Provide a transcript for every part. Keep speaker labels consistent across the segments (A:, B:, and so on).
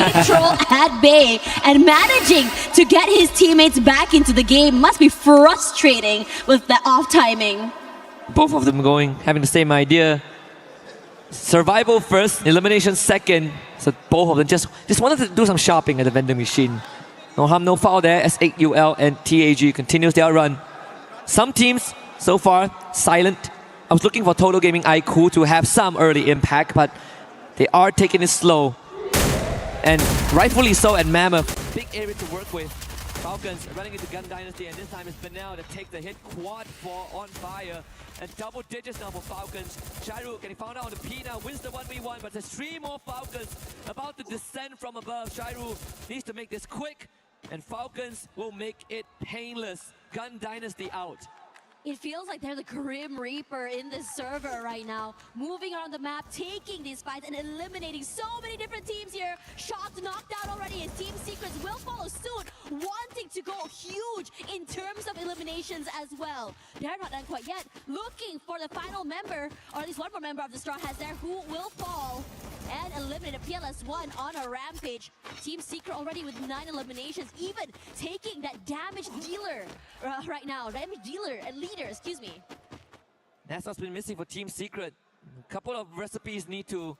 A: keeping Troll at bay and managing to get his teammates back into the game must be frustrating with the off timing.
B: Both of them having the same idea. Survival first, elimination second. So both of them just wanted to do some shopping at the vending machine. No harm, no foul there as S8UL and TAG continues their run. Some teams so far silent. I was looking for Total Gaming IQ to have some early impact, but they are taking it slow. And rightfully so at Mammoth. Big area to work with. Falcons running into Gun Dynasty, and this time it's Benel that takes the hit. Quad 4 on fire. And double digits now for Falcons. Shairu getting found out on the P now, wins the 1v1, but there's 3 more Falcons about to descend from above. Shairu needs to make this quick, and Falcons will make it painless. Gun Dynasty out.
A: It feels like they're the Grim Reaper in this server right now. Moving around the map, taking these fights and eliminating so many different teams here. Shots knocked out already, and Team Secrets will follow suit, wanting to go huge in terms of eliminations as well. They're not done quite yet. Looking for the final member, or at least one more member of the Straw Hats there, who will fall and eliminate a PLS1 on a rampage. Team Secret already with 9 eliminations, even taking that damage dealer right now. Damage dealer and leader, excuse me.
B: That's what's been missing for Team Secret. A couple of recipes need to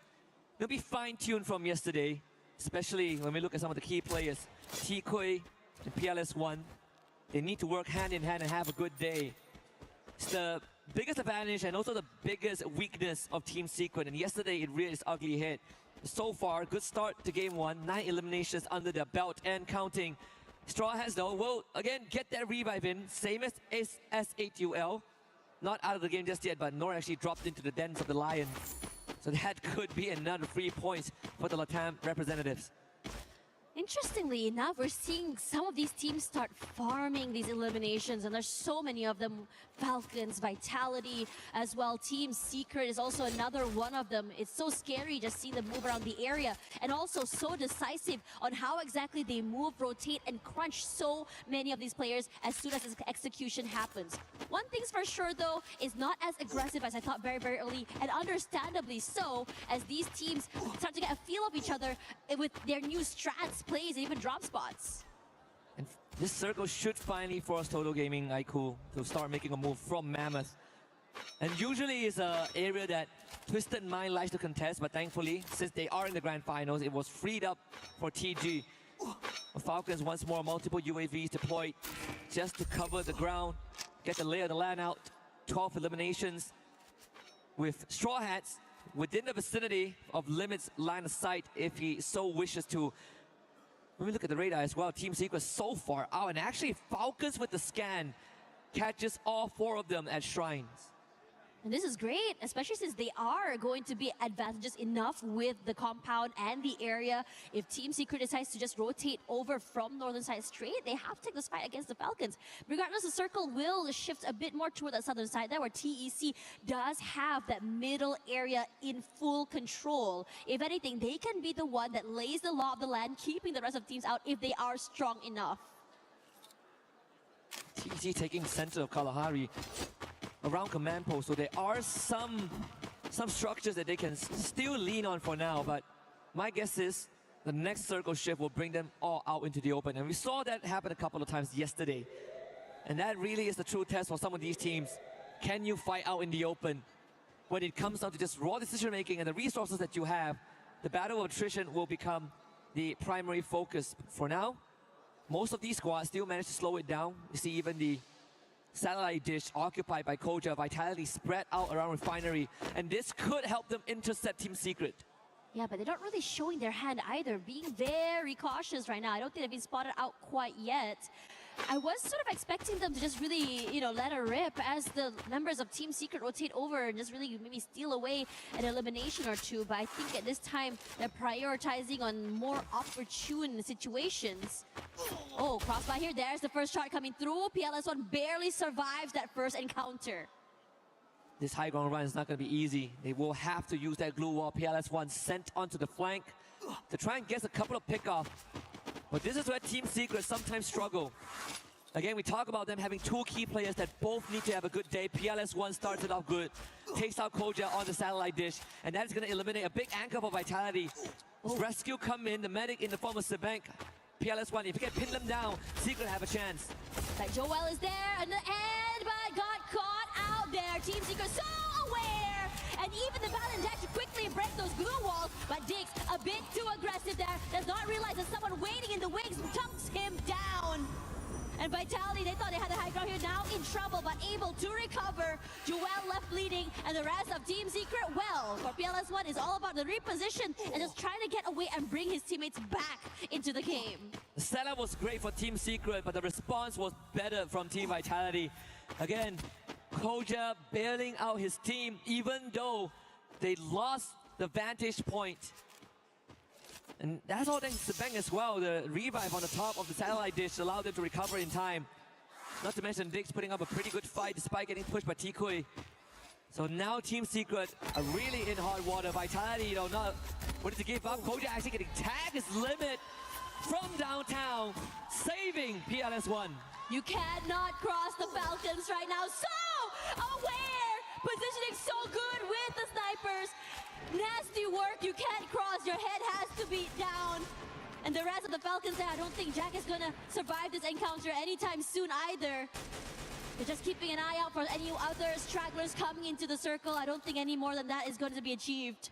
B: be fine-tuned from yesterday, especially when we look at some of the key players. T-Kui and PLS1, they need to work hand in hand and have a good day. It's the biggest advantage and also the biggest weakness of Team Secret, and yesterday it really is ugly hit. So far, good start to game 1, 9 eliminations under their belt and counting. Straw Hats though will again get that revive in, same as S8UL. Not out of the game just yet, but Nor actually dropped into the dens of the Lion. So that could be another 3 points for the LATAM representatives.
A: Interestingly enough, we're seeing some of these teams start farming these eliminations, and there's so many of them. Falcons, Vitality as well. Team Secret is also another one of them. It's so scary just seeing them move around the area, and also so decisive on how exactly they move, rotate, and crunch so many of these players as soon as this execution happens. One thing's for sure though, is not as aggressive as I thought very early, and understandably so, as these teams start to get a feel of each other with their new strats, plays, and even drop spots.
B: And this circle should finally force Total Gaming IQ to start making a move from Mammoth. And usually it's an area that Twisted Mind likes to contest, but thankfully, since they are in the grand finals, it was freed up for TG. Falcons once more, multiple UAVs deployed just to cover the ground, get the lay of the land out. 12 eliminations with Straw Hats within the vicinity of Limit's line of sight if he so wishes to. When we look at the radar as well, Team Secret so far out, and actually Falcons with the scan catches all 4 of them at shrines.
A: And this is great, especially since they are going to be advantageous enough with the compound and the area. If Team Secret decides to just rotate over from northern side straight, they have to take this fight against the Falcons. Regardless, the circle will shift a bit more toward that southern side there, where TEC does have that middle area in full control. If anything, they can be the one that lays the law of the land, keeping the rest of teams out if they are strong enough.
B: TEC taking center of Kalahari around command post, so there are some structures that they can still lean on for now, but my guess is the next circle shift will bring them all out into the open, and we saw that happen a couple of times yesterday, and that really is the true test for some of these teams. Can you fight out in the open? When it comes down to just raw decision making and the resources that you have, the battle of attrition will become the primary focus. For now, most of these squads still manage to slow it down. You see even the satellite dish occupied by Koja, Vitality spread out around Refinery, and this could help them intercept Team Secret.
A: Yeah, but they're not really showing their hand either, being very cautious right now. I don't think they've been spotted out quite yet. I was sort of expecting them to just really, let her rip as the members of Team Secret rotate over and just really maybe steal away an elimination or 2. But I think at this time, they're prioritizing on more opportune situations. Oh, crossbar here. There's the first shot coming through. PLS1 barely survives that first encounter.
B: This high ground run is not going to be easy. They will have to use that glue wall. PLS1 sent onto the flank to try and get a couple of pickoff. But this is where Team Secret sometimes struggle. Again, we talk about them having two key players that both need to have a good day. PLS1 starts it off good, takes out Koja on the satellite dish, and that is going to eliminate a big anchor for Vitality. Rescue come in, the medic in the form of Sebank. PLS1, if you can pin them down, Secret have a chance.
A: Like Joel is there in the end, but got caught out there. Team Secret so aware. And even the Valiant dash to quickly break those glue walls. But Diggs, a bit too aggressive there. Does not realize that someone waiting in the wings dumps him down. And Vitality, they thought they had the high ground here, now in trouble, but able to recover. Joel left bleeding, and the rest of Team Secret, well, for PLS1, is all about the reposition and just trying to get away and bring his teammates back into the game.
B: The setup was great for Team Secret, but the response was better from Team Vitality. Again, Koja bailing out his team, even though they lost the vantage point. And that's all thanks to Bang as well. The revive on the top of the satellite dish allowed them to recover in time. Not to mention Diggs putting up a pretty good fight despite getting pushed by Tikui. So now Team Secret are really in hot water. Vitality, not wanting to give up. Koja actually getting tagged his limit from downtown, saving PLS1.
A: You cannot cross the Falcons right now. So aware! Positioning so good with the snipers. Nasty work, you can't cross, your head has to be down. And the rest of the Falcons there, I don't think Jack is gonna survive this encounter anytime soon either. They're just keeping an eye out for any other stragglers coming into the circle. I don't think any more than that is going to be achieved.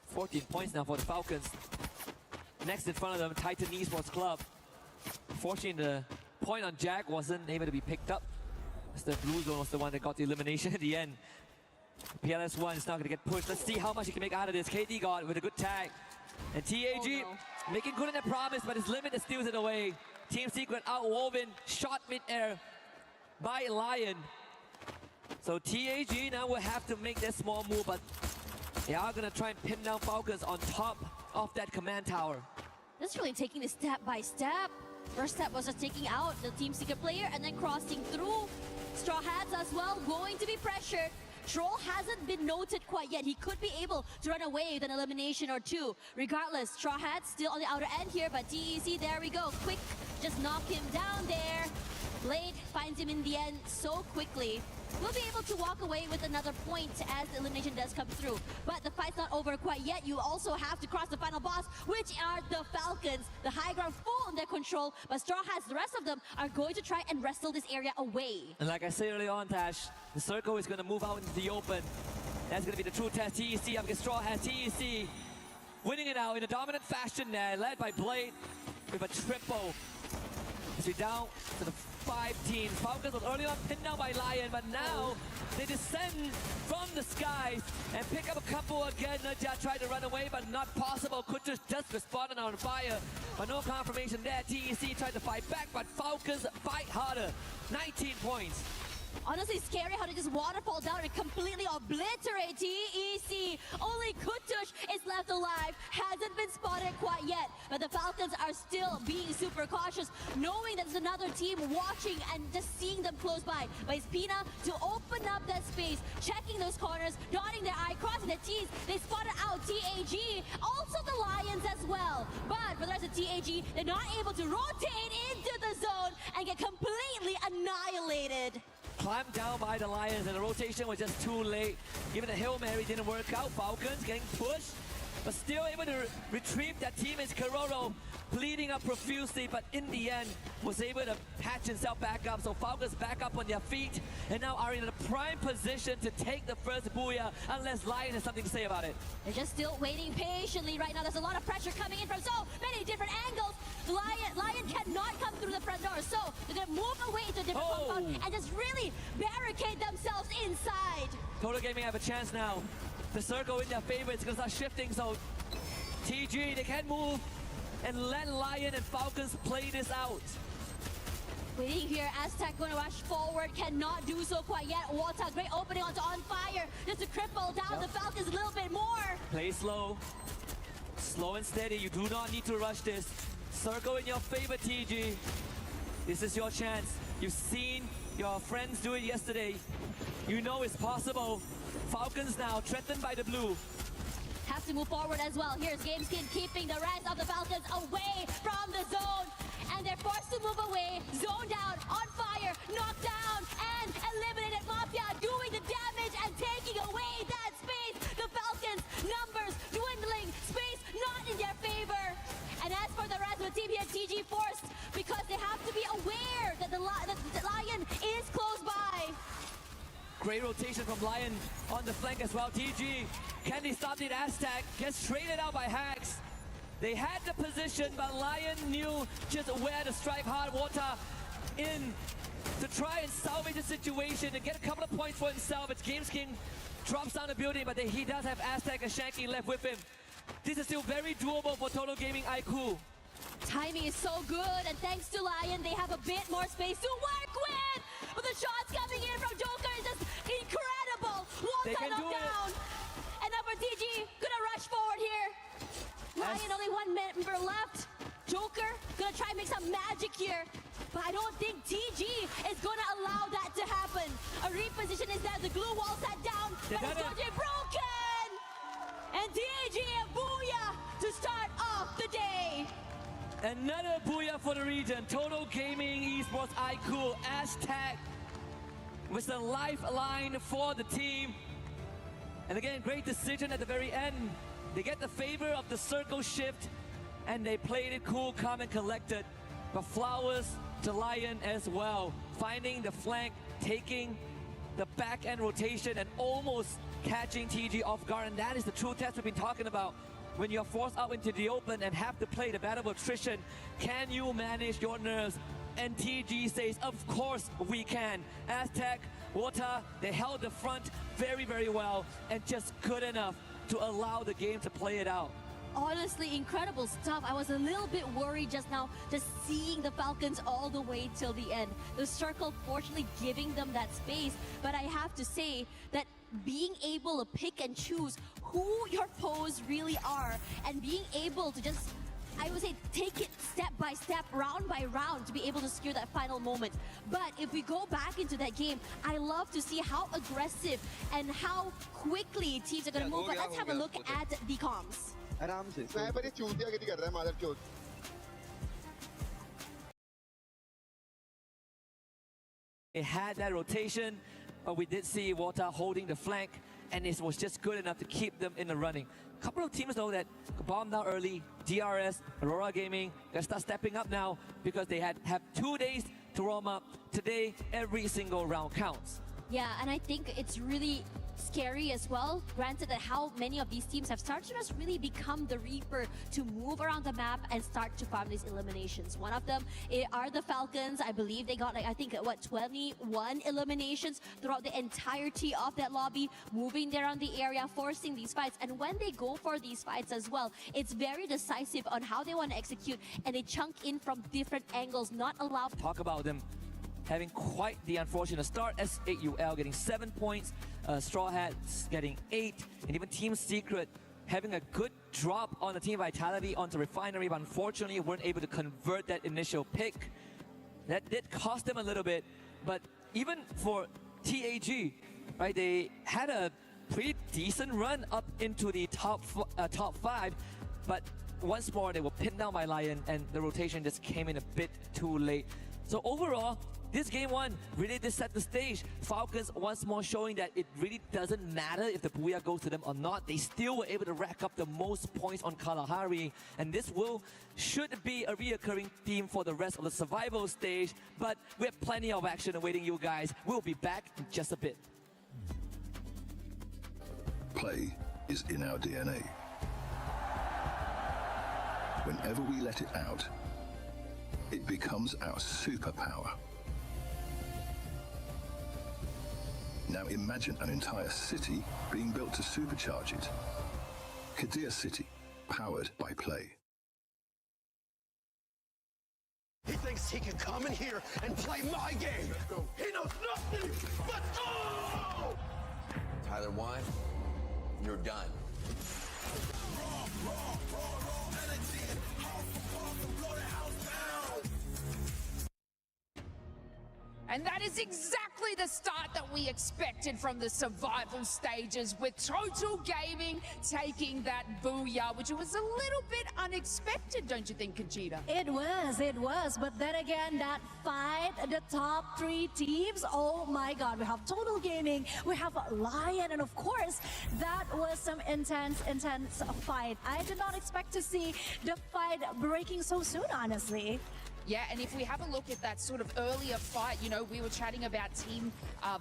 B: 14 points now for the Falcons. Next in front of them, Titan Esports Club. Fortunately, the point on Jack wasn't able to be picked up. The blue zone was the one that got the elimination at the end. PLS1 is not going to get pushed. Let's see how much he can make out of this. KD got with a good tag. And TAG making good on their promise, but his limit steals it away. Team Secret outwoven, shot mid-air by Lion. So TAG now will have to make their small move, but they are going to try and pin down Falcons on top of that command tower.
A: Just really taking it step by step. First step was just taking out the Team Secret player and then crossing through. Straw Hats as well, going to be pressured. Troll hasn't been noted quite yet. He could be able to run away with an elimination or two. Regardless, Straw Hats still on the outer end here, but TEC, there we go. Quick, just knock him down there. Blade finds him in the end so quickly. We'll be able to walk away with another point as the elimination does come through. But the fight's not over quite yet. You also have to cross the final boss, which are the Falcons. The high ground full in their control, but Straw Hats, the rest of them, are going to try and wrestle this area away.
B: And like I said earlier on, Tash, the circle is going to move out into the open. That's going to be the true test. TEC up against Straw Hats. TEC winning it out in a dominant fashion there, led by Blade with a triple. As we down to the 5 teams. Falcons was early on pinned down by Lion, but now they descend from the skies and pick up a couple again. Najat tried to run away, but not possible. Could just responded on fire, but no confirmation there. TEC tried to fight back, but Falcons fight harder. 19 points.
A: Honestly, scary how they just waterfall down and completely obliterate TEC. Only Kutush is left alive. Hasn't been spotted quite yet. But the Falcons are still being super cautious, knowing that there's another team watching and just seeing them close by. But it's Pina to open up that space, checking those corners, dotting their eye, crossing their T's. They spotted out TAG, also the Lions as well. But for the rest of TAG, they're not able to rotate into the zone and get completely annihilated.
B: Clamped down by the Lions, and the rotation was just too late. Given the Hail Mary didn't work out, Falcons getting pushed, but still able to retrieve that teammate's Kororo, bleeding up profusely, but in the end was able to patch himself back up. So Falcons back up on their feet and now are in a prime position to take the first Booyah, unless Lion has something to say about it.
A: They're just still waiting patiently right now. There's a lot of pressure coming in from so many different angles. Lion cannot come through the front door, so they're gonna move away to a different compound and just really barricade themselves inside.
B: Total Gaming have a chance now. The circle in their favor is gonna start shifting, so TG, they can move and let Lion and Falcons play this out.
A: Waiting here, Aztec going to rush forward, cannot do so quite yet. Wata, great opening onto On Fire, just to cripple down the Falcons a little bit more.
B: Play slow. Slow and steady, you do not need to rush this. Circle in your favor, TG. This is your chance. You've seen your friends do it yesterday. You know it's possible. Falcons now threatened by the blue.
A: Have to move forward as well. Here's Gameskin keeping the rest of the Falcons away from the zone. and they're forced to move away, zoned out, on fire, knocked down, and eliminated Mafia, doing the damage and taking away that space. The Falcons, numbers dwindling, space not in their favor. And as for the rest of the team here, TG forced because they have to be aware that the Lion is close by.
B: Great rotation from Lion on the flank as well. TG, can they stop the Aztec? Gets traded out by Hacks. They had the position, but Lion knew just where to strike hard water in to try and salvage the situation and get a couple of points for himself. It's Games King drops down the building, but he does have Aztec and Shanky left with him. This is still very doable for Total Gaming IQ.
A: Timing is so good, and thanks to Lion, they have a bit more space to work with. But the shots coming in from Joker is just incredible.
B: They can do it.
A: Down. And now for TG, gonna rush forward here. Lion only one member left. Joker gonna try and make some magic here. But I don't think TG is gonna allow that to happen. A reposition is there, the glue wall sat down, but it's going to be broken! And TG and Booyah to start off the day.
B: Another Booyah for the region. Total Gaming Esports IQ Aztec with the lifeline for the team. And again, great decision at the very end. They get the favor of the circle shift and they played it cool, calm and collected. But flowers to Lion as well. Finding the flank, taking the back end rotation and almost catching TG off guard. And that is the true test we've been talking about. When you're forced out into the open and have to play the battle of attrition, can you manage your nerves? And TG says, of course we can. Aztec, Water, they held the front very, very well and just good enough to allow the game to play it out.
A: Honestly, incredible stuff. I was a little bit worried just now, just seeing the Falcons all the way till the end. The circle fortunately giving them that space, but I have to say that being able to pick and choose who your foes really are and being able to just, I would say, take it step by step, round by round to be able to secure that final moment. But if we go back into that game, I love to see how aggressive and how quickly teams are going to move. But let's have a look at the comms.
C: आराम से sniper ये चूतिया गिरी कर रहा है मादर चोद
B: It had that rotation, but we did see Water holding the flank, and it was just good enough to keep them in the running. A couple of teams though that bombed out early, DRS, Aurora Gaming, they start stepping up now because they have 2 days to warm up. Today, every single round counts.
A: Yeah, and I think it's really scary as well, granted that how many of these teams have started to just really become the Reaper to move around the map and start to farm these eliminations. One of them are the Falcons. I believe they got, like, I think, what, 21 eliminations throughout the entirety of that lobby, moving there on the area, forcing these fights. And when they go for these fights as well, it's very decisive on how they want to execute, and they chunk in from different angles, not allow...
B: Talk about them having quite the unfortunate start. S8UL getting 7 points, Straw Hats getting 8, and even Team Secret having a good drop on the Team Vitality onto Refinery, but unfortunately weren't able to convert that initial pick. That did cost them a little bit, but even for TAG, right, they had a pretty decent run up into the top 5, but once more they were pinned down by Lion and the rotation just came in a bit too late. So overall, this game one really did set the stage. Falcons once more showing that it really doesn't matter if the Booyah goes to them or not. They still were able to rack up the most points on Kalahari. And this should be a reoccurring theme for the rest of the survival stage. But we have plenty of action awaiting you guys. We'll be back in just a bit.
D: Play is in our DNA. Whenever we let it out, it becomes our superpower. Now imagine an entire city being built to supercharge it. Kadir City, powered by Play.
E: He thinks he can come in here and play my game. He knows nothing but go! Tyler 1, you're done.
F: And that is exactly the start that we expected from the survival stages, with Total Gaming taking that Booyah, which was a little bit unexpected, don't you think, Conchita?
A: It was. But then again, that fight, the top 3 teams, oh my god, we have Total Gaming, we have Lion, and of course, that was some intense fight. I did not expect to see the fight breaking so soon, honestly.
F: Yeah, and if we have a look at that sort of earlier fight, you know, we were chatting about Team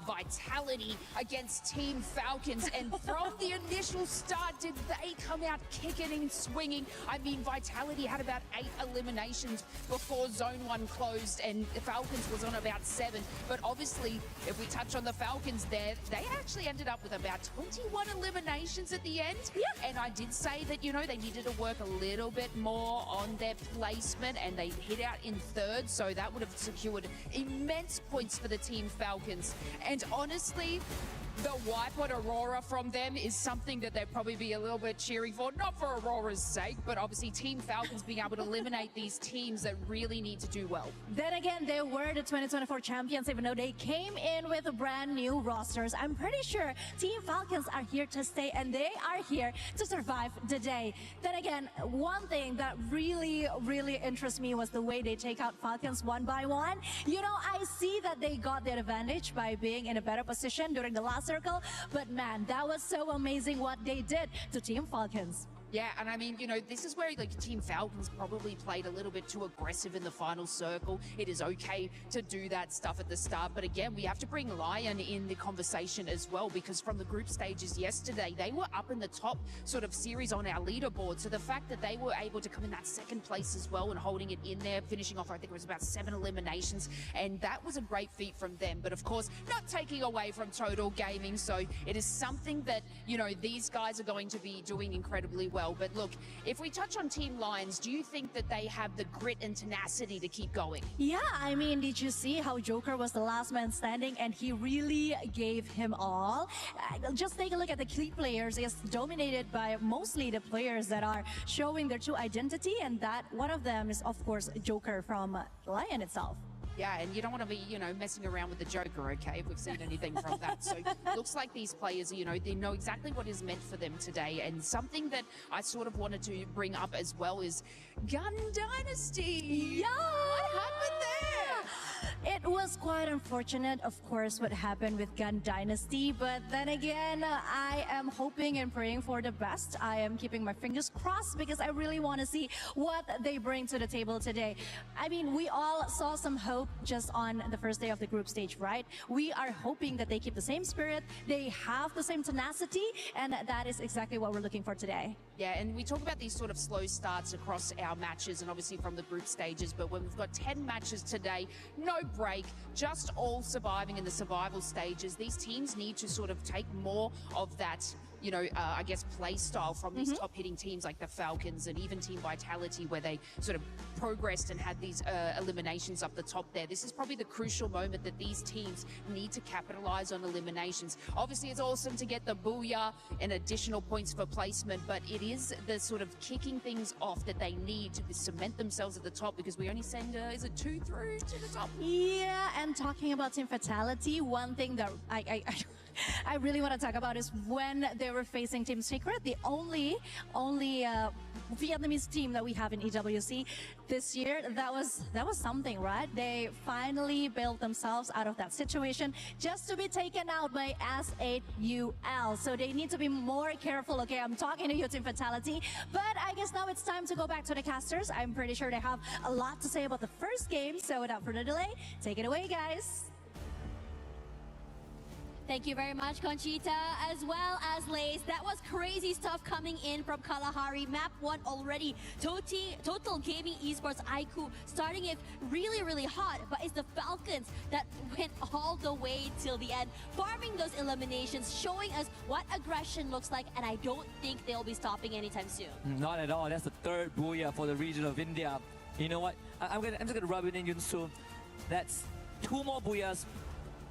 F: Vitality against Team Falcons, and from the initial start, did they come out kicking and swinging? I mean, Vitality had about 8 eliminations before Zone 1 closed, and the Falcons was on about 7. But obviously, if we touch on the Falcons there, they actually ended up with about 21 eliminations at the end.
A: Yeah.
F: And I did say that, you know, they needed to work a little bit more on their placement, and they hit out in 3rd, so that would have secured immense points for the Team Falcons. And honestly, the wipe on Aurora from them is something that they'd probably be a little bit cheering for, not for Aurora's sake, but obviously Team Falcons being able to eliminate these teams that really need to do well.
A: Then again, they were the 2024 champions, even though they came in with brand new rosters. I'm pretty sure Team Falcons are here to stay, and they are here to survive the day. Then again, one thing that really interests me was the way they take out Falcons one by one. You know, I see that they got their advantage by being in a better position during the last circle, but man, that was so amazing what they did to Team Falcons.
F: Yeah, and I mean, you know, this is where like Team Falcons probably played a little bit too aggressive in the final circle. It is okay to do that stuff at the start, but again, we have to bring Lion in the conversation as well, because from the group stages yesterday, they were up in the top sort of series on our leaderboard. So the fact that they were able to come in that 2nd place as well and holding it in there, finishing off, I think it was about 7 eliminations, and that was a great feat from them. But of course, not taking away from Total Gaming, so it is something that, you know, these guys are going to be doing incredibly well. But look, if we touch on Team Lions, do you think that they have the grit and tenacity to keep going?
A: Yeah, I mean, did you see how Joker was the last man standing and he really gave him all? Just take a look at the key players. It's dominated by mostly the players that are showing their true identity, and that one of them is, of course, Joker from Lion itself.
F: Yeah, and you don't want to be, you know, messing around with the Joker, okay, if we've seen anything from that. So looks like these players, you know, they know exactly what is meant for them today. And something that I sort of wanted to bring up as well is Gun Dynasty.
A: Yeah!
F: What happened there?
A: It was quite unfortunate, of course, what happened with Gun Dynasty, but then again, I am hoping and praying for the best. I am keeping my fingers crossed because I really want to see what they bring to the table today. I mean, we all saw some hope just on the first day of the group stage, right? We are hoping that they keep the same spirit, they have the same tenacity, and that is exactly what we're looking for today.
F: Yeah, and we talk about these sort of slow starts across our matches and obviously from the group stages, but when we've got 10 matches today, no break, just all surviving in the survival stages, these teams need to sort of take more of that, you know, I guess play style from these top hitting teams like the Falcons and even Team Vitality, where they sort of progressed and had these eliminations up the top there. This is probably the crucial moment that these teams need to capitalize on eliminations. Obviously, it's awesome to get the Booyah and additional points for placement, but it is the sort of kicking things off that they need to cement themselves at the top, because we only send, is it 2 through to the top?
A: Yeah, and talking about Team Vitality, one thing that I really want to talk about is when they were facing Team Secret, the only Vietnamese team that we have in EWC this year. That was something, right? They finally built themselves out of that situation just to be taken out by S8UL. So they need to be more careful. Okay, I'm talking to you, Team Vitality, but I guess now it's time to go back to the casters. I'm pretty sure they have a lot to say about the first game. So without further delay, take it away, guys.
G: Thank you very much, Conchita, as well as Lace. That was crazy stuff coming in from Kalahari. Map 1 already. Total Gaming Esports IQ starting it really hot, but it's the Falcons that went all the way till the end, farming those eliminations, showing us what aggression looks like, and I don't think they'll be stopping anytime soon.
B: Not at all. That's the 3rd Booyah for the region of India. You know what? I'm just gonna rub it in, Yunsu. That's 2 more Booyahs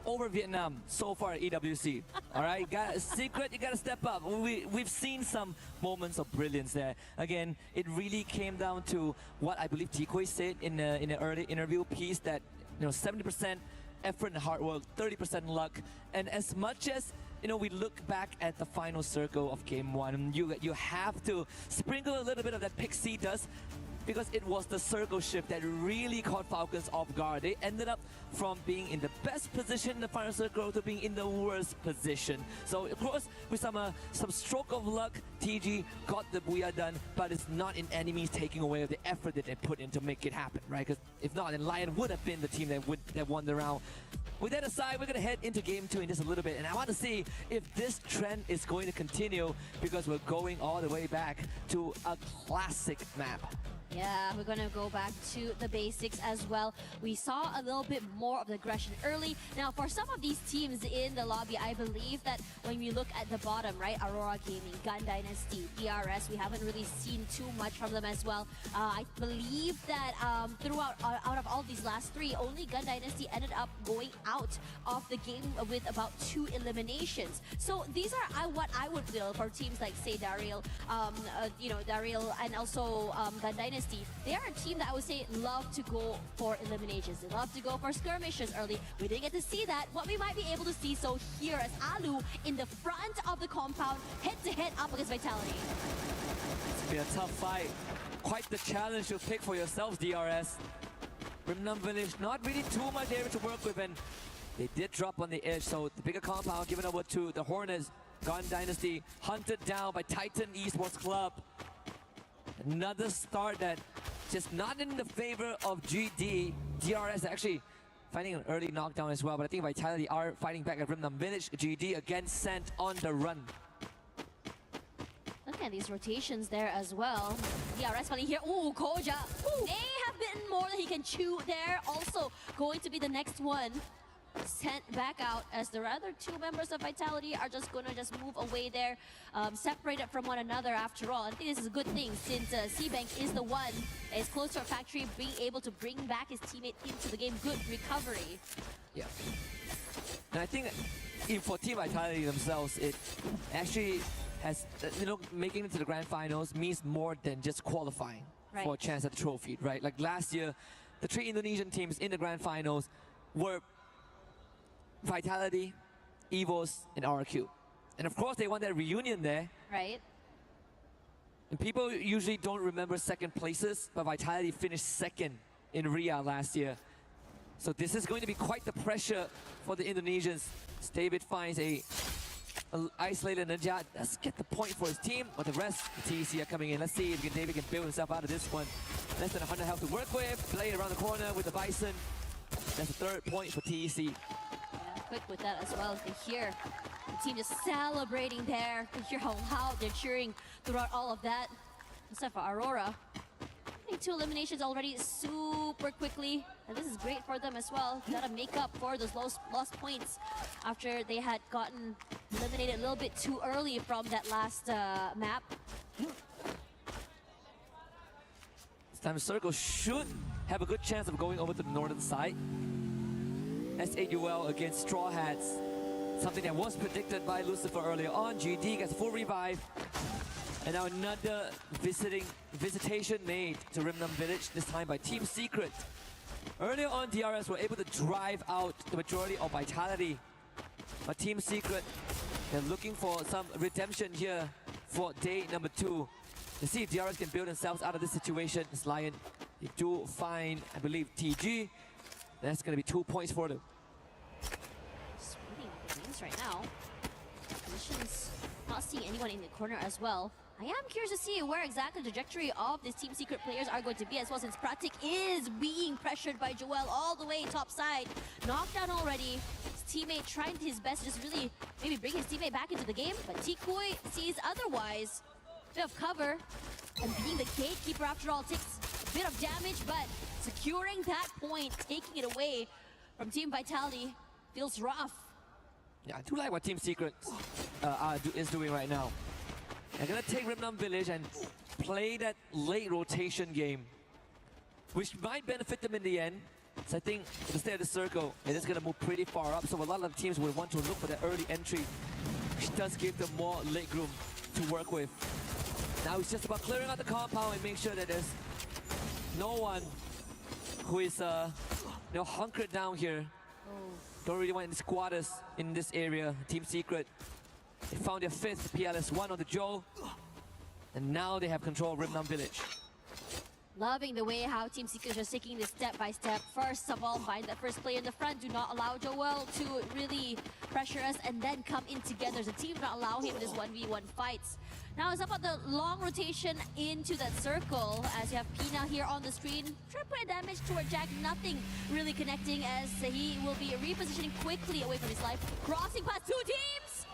B: over Vietnam so far at EWC. All right, Secret, you gotta step up. We've seen some moments of brilliance there. Again, it really came down to what I believe Tikoi said in an early interview piece, that 70% effort and hard work, 30% luck. And as much as we look back at the final circle of game one, you have to sprinkle a little bit of that pixie dust, because it was the circle shift that really caught Falcons off guard. They ended up from being in the best position in the final circle to being in the worst position. So of course, with some stroke of luck, TG got the Booyah done, but it's not in any means taking away the effort that they put in to make it happen, right? Because if not, then Lion would have been the team that won the round. With that aside, we're going to head into game two in just a little bit, and I want to see if this trend is going to continue, because we're going all the way back to a classic map.
A: Yeah, we're gonna go back to the basics as well. We saw a little bit more of the aggression early. Now, for some of these teams in the lobby, I believe that when we look at the bottom, right, Aurora Gaming, Gun Dynasty, DRS, we haven't really seen too much from them as well. I believe that throughout out of all these last three, only Gun Dynasty ended up going out of the game with about 2 eliminations. So these are what I would feel for teams like, say, Daryl, Daryl, and also Gun Dynasty. They are a team that I would say love to go for eliminations. They love to go for skirmishes early. We didn't get to see that. What we might be able to see, so here as Alu in the front of the compound, head-to-head up against Vitality.
B: It's been a tough fight. Quite the challenge to pick for yourselves, DRS. Rimnam Village, not really too much area to work with, and they did drop on the edge, so the bigger compound given over to the Hornets. Gun Dynasty hunted down by Titan Esports Club. Another start that just not in the favor of GD. DRS actually finding an early knockdown as well, but I think Vitality are fighting back at Rimnam Village. GD again sent on the run.
A: Look at these rotations there as well. DRS finally here. Ooh, Koja may have bitten more than he can chew there. Also going to be the next one sent back out, as the other 2 members of Vitality are just gonna move away there, separated from one another. After all, I think this is a good thing, since C-Bank is the one that is close to a factory, being able to bring back his teammate into the game. Good recovery.
B: Yeah. And I think for Team Vitality themselves, it actually has, making it to the grand finals means more than just qualifying for a chance at the trophy, right? Like last year, the 3 Indonesian teams in the grand finals were Vitality, EVOS, and RQ. And of course, they won that reunion there.
A: Right.
B: And people usually don't remember second places, but Vitality finished second in Ria last year. So this is going to be quite the pressure for the Indonesians. David finds a isolated Ninja. Let's get the point for his team, but the rest, the TEC are coming in. Let's see if David can build himself out of this one. Less than 100 health to work with. Play around the corner with the Bison. That's the 3rd point for TEC.
A: Quick with that as well. You can hear the team just celebrating there. You can hear how loud they're cheering throughout all of that. Except for Aurora. Getting 2 eliminations already super quickly. And this is great for them as well. Gotta make up for those lost points after they had gotten eliminated a little bit too early from that last map.
B: This time Circle should have a good chance of going over to the northern side. S8UL against Straw Hats. Something that was predicted by Lucifer earlier on. GD gets full revive. And now another visitation made to Rimnam Village, this time by Team Secret. Earlier on, DRS were able to drive out the majority of Vitality. But Team Secret, they're looking for some redemption here for day number 2. To see if DRS can build themselves out of this situation. This Lion, they do find, I believe, TG. That's going to be 2 points for them.
A: Splitting the games right now. Missions, not seeing anyone in the corner as well. I am curious to see where exactly the trajectory of these Team Secret players are going to be as well, since Pratik is being pressured by Joel all the way top side. Knocked down already. His teammate trying his best to just really maybe bring his teammate back into the game, but Tikui sees otherwise. Bit of cover, and being the gatekeeper after all takes a bit of damage, but securing that point, taking it away from Team Vitality feels rough.
B: Yeah, I do like what Team Secret is doing right now. They're gonna take Rimnam Village and play that late rotation game, which might benefit them in the end. So I think to stay at the circle, it is gonna move pretty far up. So a lot of teams will want to look for that early entry, which does give them more leg room to work with. Now it's just about clearing out the compound and make sure that there's no one who is hunkered down here. Don't really want any squatters in this area. Team Secret, they found their 5th PLS1 on the Joe. And now they have control of Rimnam Village.
A: Loving the way how Team Secret is just taking this step by step. First of all, find that first player in the front. Do not allow Joel to really pressure us and then come in together. The team do not allow him this 1v1 fights. Now it's about the long rotation into that circle as you have Pina here on the screen. Try to put damage toward Jack. Nothing really connecting as he will be repositioning quickly away from his life. Crossing past 2 teams!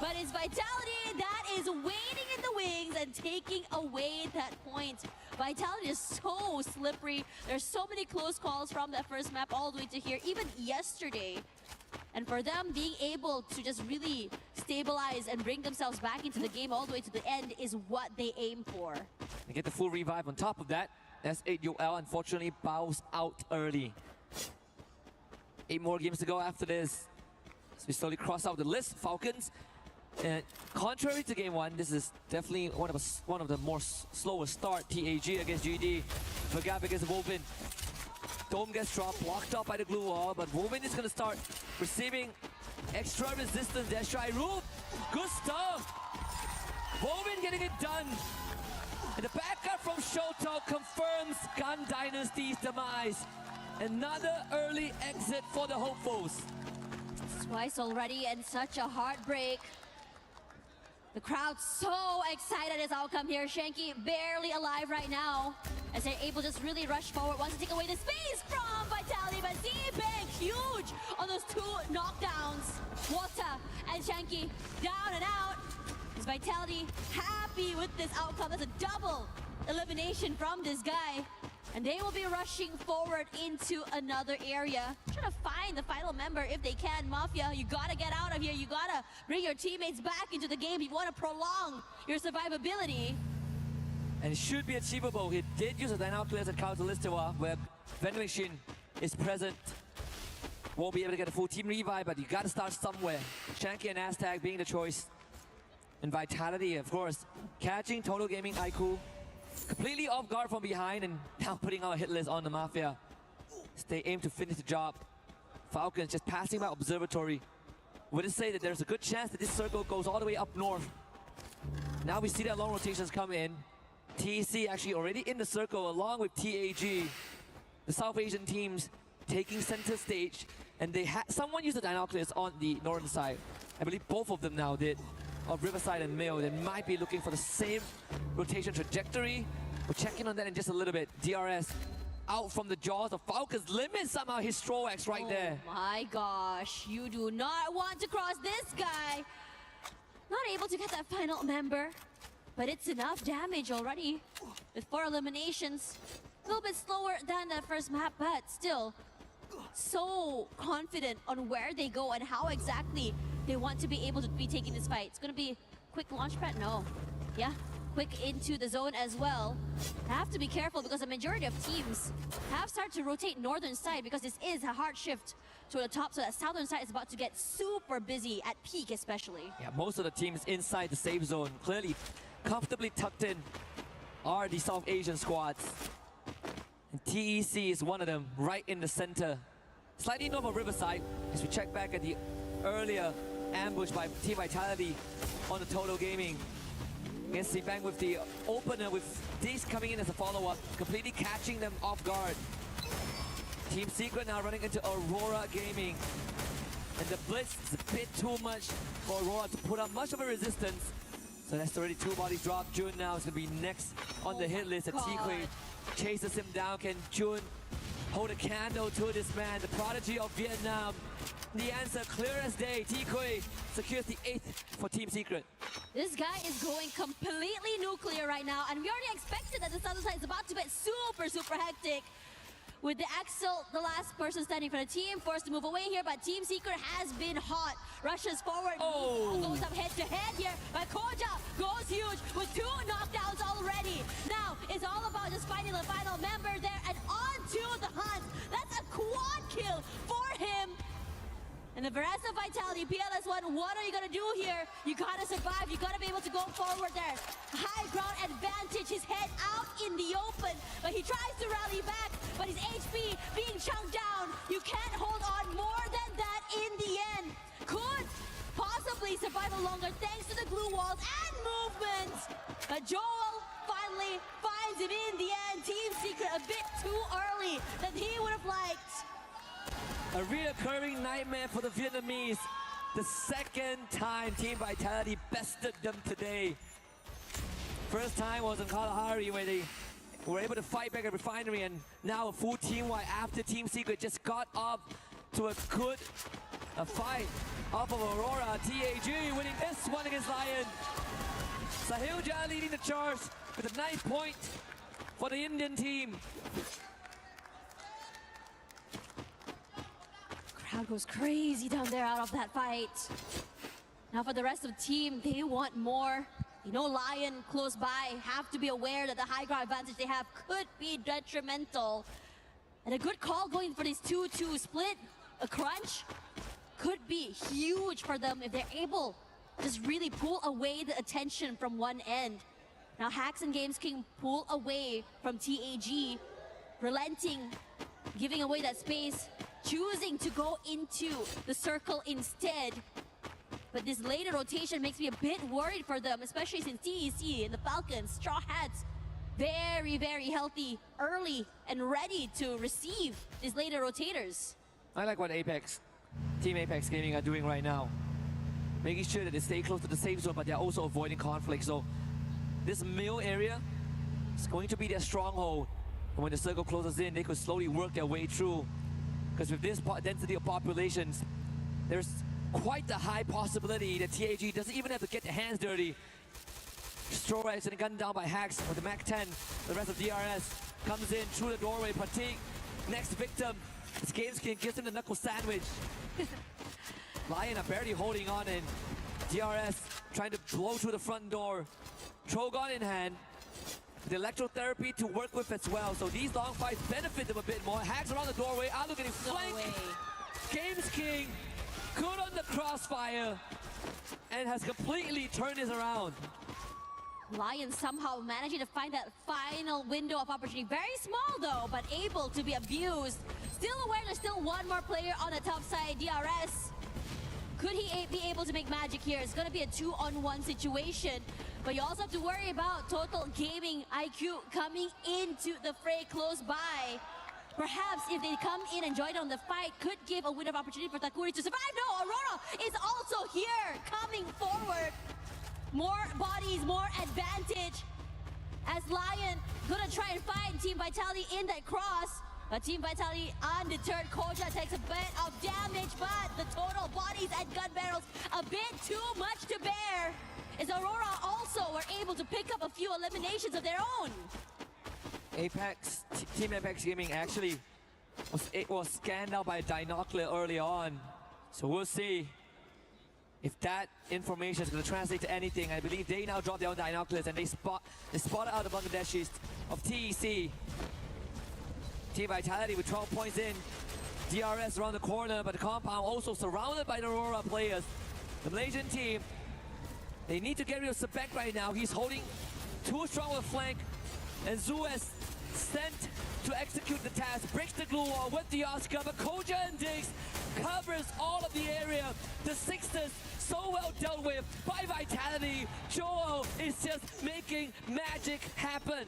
A: But it's Vitality that is waiting in the wings and taking away that point. Vitality is so slippery. There's so many close calls from that first map all the way to here, even yesterday. And for them, being able to just really stabilize and bring themselves back into the game all the way to the end is what they aim for.
B: They get the full revive on top of that. S8UL unfortunately bows out early. 8 more games to go after this. So we slowly cross out the list. Falcons. And contrary to game 1, this is definitely one of the more slower start. TAG against GD. Vagab against Woven. Dome gets dropped, blocked up by the glue wall, but Woven is going to start receiving extra resistance. There's Shairu. Good stuff. Woven getting it done. And the backup from Shoto confirms Gun Dynasty's demise. Another early exit for the hopefuls.
A: Twice already and such a heartbreak. The crowd so excited as outcome here. Shanky barely alive right now as they're able to just really rush forward. Wants to take away the space from Vitality, but Z-Bang huge on those 2 knockdowns. Wota and Shanky down and out. Is Vitality happy with this outcome? That's a double elimination from this guy. And they will be rushing forward into another area. Trying to find the final member if they can. Mafia, you gotta get out of here. You gotta bring your teammates back into the game. You wanna prolong your survivability.
B: And it should be achievable. He did use a dynamic clearance at Counter Listewa, where Vending Machine is present. Won't be able to get a full team revive, but you gotta start somewhere. Shanky and Aztec being the choice. And Vitality, of course, catching Total Gaming Aiku. Completely off guard from behind and now putting out a hit list on the Mafia. They aim to finish the job. Falcons just passing by Observatory. Would it say that there's a good chance that this circle goes all the way up north? Now we see that long rotations come in. TEC actually already in the circle along with TAG. The South Asian teams taking center stage. And they had someone used the Dinoculus on the northern side. I believe both of them now did. Of Riverside and Mill. They might be looking for the same rotation trajectory. We'll check in on that in just a little bit. DRS out from the jaws of Falcons. Limits somehow his Stroax right there.
A: Oh my gosh, you do not want to cross this guy. Not able to get that final member, but it's enough damage already with 4 eliminations. A little bit slower than the first map, but still so confident on where they go and how exactly they want to be able to be taking this fight. It's going to be quick launch pad? No. Yeah, quick into the zone as well. Have to be careful because the majority of teams have started to rotate northern side because this is a hard shift to the top, so that southern side is about to get super busy at peak especially.
B: Yeah, most of the teams inside the safe zone, clearly comfortably tucked in, are the South Asian squads. And TEC is one of them, right in the center. Slightly north of Riverside, as we check back at the earlier ambush by Team Vitality on the Total Gaming. Against Bang with the opener, with these coming in as a follow-up, completely catching them off guard. Team Secret now running into Aurora Gaming. And the blitz is a bit too much for Aurora to put up much of a resistance. So that's already 2 bodies dropped. Jun now is going to be next on the hit list. T-Quay chases him down. Can Jun hold a candle to this man, the prodigy of Vietnam? The answer clear as day. T-Quay secures the 8th for Team Secret.
A: This guy is going completely nuclear right now, and we already expected that the southern side is about to get super hectic. With the Axel, the last person standing for the team, forced to move away here, but Team Secret has been hot. Rushes forward, goes up head to head here, but Koja goes huge with 2 knockdowns already. Now, it's all about just finding the final member there and on to the hunt. That's a quad kill for him.
G: And the rest of Vitality, PLS1, what are you gonna do here? You gotta survive, you gotta be able to go forward there. High ground advantage, his head out in the open, but he tries to rally back, but his HP being chunked down. You can't hold on more than that in the end. Could possibly survive longer thanks to the glue walls and movement. But Joel finally finds him in the end. Team Secret a bit too early than he would have liked.
B: A reoccurring nightmare for the Vietnamese. The second time Team Vitality bested them today. First time was in Kalahari where they were able to fight back at Refinery, and now a full team-wide after Team Secret just got up to a good fight off of Aurora. TAG winning this one against Lion. Sahil Jha leading the charge with a 9 point for the Indian team.
A: Crowd goes crazy down there out of that fight. Now for the rest of the team, they want more. You know, Lion close by have to be aware that the high ground advantage they have could be detrimental. And a good call going for this 2-2 split, a crunch, could be huge for them if they're able to just really pull away the attention from one end. Now Hacks and Games King pull away from TAG, relenting, giving away that space, choosing to go into the circle instead. But this later rotation makes me a bit worried for them, especially since TEC and the Falcons, Straw Hats, very, very healthy early and ready to receive these later rotators.
B: I like what Team Apex Gaming are doing right now. Making sure that they stay close to the safe zone, but they're also avoiding conflict. So this mill area is going to be their stronghold. And when the circle closes in, they could slowly work their way through. Because with this density of populations, there's quite the high possibility that TAG doesn't even have to get their hands dirty. Stroa is gunned down by Hacks with the Mac 10. The rest of DRS comes in through the doorway. Pratik, next victim. This Games King gives him the knuckle sandwich. Lion are barely holding on, and DRS trying to blow through the front door. Trogon in hand. The electrotherapy to work with as well. So these long fights benefit them a bit more. Hacks around the doorway. Alu getting flanked. Games King good on the crossfire and has completely turned this around.
A: Lions somehow managing to find that final window of opportunity. Very small though, but able to be abused. Still aware there's still one more player on the top side, DRS. Could he be able to make magic here? It's gonna be a 2-on-1 situation. But you also have to worry about Total Gaming IQ coming into the fray close by. Perhaps if they come in and join on the fight, could give a window of opportunity for Takuri to survive. No, Aurora is also here, coming forward. More bodies, more advantage. As Lion gonna try and find Team Vitality in that cross. But Team Vitality undeterred. Koja takes a bit of damage, but the total bodies and gun barrels a bit too much to bear. As Aurora also were able to pick up a few eliminations of their own.
B: Team Apex Gaming actually was scanned out by a Dinocular early on. So we'll see if that information is going to translate to anything. I believe they now drop their own Dinoculars and they spotted out the Bangladeshis of TEC. Team Vitality with 12 points in. DRS around the corner, but the compound also surrounded by the Aurora players. The Malaysian team, they need to get rid of Sebek right now. He's holding too strong of a flank. And Zuez sent to execute the task, breaks the glue wall with the Oscar, but Koja and Diggs covers all of the area. The Sixers so well dealt with by Vitality. Joel is just making magic happen.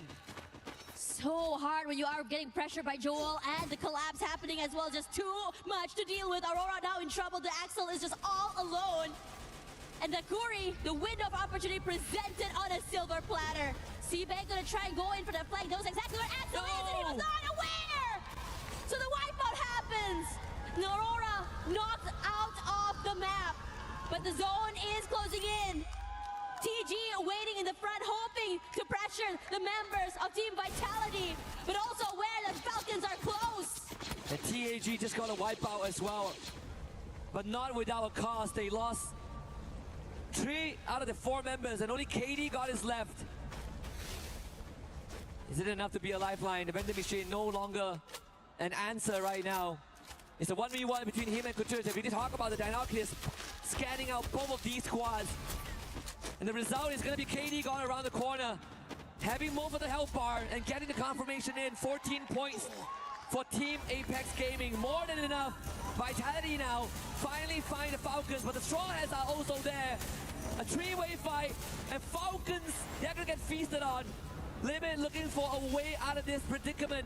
A: So hard when you are getting pressured by Joel and the collapse happening as well. Just too much to deal with. Aurora now in trouble. The Axel is just all alone. And the Kuri, the window of opportunity presented on a silver platter. Sebek gonna try and go in for the flank. Knows exactly where Axel is, and he was not aware! So the wipeout happens! Aurora knocked out of the map. But the zone is closing in. TG waiting in the front, hoping to pressure the members of Team Vitality, but also aware that Falcons are close.
B: The TAG just got a wipeout as well, but not without a cause. They lost 3 out of the 4 members, and only KD got his left. Is it enough to be a lifeline? The vending machine no longer an answer right now. It's a 1v1 between him and Couture. If we talk about the Dinoculus scanning out both of these squads. And the result is going to be KD gone around the corner, having most of the health bar and getting the confirmation in. 14 points for Team Apex Gaming. More than enough. Vitality now finally find the Falcons, but the Straw Hats are also there. A three-way fight, and Falcons, they're going to get feasted on. Limit looking for a way out of this predicament.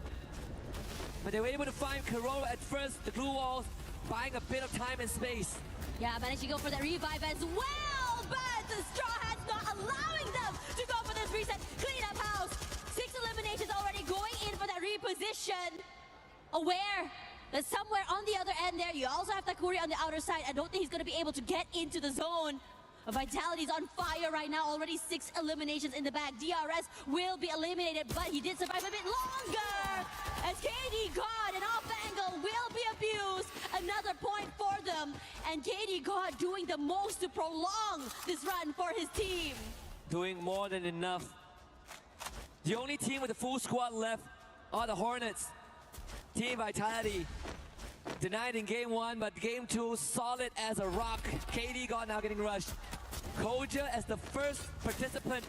B: But they were able to find Corolla at first, the glue walls, buying a bit of time and space.
G: Yeah, managed to go for that revive as well, but the Straw Hats not allowing them to go for this reset. Clean up house. 6 eliminations already going in for that reposition. Aware that somewhere on the other end there, you also have Takuri on the outer side. I don't think he's going to be able to get into the zone. Vitality's on fire right now. Already 6 eliminations in the bag. DRS will be eliminated, but he did survive a bit longer. As KD God, an off angle will be abused. Another point for them. And KD God doing the most to prolong this run for his team.
B: Doing more than enough. The only team with a full squad left are the Hornets. Team Vitality denied in game 1, but game 2 solid as a rock. KD God now getting rushed. Koja as the first participant.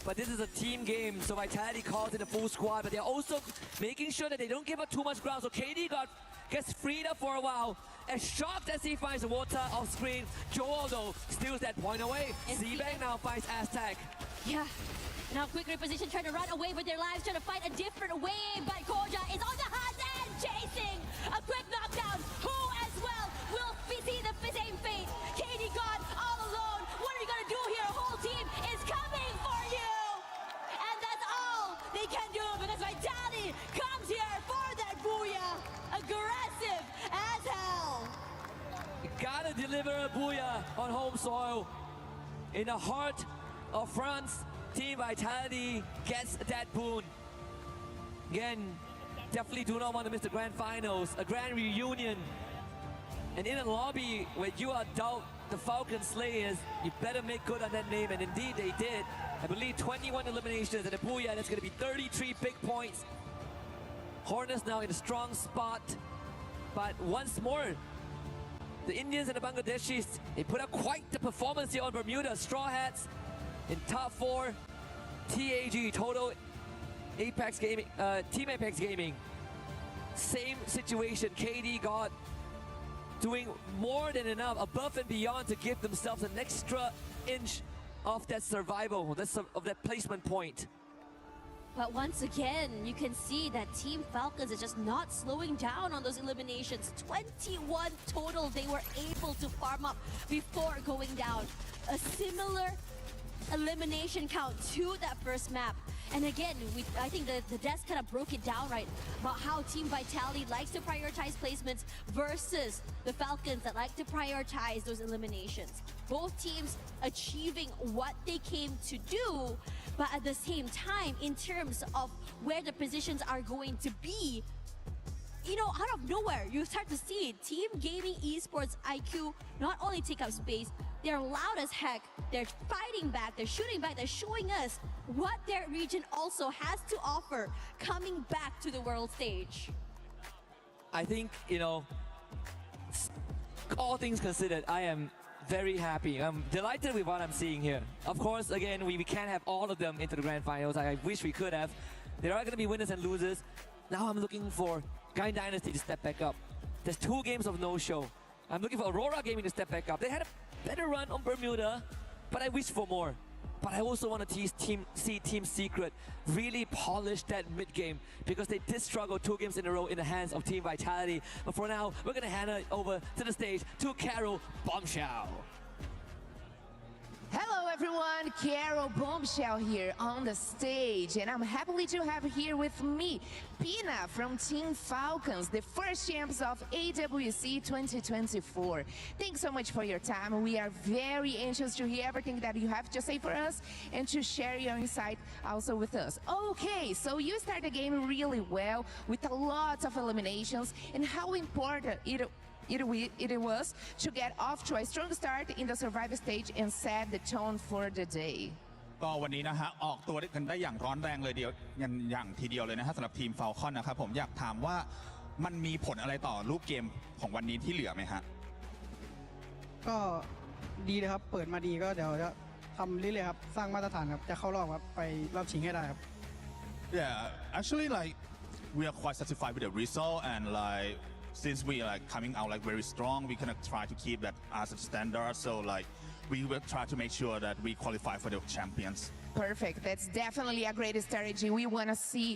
B: But this is a team game, so Vitality calls it a full squad, but they're also making sure that they don't give up too much ground. So KD God gets freed up for a while. As shocked as he finds the water off screen, Joel though steals that point away. Z-Bang now finds Aztec.
G: Yeah. Now quick reposition, trying to run away with their lives, trying to fight a different way, but Koja is on the hunt and chasing. A quick knockdown. Who as well will see the same fate? KD God all alone. What are you gonna do here? A whole team is coming for you. And that's all they can do because Vitality comes here for that Booyah. Aggressive as hell.
B: You gotta deliver a Booyah on home soil. In the heart of France, Team Vitality gets that boon. Again, definitely do not want to miss the grand finals, a grand reunion. And in a lobby where you are dubbed the Falcon Slayers, you better make good on that name, and indeed they did. I believe 21 eliminations and a Booyah, that's going to be 33 big points. Hornets now in a strong spot, but once more, the Indians and the Bangladeshis, they put up quite the performance here on Bermuda. Straw Hats in top 4, TAG, Total Apex Gaming, Team Apex Gaming. Same situation, KD God doing more than enough, above and beyond to give themselves an extra inch of that survival, of that placement point.
G: But once again, you can see that Team Falcons is just not slowing down on those eliminations. 21 total they were able to farm up before going down. A similar elimination count to that first map. And again, I think the desk kind of broke it down right about how Team Vitality likes to prioritize placements versus the Falcons that like to prioritize those eliminations. Both teams achieving what they came to do, but at the same time, in terms of where the positions are going to be, you know, out of nowhere, you start to see Team Gaming Esports IQ not only take up space, they're loud as heck, they're fighting back, they're shooting back, they're showing us what their region also has to offer coming back to the world stage.
B: I think, you know, all things considered, I am very happy. I'm delighted with what I'm seeing here. Of course, again, we can't have all of them into the grand finals. I wish we could have. There are going to be winners and losers. Now I'm looking for Guy Dynasty to step back up. There's 2 games of no-show. I'm looking for Aurora Gaming to step back up. They had a better run on Bermuda, but I wish for more. But I also want to see Team Secret really polish that mid-game because they did struggle 2 games in a row in the hands of Team Vitality. But for now, we're going to hand it over to the stage to Carol Bombshell.
H: Hello everyone, Carol Bombshell here on the stage, and I'm happy to have here with me Pina from Team Falcons, the first champs of AWC 2024. Thanks so much for your time. We are very anxious to hear everything that you have to say for us and to share your insight also with us. Okay, so you start the game really well with a lot of eliminations, and how important it was to get off to a strong start in the survival stage and set the tone for the day.
I: ก็วันนี้นะฮะออกตัวกันได้อย่างร้อนแรงเลยอย่างทีเดียวเลยนะฮะสำหรับทีม Falcon นะครับผมอยากถามว่า มันมีผลอะไรต่อรูปเกมของวันนี้ที่เหลือไหมฮะ
J: ก็ดีเลยครับ เปิดมาดีก็เดี๋ยวจะทำเรื่อยๆครับ สร้างมาตรฐานครับ จะเข้ารอบครับ ไปรอบชิงให้ได้ครับ
I: Yeah, actually, like we are quite satisfied with the result, and like since we are like coming out like very strong, we gonna try to keep that as a standard. So like we will try to make sure that we qualify for the champions.
H: Perfect. That's definitely a great strategy. We want to see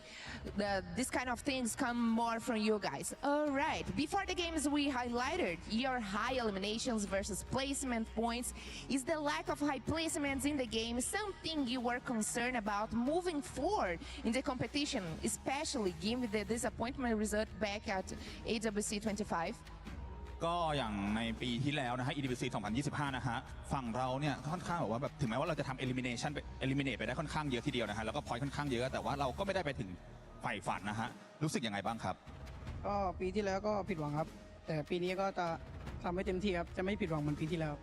H: this kind of things come more from you guys. All right. Before the games, we highlighted your high eliminations versus placement points. Is the lack of high placements in the game something you were concerned about moving forward in the competition, especially given the disappointment result back at AWC 25?
I: ก็อย่างในปีที่แล้วนะฮะ EWC 2025 นะฮะฝั่งเราเนี่ยค่อนข้างบอกว่าแบบถึงแม้ว่าเราจะทำ eliminate ไปได้ค่อนข้างเยอะทีเดียวนะฮะแล้วก็ point ค่อนข้างเยอะแต่ว่าเราก็ไม่ได้ไปถึงใฝ่ฝันนะฮะรู้สึกยังไงบ้างครับ
J: ก็ปีที่แล้วก็ผิดหวังครับ แต่ปีนี้ก็จะทำให้เต็มที่ครับ จะไม่ผิดหวังเหมือนปีที่แล้ว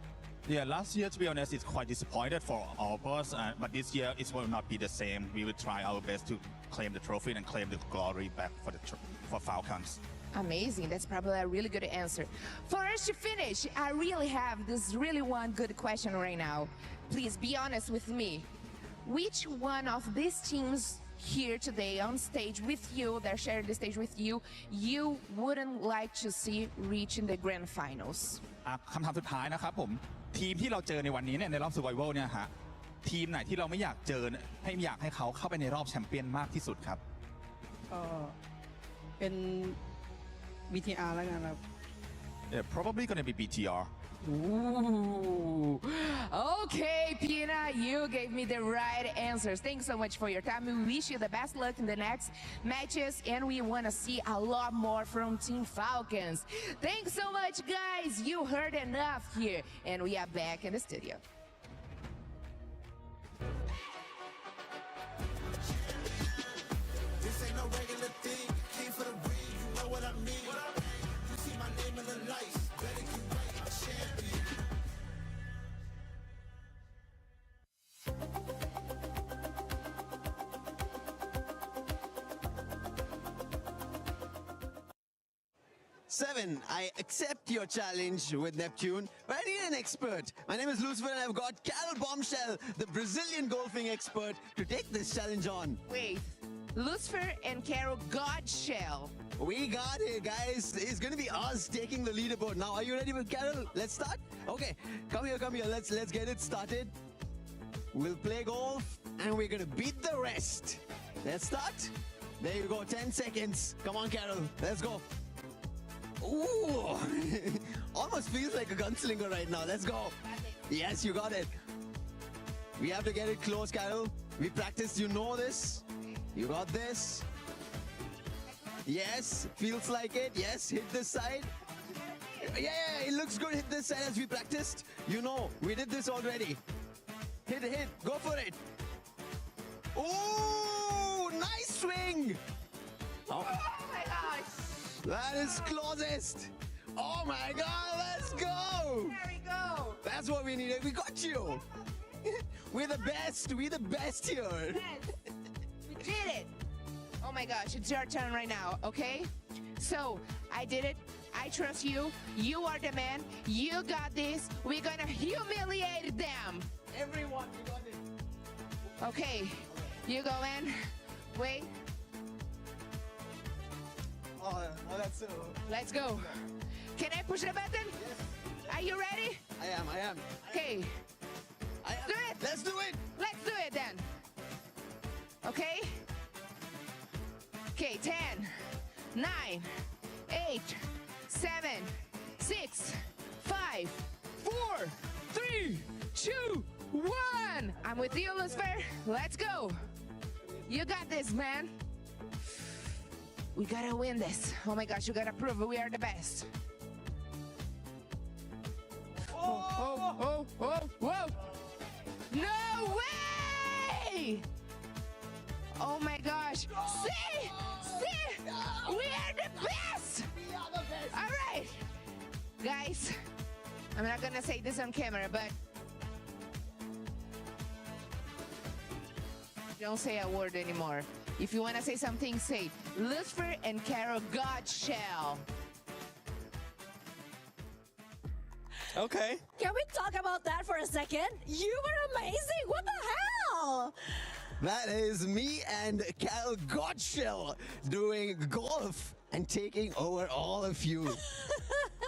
I: Yeah, last year to be honest, it's quite disappointed for all of us, but this year it will not be the same. We will try our best to claim the trophy and claim the glory back for Falcons.
H: Amazing. That's probably a really good answer. For us to finish, I really have this really one good question right now. Please be honest with me. Which one of these teams here today on stage with you, that shared the stage with you, you wouldn't like to see reach in the grand finals?
I: คำถามสุดท้ายนะครับผมทีมที่เราเจอในวันนี้เนี่ยในรอบ Survival เนี่ยฮะทีมไหนที่เราไม่อยากเจอให้อยากให้เขาเข้าไปในรอบแชมเปี้ยนมากที่สุดครับ
J: ก็เป็น BTR แล้วกันครับ
I: Yeah, probably gonna be BTR.
H: Ooh. Okay, Pina, you gave me the right answers. Thanks so much for your time. We wish you the best luck in the next matches, and we want to see a lot more from Team Falcons. Thanks so much, guys. You heard enough here, and we are back in the studio.
E: This ain't no regular thing. Came for the ring, you know what I mean. You see my name in the lights. Better get right, I'm champion.
K: Seven, I accept your challenge with Neptune, but I need an expert. My name is Lucifer and I've got Carol Bombshell, the Brazilian golfing expert, to take this challenge on.
H: Wait, Lucifer and Carol Godshell.
K: We got it, guys. It's gonna be us taking the leaderboard. Now, are you ready with Carol? Let's start? Okay, come here. Let's get it started. We'll play golf and we're gonna beat the rest. Let's start. There you go, 10 seconds. Come on, Carol, let's go. Ooh, almost feels like a gunslinger right now. Let's go. Yes, you got it. We have to get it close, Carol. We practiced, you know this. You got this. Yes, feels like it. Yes, hit this side. Yeah, it looks good. Hit this side as we practiced. You know, we did this already. Hit, go for it. Ooh, nice swing.
H: Oh my gosh.
K: That is closest. Oh my God, let's go.
H: There we go.
K: That's what we needed. We got you. We're the best. We're the best here.
H: Yes, we did it. Oh my gosh, it's your turn right now, okay? So, I did it. I trust you. You are the man. You got this. We're gonna humiliate them.
K: Everyone, we got it.
H: Okay, you go in. Wait.
K: Oh, that's so.
H: Let's go. Can I push the button?
K: Yes.
H: Are you ready?
K: I am.
H: Okay. Do it.
K: Let's do it.
H: Let's do it then. Okay? Okay, 10, 9, 8, 7, 6, 5, 4, 3, 2, 1. I'm with you, Lucifer. Let's go. You got this, man. We gotta win this. Oh my gosh, you gotta prove we are the best. Oh, whoa. No way! Oh my gosh. See? We are the best! All right. Guys, I'm not gonna say this on camera, but don't say a word anymore. If you wanna say something, say Lucifer and Carol Godshell.
K: Okay.
G: Can we talk about that for a second? You were amazing. What the hell?
K: That is me and Carol Godshell doing golf and taking over all of you.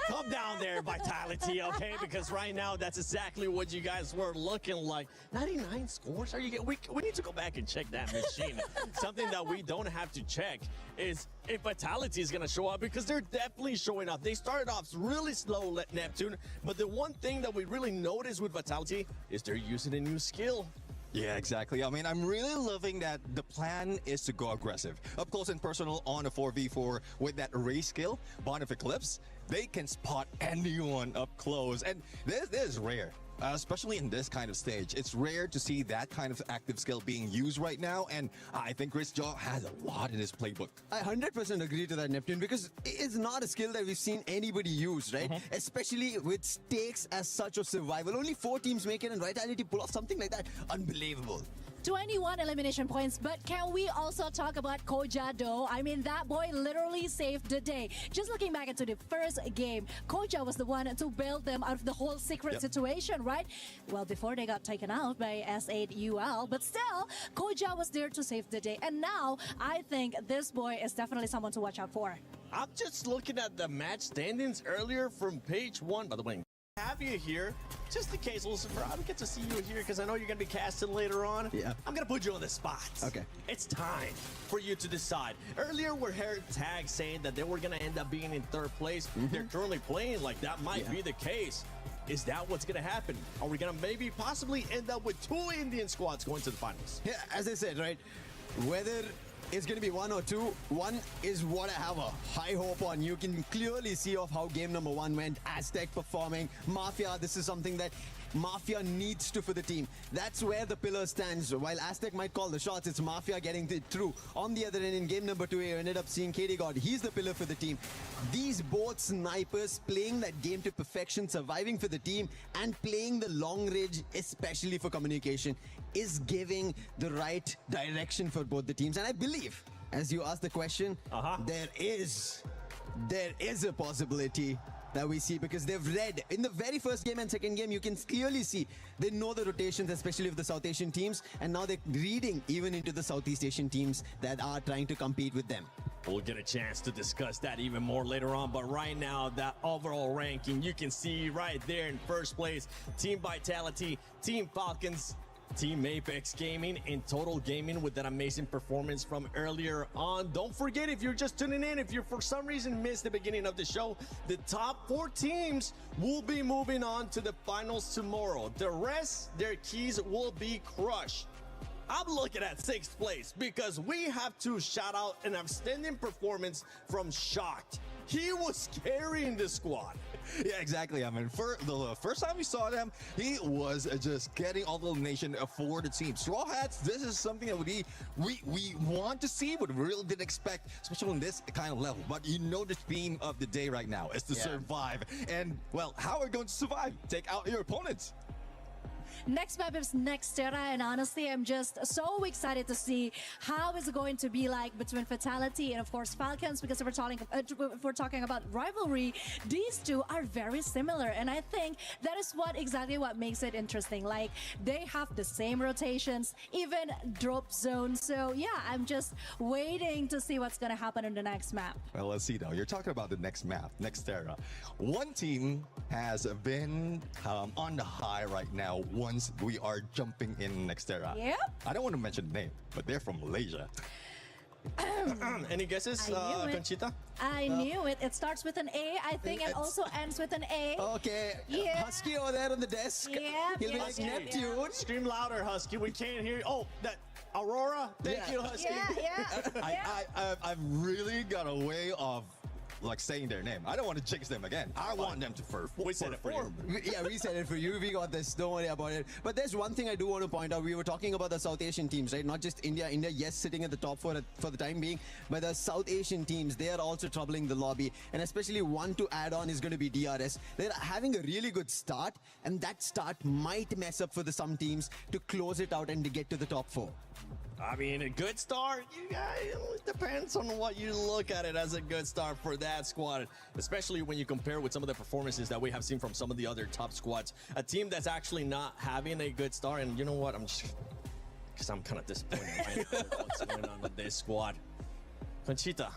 L: Calm down there, Vitality, okay? Because right now, that's exactly what you guys were looking like. 99 scores? Are you getting? We need to go back and check that machine. Something that we don't have to check is if Vitality is going to show up, because they're definitely showing up. They started off really slow, Neptune, but the one thing that we really noticed with Vitality is they're using a new skill.
M: Yeah, exactly. I mean, I'm really loving that the plan is to go aggressive. Up close and personal on a 4v4 with that race skill, Bond of Eclipse, they can spot anyone up close. And this is rare. Especially in this kind of stage. It's rare to see that kind of active skill being used right now, and I think Chris Jaw has a lot in his playbook.
K: I 100% agree to that, Neptune, because it's not a skill that we've seen anybody use, right? Especially with stakes as such of survival. Only 4 teams make it, and Vitality pull off something like that. Unbelievable.
G: 21 elimination points, but can we also talk about Koja though? I mean, that boy literally saved the day. Just looking back into the first game, Koja was the one to bail them out of the whole secret situation, right? Well, before they got taken out by S8UL, but still, Koja was there to save the day. And now, I think this boy is definitely someone to watch out for.
L: I'm just looking at the match standings earlier from page 1. By the way, have you here just in case, Lucifer. I don't get to see you here because I know you're gonna be casting later on.
K: Yeah.
L: I'm gonna put you on the spot.
K: Okay.
L: It's time for you to decide. Earlier we heard Tag saying that they were gonna end up being in 3rd place. They're currently playing like that might be the case. Is that what's gonna happen? Are we gonna maybe possibly end up with 2 Indian squads going to the finals?
K: Yeah, as I said, right? Whether it's going to be 1 or 2, 1 is what I have a high hope on. You can clearly see of how game number 1 went. Aztec performing. Mafia, this is something that Mafia needs to for the team. That's where the pillar stands. While Aztec might call the shots, it's Mafia getting it through. On the other end, in game number 2, you ended up seeing KD God. He's the pillar for the team. These both snipers playing that game to perfection, surviving for the team, and playing the long range, especially for communication, is giving the right direction for both the teams. And I believe, as you asked the question, there is a possibility that we see, because they've read in the very first game and second game, you can clearly see they know the rotations, especially of the South Asian teams, and now they're reading even into the Southeast Asian teams that are trying to compete with them.
L: We'll get a chance to discuss that even more later on, but right now, that overall ranking, you can see right there in first place, Team Vitality, Team Falcons, Team Apex Gaming, in Total Gaming with that amazing performance from earlier on. Don't forget, if you're just tuning in, if you for some reason missed the beginning of the show, the top 4 teams will be moving on to the finals tomorrow. The rest, their keys will be crushed. I'm looking at 6th place because we have to shout out an outstanding performance from Shocked. He was carrying the squad.
M: Yeah, exactly. I mean, for the first time we saw them, he was just getting all the elimination for the team. Straw Hats, this is something that we want to see, but really didn't expect, especially on this kind of level. But you know the theme of the day right now is to survive. And, well, how are we going to survive? Take out your opponents.
G: Next map is Nextera, and honestly, I'm just so excited to see how it's going to be like between Vitality and, of course, Falcons, because if we're talking about rivalry, these two are very similar, and I think that is exactly what makes it interesting. Like, they have the same rotations, even drop zones. So yeah, I'm just waiting to see what's going to happen in the next map.
M: Well, let's see though. You're talking about the next map, Nextera. One team has been on the high right now once we are jumping in Nextera.
G: Yep.
M: I don't want to mention the name, but they're from Malaysia.
L: Any guesses, Conchita?
G: I knew it. It starts with an A, I think, and also ends with an A.
K: Okay.
G: Yeah.
K: Husky over there on the desk.
G: Yeah.
K: He'll be like, Neptune.
L: Scream louder, Husky. We can't hear you. Oh, that Aurora. Thank you, Husky.
M: I've really got a way of like saying their name. I don't want to jinx them again. I want them to
L: We said it for you.
K: Yeah, we said it for you. We got this. Don't worry about it. But there's one thing I do want to point out. We were talking about the South Asian teams, right? Not just India. India, yes, sitting at the top for the time being. But the South Asian teams, they are also troubling the lobby. And especially one to add on is going to be DRS. They're having a really good start. And that start might mess up for some teams to close it out and to get to the top 4.
L: I mean, a good start, you guys, it depends on what you look at it as a good start for that squad, especially when you compare with some of the performances that we have seen from some of the other top squads. A team that's actually not having a good start, and you know what, because I'm kind of disappointed right now with what's going on with this squad. Conchita,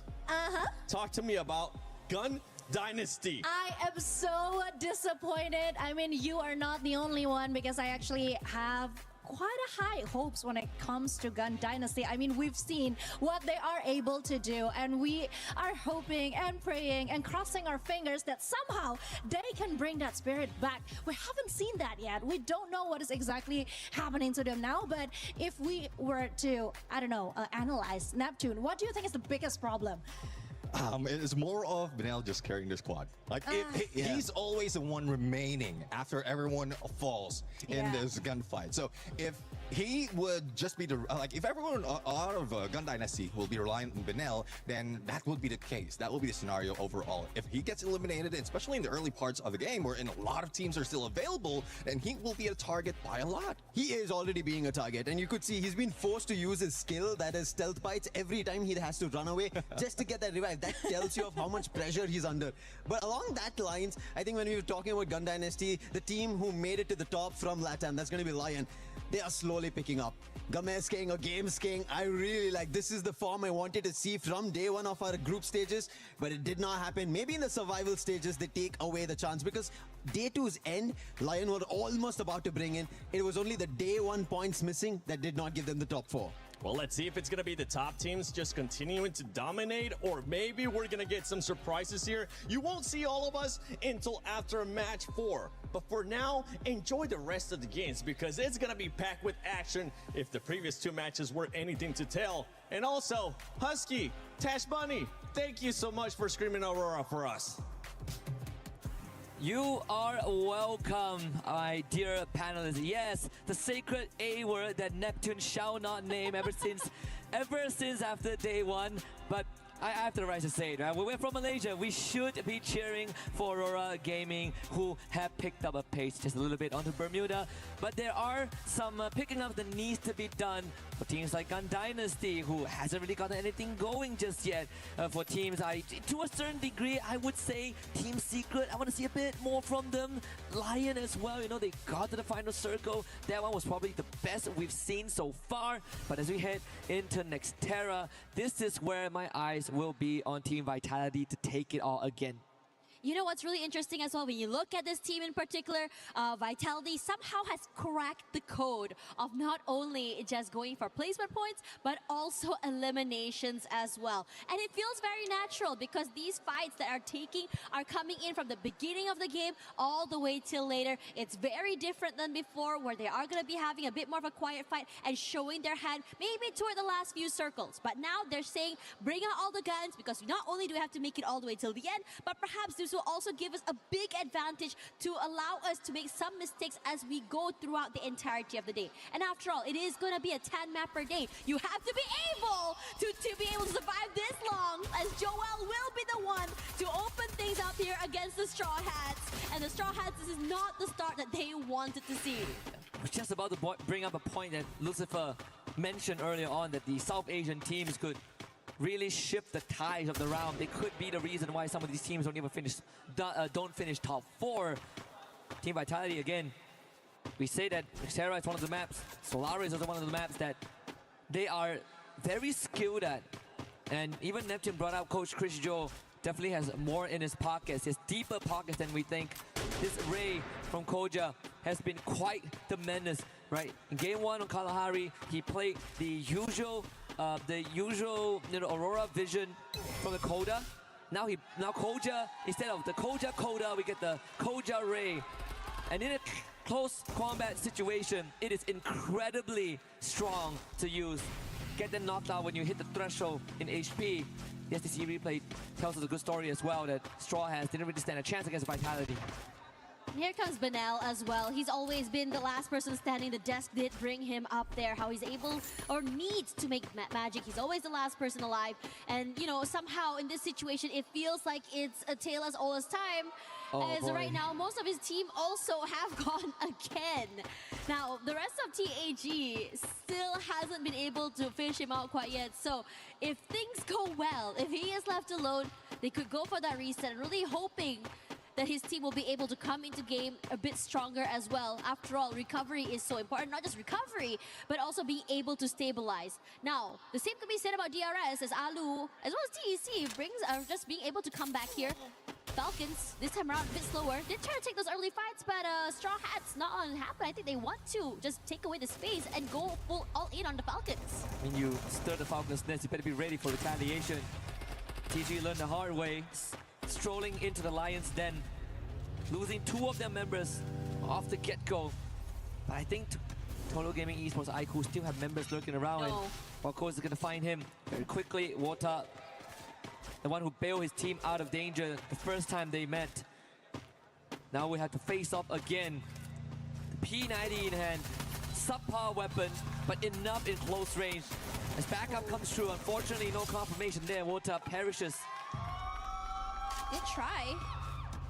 L: talk to me about Gun Dynasty.
N: I am so disappointed. I mean, you are not the only one, because I actually have quite a high hopes when it comes to Gun Dynasty. I mean, we've seen what they are able to do, and we are hoping and praying and crossing our fingers that somehow they can bring that spirit back. We haven't seen that yet. We don't know what is exactly happening to them now, but if we were to, I don't know, analyze Neptune, what do you think is the biggest problem?
M: It's more of Benel just carrying the squad. Like he's always the one remaining after everyone falls in this gunfight. So if he would just be the if everyone out of Gun Dynasty will be relying on Benel, then that would be the case. That will be the scenario overall. If he gets eliminated, especially in the early parts of the game, where a lot of teams are still available, then he will be a target by a lot.
K: He is already being a target, and you could see he's been forced to use his skill, that is stealth bites, every time he has to run away just to get that revive. That tells you of how much pressure he's under. But along that lines, I think when we were talking about Gun Dynasty, the team who made it to the top from LATAM, that's going to be Lion. They are slowly picking up. Games King or Games King, I really like. This is the form I wanted to see from day one of our group stages, but it did not happen. Maybe in the survival stages, they take away the chance, because day two's end, Lion were almost about to bring in. It was only the day one points missing that did not give them the top 4.
L: Well, let's see if it's going to be the top teams just continuing to dominate, or maybe we're going to get some surprises here. You won't see all of us until after match 4. But for now, enjoy the rest of the games, because it's going to be packed with action if the previous 2 matches were anything to tell. And also, Husky, Tash Bunny, thank you so much for screaming Aurora for us.
B: You are welcome, my dear panelists. Yes, the sacred A word that Neptune shall not name ever since after day 1. But I have the right to say it, right? We're from Malaysia. We should be cheering for Aurora Gaming, who have picked up a pace just a little bit onto Bermuda. But there are some picking up that needs to be done for teams like Gun Dynasty, who hasn't really gotten anything going just yet. For teams, to a certain degree, I would say Team Secret, I want to see a bit more from them. Lion as well, you know, they got to the final circle. That one was probably the best we've seen so far. But as we head into Nextera, this is where my eyes will be on Team Vitality to take it all again.
G: You know what's really interesting as well, when you look at this team in particular, Vitality somehow has cracked the code of not only just going for placement points, but also eliminations as well. And it feels very natural, because these fights that are coming in from the beginning of the game all the way till later. It's very different than before, where they are going to be having a bit more of a quiet fight and showing their hand maybe toward the last few circles. But now they're saying, bring out all the guns, because not only do we have to make it all the way till the end, but perhaps this will also give us a big advantage to allow us to make some mistakes as we go throughout the entirety of the day. And after all, it is going to be a 10-map per day. You have to be able to be able to survive this long, as Joel will be the one to open things up here against the Straw Hats. And the Straw Hats, this is not the start that they wanted to see.
B: I was just about to bring up a point that Lucifer mentioned earlier on, that the South Asian teams could really shift the tides of the round. They could be the reason why some of these teams don't even finish, don't finish top 4. Team Vitality, again, we say that Xterra is one of the maps, Solaris is one of the maps that they are very skilled at. And even Neptune brought out Coach Chris Joe, definitely has more in his pockets. He has deeper pockets than we think. This Ray from Koja has been quite the menace, right? In game 1 on Kalahari, he played the usual Aurora Vision from the Koda. Now Koja, instead of the Koja Koda, we get the Koja Ray. And in a close combat situation, it is incredibly strong to use. Get them knocked out when you hit the threshold in HP. The STC replay tells us a good story as well, that Straw Hats didn't really stand a chance against Vitality.
A: Here comes Benel as well. He's always been the last person standing. The desk did bring him up there. How he's able or needs to make magic. He's always the last person alive. And, you know, somehow in this situation, it feels like it's a tale as old as time. As right now, most of his team also have gone again. Now, the rest of TAG still hasn't been able to finish him out quite yet. So if things go well, if he is left alone, they could go for that reset. Really hoping that his team will be able to come into game a bit stronger as well. After all, recovery is so important. Not just recovery, but also being able to stabilize. Now, the same could be said about DRS as Alu, as well as TEC, brings just being able to come back here. Falcons, this time around, a bit slower. Did try to take those early fights, but Straw Hats not on happen. I think they want to just take away the space and go full all in on the Falcons.
B: When you stir the Falcons' nest, you better be ready for retaliation. TG learned the hard way, strolling into the Lions' den, losing 2 of their members off the get-go. But I think Total Gaming Esports IQ still have members lurking around. And of course, they're going to find him very quickly. Wota, the one who bailed his team out of danger the first time they met. Now we have to face off again. The P90 in hand, subpar weapon, but enough in close range. As backup comes through, unfortunately no confirmation there. Wota perishes.
A: Did try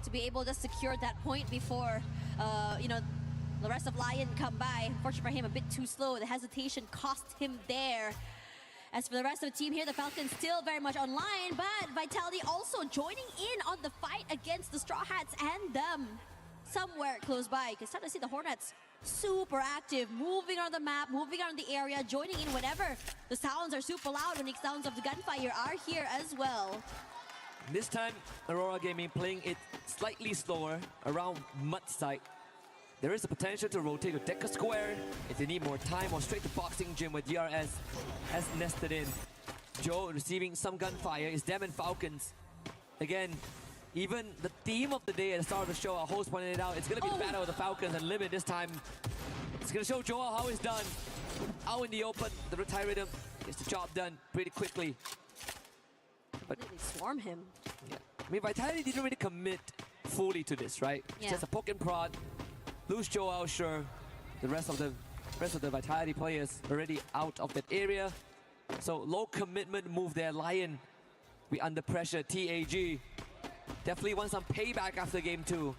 A: to be able to secure that point before, you know, the rest of Lion come by. Unfortunately for him, a bit too slow. The hesitation cost him there. As for the rest of the team here, the Falcons still very much online, but Vitality also joining in on the fight against the Straw Hats and them somewhere close by. You can start to see the Hornets super active, moving on the map, moving around the area, joining in whenever the sounds are super loud. When the sounds of the gunfire are here as well.
B: This time, Aurora Gaming playing it slightly slower around mud site. There is a potential to rotate with Decker Square if they need more time, or straight to Boxing Gym with DRS has nested in. Joe receiving some gunfire is them and Falcons. Again, even the theme of the day at the start of the show, our host pointed it out, it's going to be battle of the Falcons and Limit this time. It's going to show Joel how it's done. Out in the open, the retire rhythm gets the job done pretty quickly. But
A: they swarm him.
B: Yeah. I mean, Vitality didn't really commit fully to this, right?
A: Yeah.
B: It's just a poke and prod. Lose Joel, sure. The rest of the Vitality players already out of that area. So low commitment move there. Lion be under pressure. TAG definitely want some payback after game 2.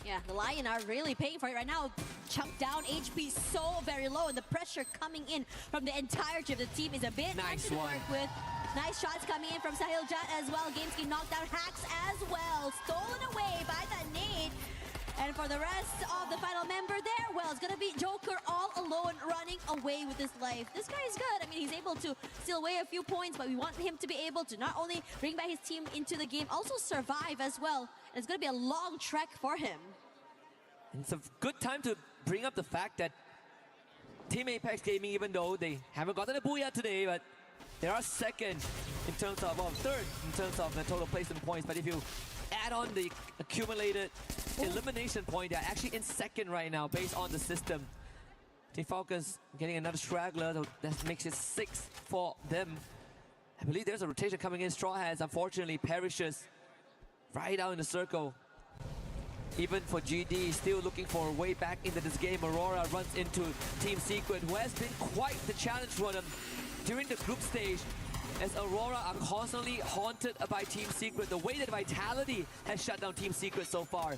A: Yeah, the Lion are really paying for it right now. Chunk down, HP so very low, and the pressure coming in from the entire team. The team is a bit nice to work with. Nice shots coming in from Sahil Jat as well. Gamesky knocked down Hacks as well. Stolen away by that nade. And for the rest of the final member there, well, it's going to be Joker all alone running away with his life. This guy is good. I mean, he's able to steal away a few points, but we want him to be able to not only bring back his team into the game, also survive as well. And it's going to be a long trek for him.
B: And it's a good time to bring up the fact that Team Apex Gaming, even though they haven't gotten a Booyah today, but they are second in terms of, well, third in terms of the total placement points. But if you add on the accumulated elimination point, they're actually in second right now based on the system. Team Falcons getting another straggler, so that makes it 6 for them. I believe there's a rotation coming in. Straw Hats unfortunately perishes right out in the circle. Even for GD, still looking for a way back into this game. Aurora runs into Team Secret, who has been quite the challenge for them during the group stage, as Aurora are constantly haunted by Team Secret. The way that Vitality has shut down Team Secret so far.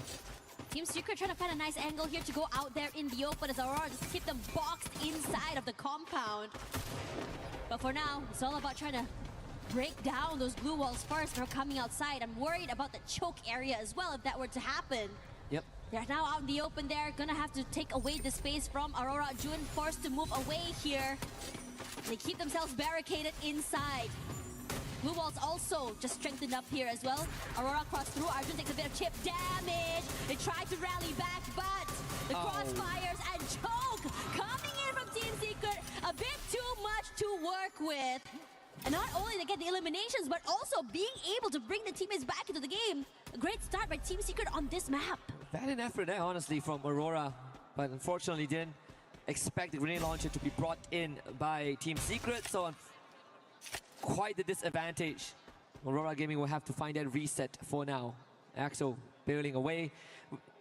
A: Team Secret trying to find a nice angle here to go out there in the open, as Aurora just keep them boxed inside of the compound. But for now, it's all about trying to break down those blue walls first before coming outside. I'm worried about the choke area as well if that were to happen.
B: Yep.
A: They're now out in the open there, gonna have to take away the space from Aurora. June forced to move away here. They keep themselves barricaded inside. Blue walls also just strengthened up here as well. Aurora crossed through. Arjun takes a bit of chip damage. They try to rally back, but the crossfires and choke coming in from Team Secret. A bit too much to work with. And not only they get the eliminations, but also being able to bring the teammates back into the game. A great start by Team Secret on this map.
B: Valiant effort there, honestly, from Aurora. But unfortunately didn't expect the grenade launcher to be brought in by Team Secret. So quite the disadvantage. Aurora Gaming will have to find that reset for now. Axel bailing away.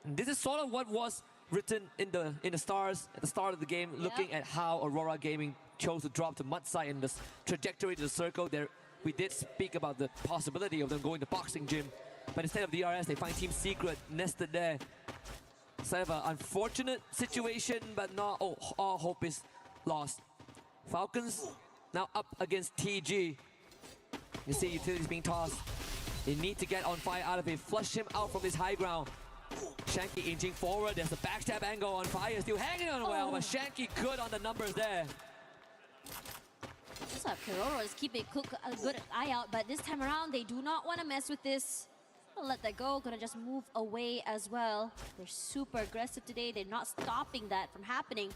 B: And this is sort of what was written in the stars at the start of the game, looking at how Aurora Gaming chose to drop to mud side and the trajectory to the circle. There, we did speak about the possibility of them going to boxing gym, but instead of DRS, they find Team Secret nested there. Sort of an unfortunate situation, but not all hope is lost. Falcons now up against TG. You see utilities being tossed. They need to get on fire out of it, flush him out from this high ground. Shanky inching forward. There's a backstab angle on fire, still hanging on well, but Shanky good on the numbers there.
G: Just have Keroro keeping a good eye out, but this time around they do not want to mess with this. Gonna let that go, gonna just move away as well. They're super aggressive today, they're not stopping that from happening.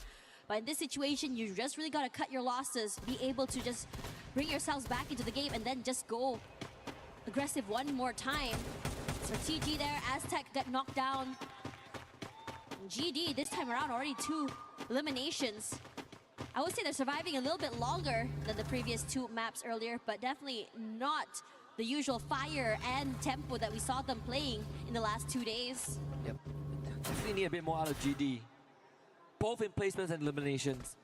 G: But in this situation, you just really gotta cut your losses, be able to just bring yourselves back into the game and then just go aggressive one more time. So TG there, Aztec got knocked down. And GD this time around already 2 eliminations. I would say they're surviving a little bit longer than the previous 2 maps earlier, but definitely not the usual fire and tempo that we saw them playing in the last 2 days.
B: Yep, definitely need a bit more out of GD. Both in placements and eliminations.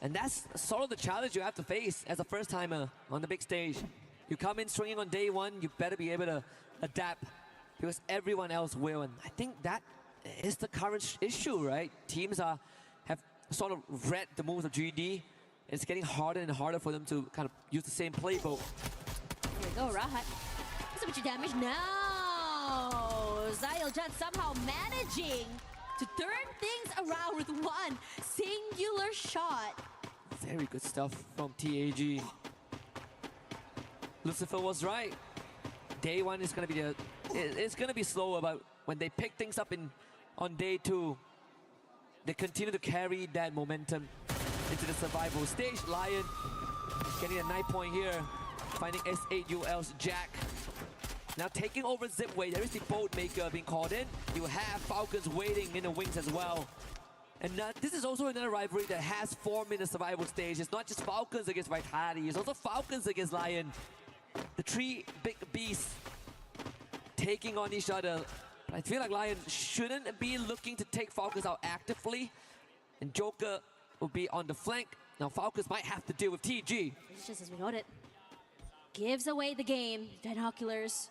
B: And that's sort of the challenge you have to face as a first-timer on the big stage. You come in swinging on day one, you better be able to adapt because everyone else will. And I think that is the current issue, right? Teams have sort of read the moves of GD. It's getting harder and harder for them to kind of use the same playbook.
G: Here we go, Rahat. So much damage now. Zayeljan somehow managing to turn things around with one singular shot.
B: Very good stuff from TAG. Lucifer was right. Day one is going to be it's going to be slower, but when they pick things up on day 2, they continue to carry that momentum into the survival stage. Lion getting a 9 point here, finding S8UL's Jack. Now taking over Zipway, there is the boat maker being called in. You have Falcons waiting in the wings as well. And this is also another rivalry that has formed in the survival stage. It's not just Falcons against Vitality, it's also Falcons against Lion. The 3 big beasts taking on each other. I feel like Lion shouldn't be looking to take Falcons out actively. And Joker will be on the flank. Now Falcons might have to deal with TG.
G: It's just as we got it. Gives away the game, Binoculars.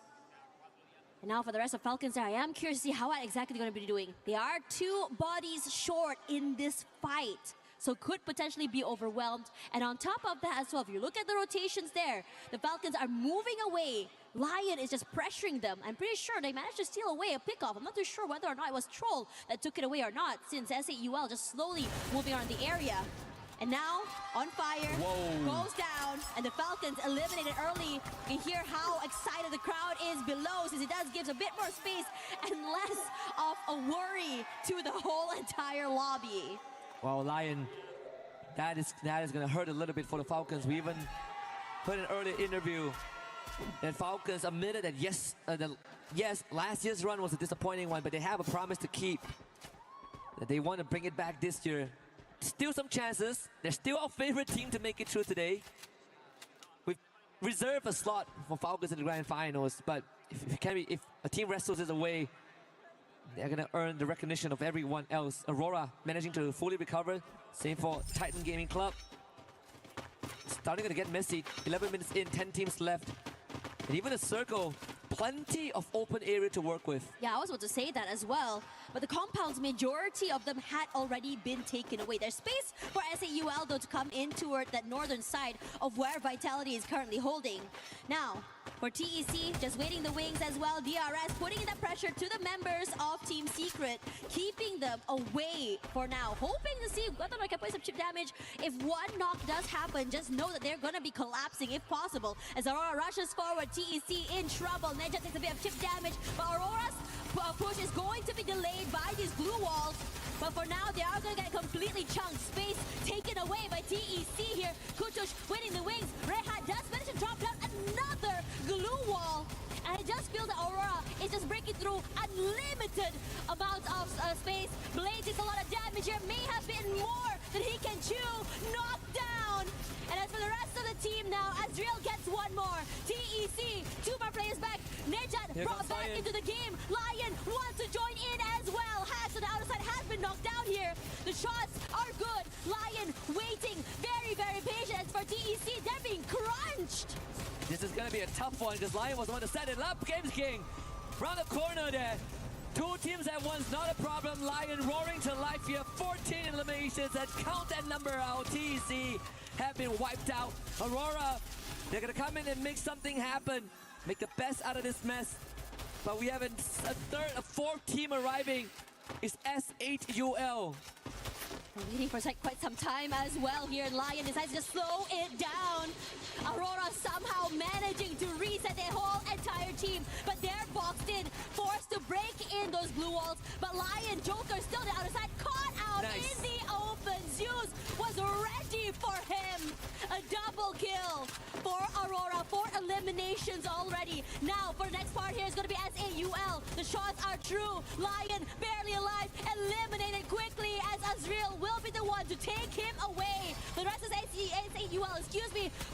G: And now for the rest of Falcons there, I am curious to see how exactly they're going to be doing. They are 2 bodies short in this fight, so could potentially be overwhelmed. And on top of that as well, if you look at the rotations there, the Falcons are moving away. Lion is just pressuring them. I'm pretty sure they managed to steal away a pickoff. I'm not too sure whether or not it was Troll that took it away or not, since S8UL just slowly moving around the area. And now, on fire, goes down, and the Falcons eliminated early. You can hear how excited the crowd is below, since it does gives a bit more space and less of a worry to the whole entire lobby.
B: Well, Lion, that is going to hurt a little bit for the Falcons. We even heard an early interview that Falcons admitted that yes, last year's run was a disappointing one, but they have a promise to keep. That they want to bring it back this year. Still some chances. They're still our favorite team to make it through today. We've reserved a slot for Falcons in the grand finals, but if a team wrestles it away, they're going to earn the recognition of everyone else. Aurora managing to fully recover. Same for Titan Gaming Club. Starting to get messy. 11 minutes in, 10 teams left. And even a circle, plenty of open area to work with.
G: Yeah, I was about to say that as well. But the compounds, majority of them had already been taken away. There's space for S8UL though to come in toward that northern side of where Vitality is currently holding. Now, for TEC, just waiting the wings as well. DRS putting in the pressure to the members of Team Secret, keeping them away for now. Hoping to see whether I can play some chip damage. If one knock does happen, just know that they're gonna be collapsing if possible. As Aurora rushes forward, TEC in trouble. Neja takes a bit of chip damage, but Aurora's push is going to be delayed by these blue walls. But for now, they are going to get completely chunked. Space taken away by TEC here. Kutush winning the wings. Rehat does manage to drop down another glue wall. And I just feel that Aurora is just breaking breaking through unlimited amounts of space. Blaze takes a lot of damage here, may have been more than he can chew. Knocked down. And as for the rest of the team now, Azriel gets one more. TEC, 2 more players back. Nejad brought back into the game. Lion wants to join in as well. Hacks on the outer side has been knocked down here. The shots are good. Lion waiting, very, very patient. As for TEC, they're being crunched.
B: This is going to be a tough one because Lion was the one to set it up. Games King, round the corner there. 2 teams at once, not a problem. Lion roaring to life here. 14 eliminations. Let's count that number out. TEC have been wiped out. Aurora, they're going to come in and make something happen. Make the best out of this mess. But we have a 4th team arriving. It's S8UL.
G: We're waiting for quite some time as well here. Lion decides to slow it down. Aurora somehow managing to reset their whole entire team, but they're boxed in, forced to break in those blue walls. But Lion, Joker still on the other side, caught out in the open. Zeus was ready for him. A double kill for Aurora, 4 eliminations already. Now for the next part here is going to be SAUL. The shots are true. Lion barely alive, eliminated quickly as Azriel will be the one to take him away. The rest of SAUL,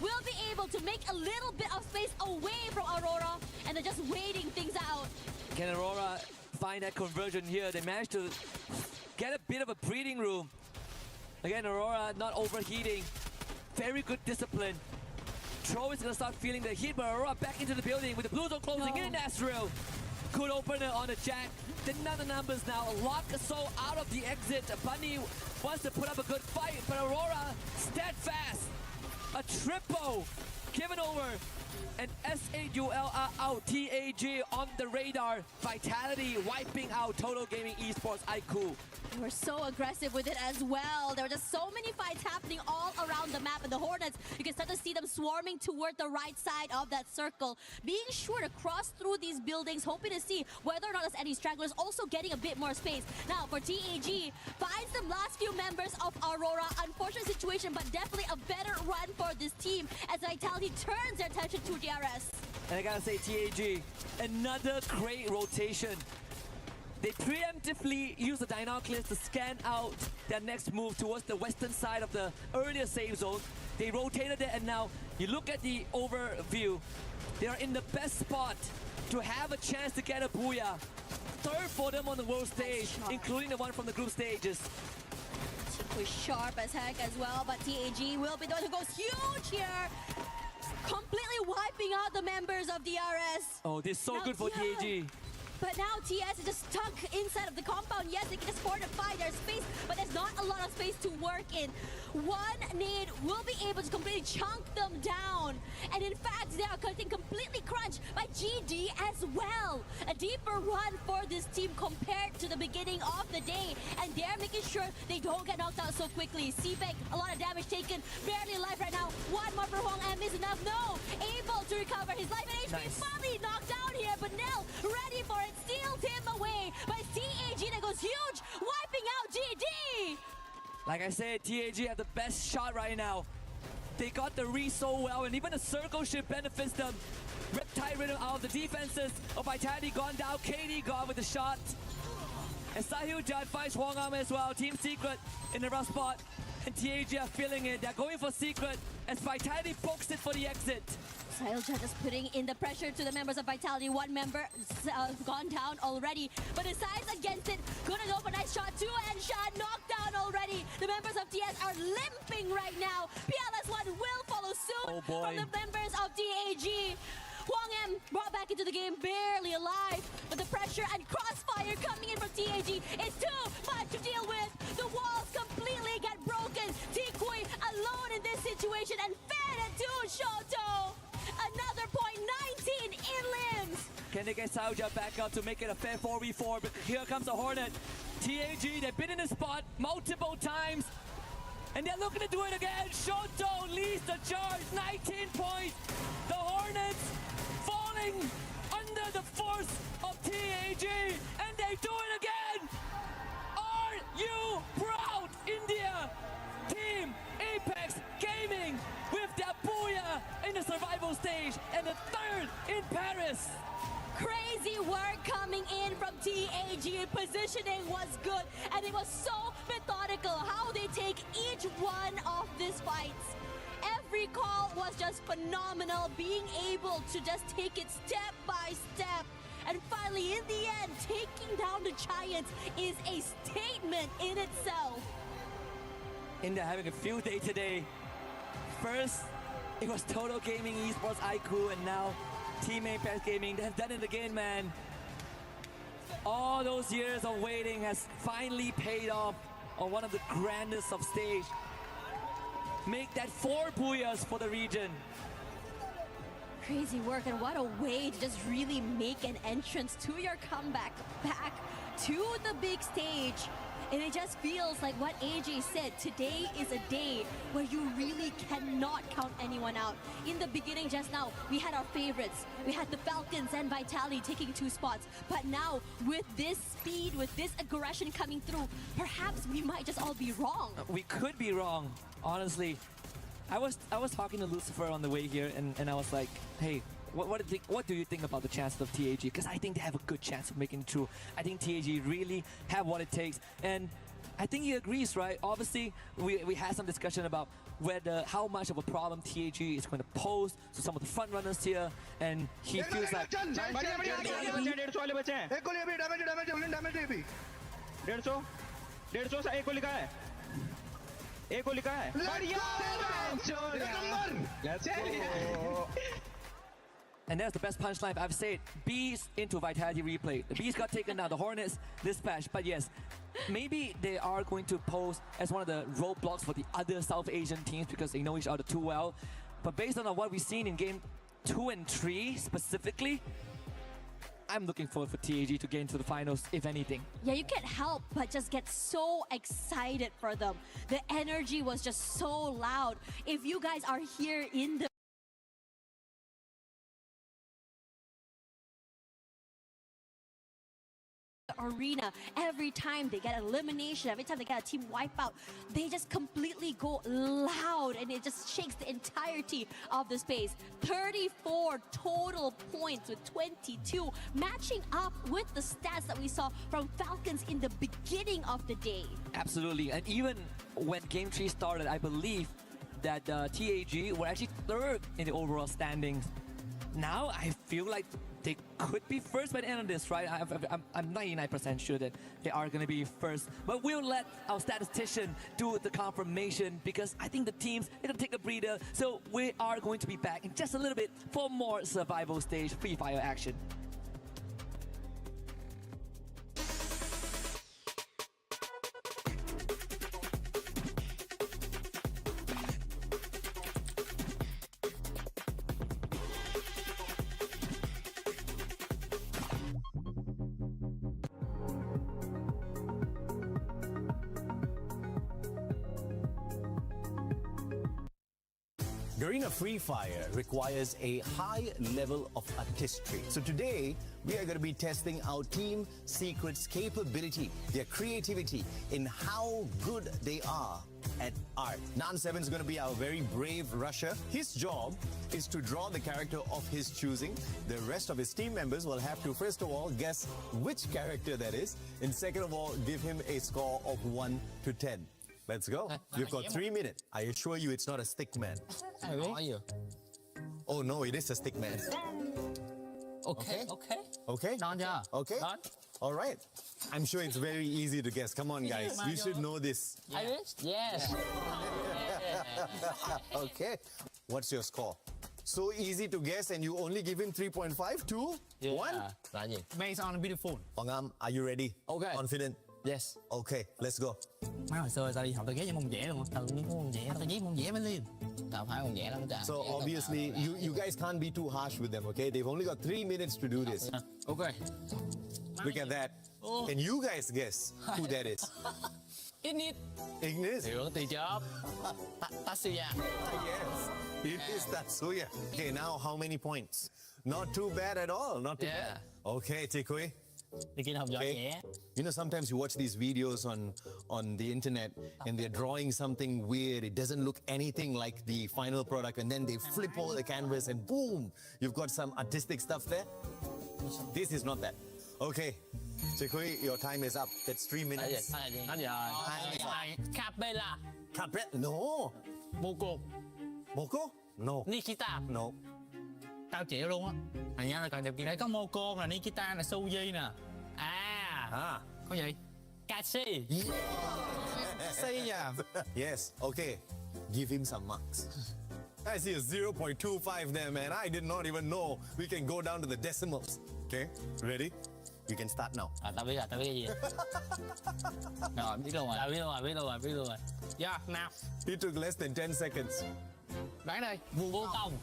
G: will be able to make a little bit of space away from Aurora, and they're just waiting things out.
B: Can Aurora find that conversion here? They managed to get a bit of a breathing room. Again, Aurora not overheating. Very good discipline. Tro is going to start feeling the heat, but Aurora back into the building with the blue zone closing in. Azriel. Good opener on the Jack. Didn't have the numbers now. Lock Soul out of the exit. Bunny wants to put up a good fight, but Aurora steadfast. A triple given over. And S8UL are out. TAG on the radar. Vitality wiping out Total Gaming Esports IQ.
G: They were so aggressive with it as well. There were just so many fights happening all around the map. And the Hornets, you can start to see them swarming toward the right side of that circle. Being sure to cross through these buildings, hoping to see whether or not there's any stragglers. Also getting a bit more space. Now for TAG, finds the last few members of Aurora. Unfortunate situation, but definitely a better run for this team as Vitality turns their attention to DRS.
B: And I gotta say, TAG, another great rotation. They preemptively use the Dinoculus to scan out their next move towards the western side of the earlier save zone. They rotated it, and now you look at the overview. They are in the best spot to have a chance to get a Booyah. 3rd for them on the world stage, including the one from the group stages.
G: Was sharp as heck as well, but TAG will be the one who goes huge here. Completely wiping out the members of DRS.
B: Oh, this is so good for TAG.
G: But now TS is just stuck inside of the compound. Yes, they can just fortify their space, but there's not a lot of space to work in. One nade will be able to completely chunk them down. And in fact, they are getting completely crunched by GD as well. A deeper run for this team compared to the beginning of the day. And they're making sure they don't get knocked out so quickly. Seabeck, a lot of damage taken, barely alive right now. One more for Hwang M is enough. No, able to recover his life and HP. Finally knocked down here, but Nell ready for it. Steals him away, but TAG that goes huge, wiping out GD.
B: Like I said, TAG have the best shot right now. They got the read so well, and even the circle shift benefits them. Riptide rhythm out of the defenses of Vitality gone down. KD gone with the shot. And Sahil Judd fights Hwang Am as well. Team Secret in the rough spot. And TAG are feeling it. They're going for Secret as Vitality pokes it for the exit.
G: Sahilja just putting in the pressure to the members of Vitality. One member gone down already, but decides against it. Gonna go for a nice shot. 2-hand shot, knocked down already. The members of TS are limping right now. PLS1 will follow suit from the members of TAG. Hwang M brought back into the game, barely alive, but the pressure and crossfire coming in from TAG is too much to deal with. The walls completely get broken. Tikui alone in this situation and fed it to Shoto. Another point, 19 in limbs.
B: Can they get Sauja back up to make it a fair 4v4? But here comes the Hornet. TAG, they've been in this spot multiple times, and they're looking to do it again. Shoto leads the charge, 19 points. The Hornets falling under the force of TAG, and they do it again. Are you proud, India? Team Apex Gaming with their Booyah in the survival stage and the 3rd in Paris.
G: Crazy Crazy work coming in from TAG. Positioning was good, and it was so methodical how they take each one of these fights. Every call was just phenomenal, being able to just take it step by step. And finally, in the end, taking down the Giants is a statement in itself.
B: India having a field day today. First, it was Total Gaming Esports IQ, and now Team Apex Gaming. They have done it again, man. All those years of waiting has finally paid off on one of the grandest of stage. Make that 4 Booyahs for the region.
G: Crazy work, and what a way to just really make an entrance to your comeback back to the big stage. And it just feels like what AJ said, today is a day where you really cannot count anyone out. In the beginning just now, we had our favorites. We had the Falcons and Vitality taking 2 spots. But now, with this speed, with this aggression coming through, perhaps we might just all be wrong.
B: We could be wrong, honestly. I was talking to Lucifer on the way here, and I was like, hey, what do you think about the chances of TAG? Because I think they have a good chance of making it through. I think TAG really have what it takes, and I think he agrees, right? Obviously, we had some discussion about how much of a problem TAG is going to pose to some of the front runners here, and he feels like. And that's the best punchline I've said. Bees into Vitality replay. The Bees got taken down. The Hornets dispatched. But yes, maybe they are going to pose as one of the roadblocks for the other South Asian teams because they know each other too well. But based on what we've seen in game 2 and 3 specifically, I'm looking forward for TAG to get into the finals, if anything.
G: Yeah, you can't help but just get so excited for them. The energy was just so loud. If you guys are here in the arena, every time they get elimination, every time they get a team wipeout, they just completely go loud, and it just shakes the entirety of the space. 34 total points with 22, matching up with the stats that we saw from Falcons in the beginning of the day.
B: Absolutely, and even when game 3 started, I believe that TAG were actually 3rd in the overall standings. Now I feel like they could be first by the end of this, right? I'm 99% sure that they are going to be first. But we'll let our statistician do the confirmation because I think the teams are going to take a breather. So we are going to be back in just a little bit for more survival stage Free Fire action.
O: Garena Free Fire requires a high level of artistry. So today, we are going to be testing our team secrets capability, their creativity in how good they are at art. Nan7 is going to be our very brave rusher. His job is to draw the character of his choosing. The rest of his team members will have to, first of all, guess which character that is, and second of all, give him a score of 1 to 10. Let's go. You've got 3 minutes. I assure you it's not a stick man. Oh no, it is a stick man. Okay. Okay? Okay? All right. I'm sure it's very easy to guess. Come on, guys. You should know this.
P: Yes.
O: Okay. What's your score? So easy to guess and you only give him 3.5, 2, 1?
P: Based on beautiful.
O: Pangam, are you ready?
P: Okay.
O: Confident?
P: Yes.
O: Okay, let's go.
P: Mấy hồi xưa tao đi học tao ghé cho môn vẽ luôn. Tao đi môn vẽ, tao ghé môn vẽ mới lên. Tao phải môn vẽ lắm chả.
O: So obviously, you guys can't be too harsh with them, okay? They've only got 3 minutes to do this.
P: Okay.
O: Look at that. And you guys guess who that is.
P: Ignis.
O: Ignis?
P: Trưởng từ chớp. Tatsuya.
O: Yes, it is Tatsuya. Okay, now how many points? Not too bad at all, not too bad. Okay, Tikui. Okay. You know, sometimes you watch these videos on the internet and they're drawing something weird. It doesn't look anything like the final product, and then they flip over the canvas and boom, you've got some artistic stuff there. This is not that. Okay. Chikui, your time is up. That's 3 minutes.
P: Capella.
O: Capella? No.
P: Moco.
O: Moco? No.
P: Nikita.
O: No.
P: Tao chịu luôn á. Thành ra là còn đẹp kia này có Moco là Nikita là Suzy nè. Có gì? Cassie.
O: Say yeah. Yes. Okay. Give him some marks. I see a 0.25 there, man. I did not even know we can go down to the decimals. Okay, ready? You can start now.
P: Tao biết cái gì. Rồi, biết luôn rồi. Yeah, nào.
O: It took less than 10 seconds.
P: Đoán đây. Vô công.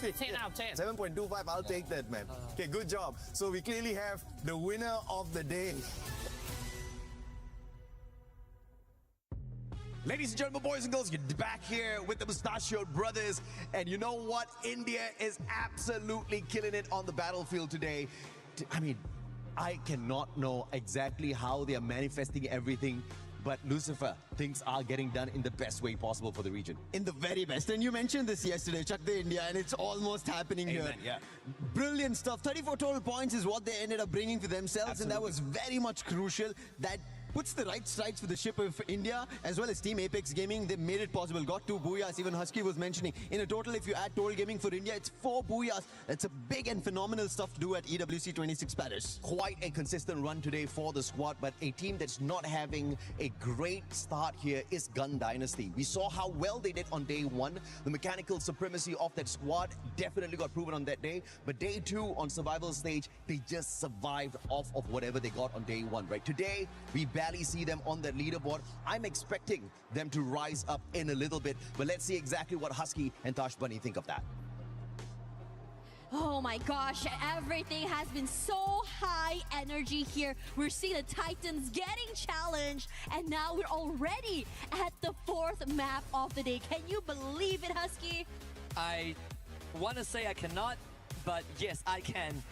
P: 10 out of 10.
O: 7.25, I'll take that, man. Okay, good job. So we clearly have the winner of the day.
Q: Ladies and gentlemen, boys and girls, you're back here with the Mustachioed Brothers. And you know what? India is absolutely killing it on the battlefield today. I mean, I cannot know exactly how they are manifesting everything, but Lucifer, things are getting done in the best way possible for the region.
K: In the very best. And you mentioned this yesterday, Chuck the India, and it's almost happening here.
Q: Yeah.
K: Brilliant stuff. 34 total points is what they ended up bringing for themselves, and that was very much crucial. That puts the right strides for the ship of India, as well as Team Apex Gaming. They made it possible. Got 2 Booyahs, even Husky was mentioning. In a total, if you add total gaming for India, it's 4 Booyahs. That's a big and phenomenal stuff to do at EWC 26 Paris.
Q: Quite a consistent run today for the squad, but a team that's not having a great start here is Gun Dynasty. We saw how well they did on day 1. The mechanical supremacy of that squad definitely got proven on that day, but day 2 on survival stage, they just survived off of whatever they got on day 1, right? Today, we barely see them on the leaderboard. I'm expecting them to rise up in a little bit, but let's see exactly what Husky and Tosh Bunny think of that.
G: Oh my gosh, everything has been so high energy here. We're seeing the Titans getting challenged, and now we're already at the 4th map of the day. Can you believe it, Husky?
B: I want to say I cannot, but yes, I can.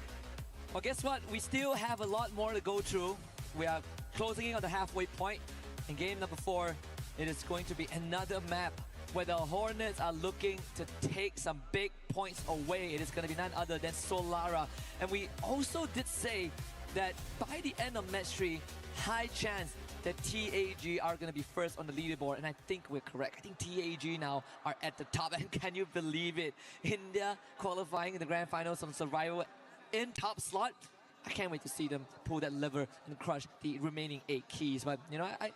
B: Well, guess what? We still have a lot more to go through. We are closing in on the halfway point. In game number 4, it is going to be another map where the Hornets are looking to take some big points away. It is going to be none other than Solara. And we also did say that by the end of match 3, high chance that TAG are going to be first on the leaderboard, and I think we're correct. I think TAG now are at the top, and can you believe it? India qualifying in the grand finals on survival in top slot. I can't wait to see them pull that lever and crush the remaining 8 keys. But, you know, I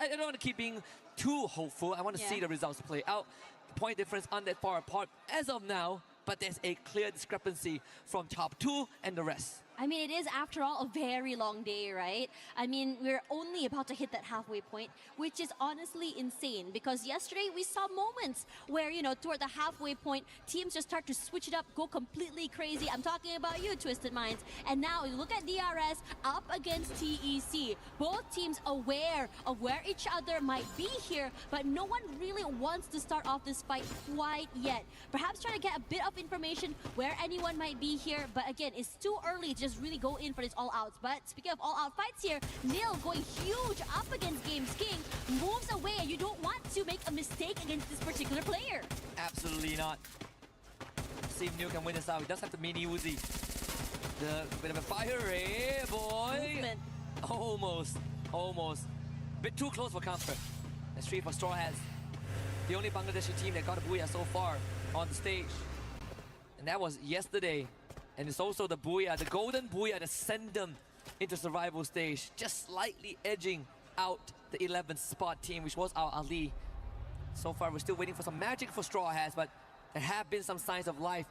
B: don't want to keep being too hopeful. I want to see the results play out. The point difference aren't that far apart as of now, but there's a clear discrepancy from top 2 and the rest.
G: I mean, it is, after all, a very long day, right? I mean, we're only about to hit that halfway point, which is honestly insane, because yesterday we saw moments where, you know, toward the halfway point, teams just start to switch it up, go completely crazy. I'm talking about you, Twisted Minds. And now you look at DRS up against TEC. Both teams aware of where each other might be here, but no one really wants to start off this fight quite yet. Perhaps trying to get a bit of information where anyone might be here, but again, it's too early to just really go in for this all-outs. But speaking of all-out fights here, Nil going huge up against Games King, moves away, and you don't want to make a mistake against this particular player.
B: Absolutely not. See if Nil can win this out. He does have the mini Uzi. The bit of a fire ray, boy.
G: Movement.
B: Almost. Bit too close for comfort. That's 3 for Straw Hats. The only Bangladeshi team that got a Booyah so far on the stage. And that was yesterday. And it's also the Booyah, the golden Booyah that sent them into survival stage, just slightly edging out the 11th spot team, which was our Ali. So far, we're still waiting for some magic for Straw Hats, but there have been some signs of life.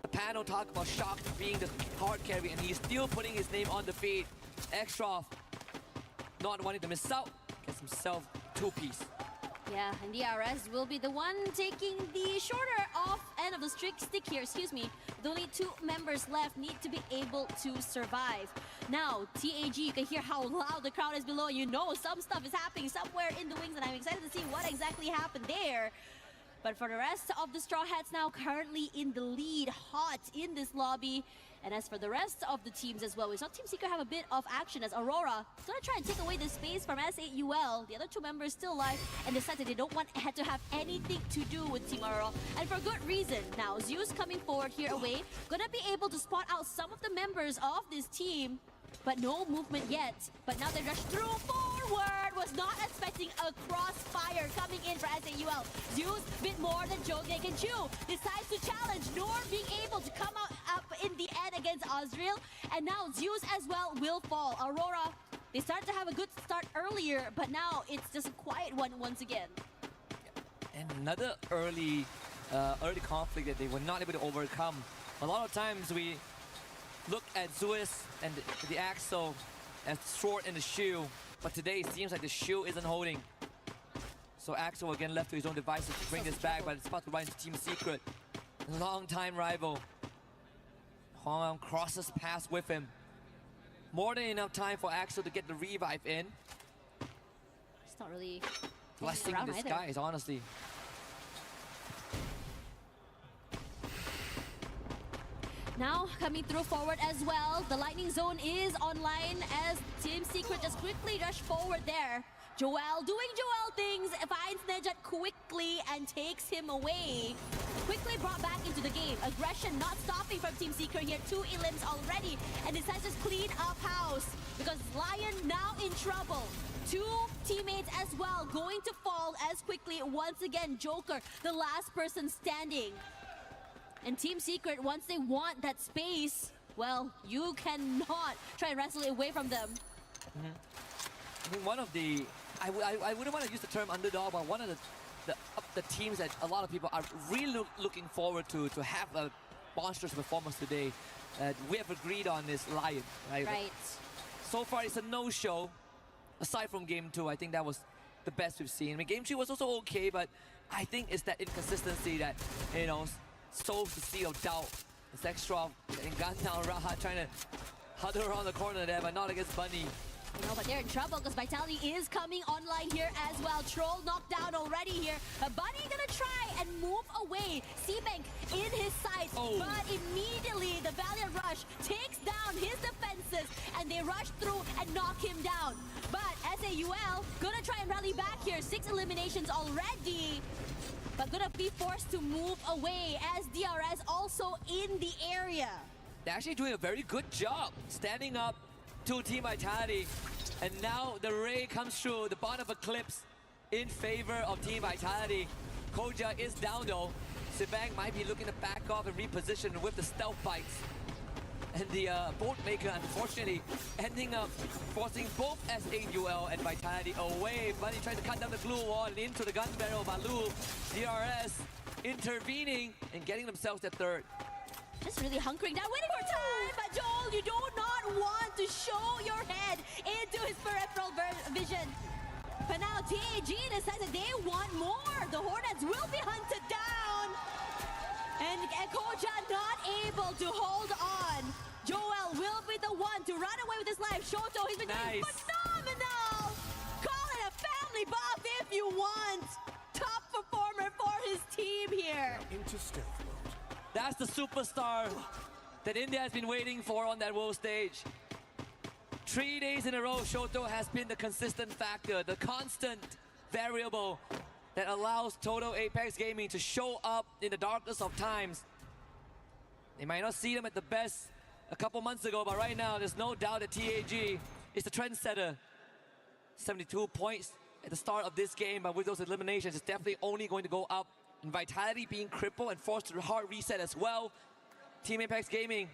B: The panel talked about Shocked being the hard carry, and he's still putting his name on the feed. Extra, not wanting to miss out, gets himself 2-piece.
G: Yeah, and DRS will be the one taking the shorter off end of the stick here, excuse me. With only 2 members left, need to be able to survive. Now, TAG, you can hear how loud the crowd is below. You know some stuff is happening somewhere in the wings, and I'm excited to see what exactly happened there. But for the rest of the Straw Hats now currently in the lead, hot in this lobby.
A: And as for the rest of the teams as well, we saw Team Secret have a bit of action as Aurora is going to try and take away the space from S8UL. The other two members still alive and decided they don't want to have anything to do with Team Aurora. And for good reason. Now, Zeus coming forward here away, going to be able to spot out some of the members of this team. But no movement yet. But now they rush through forward. Was not expecting a crossfire coming in for SAUL. Zeus, bit more than Joe they can chew. Decides to challenge, nor being able to come out up in the end against Azrael. And now Zeus as well will fall. Aurora, they started to have a good start earlier, but now it's just a quiet one once again.
B: And another early conflict that they were not able to overcome. A lot of times we look at Zeus and the Axel as sword in the shoe, but today it seems like the shoe isn't holding. So Axel again left to his own devices to bring this back, but it's about to run into Team Secret. Long-time rival. Huang crosses past with him. More than enough time for Axel to get the revive in.
A: It's not really
B: blessing in disguise, honestly.
A: Now coming through forward as well. The lightning zone is online as Team Secret just quickly rush forward there. Joel doing Joel things, finds Nejat quickly and takes him away. Quickly brought back into the game. Aggression not stopping from Team Secret here. 2 elims already and decides to clean up house because Lion now in trouble. 2 teammates as well going to fall as quickly. Once again, Joker, the last person standing. And Team Secret, once they want that space, well, you cannot try and wrestle it away from them.
B: I mean, one of the, I wouldn't want to use the term underdog, but one of the teams that a lot of people are really looking forward to have a monstrous performance today. We have agreed on this Lion, right?
A: Right.
B: So far, it's a no-show. Aside from Game 2, I think that was the best we've seen. I mean, Game 3 was also okay, but I think it's that inconsistency that, you know, sows the seed of doubt. It's extra getting gunned down. Raha trying to huddle around the corner there, but not against Bunny.
A: You know, but they're in trouble because Vitality is coming online here as well. Troll knocked down already here. Bunny gonna try and move away. Seabank in his sights, but immediately the Valiant Rush takes down his defenses and they rush through and knock him down. But SAUL gonna try and rally back here. 6 eliminations already. But gonna be forced to move away as DRS also in the area.
B: They're actually doing a very good job standing up to Team Vitality. And now the Ray comes through, the Bond of Eclipse in favor of Team Vitality. Koja is down though. Sibang might be looking to back off and reposition with the stealth bites. And the Bolt Maker, unfortunately, ending up forcing both S8UL and Vitality away. Bunny trying to cut down the glue wall and into the gun barrel. Valu, DRS intervening and getting themselves their third.
A: Just really hunkering down, waiting for time. But Joel, you do not want to show your head into his peripheral vision. But now TAG decides that they want more. The Hornets will be hunted down. And Koja not able to hold on. Joel will be the one to run away with his life. Shoto, he's been doing phenomenal. Call it a family buff if you want. Top performer for his team here.
B: That's the superstar that India has been waiting for on that world stage. 3 days in a row, Shoto has been the consistent factor, the constant variable that allows Total Apex Gaming to show up in the darkest of times. They might not see them at the best a couple months ago, but right now there's no doubt that TAG is the trendsetter. 72 points at the start of this game, but with those eliminations, it's definitely only going to go up. And Vitality being crippled and forced to hard reset as well. Team Apex Gaming,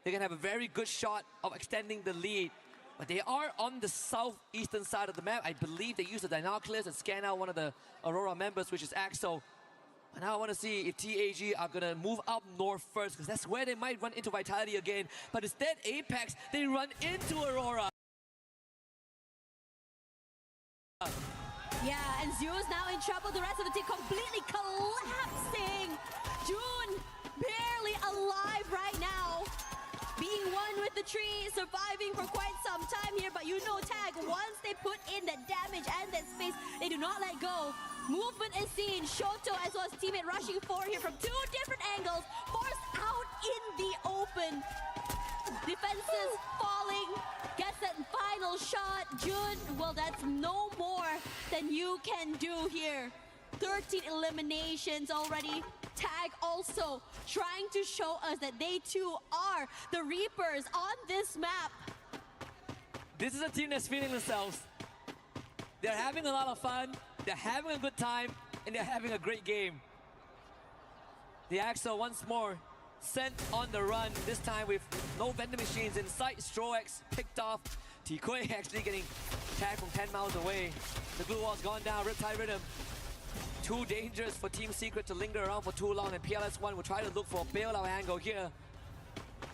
B: they can have a very good shot of extending the lead. But they are on the southeastern side of the map. I believe they use the binoculars and scan out one of the Aurora members, which is Axel. And now I want to see if TAG are going to move up north first, because that's where they might run into Vitality again. But instead, Apex, they run into Aurora.
A: Yeah, and Zeus now in trouble. The rest of the team completely collapsing. June barely alive right now. Being one with the tree, surviving for quite some time here. But you know Tag, once they put in that damage and that space, they do not let go. Movement is seen. Shoto as well as teammate rushing forward here from 2 different angles. Forced out in the open.
G: Defenses falling. Gets that final shot. Jun, well, that's no more than you can do here. 13 eliminations already. Tag also trying to show us that they too are the Reapers on this map.
B: This is a team that's feeling themselves. They're having a lot of fun, they're having a good time, and they're having a great game. The Axel once more sent on the run, this time with no vending machines in sight. Strox picked off. Tikui actually getting tagged from 10 miles away. The glue wall's gone down, Riptide Rhythm. Too dangerous for Team Secret to linger around for too long, and PLS1 will try to look for a bailout angle here.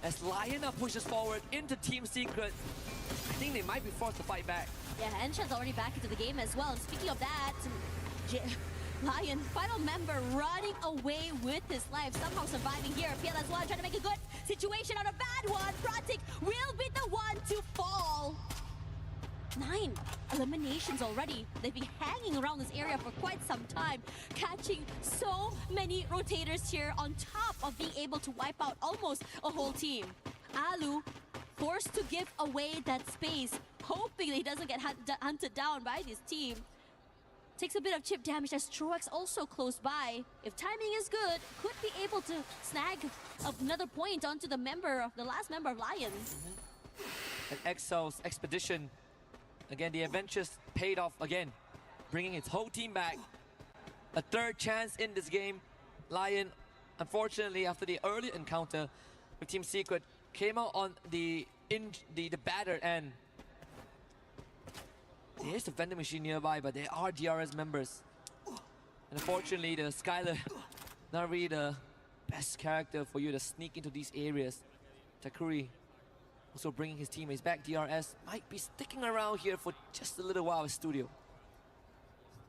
B: As Lion pushes forward into Team Secret, I think they might be forced to fight back.
G: Yeah, Hensha's already back into the game as well. And speaking of that, Lion, final member running away with his life, somehow surviving here. PLS1 trying to make a good situation out of a bad one. Pratik will be the one to fall. 9 eliminations already. They've been hanging around this area for quite some time, catching so many rotators here on top of being able to wipe out almost a whole team. Alu forced to give away that space, hoping that he doesn't get hunted down by this team. Takes a bit of chip damage as Troax also close by. If timing is good, could be able to snag another point onto the last member of Lions.
B: And Excel's expedition, again, the adventures paid off again, bringing its whole team back. A third chance in this game. Lion, unfortunately, after the early encounter with Team Secret, came out on the battered end. There's a vending machine nearby, but they are DRS members. And unfortunately, the Skylar, not really the best character for you to sneak into these areas. Takuri also bringing his teammates back. DRS might be sticking around here for just a little while at Studio.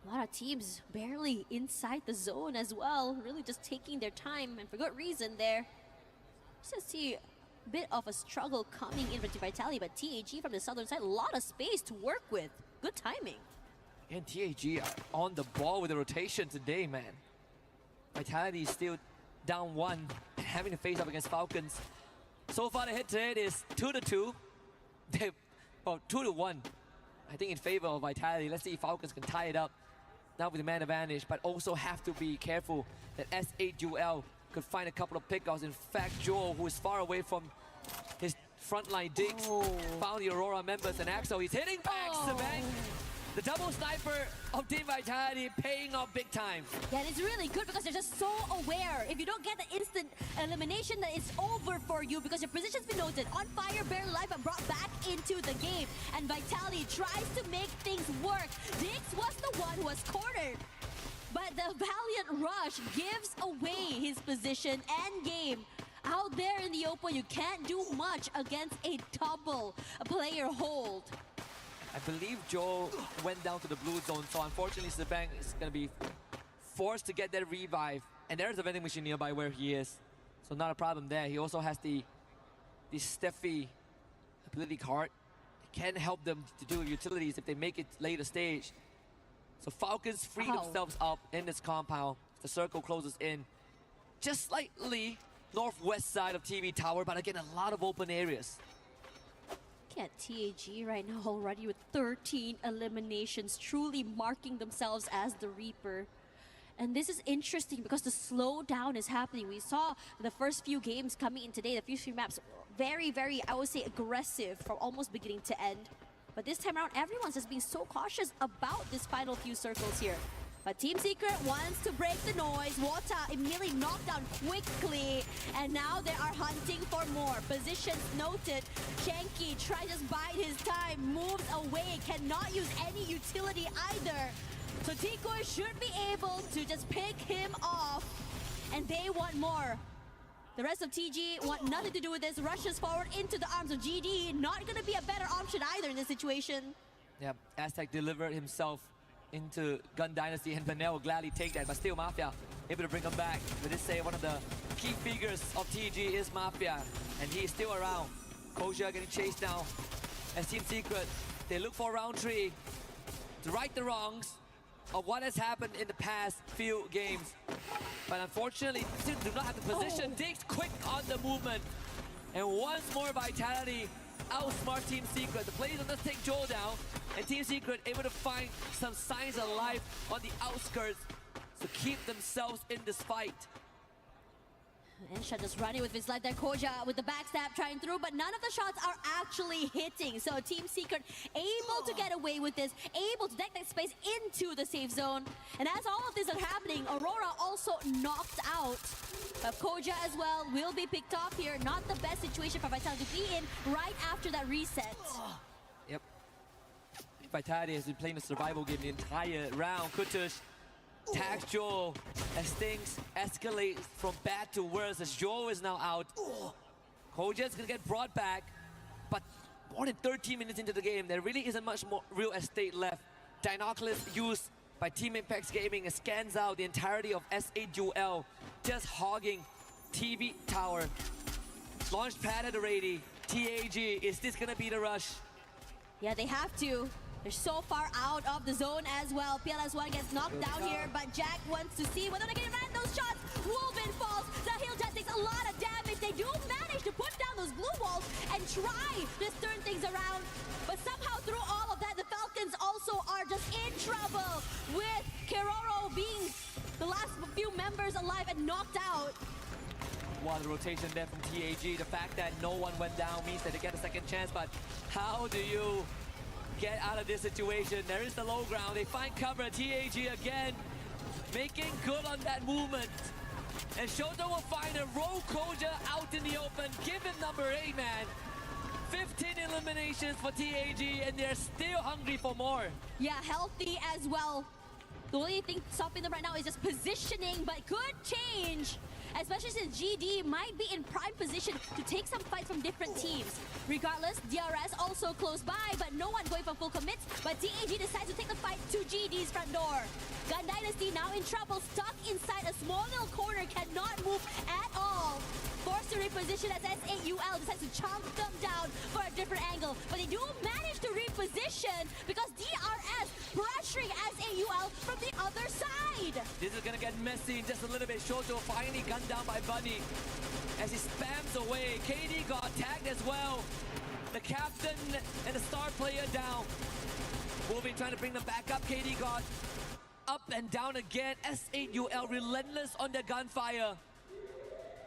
G: A lot of teams barely inside the zone as well. Really just taking their time, and for good reason there. Just see a bit of a struggle coming in with Vitality, but TAG from the southern side, a lot of space to work with. Good timing.
B: And TAG are on the ball with the rotation today, man. Vitality is still down 1 and having to face up against Falcons. So far the hit-to-hit is 2-2. Well, 2-1. I think in favor of Vitality. Let's see if Falcons can tie it up. Now with the man advantage, but also have to be careful that S8 Duel could find a couple of pickoffs. In fact, Joel, who is far away from his frontline digs, found the Aurora members, and Axel, he's hitting back, Savang. The double sniper of Team Vitality paying off big time.
G: Yeah, and it's really good because they're just so aware. If you don't get the instant elimination, that it's over for you because your position's been noted. On fire, barely alive, and brought back into the game. And Vitality tries to make things work. Dix was the one who was cornered. But the Valiant Rush gives away his position and game. Out there in the open, you can't do much against a double player hold.
B: I believe Joel went down to the blue zone, so unfortunately Sabang is going to be forced to get that revive. And there's a vending machine nearby where he is, so not a problem there. He also has the Steffi ability card. It can help them to do utilities if they make it later stage. So Falcons free themselves up in this compound. The circle closes in just slightly northwest side of TV Tower, but again, a lot of open areas.
G: Look at TAG right now already with 13 eliminations, truly marking themselves as the Reaper. And this is interesting because the slowdown is happening. We saw the first few games coming in today, the first few maps, very, very, I would say, aggressive from almost beginning to end. But this time around, everyone's just being so cautious about this final few circles here. But Team Secret wants to break the noise. Wata immediately knocked down quickly. And now they are hunting for more. Positions noted. Shanky tries to bide his time. Moves away. Cannot use any utility either. So Tikoi should be able to just pick him off. And they want more. The rest of TG want nothing to do with this. Rushes forward into the arms of GD. Not going to be a better option either in this situation.
B: Yeah, Aztec delivered himself into Gun Dynasty, and Vanel will gladly take that, but still Mafia able to bring him back. But this say one of the key figures of TG is Mafia, and he is still around. Koja getting chased now. As Team Secret, they look for round 3 to right the wrongs of what has happened in the past few games. But unfortunately, still do not have the position. Diggs quick on the movement. And once more, Vitality outsmart Team Secret. The players will just take Joel down, and Team Secret able to find some signs of life on the outskirts to keep themselves in this fight.
G: Ensha just running with his life there. Koja with the backstab trying through, but none of the shots are actually hitting. So Team Secret able to get away with this, able to deck that space into the safe zone. And as all of this is happening, Aurora also knocked out. But Koja as well will be picked off here. Not the best situation for Vitality to be in right after that reset.
B: Yep. Vitality has been playing the survival game the entire round. Kutush tags Joel as things escalate from bad to worse as Joel is now out. Koja's gonna get brought back, but more than 13 minutes into the game, there really isn't much more real estate left. Dinoculus used by Team Apex Gaming scans out the entirety of S8UL, just hogging TV tower. Launch pad at the ready. TAG, is this gonna be the rush?
G: Yeah, they have to. They're so far out of the zone as well. PLS1 gets knocked down here, but Jack wants to see whether they can land those shots. Wolven falls. Zahil just takes a lot of damage. They do manage to put down those blue walls and try to turn things around. But somehow through all of that, the Falcons also are just in trouble with Keroro being the last few members alive and knocked out.
B: Wow, the rotation there from TAG. The fact that no one went down means that they get a second chance, but how do you get out of this situation? There is the low ground. They find cover. TAG again making good on that movement. And Shoto will find a roll Koja out in the open. Give him number 8, man. 15 eliminations for TAG, and they're still hungry for more.
G: Yeah, healthy as well. The only thing stopping them right now is just positioning, but could change. Especially since GD might be in prime position to take some fight from different teams. Regardless, DRS also close by, but no one going for full commits. But TAG decides to take the fight to GD's front door. Gun Dynasty now in trouble, stuck inside a small little corner, cannot move at all. Forced to reposition as S8UL decides to chomp them down for a different angle. But they do manage to reposition because DRS pressuring S8UL from the other side.
B: This is gonna get messy in just a little bit. Shoto finally gunned down by Bunny as he spams away. KD got tagged as well. The captain and the star player down. Wolverine trying to bring them back up. KD got up and down again. S8UL relentless on their gunfire.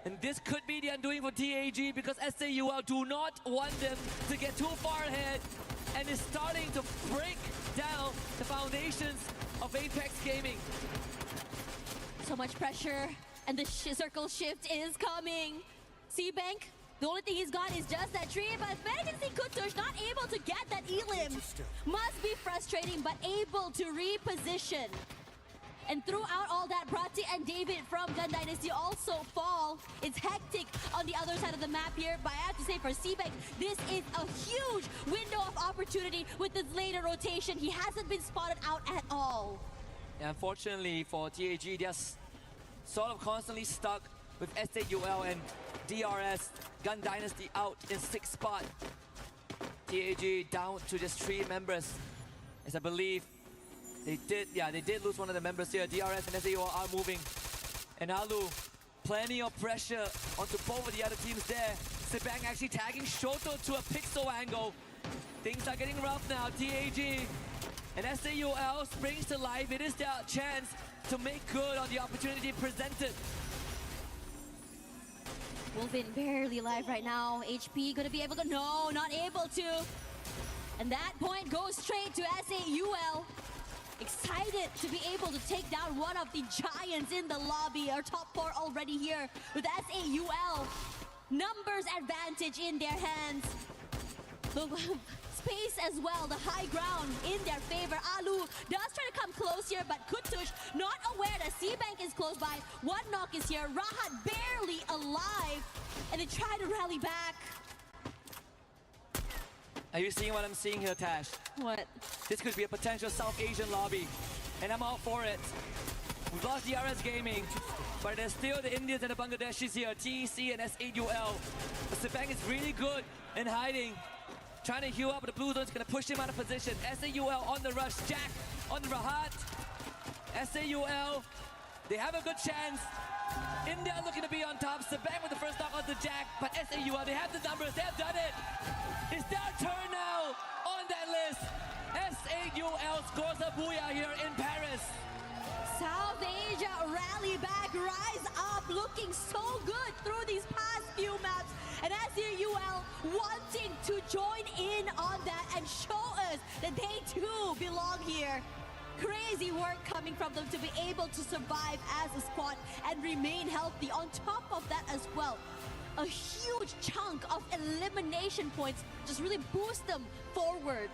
B: And this could be the undoing for TAG because S8UL do not want them to get too far ahead and is starting to break down the foundations of Apex Gaming.
G: So much pressure, and the circle shift is coming. C-Bank, the only thing he's got is just that tree, but managing to see Kutush not able to get that elim. Must be frustrating, but able to reposition. And throughout all that, Prati and David from Gun Dynasty also fall. It's hectic on the other side of the map here, but I have to say for C-Bank, this is a huge window of opportunity with this later rotation. He hasn't been spotted out at all.
B: Yeah, unfortunately for TAG, they're sort of constantly stuck with S8UL and DRS. Gun Dynasty out in 6th spot. TAG down to just 3 members, as I believe they did lose one of the members here. DRS and S8UL are moving. And Alu, plenty of pressure onto both of the other teams there. Sibang actually tagging Shoto to a pixel angle. Things are getting rough now. TAG and S8UL springs to life. It is their chance to make good on the opportunity presented.
G: Wolven barely alive right now. HP gonna be able to, no, not able to. And that point goes straight to S8UL. Excited to be able to take down one of the giants in the lobby. Our top 4 already here with S8UL. Numbers advantage in their hands. The space as well, the high ground in their favor. Alu does try to come close here, but Kutush not aware that C-Bank is close by. One knock is here. Rahat barely alive. And they try to rally back.
B: Are you seeing what I'm seeing here, Tash?
G: What?
B: This could be a potential South Asian lobby, and I'm all for it. We've lost DRS Gaming, but there's still the Indians and the Bangladeshis here, TEC and S8UL. Sibang is really good in hiding, trying to heal up, but the blue zone's gonna push him out of position. S8UL on the rush, Jack on the Rahat. S8UL, they have a good chance, India looking to be on top. Sabang with the first knock on the Jack, but SAUL, they have the numbers, they have done it. It's their turn now on that list. SAUL scores a Booyah here in Paris.
G: South Asia rally back, rise up, looking so good through these past few maps. And SAUL wanting to join in on that and show us that they too belong here. Crazy work coming from them to be able to survive as a squad and remain healthy. On top of that as well, a huge chunk of elimination points just really boost them forward.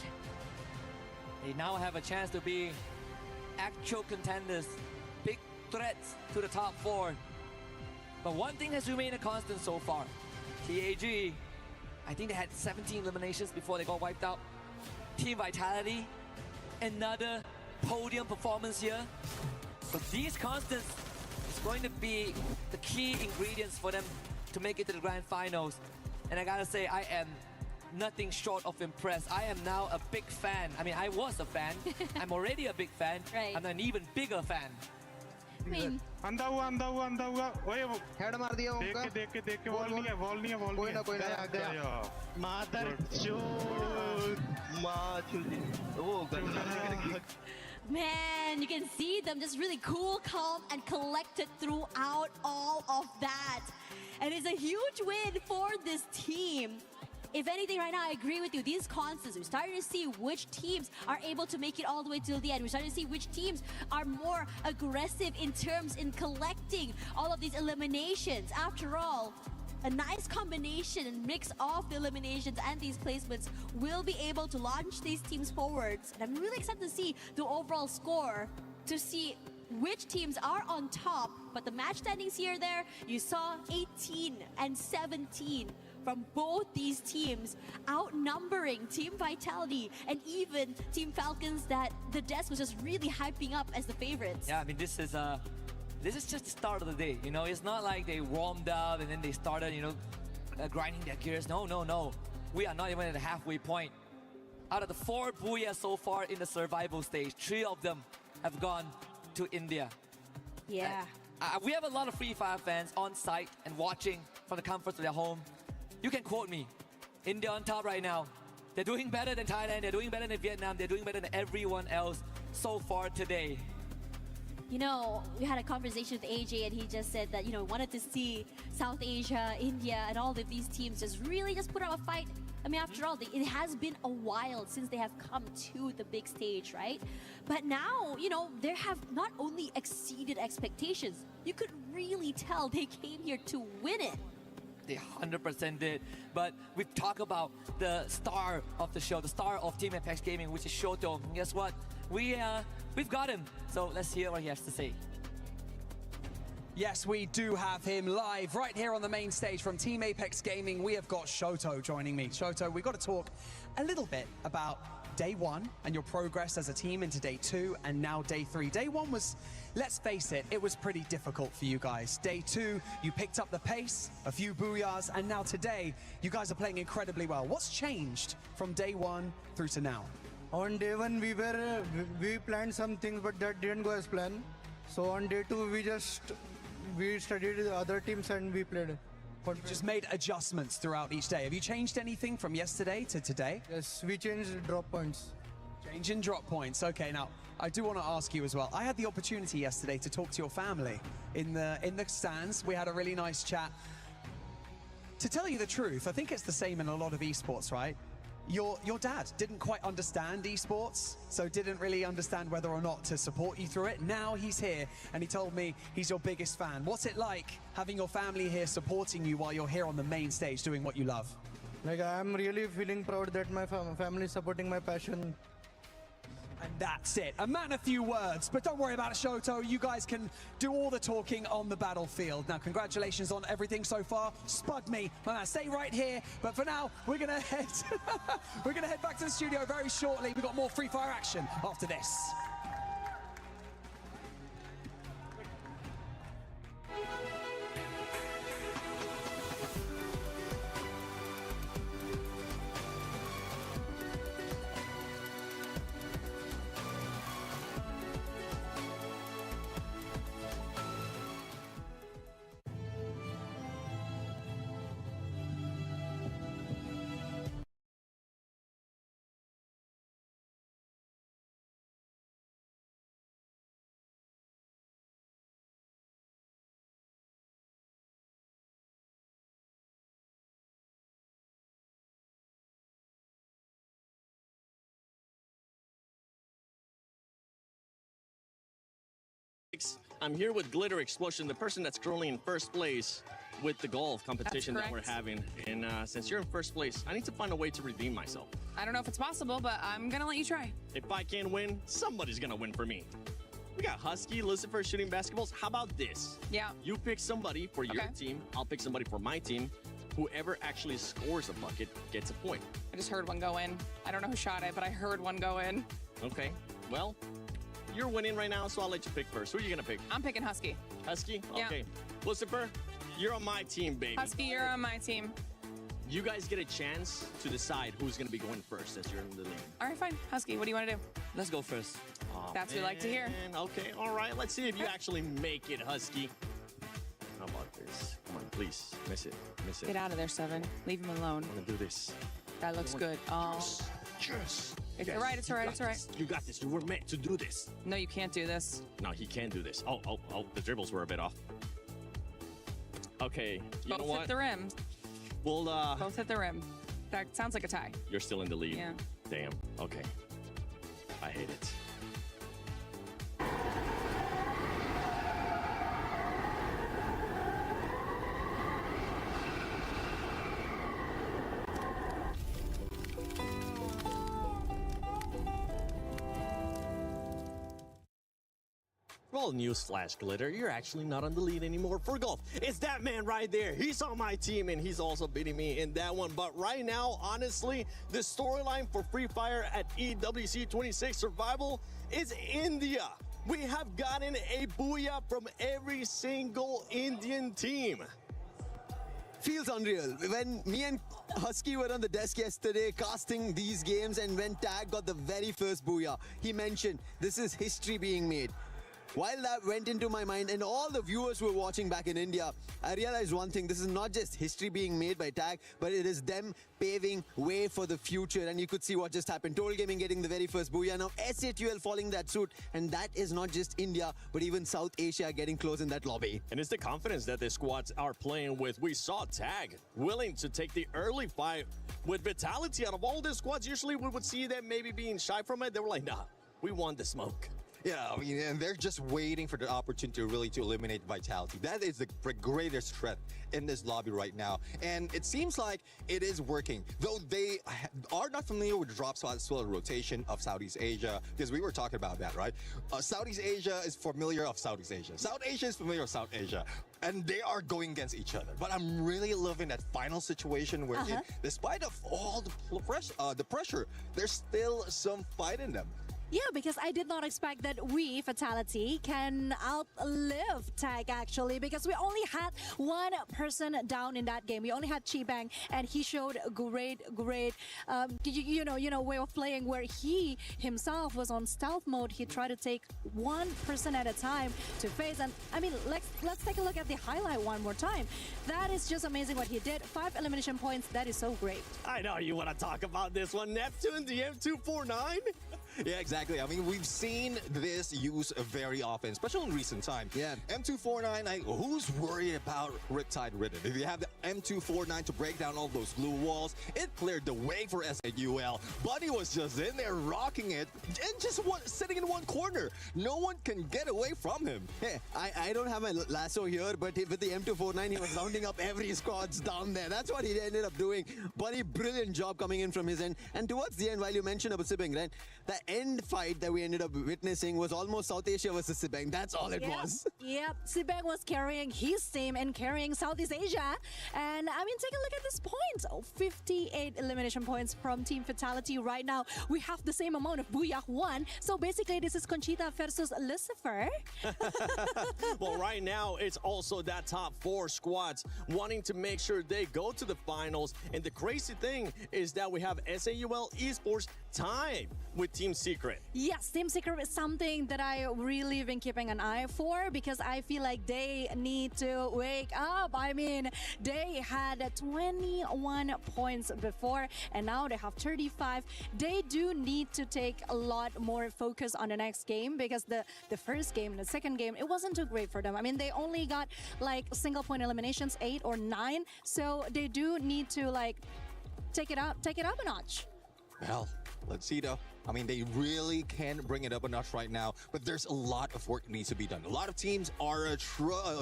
B: They now have a chance to be actual contenders, big threats to the top 4. But one thing has remained a constant so far. TAG, I think they had 17 eliminations before they got wiped out. Team Vitality, another podium performance here. So these constants is going to be the key ingredients for them to make it to the grand finals. And I gotta say, I am nothing short of impressed. I am now a big fan. I mean, I was a fan. I'm already a big fan.
G: Right.
B: I'm an even bigger fan.
G: I mean,
C: अंधा हुआ ओए head मार दिया उनका देख के ball नहीं है कोई ना गया मादर चोद मां चुदी वो गंदा
G: man, you can see them just really cool, calm, and collected throughout all of that. And it's a huge win for this team. If anything, right now, I agree with you. These constants, we're starting to see which teams are able to make it all the way till the end. We're starting to see which teams are more aggressive in terms in collecting all of these eliminations. After all, a nice combination and mix of the eliminations and these placements will be able to launch these teams forwards. And I'm really excited to see the overall score, to see which teams are on top. But the match standings here, there, you saw 18 and 17 from both these teams, outnumbering Team Vitality and even Team Falcons that the desk was just really hyping up as the favorites.
B: Yeah, I mean, this is just the start of the day. You know, it's not like they warmed up and then they started, you know, grinding their gears. No. We are not even at the halfway point. Out of the 4 Booyah so far in the survival stage, 3 of them have gone to India.
G: Yeah.
B: We have a lot of Free Fire fans on site and watching from the comforts of their home. You can quote me. India on top right now. They're doing better than Thailand. They're doing better than Vietnam. They're doing better than everyone else so far today.
G: You know, we had a conversation with AJ and he just said that, you know, wanted to see South Asia, India, and all of these teams just really just put up a fight. I mean, after all, it has been a while since they have come to the big stage, right? But now, you know, they have not only exceeded expectations, you could really tell they came here to win it.
B: They 100% did. But we talk about the star of the show, the star of Team Apex Gaming, which is Shoto. And guess what? We've got him. So let's hear what he has to say.
R: Yes, we do have him live right here on the main stage from Team Apex Gaming. We have got Shoto joining me. Shoto, we've got to talk a little bit about day 1 and your progress as a team into day 2 and now day 3. Day 1 was, let's face it, it was pretty difficult for you guys. Day 2, you picked up the pace, a few booyahs, and now today, you guys are playing incredibly well. What's changed from day 1 through to now?
J: On day 1, we planned some things, but that didn't go as planned. So on day 2, we studied the other teams and we played.
R: Just made adjustments throughout each day. Have you changed anything from yesterday to today?
J: Yes, we changed drop points.
R: Changing drop points. Okay, now I do want to ask you as well. I had the opportunity yesterday to talk to your family in the stands. We had a really nice chat. To tell you the truth, I think it's the same in a lot of esports, right? Your dad didn't quite understand esports, so didn't really understand whether or not to support you through it. Now he's here, and he told me he's your biggest fan. What's it like having your family here supporting you while you're here on the main stage doing what you love?
J: Like, I'm really feeling proud that my family is supporting my passion.
R: And that's it. A man, a few words, but don't worry about it, Shoto. You guys can do all the talking on the battlefield. Now, congratulations on everything so far. Spud me, my man. Stay right here. But for now, we're gonna head back to the studio very shortly. We've got more Free Fire action after this.
L: I'm here with Glitter Explosion, the person that's currently in first place with the golf competition that we're having. And since you're in first place, I need to find a way to redeem myself.
F: I don't know if it's possible, but I'm gonna let you try.
L: If I can't win, somebody's gonna win for me. We got Husky, Lucifer shooting basketballs. How about this?
F: Yeah.
L: You pick somebody for your team. I'll pick somebody for my team. Whoever actually scores a bucket gets a point.
F: I just heard one go in. I don't know who shot it, but I heard one go in.
L: Okay. Well, you're winning right now, so I'll let you pick first. Who are you gonna pick?
F: I'm picking Husky.
L: Husky?
F: Yeah.
L: Okay. Lucifer, you're on my team, baby.
F: Husky, you're on my team.
L: You guys get a chance to decide who's gonna be going first as you're in the lead.
F: All right, fine. Husky, what do you want to do?
B: Let's go first.
F: That's what we like to hear.
L: Okay, all right. Let's see if you actually make it, Husky. How about this? Come on, please. Miss it. Miss it.
F: Get out of there, Seven. Leave him alone.
L: I'm gonna do this.
F: That looks good. Oh.
L: Yes.
F: It's all right. It's all right. It's all right.
L: You got this. You were meant to do this.
F: No, you can't do this.
L: No, he can do this. Oh. The dribbles were a bit off. Okay. You know
F: Both
L: what?
F: hit the rim.
L: Well,
F: Both hit the rim. That sounds like a tie.
L: You're still in the lead.
F: Yeah.
L: Damn. Okay. I hate it. Well, newsflash, Glitter, you're actually not on the lead anymore for golf. It's that man right there. He's on my team, and he's also beating me in that one. But right now, honestly, the storyline for Free Fire at EWC 26 Survival is India. We have gotten a Booyah from every single Indian team.
K: Feels unreal. When me and Husky were on the desk yesterday casting these games, and when Tag got the very first Booyah, he mentioned this is history being made. While that went into my mind and all the viewers who were watching back in India, I realized one thing. This is not just history being made by Tag, but it is them paving way for the future. And you could see what just happened. Total Gaming getting the very first Booyah. Now SATL following that suit. And that is not just India, but even South Asia getting close in that lobby.
L: And it's the confidence that the squads are playing with. We saw Tag willing to take the early fight with Vitality. Out of all the squads, usually we would see them maybe being shy from it. They were like, nah, we want the smoke.
M: Yeah, I mean, and they're just waiting for the opportunity to eliminate Vitality. That is the greatest threat in this lobby right now. And it seems like it is working. Though they are not familiar with the drop as well rotation of Southeast Asia, because we were talking about that, right? Southeast Asia is familiar of Southeast Asia. South Asia is familiar of South Asia. And they are going against each other. But I'm really loving that final situation where, despite of all the pressure, there's still some fight in them.
N: Yeah, because I did not expect that we, Fatality, can outlive Tag actually, because we only had one person down in that game. We only had Chibang, and he showed great, you know, way of playing where he himself was on stealth mode. He tried to take one person at a time to face, and I mean, let's take a look at the highlight one more time. That is just amazing what he did. 5 elimination points. That is so great.
L: I know you want to talk about this one. Neptune, the M249.
M: Yeah, exactly. I mean, we've seen this used very often, especially in recent time.
K: Yeah.
M: M249, who's worried about Riptide Rhythm? If you have the M249 to break down all those glue walls, it cleared the way for SAUL. Buddy was just in there rocking it and just sitting in one corner. No one can get away from him.
K: Hey, I don't have my lasso here, but with the M249, he was rounding up every squads down there. That's what he ended up doing. Buddy, brilliant job coming in from his end. And towards the end, while you mentioned about Sibing, right? The end fight that we ended up witnessing was almost South Asia versus Sibang. That's all it was.
N: Yep, Sibang was carrying his team and carrying Southeast Asia. And I mean, take a look at this point. 58 elimination points from Team Fatality right now. We have the same amount of Booyah 1. So basically, this is Conchita versus Lucifer.
L: Well, right now, it's also that top 4 squads wanting to make sure they go to the finals. And the crazy thing is that we have SAUL Esports tied with Team Secret.
N: Yes, Team Secret is something that I really been keeping an eye for, because I feel like they need to wake up. I mean, they had 21 points before, and now they have 35. They do need to take a lot more focus on the next game, because the first game and the second game, it wasn't too great for them. I mean, they only got like single point eliminations, 8 or 9. So they do need to like take it up a notch.
M: Well, let's see though. I mean, they really can bring it up a notch right now, but there's a lot of work that needs to be done. A lot of teams are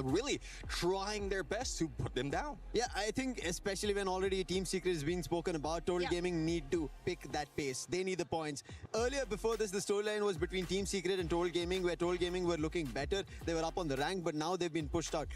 M: really trying their best to put them down.
K: Yeah, I think especially when already Team Secret is being spoken about, Total Gaming need to pick that pace. They need the points. Earlier, before this, the storyline was between Team Secret and Total Gaming, where Total Gaming were looking better. They were up on the rank, but now they've been pushed out.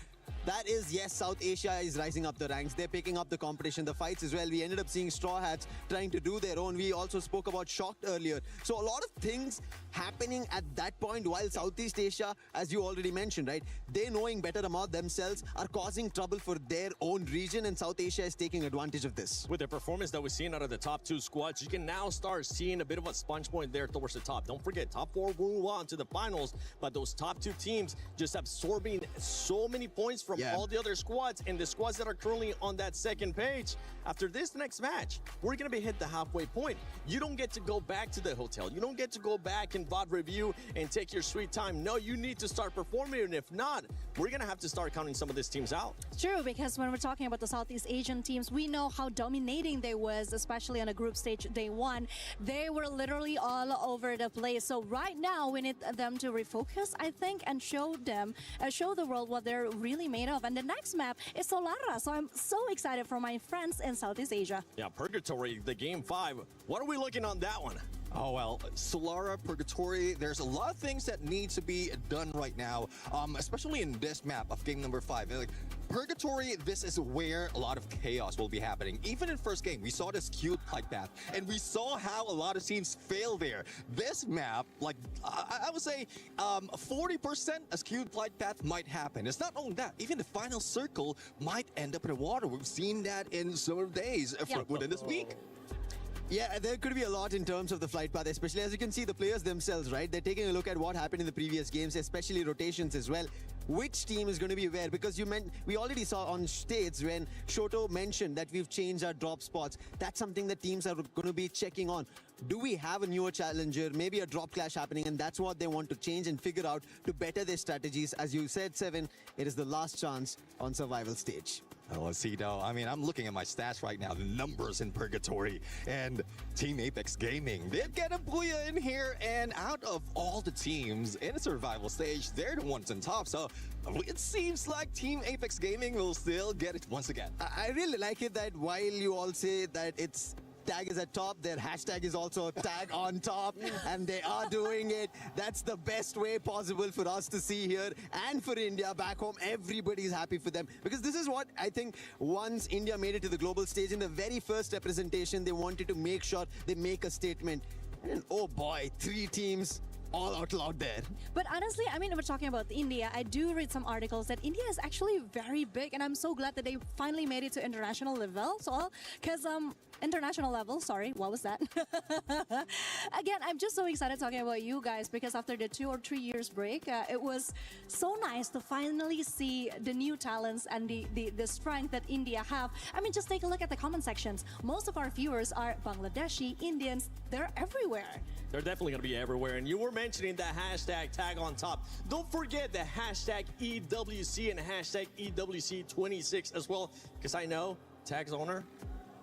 K: That is, yes, South Asia is rising up the ranks. They're picking up the competition, the fights as well. We ended up seeing Straw Hats trying to do their own. We also spoke about Shocked earlier. So a lot of things happening at that point, while Southeast Asia, as you already mentioned, right, they knowing better about themselves are causing trouble for their own region, and South Asia is taking advantage of this.
L: With the performance that we've seen out of the top two squads, you can now start seeing a bit of a sponge point there towards the top. Don't forget, top four move on to the finals, but those top two teams just absorbing so many points from all the other squads, and the squads that are currently on that second page. After this next match, we're going to be hit the halfway point. You don't get to go back to the hotel. You don't get to go back and VOD review and take your sweet time. No, you need to start performing, and if not, we're going to have to start counting some of these teams out.
N: True, because when we're talking about the Southeast Asian teams, we know how dominating they was, especially on a group stage day one. They were literally all over the place. So right now, we need them to refocus, I think, and show the world what they're really made of. And the next map is Solara, so I'm so excited for my friends in Southeast Asia.
L: Yeah, Purgatory, the game 5. What are we looking on that one?
M: Oh, well, Solara, Purgatory, there's a lot of things that need to be done right now, especially in this map of game number 5. Like, Purgatory, this is where a lot of chaos will be happening. Even in first game, we saw this cute flight path, and we saw how a lot of teams fail there. This map, like, I would say 40% a skewed flight path might happen. It's not only that, even the final circle might end up in the water. We've seen that in some days within this week.
K: Yeah, there could be a lot in terms of the flight path, especially as you can see the players themselves, right? They're taking a look at what happened in the previous games, especially rotations as well. Which team is going to be where? Because we already saw on stage when Shoto mentioned that we've changed our drop spots. That's something that teams are going to be checking on. Do we have a newer challenger, maybe a drop clash happening, and that's what they want to change and figure out to better their strategies. As you said, Seven, it is the last chance on survival stage.
M: Oh, let's see now. I mean, I'm looking at my stats right now, the numbers in Purgatory and Team Apex Gaming. They'd get a Booyah in here, and out of all the teams in a survival stage, they're the ones on top. So it seems like Team Apex Gaming will still get it once again.
K: I really like it that while you all say that it's tag is at top, their hashtag is also tag on top, and they are doing it. That's the best way possible for us to see here, and for India back home. Everybody's happy for them, because this is what I think once India made it to the global stage, in the very first representation, they wanted to make sure they make a statement. And oh boy, 3 teams all out loud there.
N: But honestly, I mean, we're talking about India. I do read some articles that India is actually very big, and I'm so glad that they finally made it to international level. So, because international level, sorry, what was that? Again, I'm just so excited talking about you guys, because after the 2 or 3 years break, it was so nice to finally see the new talents and the strength that India have. I mean, just take a look at the comment sections. Most of our viewers are Bangladeshi, Indians. They're everywhere.
L: They're definitely going to be everywhere. And you were mentioning the hashtag tag on top. Don't forget the hashtag EWC and hashtag EWC26 as well, because I know tag's owner,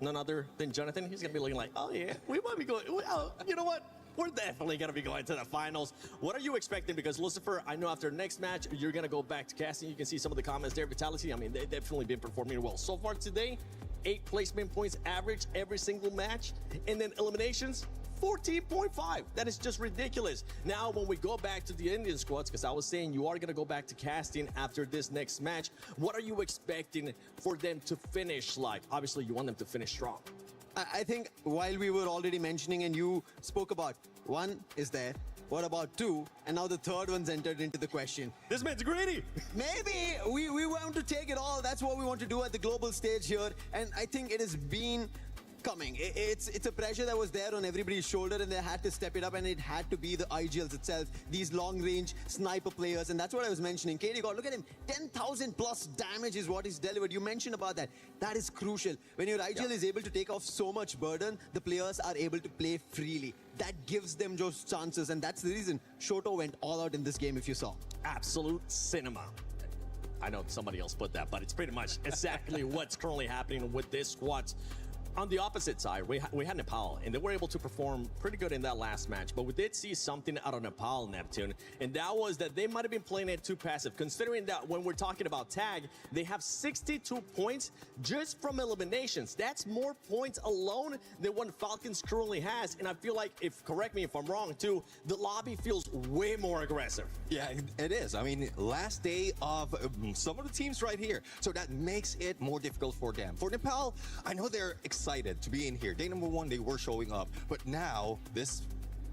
L: none other than Jonathan. He's going to be looking like, oh yeah, we might be going, well, you know what? We're definitely going to be going to the finals. What are you expecting? Because Lucifer, I know after next match, you're going to go back to casting. You can see some of the comments there. Vitality, I mean, they've definitely been performing well. So far today, 8 placement points average every single match. And then eliminations, 14.5. That is just ridiculous. Now, when we go back to the Indian squads, because I was saying you are going to go back to casting after this next match, what are you expecting for them to finish like? Obviously, you want them to finish strong.
K: I think while we were already mentioning, and you spoke about, 1 is there, what about 2? And now the third one's entered into the question.
L: This man's greedy.
K: Maybe we want to take it all. That's what we want to do at the global stage here. And I think it has been coming. It's a pressure that was there on everybody's shoulder, and they had to step it up, and it had to be the IGLs itself, these long-range sniper players, and that's what I was mentioning. KD God, look at him, 10,000 plus damage is what he's delivered. You mentioned about that. That is crucial. When your IGL is able to take off so much burden, the players are able to play freely. That gives them those chances, and that's the reason Shoto went all out in this game, if you saw.
L: Absolute cinema. I know somebody else put that, but it's pretty much exactly what's currently happening with this squad. On the opposite side, we had Nepal, and they were able to perform pretty good in that last match. But we did see something out of Nepal, Neptune, and that was that they might have been playing it too passive, considering that when we're talking about tag, they have 62 points just from eliminations. That's more points alone than what Falcons currently has. And I feel like, correct me if I'm wrong too, the lobby feels way more aggressive.
M: Yeah, it is. I mean, last day of some of the teams right here. So that makes it more difficult for them. For Nepal, I know they're excited to be in here. Day number 1, they were showing up. But now, this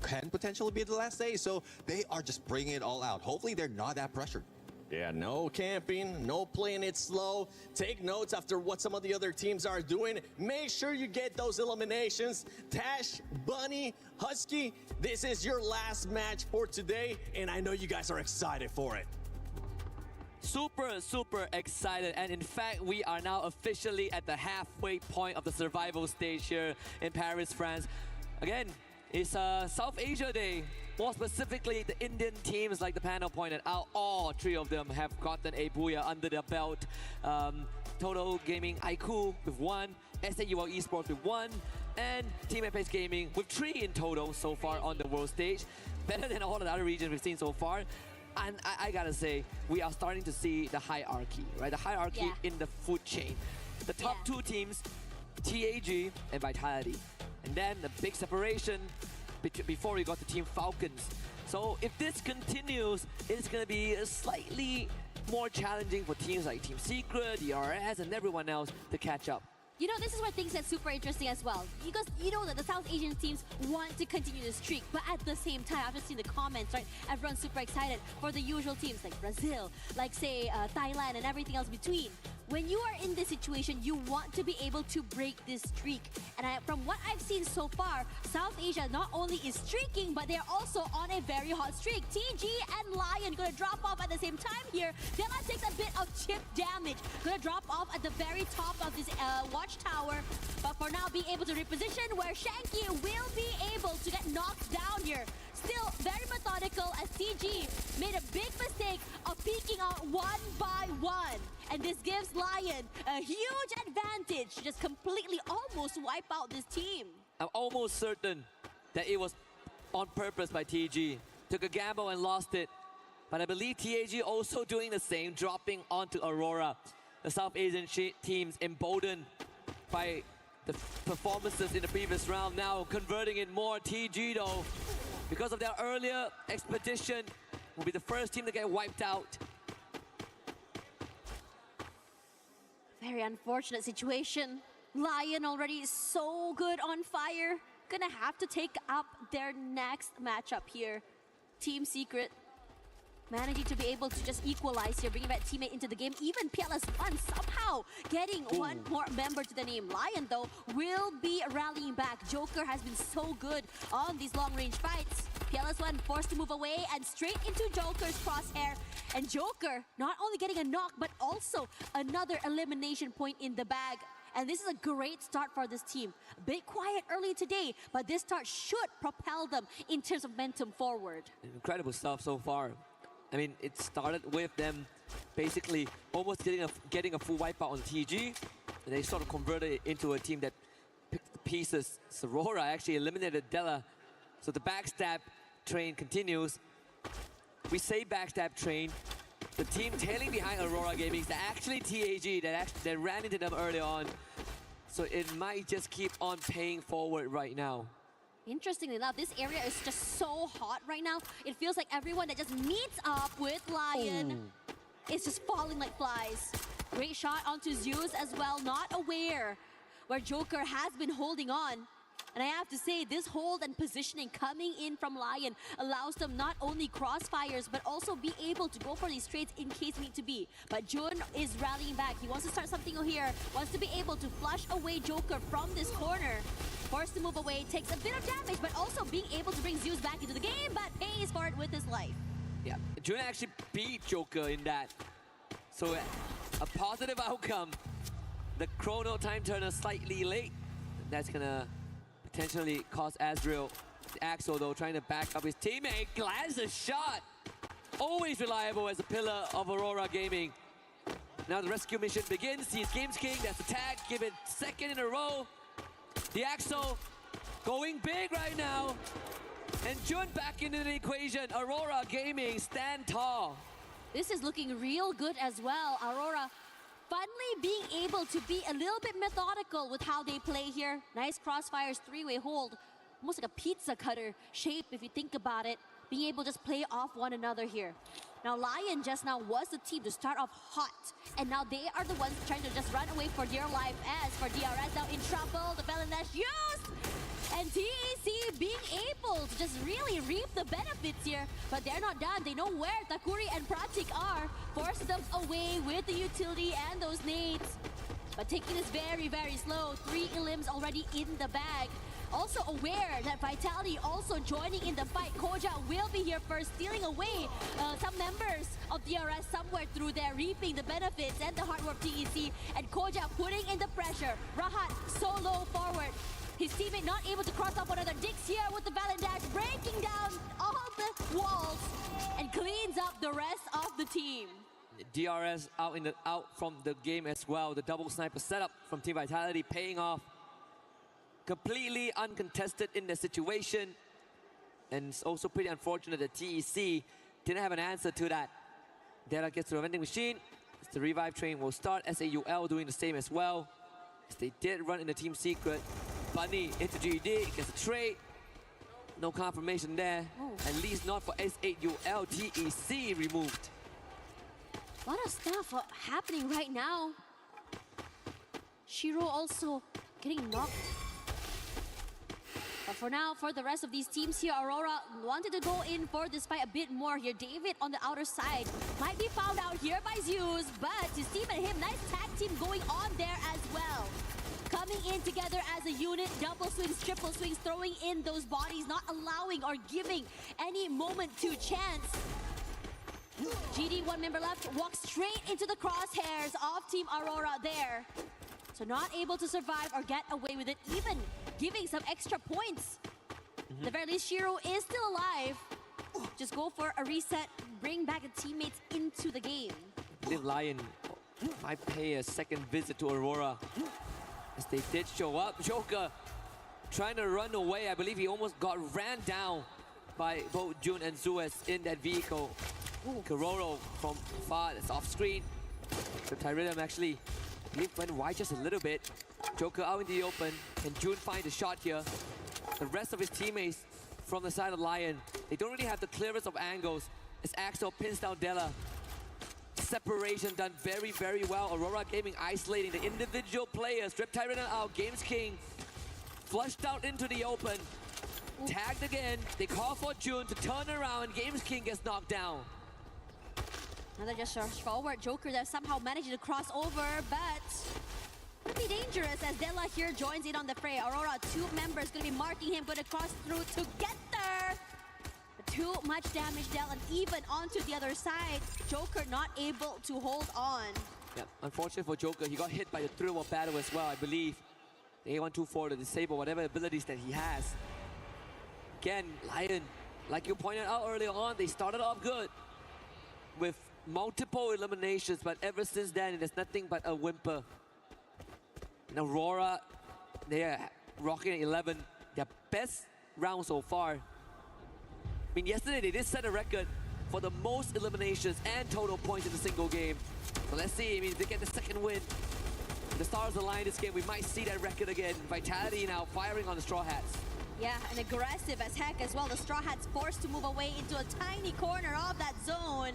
M: can potentially be the last day. So they are just bringing it all out. Hopefully, they're not that pressured.
L: Yeah, no camping, no playing it slow. Take notes after what some of the other teams are doing. Make sure you get those eliminations. Tash, Bunny, Husky, this is your last match for today, and I know you guys are excited for it.
B: Super excited, and in fact we are now officially at the halfway point of the survival stage here in Paris, France. Again, it's South Asia Day. More specifically, the Indian teams, like the panel pointed out, all 3 of them have gotten a Booyah under their belt. Total Gaming IQ with 1, SAUL Esports with 1, and Team Apex Gaming with 3 in total so far on the world stage. Better than all the other regions we've seen so far. And I gotta say, we are starting to see the hierarchy, right? The hierarchy in the food chain. The top 2 teams, TAG and Vitality. And then the big separation before we got to Team Falcons. So if this continues, it's gonna be slightly more challenging for teams like Team Secret, DRS, and everyone else to catch up.
G: You know, this is where things get super interesting as well. Because you know that the South Asian teams want to continue the streak, but at the same time, after seeing the comments, right, everyone's super excited for the usual teams like Brazil, like say Thailand and everything else between. When you are in this situation, you want to be able to break this streak. And from what I've seen so far, South Asia not only is streaking, but they're also on a very hot streak. TG and Lion gonna drop off at the same time here. Della takes a bit of chip damage. Gonna drop off at the very top of this watchtower. But for now, being able to reposition where Shanky will be able to get knocked down here. Still very methodical as TG made a big mistake of peeking out 1 by 1. And this gives Lion a huge advantage to just completely almost wipe out this team.
B: I'm almost certain that it was on purpose by TG. Took a gamble and lost it. But I believe TAG also doing the same, dropping onto Aurora. The South Asian teams emboldened by the performances in the previous round, now converting it more. TG though, because of their earlier expedition, will be the first team to get wiped out.
G: Very unfortunate situation. Lion already so good on fire. Gonna have to take up their next matchup here. Team Secret managing to be able to just equalize here, bringing that teammate into the game. Even PLS1 somehow getting one more member to the name. Lion, though, will be rallying back. Joker has been so good on these long-range fights. PLS1 forced to move away and straight into Joker's crosshair. And Joker not only getting a knock, but also another elimination point in the bag. And this is a great start for this team. A bit quiet early today, but this start should propel them in terms of momentum forward.
B: Incredible stuff so far. I mean, it started with them basically almost getting a full wipeout on TG. And they sort of converted it into a team that picked the pieces. Aurora actually eliminated Della. So the backstab train continues. We say backstab train. The team tailing behind Aurora Gaming is actually TAG that ran into them early on. So it might just keep on paying forward right now.
G: Interestingly enough, this area is just so hot right now. It feels like everyone that just meets up with Lion is just falling like flies. Great shot onto Zeus as well, not aware where Joker has been holding on. And I have to say, this hold and positioning coming in from Lion allows them not only crossfires, but also be able to go for these trades in case need to be. But Jun is rallying back. He wants to start something here, wants to be able to flush away Joker from this corner. Forced to move away, takes a bit of damage, but also being able to bring Zeus back into the game, but pays for it with his life.
B: Yeah, Jun actually beat Joker in that. So a positive outcome. The chrono time turner slightly late. That's gonna potentially cost Azrael. Axel though trying to back up his teammate. Lands a shot. Always reliable as a pillar of Aurora Gaming. Now the rescue mission begins. He's Games King. That's the tag. Give it second in a row. The Axel going big right now. And Jun back into the equation. Aurora Gaming stand tall.
G: This is looking real good as well. Aurora finally being able to be a little bit methodical with how they play here. Nice crossfires, three-way hold. Almost like a pizza cutter shape if you think about it. Being able to just play off one another here. Now Lion just now was the team to start off hot. And now they are the ones trying to just run away for dear life. As for DRS now in trouble, the Balance Dash used! And TEC being able to just really reap the benefits here. But they're not done. They know where Takuri and Pratik are. Force them away with the utility and those nades. But taking this very, very slow. 3 elims already in the bag. Also aware that Vitality also joining in the fight. Koja will be here first, stealing away some members of DRS somewhere through there, reaping the benefits and the hard work TEC. And Koja putting in the pressure. Rahat solo forward. His teammate not able to cross off one another. Dix here with the Balance Dash, breaking down all the walls and cleans up the rest of the team.
B: DRS out from the game as well. The double sniper setup from Team Vitality paying off. Completely uncontested in the situation. And it's also pretty unfortunate that TEC didn't have an answer to that. Della gets to the vending machine. The revive train will start. SAUL doing the same as well. As they did run in the team secret. Bunny into GD, gets a trade. No confirmation there. At least not for SAUL. TEC removed.
G: A lot of stuff happening right now. Shiro also getting knocked. But for now, for the rest of these teams here, Aurora wanted to go in for this fight a bit more here. David on the outer side might be found out here by Zeus, but his team and him, nice tag team going on there as well. Coming in together as a unit, double swings, triple swings, throwing in those bodies, not allowing or giving any moment to chance. GD, one member left, walks straight into the crosshairs of Team Aurora there. So not able to survive or get away with it, even giving some extra points. At the very least, Shiro is still alive. Just go for a reset, bring back the teammates into the game.
B: I believe Lion might pay a second visit to Aurora. As they did show up. Joker trying to run away. I believe he almost got ran down by both Jun and Suez in that vehicle. Kororo from far, that's off screen. So Tyridum actually went wide just a little bit. Joker out in the open, and Jun finds a shot here. The rest of his teammates from the side of Lion, they don't really have the clearest of angles as Axel pins down Della. Separation done very, very well. Aurora Gaming isolating the individual players. Strip Tyrant out, Games King flushed out into the open. Tagged again, they call for Jun to turn around, Games King gets knocked down.
G: Another just rush forward. Joker that somehow managed to cross over, but could be dangerous as Della here joins in on the fray. Aurora, 2 members gonna be marking him, gonna cross through together. But too much damage dealt, and even onto the other side, Joker not able to hold on.
B: Yeah, unfortunate for Joker, he got hit by the thrill of battle as well, I believe. The A124 to disable whatever abilities that he has. Again, Lion, like you pointed out earlier on, they started off good with multiple eliminations, but ever since then, there's nothing but a whimper. And Aurora, they are rocking at 11, their best round so far. I mean, yesterday they did set a record for the most eliminations and total points in a single game. So let's see, I mean, if they get the second win, the stars align this game, we might see that record again. Vitality now firing on the Straw Hats.
G: Yeah, and aggressive as heck as well. The Straw Hats forced to move away into a tiny corner of that zone.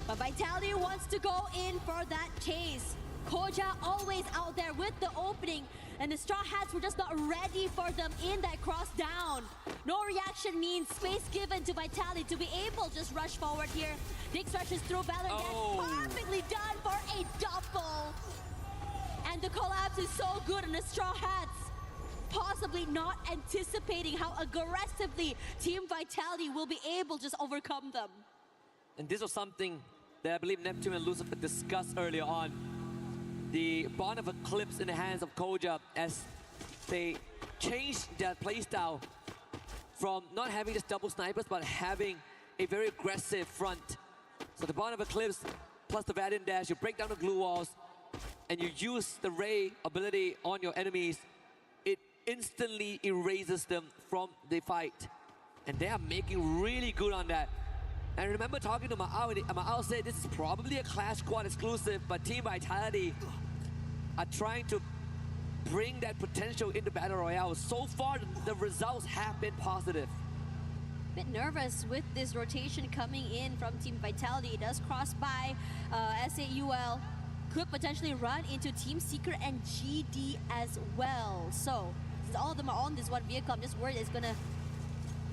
G: But Vitality wants to go in for that chase. Koja always out there with the opening, and the Straw Hats were just not ready for them in that cross down. No reaction means space given to Vitality to be able to just rush forward here. Dix rushes through Valor, perfectly done for a double. And the collapse is so good on the Straw Hats. Possibly not anticipating how aggressively Team Vitality will be able to just overcome them.
B: And this was something that I believe Neptune and Lucifer discussed earlier on. The Bond of Eclipse in the hands of Koja as they changed their playstyle from not having just double snipers, but having a very aggressive front. So the Bond of Eclipse plus the Radiant Dash, you break down the glue walls, and you use the Ray ability on your enemies. It instantly erases them from the fight. And they are making really good on that. And remember talking to Ma'ao, Ma'ao said this is probably a Clash Squad exclusive, but Team Vitality are trying to bring that potential into Battle Royale. So far, the results have been positive.
G: Bit nervous with this rotation coming in from Team Vitality. It does cross by SAUL. Could potentially run into Team Secret and GD as well. So, since all of them are on this one vehicle, I'm just worried it's gonna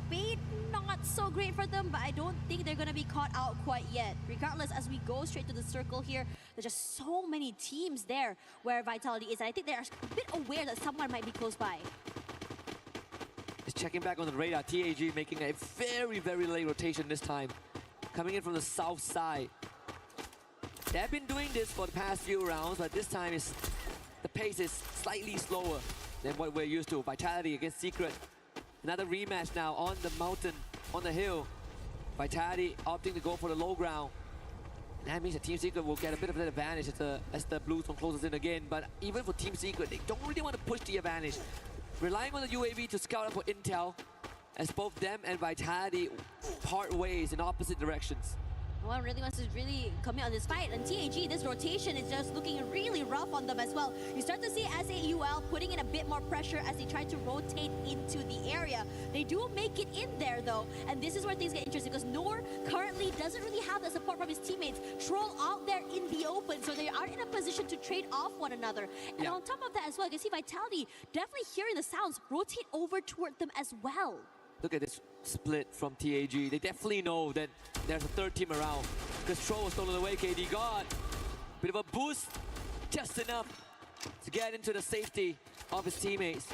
G: be not so great for them, but I don't think they're gonna be caught out quite yet. Regardless, as we go straight to the circle here, there's just so many teams there where Vitality is. And I think they're a bit aware that someone might be close by.
B: Just checking back on the radar, TAG making a very, very late rotation this time. Coming in from the south side. They've been doing this for the past few rounds, but this time the pace is slightly slower than what we're used to. Vitality against Secret. Another rematch now on the mountain, on the hill. Vitality opting to go for the low ground. That means that Team Secret will get a bit of an advantage as the blue zone closes in again. But even for Team Secret, they don't really want to push the advantage. Relying on the UAV to scout up for intel, as both them and Vitality part ways in opposite directions.
G: No one really wants to commit on this fight, and TAG, this rotation is just looking really rough on them as well. You start to see SAUL putting in a bit more pressure as they try to rotate into the area. They do make it in there though, and this is where things get interesting because Noor currently doesn't really have the support from his teammates. Troll out there in the open, so they aren't in a position to trade off one another. And on top of that as well, you can see Vitality definitely hearing the sounds, rotate over toward them as well.
B: Look at this split from TAG. They definitely know that there's a third team around. Because Troll was stolen away, KD got bit of a boost, just enough to get into the safety of his teammates.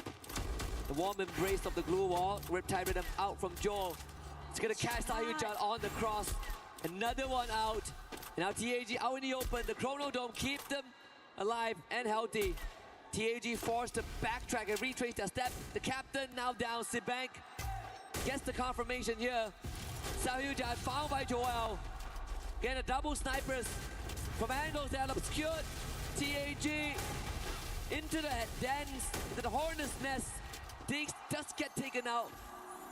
B: The warm embrace of the glue wall, Riptide Rhythm out from Joel. It's gonna catch Sahyujan on the cross. Another one out. And now TAG out in the open. The Chrono Dome keep them alive and healthy. TAG forced to backtrack and retrace their step. The captain now down, Sibank gets the confirmation here. Sahyujan found by Joel. Get a double snipers from angles that obscured. TAG into the dens, into the hornet's nest. Things just get taken out.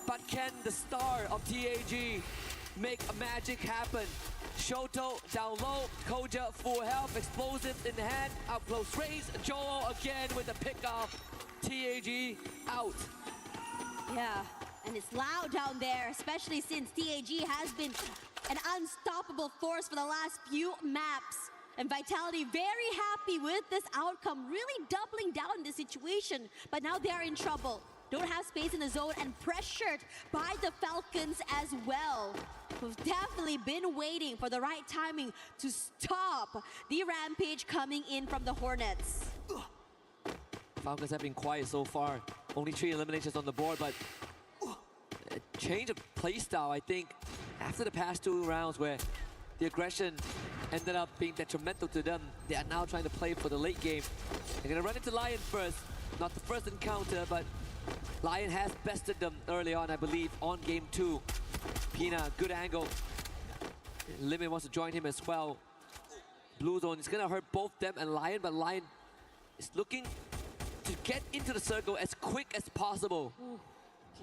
B: But can the star of TAG make a magic happen? Shoto down low, Koja full health, explosives in the hand, up close range. Joel again with the pick off. TAG out.
G: Yeah. And it's loud down there, especially since TAG has been an unstoppable force for the last few maps. And Vitality very happy with this outcome, really doubling down the situation. But now they are in trouble. Don't have space in the zone and pressured by the Falcons as well, who've definitely been waiting for the right timing to stop the rampage coming in from the Hornets.
B: Falcons have been quiet so far. Only 3 eliminations on the board, but a change of playstyle, I think, after the past 2 rounds where the aggression ended up being detrimental to them. They are now trying to play for the late game. They're gonna run into Lion first. Not the first encounter, but Lion has bested them early on, I believe, on game 2. Pina, good angle. Limit wants to join him as well. Blue zone is gonna hurt both them and Lion, but Lion is looking to get into the circle as quick as possible.
G: Ooh.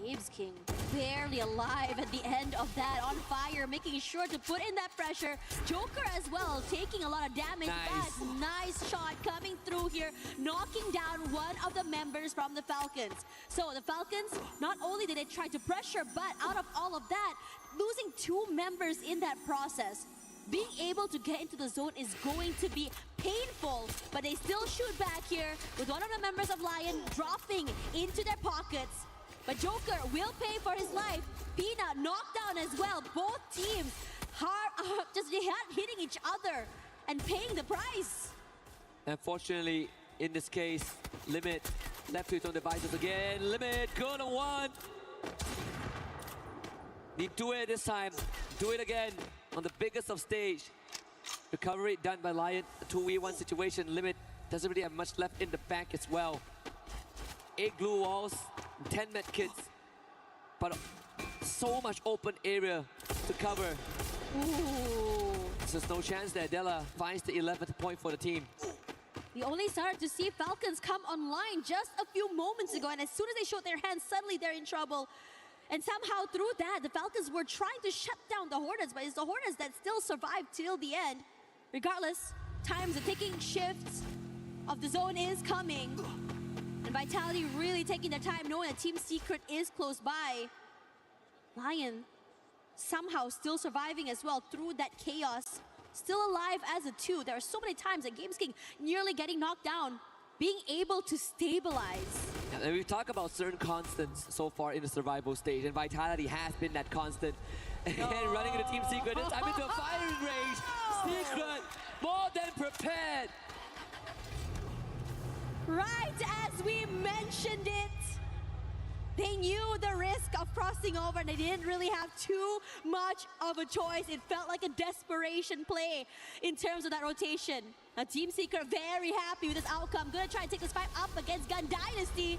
G: Gabe's King barely alive at the end of that, on fire, making sure to put in that pressure. Joker as well, taking a lot of damage. Nice. Nice shot coming through here, knocking down one of the members from the Falcons. So the Falcons, not only did they try to pressure, but out of all of that, losing 2 members in that process. Being able to get into the zone is going to be painful, but they still shoot back here with one of the members of Lion dropping into their pockets. But Joker will pay for his life. Pina knocked down as well. Both teams just hitting each other and paying the price.
B: Unfortunately, in this case, Limit left to his own devices again. Limit, good on 1. Need to do it this time. Do it again on the biggest of stage. Recovery done by Lion. A 2v1 situation. Limit doesn't really have much left in the bank as well. 8 glue walls, 10 med kits, but so much open area to cover.
G: Ooh.
B: There's no chance there. Della finds the 11th point for the team.
G: We only started to see Falcons come online just a few moments ago, and as soon as they showed their hands, suddenly they're in trouble. And somehow through that, the Falcons were trying to shut down the Hornets, but it's the Hornets that still survived till the end. Regardless, times are taking shifts of the zone is coming. And Vitality really taking their time, knowing that Team Secret is close by. Lion somehow still surviving as well through that chaos. Still alive as a 2. There are so many times that Games King nearly getting knocked down, being able to stabilize.
B: And we've talked about certain constants so far in the survival stage, and Vitality has been that constant. And running into Team Secret, this time into a firing range. Secret, more than prepared.
G: Right as we mentioned it, they knew the risk of crossing over and they didn't really have too much of a choice. It felt like a desperation play in terms of that rotation. Now Team Secret very happy with this outcome. Gonna try and take this fight up against Gun Dynasty.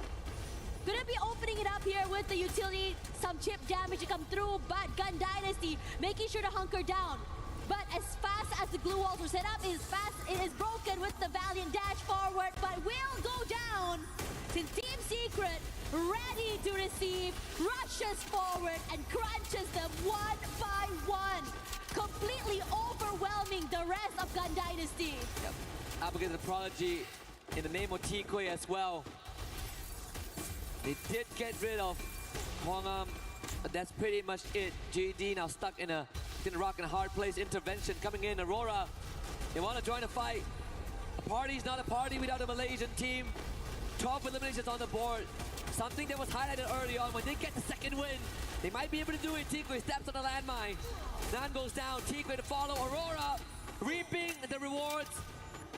G: Gonna be opening it up here with the utility. Some chip damage to come through, but Gun Dynasty making sure to hunker down. But as fast as the glue walls were set up, it is broken with the Valiant dash forward, but will go down since Team Secret, ready to receive, rushes forward and crunches them one by one, completely overwhelming the rest of Gun Dynasty.
B: Yep. Up against the Prodigy in the name of Tikoi as well. They did get rid of Hwangam, but that's pretty much it. GD now stuck in a rock and a hard place. Intervention coming in. Aurora, they want to join the fight. A party's not a party without a Malaysian team. 12 eliminations on the board. Something that was highlighted early on. When they get the second win, they might be able to do it. Tikoi steps on the landmine. Nan goes down. Tikoi to follow. Aurora reaping the rewards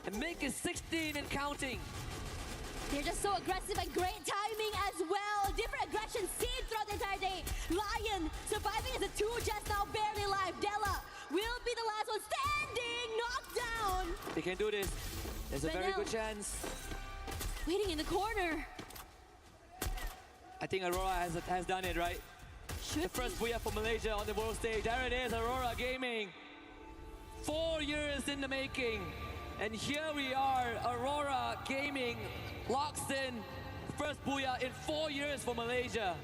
B: and making 16 and counting.
G: They're just so aggressive and great timing as well. Different aggression seen throughout the entire day. Lion surviving as a 2 just now, barely alive. Della will be the last one standing, knocked down.
B: They can do this. There's a very good chance.
G: Waiting in the corner.
B: I think Aurora has done it, right? The first Booyah for Malaysia on the world stage. There it is, Aurora Gaming. 4 years in the making. And here we are, Aurora Gaming locks in first Booyah in 4 years for Malaysia.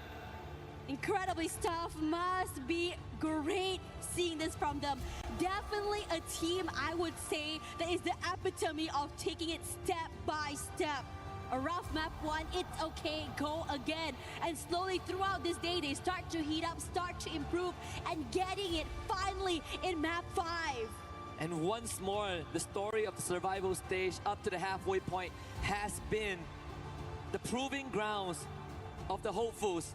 G: Incredibly tough, must be great seeing this from them. Definitely a team, I would say, that is the epitome of taking it step by step. A rough map 1, it's okay, go again. And slowly throughout this day, they start to heat up, start to improve, and getting it finally in map 5.
B: And once more, the story of the survival stage up to the halfway point has been the proving grounds of the hopefuls.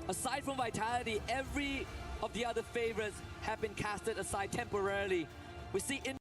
B: Aside from Vitality, every of the other favorites have been casted aside temporarily. We see in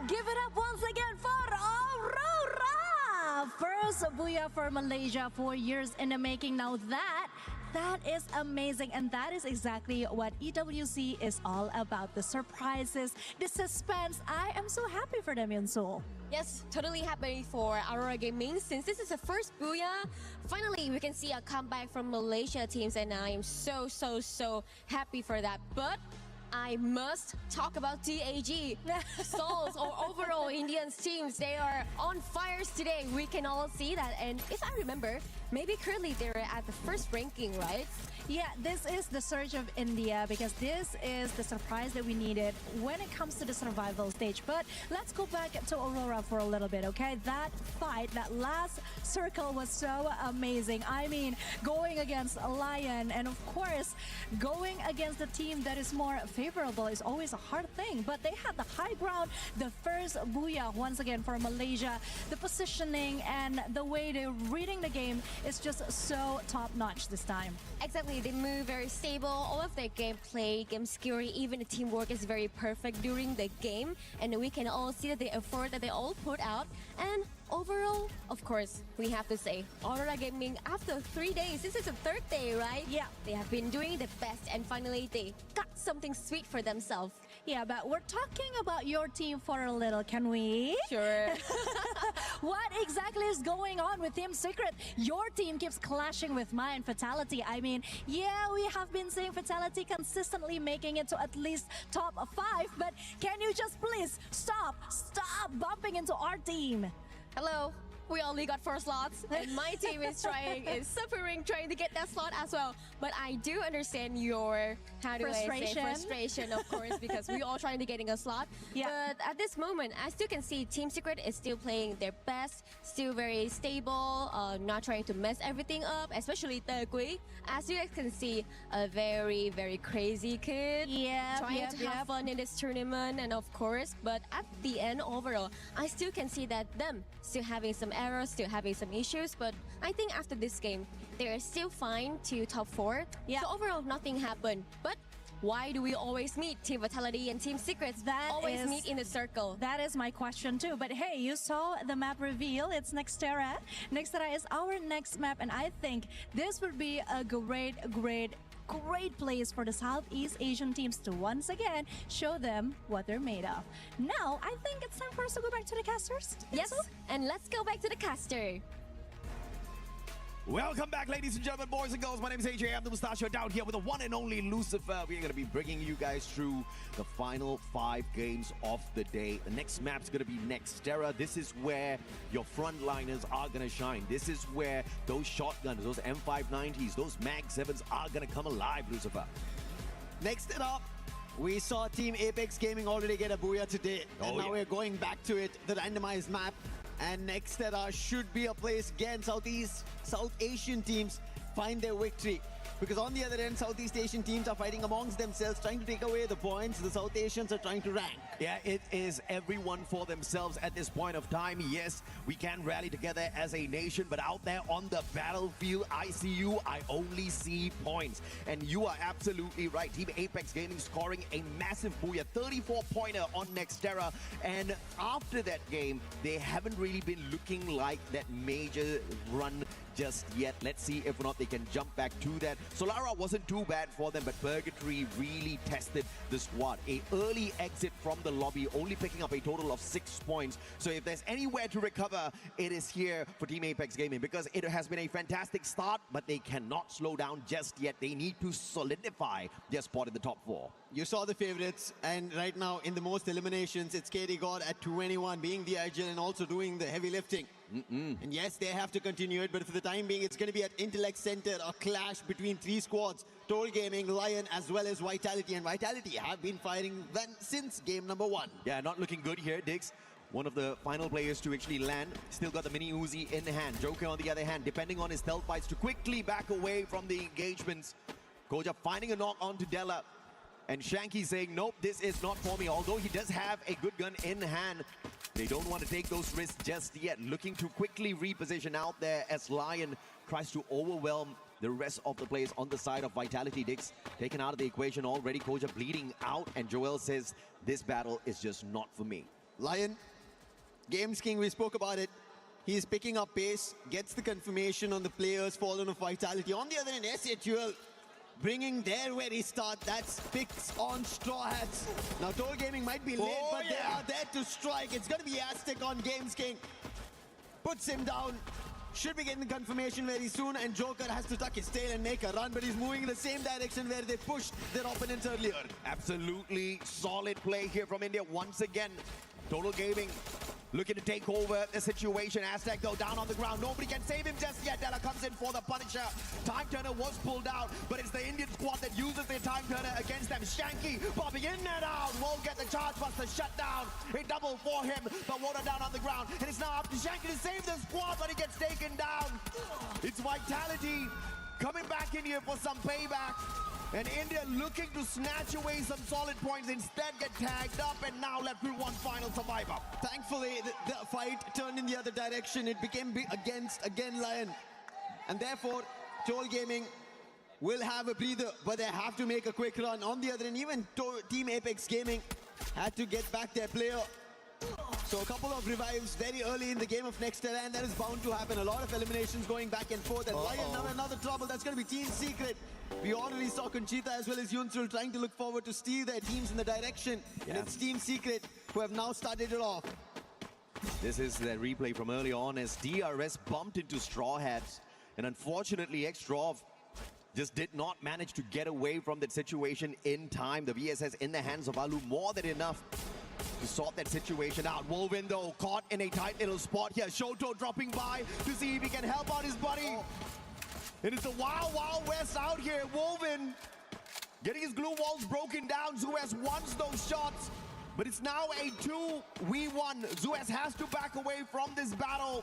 N: Give it up once again for Aurora! First Booyah for Malaysia, 4 years in the making. Now that is amazing, and that is exactly what EWC is all about. The surprises, the suspense. I am so happy for them, Yunsul.
S: Yes, totally happy for Aurora Gaming. Since this is the first Booyah, finally we can see a comeback from Malaysia teams, and I am so happy for that. But I must talk about DAG. Souls or overall Indians teams, they are on fires today. We can all see that. And if I remember, maybe currently they're at the first ranking, right?
N: Yeah, this is the surge of India because this is the surprise that we needed when it comes to the survival stage. But let's go back to Aurora for a little bit, okay? That fight, that last circle was so amazing. I mean, going against a Lion and of course, going against a team that is more favorable is always a hard thing. But they had the high ground, the first Booyah once again for Malaysia. The positioning and the way they're reading the game is just so top-notch this time.
S: Exactly, they move very stable. All of their gameplay, game security, even the teamwork is very perfect during the game. And we can all see that the effort that they all put out. And overall, of course, we have to say, Aurora Gaming, after 3 days, this is the third day, right?
N: Yeah.
S: They have been doing the best, and finally they got something sweet for themselves.
N: Yeah, but we're talking about your team for a little, can we?
S: Sure.
N: What exactly is going on with Team Secret? Your team keeps clashing with mine, Fatality. I mean, yeah, we have been seeing Fatality consistently making it to at least top 5, but can you just please stop bumping into our team?
S: Hello. We only got 4 slots, and my team is suffering trying to get that slot as well. But I do understand your frustration, of course, because we all trying to getting a slot.
N: Yeah.
S: But at this moment, I still can see Team Secret is still playing their best, still very stable, not trying to mess everything up, especially Tegui. As you guys can see, a very crazy kid.
N: Yeah.
S: Trying to have fun in this tournament, and of course, but at the end, overall, I still can see that them still having some errors, still having some issues, but I think after this game, they're still fine to top 4.
N: Yeah.
S: So overall, nothing happened. But why do we always meet Team Vitality and Team Secrets?
N: That
S: always
N: is,
S: meet in the circle.
N: That is my question too. But hey, you saw the map reveal. It's Nextera. Nextera is our next map, and I think this would be a great place for the Southeast Asian teams to once again show them what they're made of. Now, I think it's time for us to go back to the casters.
S: Yes, and let's go back to the caster.
Q: Welcome back, ladies and gentlemen, boys and girls. My name is AJ. I'm the Mustachio down here with the one and only Lucifer. We're going to be bringing you guys through the final 5 games of the day. The next map's going to be Nextera. This is where your frontliners are going to shine. This is where those shotguns, those M590s, those Mag 7s are going to come alive, Lucifer.
K: Next it up, we saw Team Apex Gaming already get a Booyah today. And now we're going back to it, the randomized map. And Nextera should be a place again. South Asian teams find their victory. Because on the other end, Southeast Asian teams are fighting amongst themselves, trying to take away the points. The South Asians are trying to rank.
Q: Yeah, it is everyone for themselves at this point of time. Yes, we can rally together as a nation, but out there on the battlefield, I see you, I only see points. And you are absolutely right. Team Apex Gaming scoring a massive Booyah, 34-pointer on Nextera. And after that game, they haven't really been looking like that major run just yet. Let's see if or not they can jump back to that. Solara wasn't too bad for them, but Purgatory really tested the squad. A early exit from the lobby, only picking up a total of 6 points. So if there's anywhere to recover, it is here for Team Apex Gaming, because it has been a fantastic start, but they cannot slow down just yet. They need to solidify their spot in the top 4.
K: You saw the favorites, and right now in the most eliminations, it's KD God at 221 being the agile and also doing the heavy lifting. And yes, they have to continue it, but for the time being, it's going to be at Intellect Center, a clash between 3 squads, Toll Gaming, Lion, as well as Vitality. And Vitality have been fighting since game number 1.
Q: Yeah, not looking good here, Diggs. One of the final players to actually land. Still got the mini Uzi in hand. Joker, on the other hand, depending on his stealth fights to quickly back away from the engagements. Koja finding a knock onto Della. And Shanky saying, nope, this is not for me. Although he does have a good gun in hand, they don't want to take those risks just yet. Looking to quickly reposition out there as Lion tries to overwhelm the rest of the players on the side of Vitality. Dix taken out of the equation already. Koja bleeding out, and Joel says, this battle is just not for me.
K: Lion, Games King, we spoke about it. He's picking up pace, gets the confirmation on the players, fallen of vitality. On the other end, SHUL bringing their very start. That's picks on Straw Hats. Now, Toll Gaming might be late, but they are there to strike. It's going to be Aztec on Games King. Puts him down. Should be getting confirmation very soon, and Joker has to tuck his tail and make a run, but he's moving in the same direction where they pushed their opponents earlier.
Q: Absolutely solid play here from India once again. Total Gaming looking to take over the situation. Aztec though down on the ground. Nobody can save him just yet. Della comes in for the Punisher. Time Turner was pulled out, but it's the Indian squad that uses their Time Turner against them. Shanky popping in and out. Won't get the charge buster shut down. A double for him, but Water down on the ground. And it's now up to Shanky to save the squad, but he gets taken down. It's Vitality coming back in here for some payback. And India looking to snatch away some solid points, instead get tagged up and now left with one final survivor.
K: Thankfully, the fight turned in the other direction. It became against, again, Lion. And therefore, Toll Gaming will have a breather, but they have to make a quick run. On the other end, even Team Apex Gaming had to get back their player. So a couple of revives very early in the game of next era, and that is bound to happen. A lot of eliminations going back and forth. And Lion now another trouble. That's going to be Team Secret. We already saw Conchita as well as Yunsul trying to look forward to steer their teams in the direction. And it's Team Secret who have now started it off.
Q: This is the replay from early on as DRS bumped into Straw Hats. And unfortunately, Xtrov just did not manage to get away from that situation in time. The VSS in the hands of Alu, more than enough to sort that situation out. Wolvin though caught in a tight little spot here. Shoto dropping by to see if he can help out his buddy. It is the wild, wild west out here. Wolvin getting his glue walls broken down. Zuez wants those shots, but it's now a 2v1. Zuez has to back away from this battle.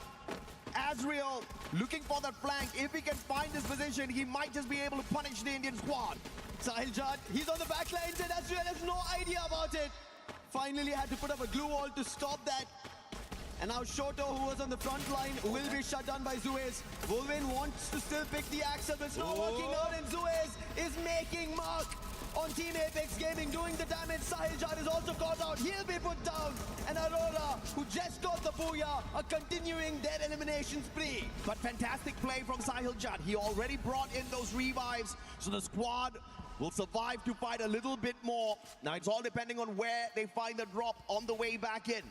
Q: Azriel looking for that flank. If he can find this position, he might just be able to punish the Indian squad.
K: Sahil Jad, he's on the back lines and Azriel has no idea about it. Finally had to put up a glue wall to stop that. And now Shoto, who was on the front line, will be shut down by Zuez. Wolvin wants to still pick the axle, but it's not working out, and Zuez is making mark on Team Apex Gaming, doing the damage. Sahil Jad is also caught out. He'll be put down. And Aurora, who just got the Booyah, are continuing their elimination spree.
Q: But fantastic play from Sahil Jad. He already brought in those revives, so the squad will survive to fight a little bit more. Now it's all depending on where they find the drop on the way back in.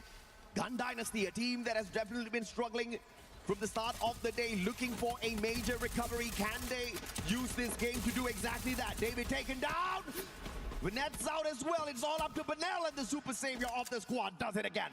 Q: Gun Dynasty, a team that has definitely been struggling from the start of the day, looking for a major recovery. Can they use this game to do exactly that? David taken down. Vinet's out as well. It's all up to Benel, and the super savior of the squad does it again.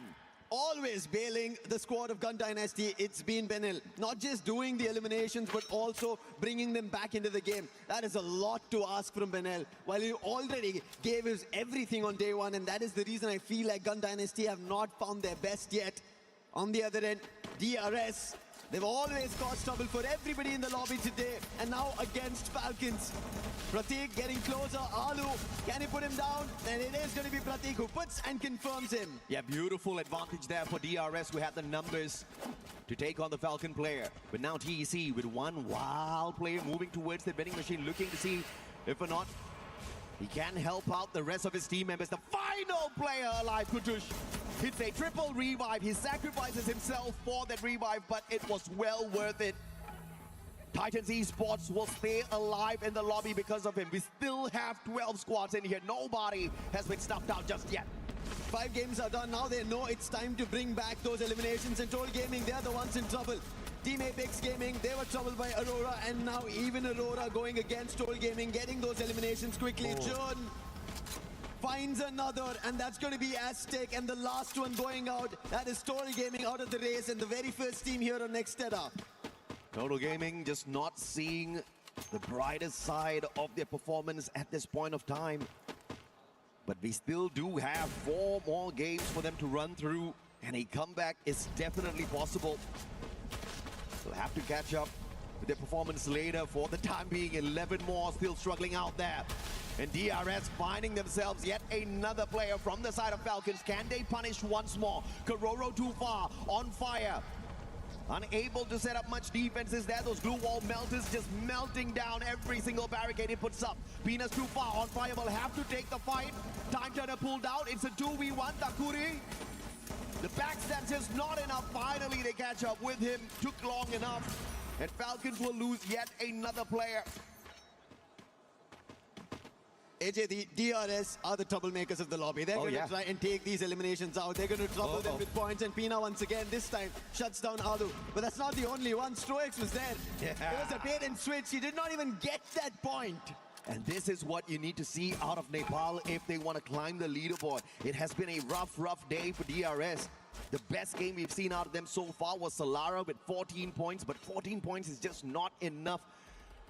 K: Always bailing the squad of Gun Dynasty, it's been Benel. Not just doing the eliminations, but also bringing them back into the game. That is a lot to ask from Benel. While he already gave his everything on day one, and that is the reason I feel like Gun Dynasty have not found their best yet. On the other end, DRS. They've always caused trouble for everybody in the lobby today, and now against Falcons. Pratik getting closer. Alu, can he put him down? And it is going to be Pratik who puts and confirms him.
Q: Yeah, beautiful advantage there for DRS, who had the numbers to take on the Falcon player. But now TEC with one wild player moving towards the vending machine, looking to see if or not he can help out the rest of his team members. The final player alive, Kutush, hits a triple revive. He sacrifices himself for that revive, but it was well worth it. Titans Esports will stay alive in the lobby because of him. We still have 12 squads in here. Nobody has been snuffed out just yet.
K: 5 games are done. Now they know it's time to bring back those eliminations. And Toll Gaming, they're the ones in trouble. Team Apex Gaming, they were troubled by Aurora, and now even Aurora going against Toll Gaming, getting those eliminations quickly. Jun finds another, and that's going to be Aztec, and the last one going out, that is Toll Gaming out of the race, and the very first team here on Nextera.
Q: Total Gaming just not seeing the brightest side of their performance at this point of time. But we still do have 4 more games for them to run through, and a comeback is definitely possible. They'll have to catch up with their performance later. For the time being, 11 more still struggling out there. And DRS finding themselves yet another player from the side of Falcons. Can they punish once more? Kororo too far, on fire. Unable to set up much defenses there. Those glue wall melters just melting down every single barricade he puts up. Penis too far, on fire will have to take the fight. Time Turner pulled out. It's a 2v1. Takuri The backstab's just not enough. Finally, they catch up with him. Took long enough. And Falcons will lose yet another player.
K: AJ, the DRS are the troublemakers of the lobby. They're going to try and take these eliminations out. They're going to trouble them with points. And Pina once again, this time, shuts down Adu. But that's not the only one. Stroix was there. It was a bait and switch. He did not even get that point.
Q: And this is what you need to see out of Nepal if they want to climb the leaderboard. It has been a rough day for DRS. The best game we've seen out of them so far was Solara with 14 points. But 14 points is just not enough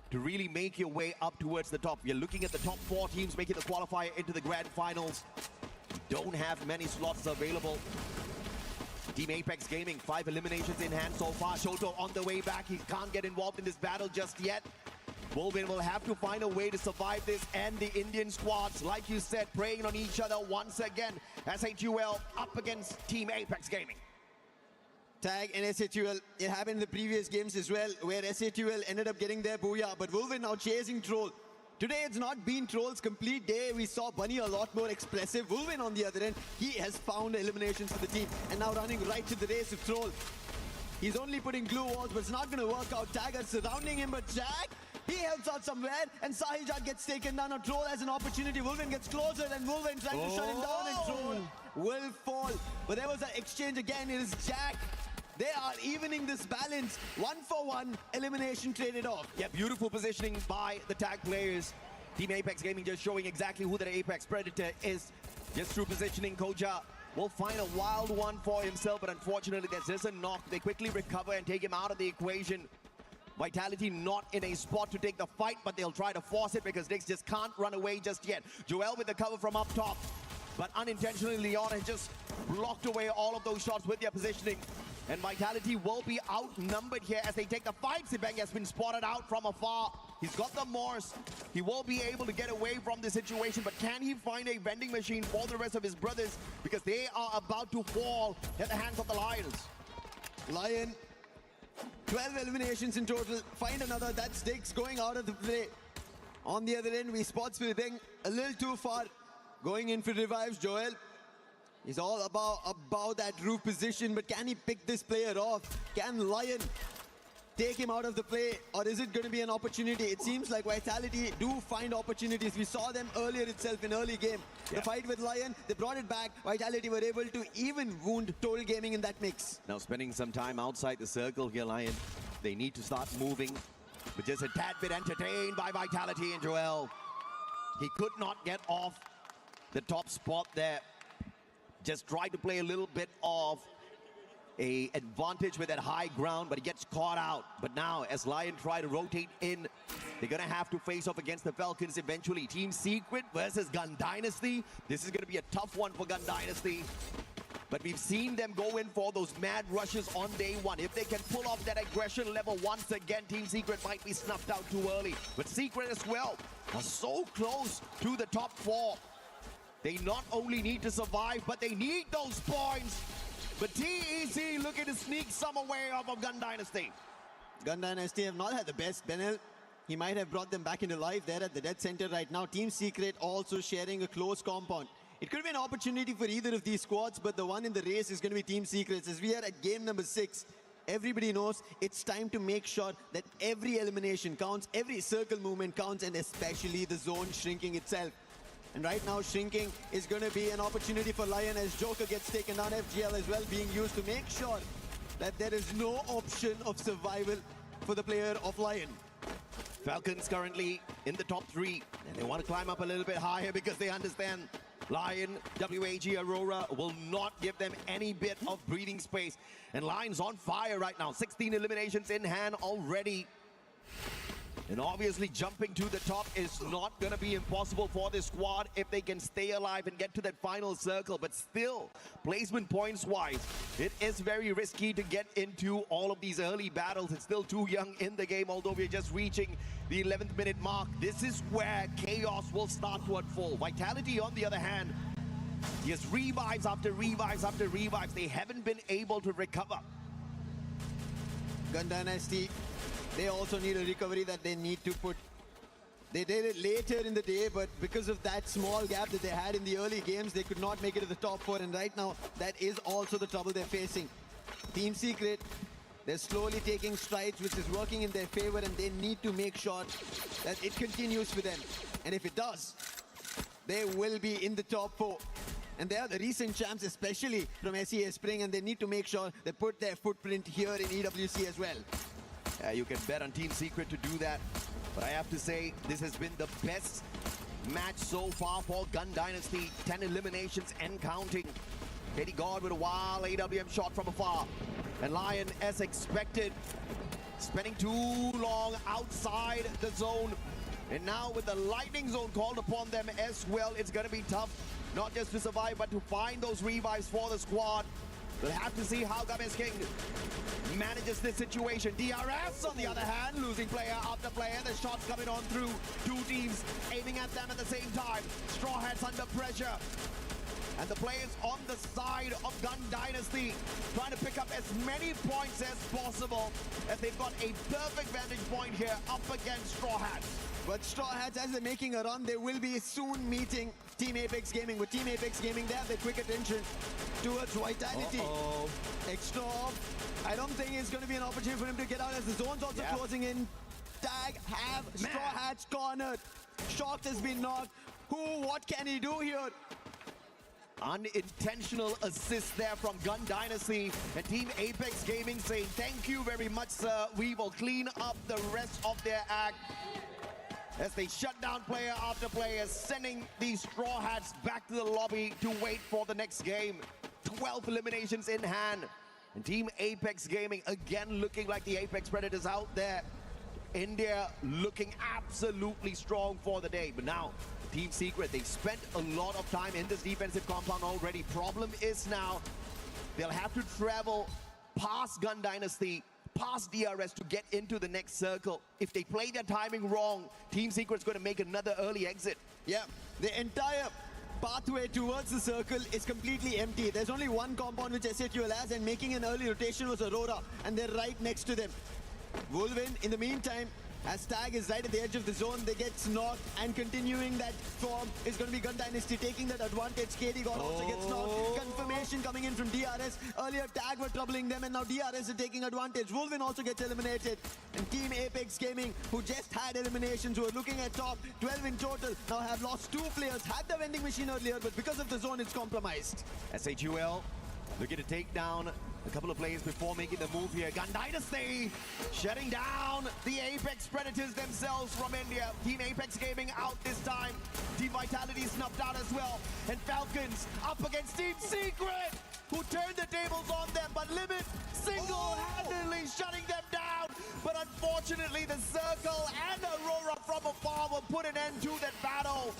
Q: to really make your way up towards the top. You're looking at the top 4 teams making the qualifier into the grand finals. Don't have many slots available. Team Apex Gaming, 5 eliminations in hand so far. Shoto on the way back. He can't get involved in this battle just yet. Wolvin will have to find a way to survive this, and the Indian squads, like you said, preying on each other once again. SHUL up against Team Apex Gaming.
K: Tag and SHUL, it happened in the previous games as well, where SHUL ended up getting their Booyah, but Wolvin now chasing Troll. Today it's not been Troll's complete day. We saw Bunny a lot more expressive. Wolvin on the other end, he has found eliminations for the team, and now running right to the race of Troll. He's only putting glue walls, but it's not going to work out. Tiger surrounding him, but Jack, he helps out somewhere, and Sahijat gets taken down. Now Troll has an opportunity. Wolvin gets closer, and Wolvin trying to shut him down, and Troll will fall. But there was an exchange again. It is Jack. They are evening this balance. 1-for-1 elimination traded off.
Q: Yeah, beautiful positioning by the tag players. Team Apex Gaming just showing exactly who the Apex Predator is. Just through positioning, Koja will find a wild one for himself, but unfortunately there's just a knock. They quickly recover and take him out of the equation. Vitality not in a spot to take the fight, but they'll try to force it because Dix just can't run away just yet. Joel with the cover from up top, but unintentionally Leon has just blocked away all of those shots with their positioning. And Vitality will be outnumbered here as they take the fight. Sibeng has been spotted out from afar. He's got the Morse. He will be able to get away from the situation, but can he find a vending machine for the rest of his brothers? Because they are about to fall at the hands of the Lions.
K: Lion, 12 eliminations in total. Find another. That's Dix going out of the play. On the other end, we spot Sibeng a little too far. Going in for revives, Joel. He's all about that roof position, but can he pick this player off? Can Lion take him out of the play, or is it going to be an opportunity? It seems like Vitality do find opportunities. We saw them earlier itself in early game. The fight with Lion, they brought it back. Vitality were able to even wound Total Gaming in that mix.
Q: Now spending some time outside the circle here, Lion. They need to start moving, but just a tad bit entertained by Vitality and Joel. He could not get off the top spot there. Just tried to play a little bit of a advantage with that high ground, but he gets caught out. But now, as Lion try to rotate in, they're gonna have to face off against the Falcons eventually. Team Secret versus Gun Dynasty. This is gonna be a tough one for Gun Dynasty. But we've seen them go in for those mad rushes on day one. If they can pull off that aggression level once again, Team Secret might be snuffed out too early. But Secret as well are so close to the top 4. They not only need to survive, but they need those points. But TEC looking to sneak some away off of Gun Dynasty.
K: Gun Dynasty have not had the best. Benel, he might have brought them back into life there at the dead center right now. Team Secret also sharing a close compound. It could be an opportunity for either of these squads, but the one in the race is going to be Team Secrets. As we are at game number 6, everybody knows it's time to make sure that every elimination counts, every circle movement counts, and especially the zone shrinking itself. And right now, shrinking is going to be an opportunity for Lion as Joker gets taken down. FGL as well being used to make sure that there is no option of survival for the player of Lion.
Q: Falcons currently in the top 3, and they want to climb up a little bit higher because they understand Lion, WAG, Aurora will not give them any bit of breathing space. And Lion's on fire right now. 16 eliminations in hand already. And obviously jumping to the top is not going to be impossible for this squad if they can stay alive and get to that final circle. But still, placement points-wise, it is very risky to get into all of these early battles. It's still too young in the game, although we're just reaching the 11th minute mark. This is where chaos will start to unfold. Vitality, on the other hand, just revives after revives after revives. They haven't been able to recover.
K: Gun Dynasty, they also need a recovery that they need to put They did it later in the day, but because of that small gap that they had in the early games, they could not make it to the top 4. And right now, that is also the trouble they're facing. Team Secret, they're slowly taking strides, which is working in their favor, and they need to make sure that it continues for them. And if it does, they will be in the top 4. And they are the recent champs, especially from SEA Spring, and they need to make sure they put their footprint here in EWC as well.
Q: Yeah, you can bet on Team Secret to do that. But I have to say, this has been the best match so far for Gun Dynasty. 10 eliminations and counting. Katie God with a wild AWM shot from afar. And Lion, as expected, spending too long outside the zone. And now with the lightning zone called upon them as well, it's going to be tough, not just to survive, but to find those revives for the squad. We'll have to see how Games King manages this situation. DRS, on the other hand, losing player after player. The shots coming on through. Two teams aiming at them at the same time. Straw Hats under pressure. And the players on the side of Gun Dynasty trying to pick up as many points as possible, as they've got a perfect vantage point here up against Straw Hats.
K: But Straw Hats, as they're making a run, they will be soon meeting Team Apex Gaming. With Team Apex Gaming, they have their quick attention towards Vitality. Extra off. I don't think it's going to be an opportunity for him to get out, as the zone's also closing in. Tag have Straw Hats cornered. Shocked has been knocked. What can he do here?
Q: Unintentional assist there from Gun Dynasty, and Team Apex Gaming saying thank you very much, sir. We will clean up the rest of their act, as they shut down player after player, sending these Straw Hats back to the lobby to wait for the next game. 12 eliminations in hand, and Team Apex Gaming again looking like the Apex Predators out there. India looking absolutely strong for the day, but now Team Secret, they've spent a lot of time in this defensive compound already. Problem is now, they'll have to travel past Gun Dynasty, past DRS to get into the next circle. If they play their timing wrong, Team Secret's going to make another early exit.
K: Yeah, the entire pathway towards the circle is completely empty. There's only one compound which SATUL has, and making an early rotation was Aurora, and they're right next to them. Wolvin, in the meantime, as Tag is right at the edge of the zone, they get knocked, and continuing that form is going to be Gun Dynasty taking that advantage. KD God also gets knocked. Confirmation coming in from DRS. Earlier Tag were troubling them, and now DRS is taking advantage. Wolvin also gets eliminated. And Team Apex Gaming, who just had eliminations, who are looking at top 12 in total, now have lost 2 players. Had the vending machine earlier, but because of the zone, it's compromised.
Q: SATUL looking to take down a couple of players before making the move here. Gun Dynasty shutting down the Apex Predators themselves from India. Team Apex Gaming out this time. Team Vitality snuffed out as well. And Falcons up against Team Secret, who turned the tables on them, but Limit single-handedly shutting them down. But unfortunately, the Circle and Aurora from afar will put an end to that battle.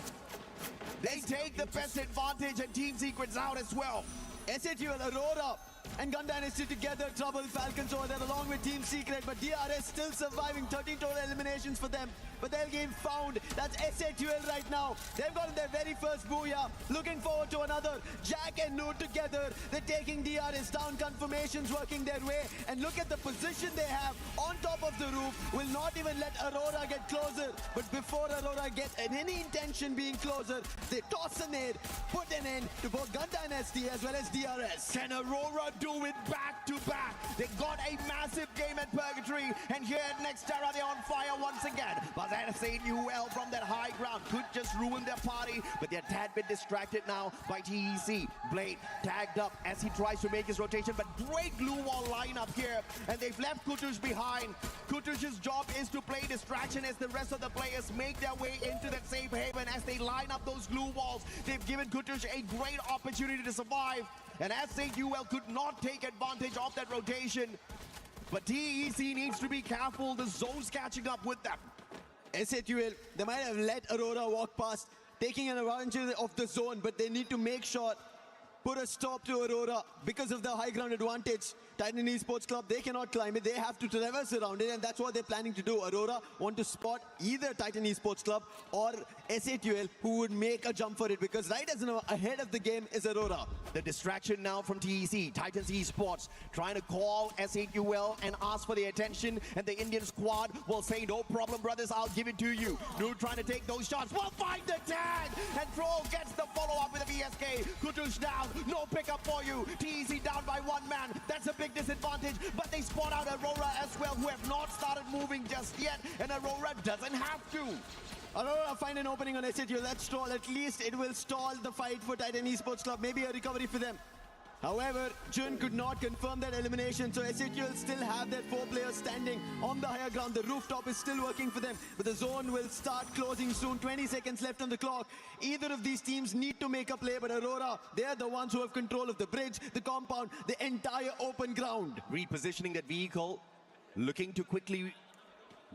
Q: They take the best advantage, and Team Secret's out as well.
K: SATUL, Aurora, and Gun Dynasty together trouble Falcons over there along with Team Secret, but DRS still surviving. 13 total eliminations for them, but their game found. That's SATUL right now. They've gotten their very first Booyah. Looking forward to another. Jack and Noor together, they're taking DRS down. Confirmations working their way, and look at the position they have on top of the roof. Will not even let Aurora get closer, but before Aurora gets any intention being closer, they toss a nade, put an end to both Gun Dynasty as well as DRS.
Q: Can Aurora do it back to back? They got a massive game at Purgatory, and here at Nextera they're on fire once again. But SATUL from that high ground could just ruin their party, but they're a tad bit distracted now by TEC. Blade tagged up as he tries to make his rotation, but great glue wall lineup here, and they've left Kutush behind. Kutush's job is to play distraction as the rest of the players make their way into that safe haven. As they line up those glue walls, they've given Kutush a great opportunity to survive, and SATUL could not take advantage of that rotation. But TEC needs to be careful. The zone's catching up with them.
K: SATUL, they might have let Aurora walk past, taking an advantage of the zone, but they need to make sure, put a stop to Aurora because of the high ground advantage. Titan Esports Club, they cannot climb it. They have to traverse around it, and that's what they're planning to do. Aurora want to spot either Titan Esports Club or SATUL, who would make a jump for it, because right as ahead of the game is Aurora.
Q: The distraction now from TEC, Titans Esports, trying to call SATUL and ask for the attention, and the Indian squad will say, no problem, brothers, I'll give it to you. New trying to take those shots, will find the tag, and Troll gets the follow-up with a VSK. Kutush down, no pickup for you. TEC down by one man, that's a big disadvantage, but they spot out Aurora as well, who have not started moving just yet, and Aurora doesn't have to.
K: Aurora find an opening on SATUL. Let's stall. At least it will stall the fight for Titan Esports Club. Maybe a recovery for them. However, Jun could not confirm that elimination, so SATUL still have their 4 players standing on the higher ground. The rooftop is still working for them, but the zone will start closing soon. 20 seconds left on the clock. Either of these teams need to make a play, but Aurora, they're the ones who have control of the bridge, the compound, the entire open ground.
Q: Repositioning that vehicle, looking to quickly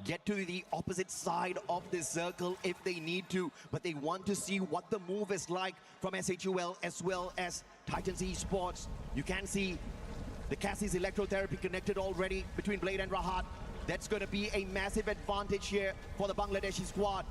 Q: get to the opposite side of this circle if they need to, but they want to see what the move is like from SATUL as well as Titans Esports. You can see the Cassie's electrotherapy connected already between Blade and Rahat. That's going to be a massive advantage here for the Bangladeshi squad.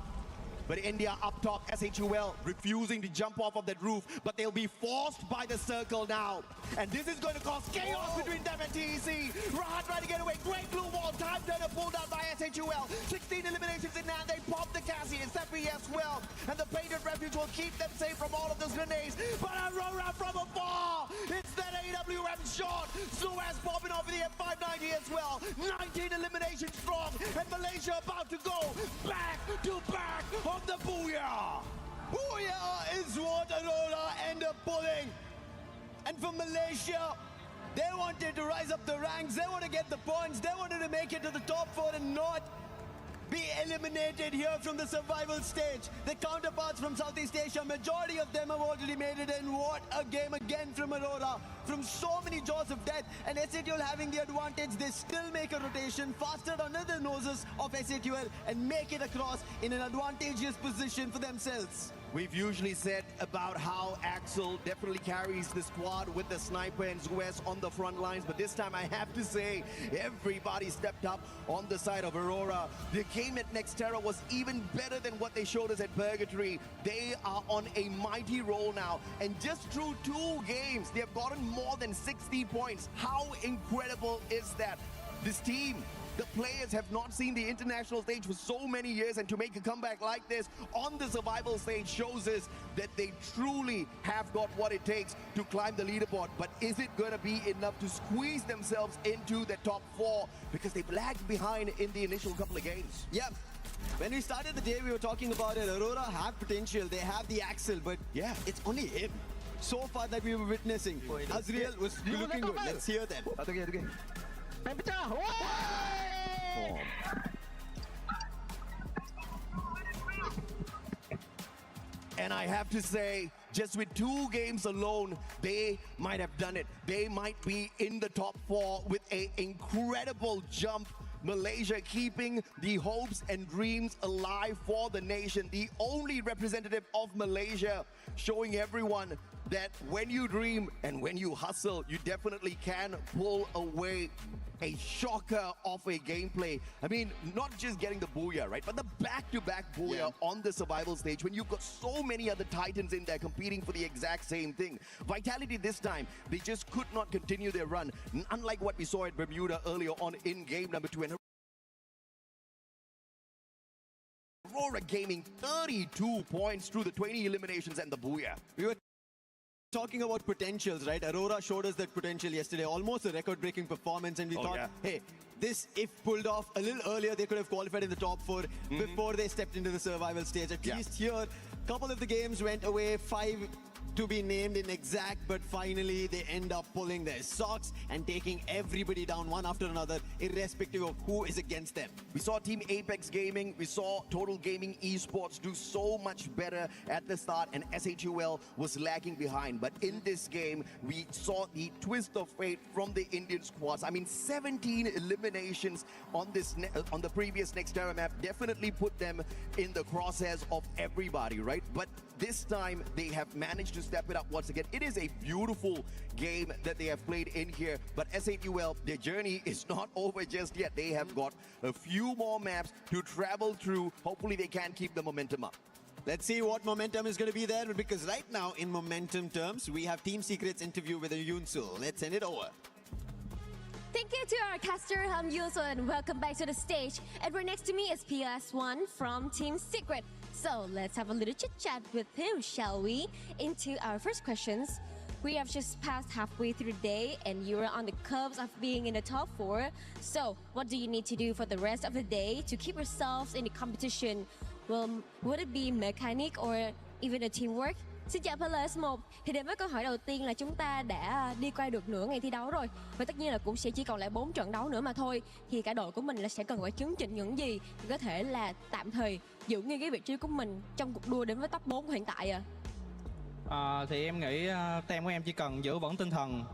Q: But India up top, SATUL refusing to jump off of that roof, but they'll be forced by the circle now. And this is going to cause chaos between them and TEC. Rahat trying to get away, great blue wall, time turner pulled out by SATUL. 16 eliminations in hand, they pop the Cassie, it's Seppi as well. And the Painted Refuge will keep them safe from all of those grenades. But Aurora from afar, it's that AWM shot. Suez popping off with the F590 as well. 19 eliminations strong, and Malaysia about to go back to back on the Booyah.
K: Booyah is what Aurora end up pulling. And for Malaysia, they wanted to rise up the ranks, they want to get the points, they wanted to make it to the top 4 and not be eliminated here from the survival stage. The counterparts from Southeast Asia, majority of them have already made it, and what a game again from Aurora. From so many jaws of death, and SATUL having the advantage, they still make a rotation faster under the noses of SATUL and make it across in an advantageous position for themselves.
Q: We've usually said about how Axel definitely carries the squad with the sniper and Suez on the front lines, but this time I have to say everybody stepped up on the side of Aurora. The game at Nextera was even better than what they showed us at Purgatory. They are on a mighty roll now, and just through 2 games they have gotten more than 60 points. How incredible is that? This team, the players have not seen the international stage for so many years, and to make a comeback like this on the survival stage shows us that they truly have got what it takes to climb the leaderboard. But is it going to be enough to squeeze themselves into the top 4? Because they've lagged behind in the initial couple of games.
K: Yeah. When we started the day, we were talking about it. Aurora have potential. They have the Axel, but yeah, it's only him so far that we were witnessing. Azriel was looking good. Let's hear them.
Q: And I have to say, just with 2 games alone, they might have done it. They might be in the top 4 with an incredible jump. Malaysia keeping the hopes and dreams alive for the nation. The only representative of Malaysia showing everyone that when you dream and when you hustle, you definitely can pull away a shocker of a gameplay. I mean, not just getting the Booyah, right? But the back-to-back Booyah on the survival stage when you've got so many other Titans in there competing for the exact same thing. Vitality this time, they just could not continue their run. Unlike what we saw at Bermuda earlier on in game number 2. And Aurora gaming 32 points through the 20 eliminations and the Booyah.
K: We were talking about potentials, right? Aurora showed us that potential yesterday, almost a record-breaking performance, and we thought, hey, this, if pulled off a little earlier, they could have qualified in the top 4 before they stepped into the survival stage. At least here, a couple of the games went away, 5 to be named in exact, but finally they end up pulling their socks and taking everybody down one after another, irrespective of who is against them.
Q: We saw Team Apex Gaming, we saw Total Gaming Esports do so much better at the start, and SATUL was lagging behind. But in this game, we saw the twist of fate from the Indian squads. I mean, 17 eliminations on this on the previous Nextera map definitely put them in the crosshairs of everybody, right? But this time, they have managed to to step it up once again. It is a beautiful game that they have played in here, but S8UL, their journey is not over just yet. They have got a few more maps to travel through. Hopefully they can keep the momentum up.
K: Let's see what momentum is going to be there, because right now, in momentum terms, we have Team Secret's interview with Yunsul. Let's send it over.
S: Thank you to our caster, I'm Yuso, and welcome back to the stage. And right next to me is PS1 from Team Secret. So let's have a little chit-chat with him, shall we? Into our first questions. We have just passed halfway through the day and you're on the cusp of being in the top 4. So what do you need to do for the rest of the day to keep yourselves in the competition? Well, would it be mechanic or even a teamwork? Xin chào PS1. Thì đến với câu hỏi đầu tiên là chúng ta đã đi qua được nửa ngày thi đấu rồi. Và tất nhiên là cũng sẽ chỉ còn lại 4 trận đấu nữa mà thôi. Thì cả đội của mình là sẽ cần phải chứng chỉnh những gì thì có thể là tạm thời giữ nguyên cái vị trí của mình trong cuộc đua đến với top 4 hiện tại
T: Thì em nghĩ team của em chỉ cần giữ vững tinh thần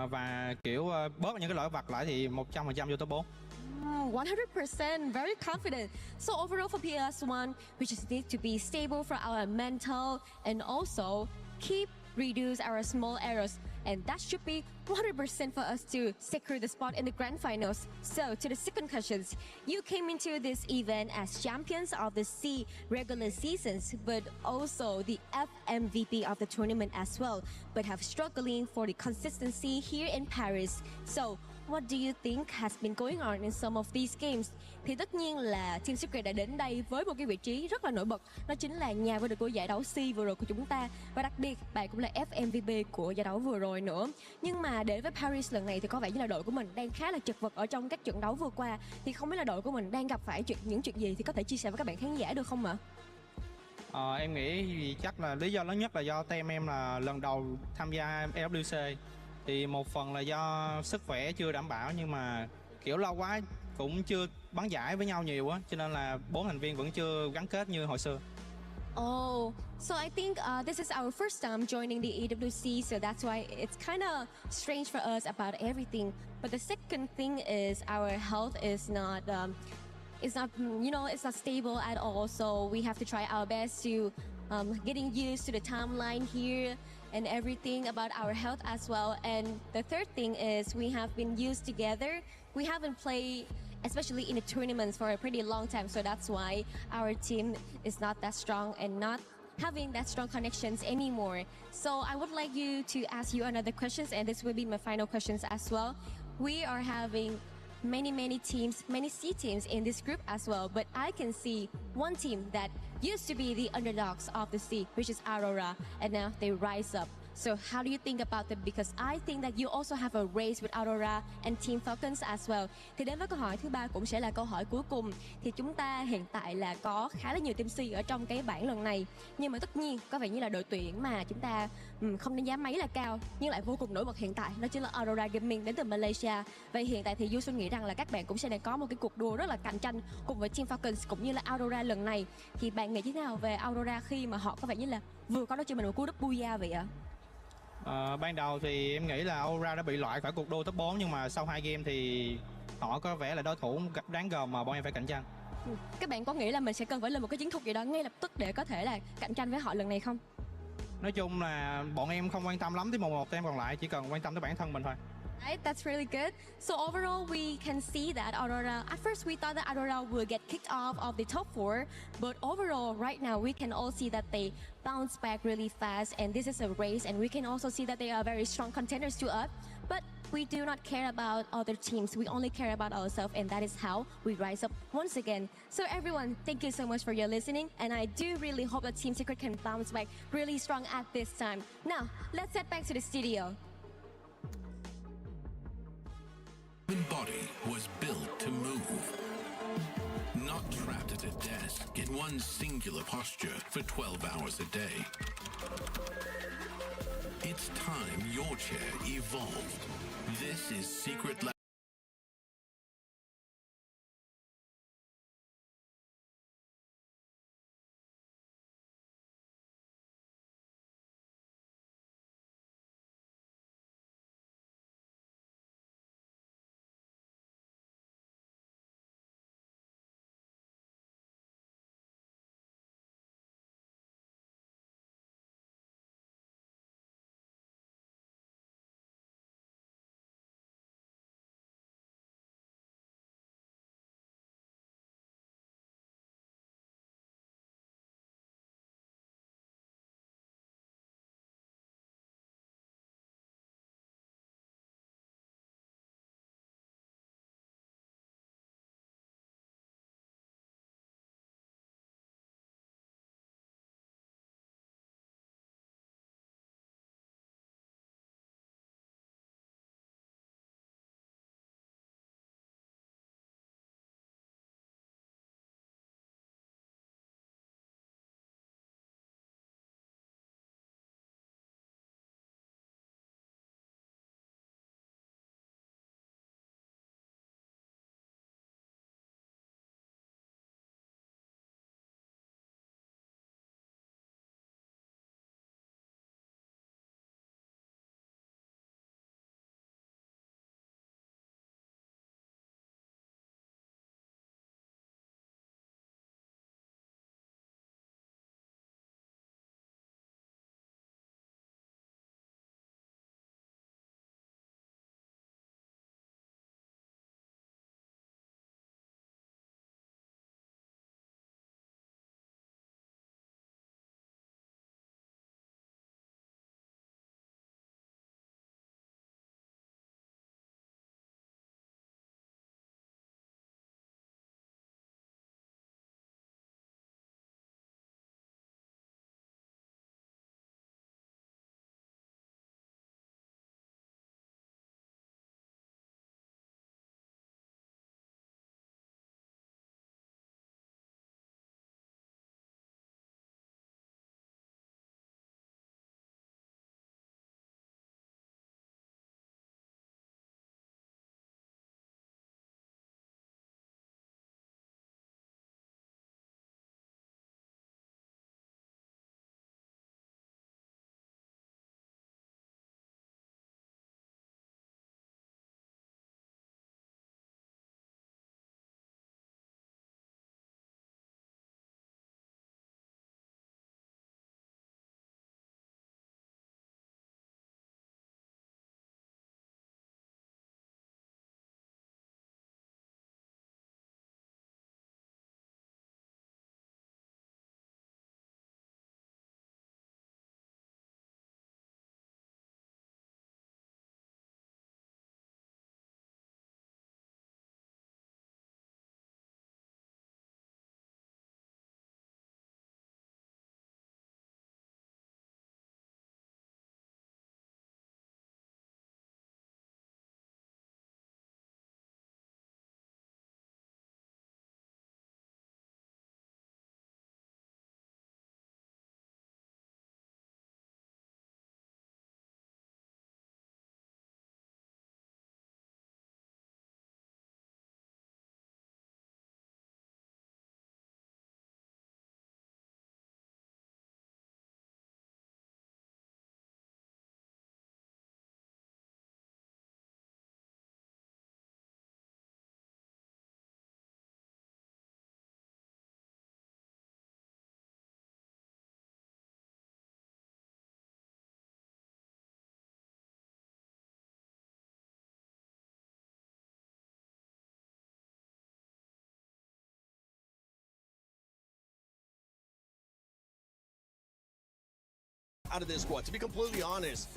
T: và kiểu bớt những cái lỗi vặt lại thì 100% vô top 4.
S: 100%, very confident. So overall for PS1, we just need to be stable for our mental and also reduce our small errors. And that should be 100% for us to secure the spot in the grand finals. So to the second questions, you came into this event as champions of the C regular seasons, but also the FMVP of the tournament as well, but have struggling for the consistency here in Paris. So what do you think has been going on in some of these games? Thì tất nhiên là Team Secret đã đến đây với một cái vị trí rất là nổi bật. Đó chính là nhà vô địch của giải đấu C vừa rồi của chúng ta. Và đặc biệt, bạn cũng là FMVP của giải đấu vừa rồi nữa. Nhưng mà đến với Paris lần này thì có vẻ như là đội của mình đang khá là chật vật ở trong các trận đấu vừa qua. Thì không biết là đội của mình đang gặp phải những chuyện gì thì có thể chia sẻ với các bạn khán giả được không ạ?
T: Em nghĩ chắc là lý do lớn nhất là do team em là lần đầu tham gia EWC. Thì một phần là do sức khỏe chưa đảm bảo, nhưng mà kiểu lâu quá cũng chưa bắn giải với nhau nhiều á, cho nên là 4 thành viên vẫn chưa gắn kết như hồi xưa.
S: Oh, so I think this is our first time joining the EWC, so that's why it's kind of strange for us about everything. But the second thing is our health is not, it's not stable at all. So we have to try our best to getting used to the timeline here and everything about our health as well. And the third thing is we have been used together. We haven't played, especially in the tournaments, for a pretty long time. So that's why our team is not that strong and not having that strong connections anymore. So I would like to ask you another questions, and this will be my final questions as well. We are having many teams, many C teams in this group as well, but I can see one team that used to be the underdogs of the C, which is Aurora, and now they rise up. So how do you think about them? Because I think that you also have a race with Aurora and Team Falcons as well. Thì đến với câu hỏi thứ ba cũng sẽ là câu hỏi cuối cùng. Thì chúng ta hiện tại là có khá là nhiều team C ở trong cái bảng lần này. Nhưng mà tất nhiên có vẻ như là đội tuyển mà chúng ta không đánh giá mấy là cao nhưng lại vô cùng nổi bật hiện tại, đó chính là Aurora Gaming đến từ Malaysia. Vậy hiện tại thì Yusun nghĩ rằng là các bạn cũng sẽ đang có một cái cuộc đua rất là cạnh tranh cùng với Team Falcons cũng như là Aurora lần này. Thì bạn nghĩ thế nào về Aurora khi mà họ có vẻ như là vừa có đó cho mình một cú đúp Booyah vậy ạ?
T: Ban đầu thì em nghĩ là Aura đã bị loại khỏi cuộc đua top 4, nhưng mà sau 2 game thì họ có vẻ là đối thủ đáng gờm mà bọn em phải cạnh tranh.
S: Các bạn có nghĩ là mình sẽ cần phải lên một cái chiến thuật gì đó ngay lập tức để có thể là cạnh tranh với họ lần này không?
T: Nói chung là bọn em không quan tâm lắm tới một team còn lại, chỉ cần quan tâm tới bản thân mình thôi.
S: Right, that's really good. So overall, we can see that Aurora, at first we thought that Aurora would get kicked off the top 4, but overall, right now, we can all see that they bounce back really fast, and this is a race, and we can also see that they are very strong contenders to us, but we do not care about other teams. We only care about ourselves, and that is how we rise up once again. So everyone, thank you so much for your listening, and I do really hope that Team Secret can bounce back really strong at this time. Now, let's head back to the studio.
D: The body was built to move, not trapped at a desk in one singular posture for 12 hours a day. It's time your chair evolved. This is Secret
L: out of this squad. To be completely honest,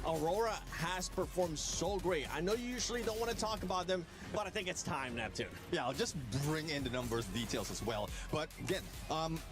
L: Aurora has performed so great. I know you usually don't want to talk about them, but I think it's time, Neptune.
M: Yeah, I'll just bring in the numbers, details as well. But again,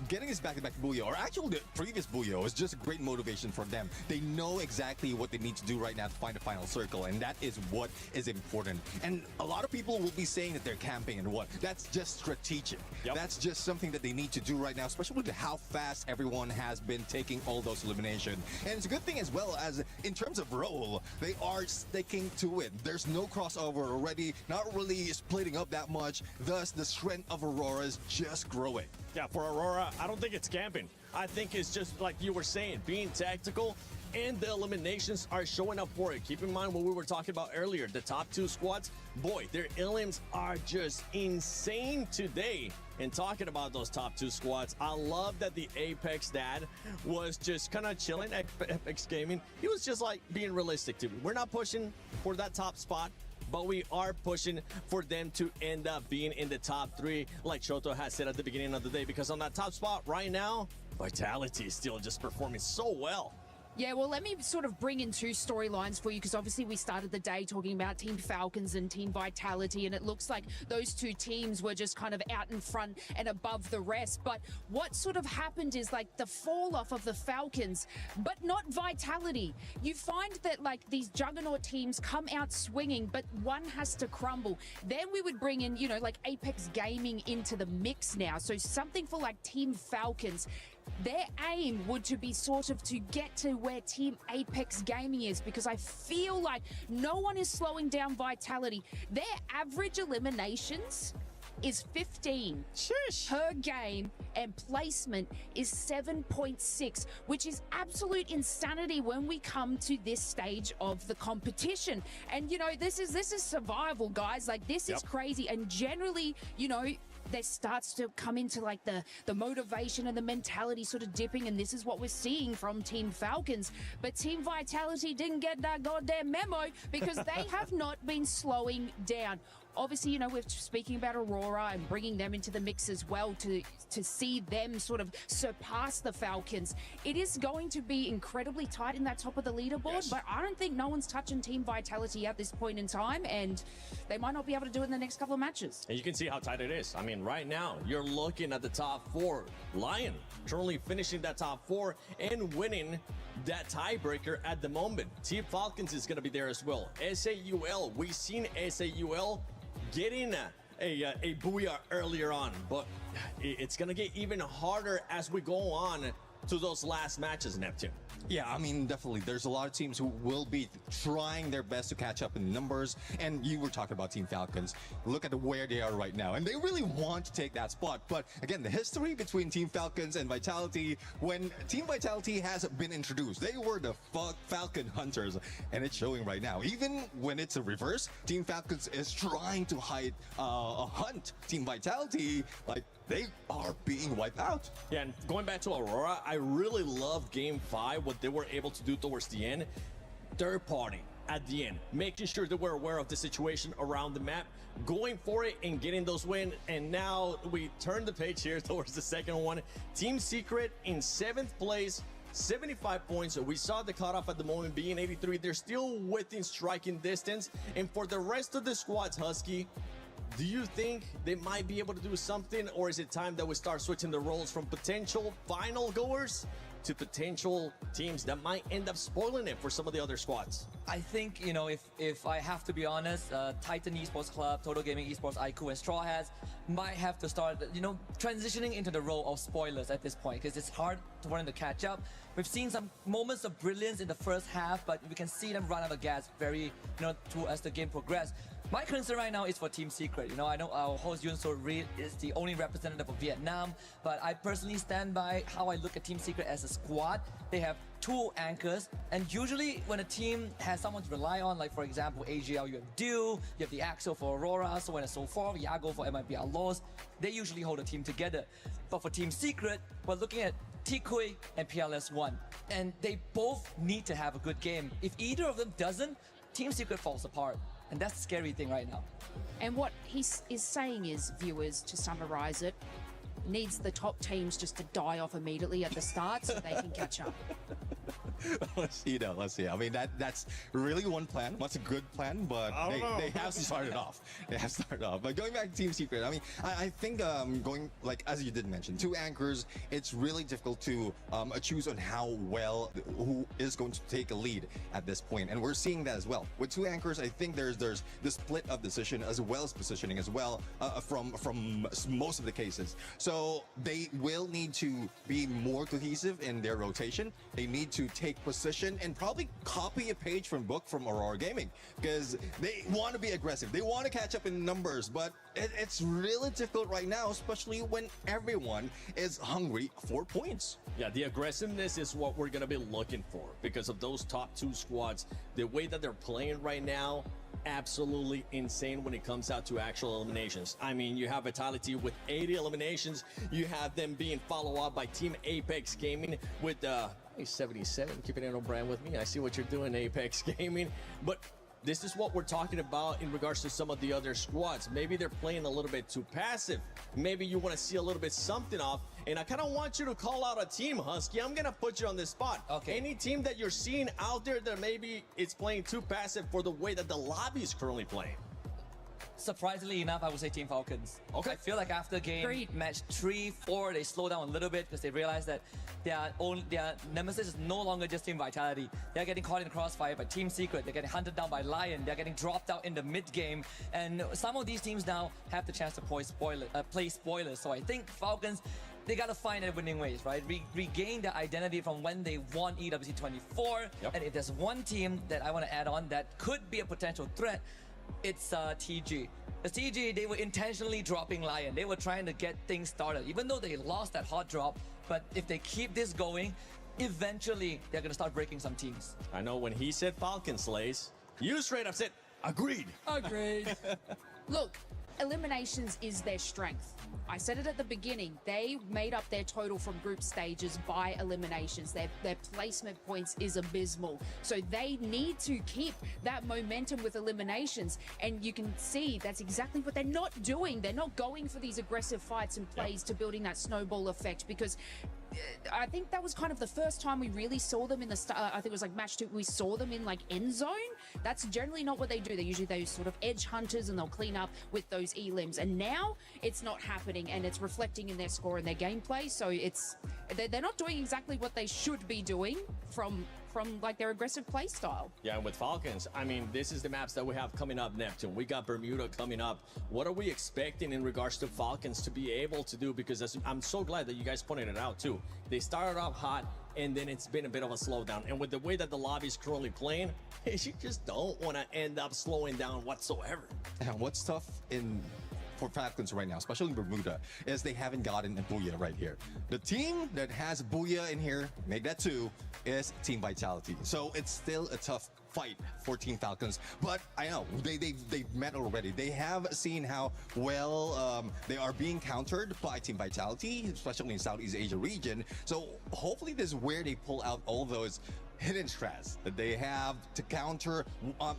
M: getting this back-to-back Booyah, or actually the previous Booyah, was just a great motivation for them. They know exactly what they need to do right now to find the final circle, and that is what is important. And a lot of people will be saying that they're camping and what. That's just strategic.
L: Yep.
M: That's just something that they need to do right now, especially with how fast everyone has been taking all those eliminations. And it's a good thing as well as in terms of role, they are sticking to it. There's no crossover already, not really splitting up that much. Thus, the strength of Aurora is just growing.
L: Yeah, for Aurora, I don't think it's camping. I think it's just like you were saying, being tactical, and the eliminations are showing up for it. Keep in mind what we were talking about earlier, the top 2 squads, boy, their elims are just insane today. And talking about those top 2 squads, I love that the Apex dad was just kind of chilling at Apex Gaming. He was just like being realistic to me. We're not pushing for that top spot, but we are pushing for them to end up being in the top 3, like Shoto has said at the beginning of the day, because on that top spot right now, Vitality is still just performing so well.
F: Yeah, well, let me sort of bring in 2 storylines for you, because obviously we started the day talking about Team Falcons and Team Vitality, and it looks like those 2 teams were just kind of out in front and above the rest. But what sort of happened is like the fall off of the Falcons, but not Vitality. You find that like these juggernaut teams come out swinging, but one has to crumble. Then we would bring in, you know, like Apex Gaming into the mix now. So something for like Team Falcons. Their aim would to be sort of to get to where Team Apex Gaming is, because I feel like no one is slowing down Vitality. Their average eliminations is 15 per game, and placement is 7.6, which is absolute insanity when we come to this stage of the competition. And you know, this is survival, guys. Like, this is crazy. And generally, you know, there starts to come into like the motivation and the mentality sort of dipping, and this is what we're seeing from Team Falcons. But Team Vitality didn't get that goddamn memo, because they have not been slowing down. Obviously, you know, we're speaking about Aurora and bringing them into the mix as well to see them sort of surpass the Falcons. It is going to be incredibly tight in that top of the leaderboard, but I don't think no one's touching Team Vitality at this point in time, and they might not be able to do it in the next couple of matches.
L: And you can see how tight it is. I mean, right now, you're looking at the top 4. Lion currently finishing that top 4 and winning that tiebreaker at the moment. Team Falcons is going to be there as well. SAUL, we've seen SAUL getting a Booyah earlier on, but it's going to get even harder as we go on to those last matches, Neptune.
M: Yeah, I mean, definitely. There's a lot of teams who will be trying their best to catch up in numbers. And you were talking about Team Falcons. Look at where they are right now. And they really want to take that spot. But again, the history between Team Falcons and Vitality, when Team Vitality has been introduced, they were the Falcon Hunters. And it's showing right now. Even when it's a reverse, Team Falcons is trying to hunt Team Vitality. Like, they are being wiped out.
L: Yeah, and going back to Aurora, I really love Game 5, what they were able to do towards the end. Third party at the end, making sure that we're aware of the situation around the map, going for it and getting those wins. And now we turn the page here towards the second one. Team Secret in 7th place, 75 points. We saw the cutoff at the moment being 83. They're still within striking distance. And for the rest of the squads, Husky, do you think they might be able to do something, or is it time that we start switching the roles from potential final goers to potential teams that might end up spoiling it for some of the other squads?
B: I think, you know, if I have to be honest, Titan Esports Club, Total Gaming Esports, IQ, and Straw Hats might have to start, you know, transitioning into the role of spoilers at this point, because it's hard for them to catch up. We've seen some moments of brilliance in the first half, but we can see them run out of gas very, you know, as the game progresses. My concern right now is for Team Secret. You know, I know our host Yun So Reed is the only representative of Vietnam, but I personally stand by how I look at Team Secret as a squad. They have 2 anchors, and usually when a team has someone to rely on, like for example AGL, you have Dew, you have the Axel for Aurora, so on and so forth, Yago for MIB Outlaws, they usually hold a team together. But for Team Secret, we're looking at Tikui and PLS1, and they both need to have a good game. If either of them doesn't, Team Secret falls apart. And that's the scary thing right now.
F: And what he is saying is, viewers, to summarize it, needs the top teams just to die off immediately at the start so they can catch up.
M: Let's see though. Let's see. I mean, that's really one plan. That's a good plan, but they have to start it off. They have to start it off. But going back to Team Secret, I mean, I think going like as you did mention, two anchors. It's really difficult to choose on how well who is going to take a lead at this point, and we're seeing that as well with two anchors. I think there's the split of decision as well as positioning as well from most of the cases. So they will need to be more cohesive in their rotation. They need to take position and probably copy a page from book from Aurora Gaming, because they want to be aggressive. They want to catch up in numbers, but it's really difficult right now, especially when everyone is hungry for points.
L: Yeah, the aggressiveness is what we're going to be looking for because of those top two squads. The way that they're playing right now, absolutely insane when it comes out to actual eliminations. I mean, you have Vitality with 80 eliminations. You have them being followed up by Team Apex Gaming with 77, keeping it on brand with me. I see what you're doing, Apex Gaming. But this is what we're talking about in regards to some of the other squads. Maybe they're playing a little bit too passive. Maybe you want to see a little bit something off. And I kind of want you to call out a team, Husky. I'm going to put you on this spot. Okay. Any team that you're seeing out there that maybe it's playing too passive for the way that the lobby is currently playing?
B: Surprisingly enough, I would say Team Falcons. Okay. I feel like after game match 3, 4, they slow down a little bit because they realize that their nemesis is no longer just Team Vitality. They're getting caught in the crossfire by Team Secret. They're getting hunted down by Lion. They're getting dropped out in the mid game. And some of these teams now have the chance to play spoilers. So I think Falcons, they got to find their winning ways, right? Regain their identity from when they won EWC 24. Yep. And if there's one team that I want to add on that could be a potential threat, it's TG. The TG, they were intentionally dropping Lion. They were trying to get things started, even though they lost that hot drop. But if they keep this going, eventually they're going to start breaking some teams.
L: I know when he said Falcon Slays, you straight up said, agreed.
A: Agreed.
F: Look, eliminations is their strength. I said it at the beginning. They made up their total from group stages by eliminations. Their placement points is abysmal. So they need to keep that momentum with eliminations. And you can see that's exactly what they're not doing. They're not going for these aggressive fights and plays to building that snowball effect, because I think that was kind of the first time we really saw them in the I think it was like match 2, we saw them in like end zone. That's generally not what they do. They're usually those sort of edge hunters and they'll clean up with those elims. And now it's not happening, and it's reflecting in their score and their gameplay. So they're not doing exactly what they should be doing from like their aggressive play style.
L: Yeah, and with Falcons, I mean, this is the maps that we have coming up, Neptune. We got Bermuda coming up. What are we expecting in regards to Falcons to be able to do? Because I'm so glad that you guys pointed it out too. They started off hot, and then it's been a bit of a slowdown. And with the way that the lobby is currently playing, you just don't want to end up slowing down whatsoever.
M: And what's tough for Falcons right now, especially in Bermuda, is they haven't gotten a Booyah right here. The team that has Booyah in here, make that 2, is Team Vitality. So it's still a tough fight for Team Falcons, but I know they've met already. They have seen how well they are being countered by Team Vitality, especially in Southeast Asia region. So hopefully this is where they pull out all those hidden strats that they have to counter,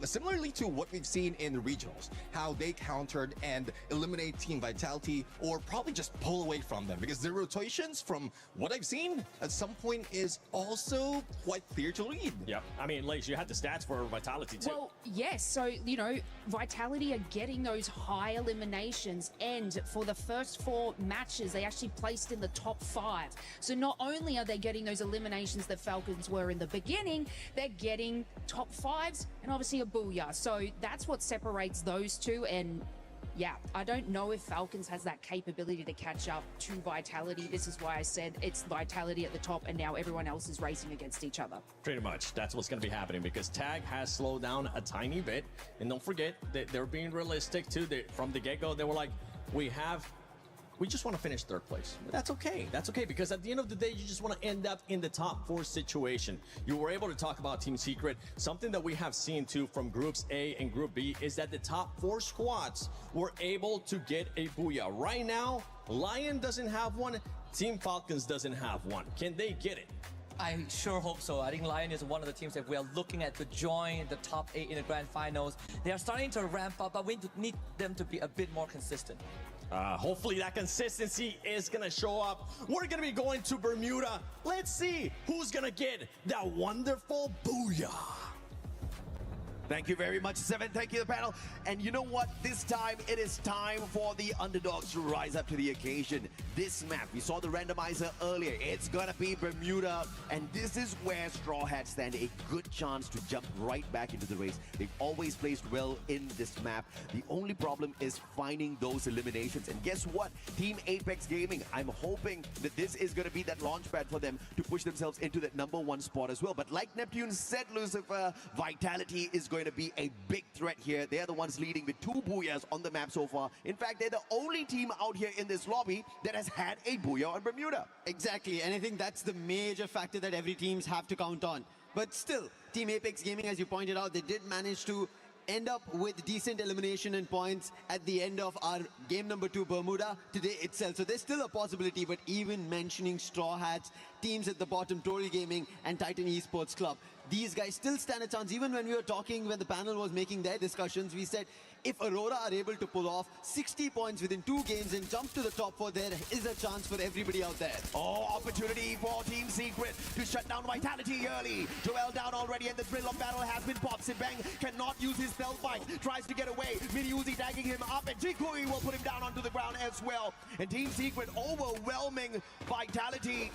M: similarly to what we've seen in the regionals, how they countered and eliminate Team Vitality, or probably just pull away from them, because their rotations, from what I've seen, at some point is also quite clear to lead.
L: Yep. I mean, Lace, you had the stats for Vitality too.
F: Well, yes. So, you know, Vitality are getting those high eliminations, and for the first 4 matches, they actually placed in the top 5. So not only are they getting those eliminations that Falcons were in the beginning, they're getting top 5s and obviously a Booyah. So that's what separates those two. And yeah, I don't know if Falcons has that capability to catch up to Vitality. This is why I said it's Vitality at the top, and now everyone else is racing against each other.
L: Pretty much. That's what's going to be happening, because Tag has slowed down a tiny bit. And don't forget that they're being realistic too. From the get-go, they were like, we just want to finish 3rd place. But that's okay. That's okay, because at the end of the day, you just want to end up in the top 4 situation. You were able to talk about Team Secret. Something that we have seen too from Groups A and Group B is that the top 4 squads were able to get a Booyah. Right now, Lion doesn't have one. Team Falcons doesn't have one. Can they get it?
B: I sure hope so. I think Lion is one of the teams that we are looking at to join the top 8 in the grand finals. They are starting to ramp up, but we need them to be a bit more consistent.
L: Hopefully that consistency is going to show up. We're going to be going to Bermuda. Let's see who's going to get that wonderful booyah.
Q: Thank you very much, Seven. Thank you, the panel. And you know what? This time, it is time for the underdogs to rise up to the occasion. This map, we saw the randomizer earlier. It's gonna be Bermuda. And this is where Straw Hats stand a good chance to jump right back into the race. They've always placed well in this map. The only problem is finding those eliminations. And guess what? Team Apex Gaming, I'm hoping that this is gonna be that launchpad for them to push themselves into that #1 spot as well. But like Neptune said, Lucifer, Vitality is going to be a big threat here. They're the ones leading with 2 Booyahs on the map so far. In fact, they're the only team out here in this lobby that has had a Booyah on Bermuda.
K: Exactly, and I think that's the major factor that every teams have to count on. But still, Team Apex Gaming, as you pointed out, they did manage to end up with decent elimination and points at the end of our game number 2 Bermuda today itself. So there's still a possibility, but even mentioning Straw Hats, teams at the bottom, Total Gaming and Titan Esports Club, these guys still stand a chance. Even when we were talking, when the panel was making their discussions, we said if Aurora are able to pull off 60 points within 2 games and jump to the top 4, there is a chance for everybody out there.
Q: Oh, opportunity for Team Secret to shut down Vitality early. Joel down already, and the thrill of battle has been popped. Sibang cannot use his stealth fight, tries to get away. Mini Uzi tagging him up, and Jikui will put him down onto the ground as well. And Team Secret overwhelming Vitality.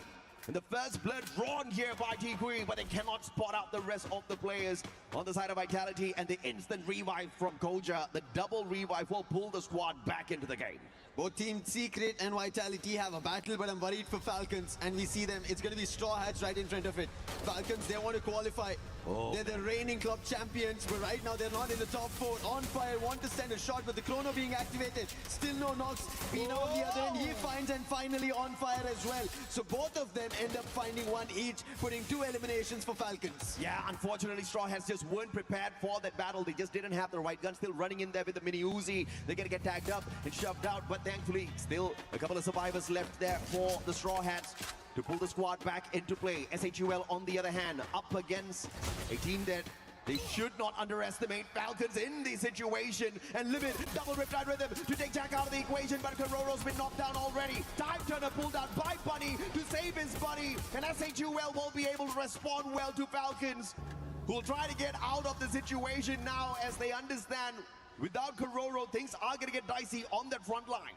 Q: And the first blood drawn here by Jikui, but they cannot spot out the rest of the players on the side of Vitality. And the instant revive from Koja, the double revive will pull the squad back into the game.
K: Both Team Secret and Vitality have a battle, but I'm worried for Falcons, and we see them. It's going to be Straw Hats right in front of it. Falcons, they want to qualify.
Q: Oh.
K: They're the reigning club champions, but right now they're not in the top 4. On fire, want to send a shot, but the chrono being activated. Still no knocks. Pina on the other end, he finds, and finally on fire as well. So both of them end up finding 1 each, putting 2 eliminations for Falcons.
Q: Yeah, unfortunately, Straw Hats just weren't prepared for that battle. They just didn't have the right gun. Still running in there with the Mini Uzi. They're going to get tagged up and shoved out, but thankfully, still a couple of survivors left there for the Straw Hats to pull the squad back into play. SHUL, on the other hand, up against a team that they should not underestimate. Falcons in the situation, and Limit double Riptide Rhythm to take Jack out of the equation, but Karoro's been knocked down already. Time Turner pulled out by Bunny to save his buddy, and SHUL won't be able to respond well to Falcons, who will try to get out of the situation now as they understand without Karoro, things are going to get dicey on that front line.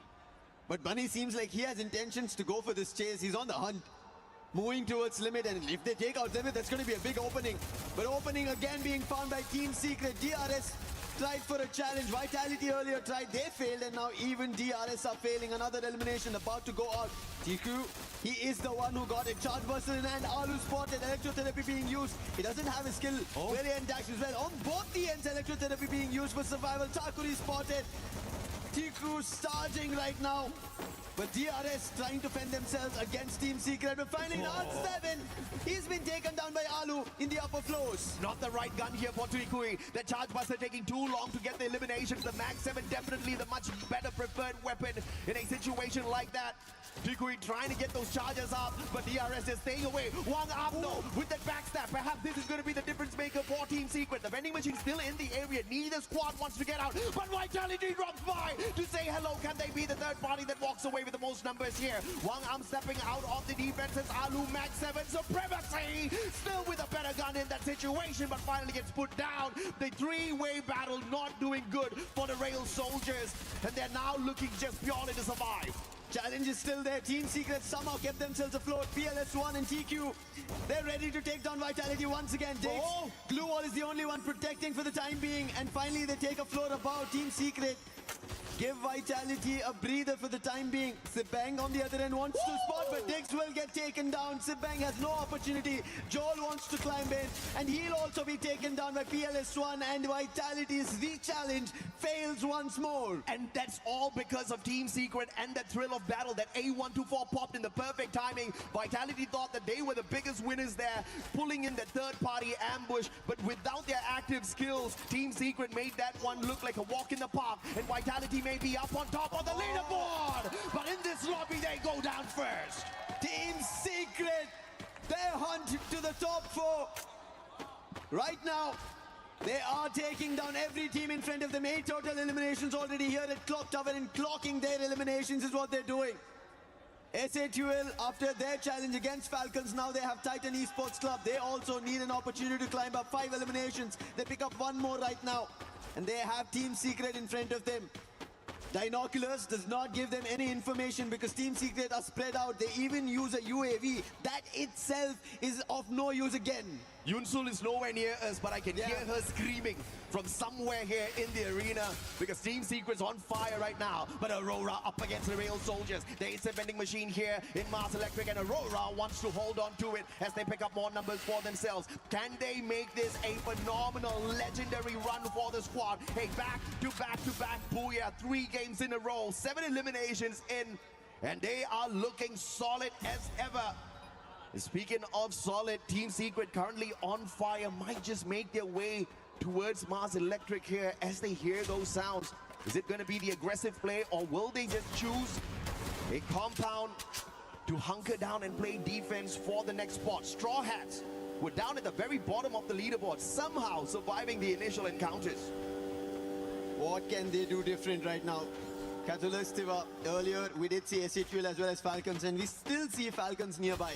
K: But Bunny seems like he has intentions to go for this chase. He's on the hunt, moving towards Limit, and if they take out Limit, that's going to be a big opening. But opening again being found by Team Secret. DRS tried for a challenge. Vitality earlier tried, they failed, and now even DRS are failing. Another elimination about to go out. TQ, he is the one who got it. Charge Buster in hand, Alu spotted, electrotherapy being used. He doesn't have a skill. Variant dash as well. On both the ends, electrotherapy being used for survival. Takuri spotted. TQ charging right now. But DRS trying to fend themselves against Team Secret. But finding R7, he's been taken down by Alu in the upper floors.
Q: Not the right gun here for Tuikui. The Charge Buster taking too long to get the eliminations. The Mag 7 definitely the much better preferred weapon in a situation like that. Tuikui trying to get those charges up, but DRS is staying away. Wang up though with that backstab. Perhaps this is going to be the difference maker for Team Secret. The vending machine still in the area. Neither squad wants to get out, but Vitality drops by to say hello. Can they be the third party that walks away with the most numbers here? Wang Am stepping out of the defenses. Alu Max 7 supremacy. Still with a better gun in that situation, but finally gets put down. The 3-way battle not doing good for the Rail Soldiers, and they're now looking just purely to survive.
K: Challenge is still there. Team Secret somehow kept themselves afloat. PLS1 and TQ, they're ready to take down Vitality once again. Diggs, Glue Wall is the only one protecting for the time being. And finally, they take a float above Team Secret. Give Vitality a breather for the time being. Sibang on the other end wants to spot, but Diggs will get taken down. Sibang has no opportunity. Joel wants to climb in, and he'll also be taken down by PLS1, and Vitality's re-challenge fails once more.
Q: And that's all because of Team Secret and the thrill of battle. That A124 popped in the perfect timing. Vitality thought that they were the biggest winners there, pulling in the third-party ambush, but without their active skills, Team Secret made that one look like a walk in the park, and Vitality may be up on top of the leaderboard, but in this lobby they go down first.
K: Team Secret, their hunt to the top 4 right now They are taking down every team in front of them. 8 total eliminations already here at Clock Tower, and clocking their eliminations is what they're doing. SATUL, after their challenge against Falcons, now they have Titan Esports Club. They also need an opportunity to climb up 5 eliminations. They pick up 1 more right now, and they have Team Secret in front of them. Dinoculars does not give them any information because Team Secret are spread out. They even use a UAV. That itself is of no use again.
Q: Yunsul is nowhere near us, but I can hear her screaming from somewhere here in the arena because Team Secret's on fire right now. But Aurora up against the Rail Soldiers. There is a vending machine here in Mars Electric, and Aurora wants to hold on to it as they pick up more numbers for themselves. Can they make this a phenomenal, legendary run for the squad? Hey, back to back Booyah, 3 games in a row, 7 eliminations in, and they are looking solid as ever. Speaking of solid, Team Secret currently on fire, might just make their way towards Mars Electric here as they hear those sounds. Is it going to be the aggressive play, or will they just choose a compound to hunker down and play defense for the next spot? Straw Hats were down at the very bottom of the leaderboard, somehow surviving the initial encounters.
K: What can they do different right now? Catalystiva, earlier we did see SATUL as well as Falcons, and we still see Falcons nearby.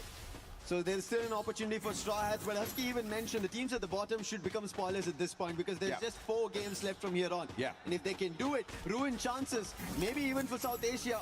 K: So there's still an opportunity for Straw Hats, but Husky even mentioned the teams at the bottom should become spoilers at this point because there's just 4 games left from here on. And if they can do it, ruin chances, maybe even for South Asia,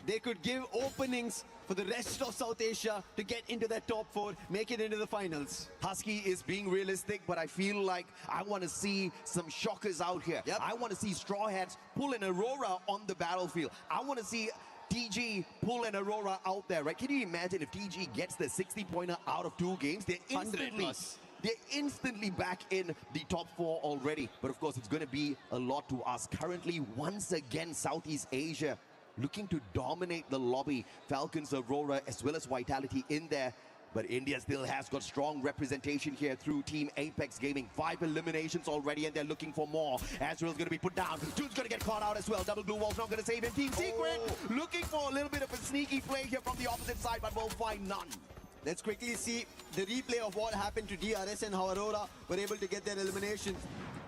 K: they could give openings for the rest of South Asia to get into that top 4, make it into the finals.
Q: Husky is being realistic, but I feel like I want to see some shockers out here. I want to see Straw Hats pull an Aurora on the battlefield. I want to see TG pull an Aurora out there, right? Can you imagine if TG gets the 60-pointer out of 2 games? They're instantly back in the top 4 already. But of course, it's going to be a lot to ask. Currently, once again, Southeast Asia looking to dominate the lobby. Falcons, Aurora, as well as Vitality in there. But India still has got strong representation here through Team Apex Gaming. 5 eliminations already, and they're looking for more. Azrael's going to be put down. June's going to get caught out as well. Double Blue Wall's not going to save him. Team Secret looking for a little bit of a sneaky play here from the opposite side, but we'll find none.
K: Let's quickly see the replay of what happened to DRS and how Aurora were able to get their elimination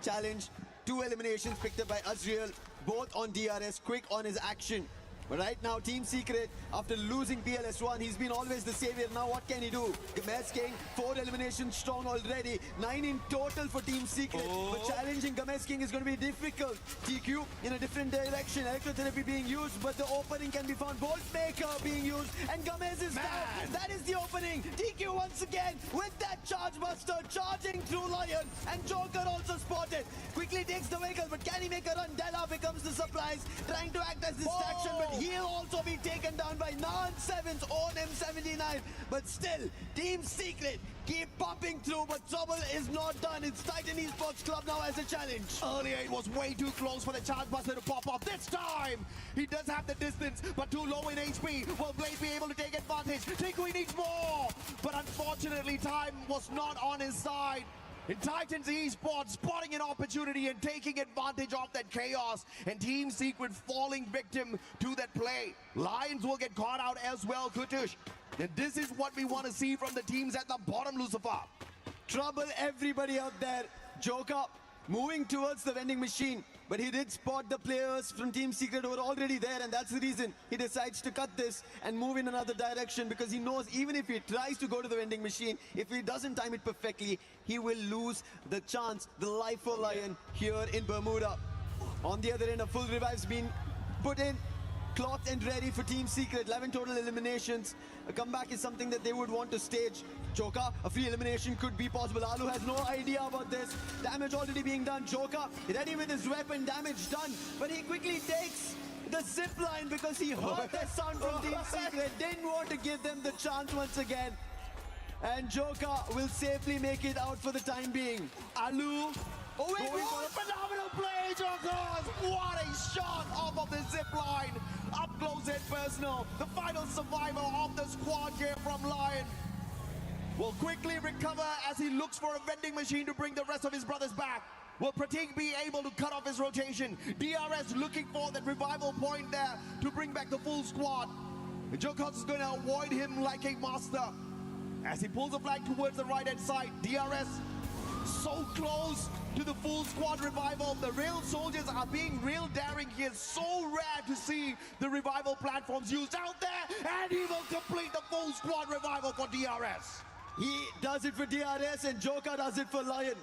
K: challenge. 2 eliminations picked up by Azrael, both on DRS, quick on his action. But right now, Team Secret, after losing PLS1, he's been always the savior. Now what can he do? Games King, 4 eliminations strong already. 9 in total for Team Secret. But challenging Games King is going to be difficult. TQ in a different direction. Electrotherapy being used, but the opening can be found. Bolt Maker being used, and Games is down. That is the opening. TQ once again with that Charge Buster, charging through Lion. And Joker also spotted. Quickly takes the vehicle, but can he make a run? Della becomes the supplies, trying to act as distraction, but he'll also be taken down by Nan7's own M79. But still, Team Secret keep pumping through, but trouble is not done. It's Titan Esports Club now as a challenge.
Q: Earlier, it was way too close for the Charge Buster to pop off. This time, he does have the distance, but too low in HP. Will Blade be able to take advantage? Tikui needs more, but unfortunately, time was not on his side. In Titans Esports, spotting an opportunity and taking advantage of that chaos, and Team Secret falling victim to that play. Lions will get caught out as well, Kutush. And this is what we want to see from the teams at the bottom, Lucifer.
K: Trouble everybody out there. Joker moving towards the vending machine, but he did spot the players from Team Secret who were already there, and that's the reason he decides to cut this and move in another direction, because he knows even if he tries to go to the vending machine, if he doesn't time it perfectly, he will lose the chance, the life for Lion here in Bermuda. On the other end, a full revive's been put in, clocked and ready for Team Secret. 11 total eliminations. A comeback is something that they would want to stage. Joker, a free elimination could be possible. Alu has no idea about this. Damage already being done. Joker ready with his weapon, damage done. But he quickly takes the zip line because he heard the sound from Team Secret. Didn't want to give them the chance once again. And Joker will safely make it out for the time being. Alu.
Q: Oh wait, what a phenomenal play, Jokers! What a shot off of the zip line! Up close and personal. The final survivor of the squad here from Lion will quickly recover as he looks for a vending machine to bring the rest of his brothers back. Will Pratik be able to cut off his rotation? DRS looking for that revival point there to bring back the full squad. Jokers is going to avoid him like a master as he pulls the flag towards the right-hand side. DRS So close to the full squad revival. The real soldiers are being real daring here. So rare to see the revival platforms used out there. And he will complete the full squad revival for DRS.
K: He does it for DRS and Joker does it for Lion.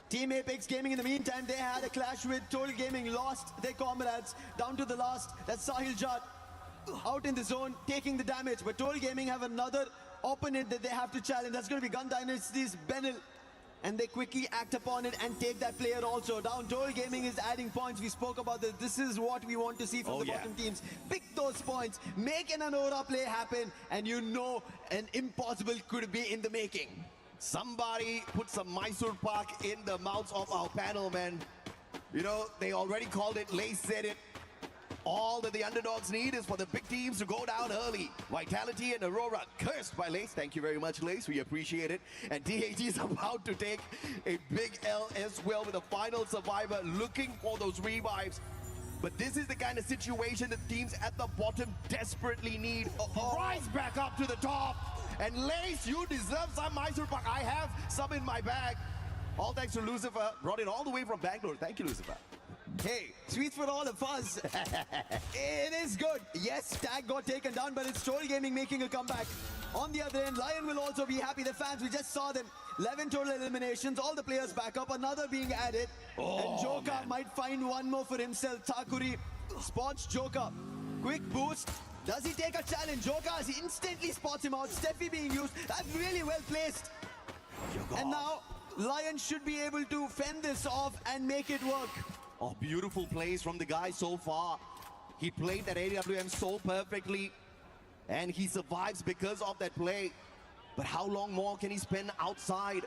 K: Team Apex Gaming in the meantime, they had a clash with Total Gaming, lost their comrades down to the last. That's Sahil Jat out in the zone, taking the damage. But Total Gaming have another opponent that they have to challenge. That's going to be Gun Dynasty's Benil. And they quickly act upon it and take that player also down. Total Gaming is adding points. We spoke about this. This is what we want to see from the bottom teams. Pick those points, make an Aurora play happen, and you know an impossible could be in the making.
Q: Somebody put some Mysore Pak in the mouths of our panel, man. You know, they already called it, Lace said it. All that the underdogs need is for the big teams to go down early. Vitality and Aurora cursed by Lace. Thank you very much, Lace. We appreciate it. And THT is about to take a big L as well with a final survivor looking for those revives. But this is the kind of situation that teams at the bottom desperately need. Rise back up to the top. And Lace, you deserve some Mysore Pak. I have some in my bag. All thanks to Lucifer. Brought it all the way from Bangalore. Thank you, Lucifer.
K: Hey, sweets for all of us. It is good. Yes, tag got taken down, but it's Total Gaming making a comeback. On the other end, Lion will also be happy. The fans, we just saw them. 11 total eliminations, all the players back up, another being added. And Joka might find one more for himself. Takuri spots Joka. Quick boost. Does he take a challenge? Joka instantly spots him out. Steffi being used. That's really well placed. And now, Lion should be able to fend this off and make it work.
Q: Oh, beautiful plays from the guy so far. He played that AWM so perfectly. And he survives because of that play. But how long more can he spend outside?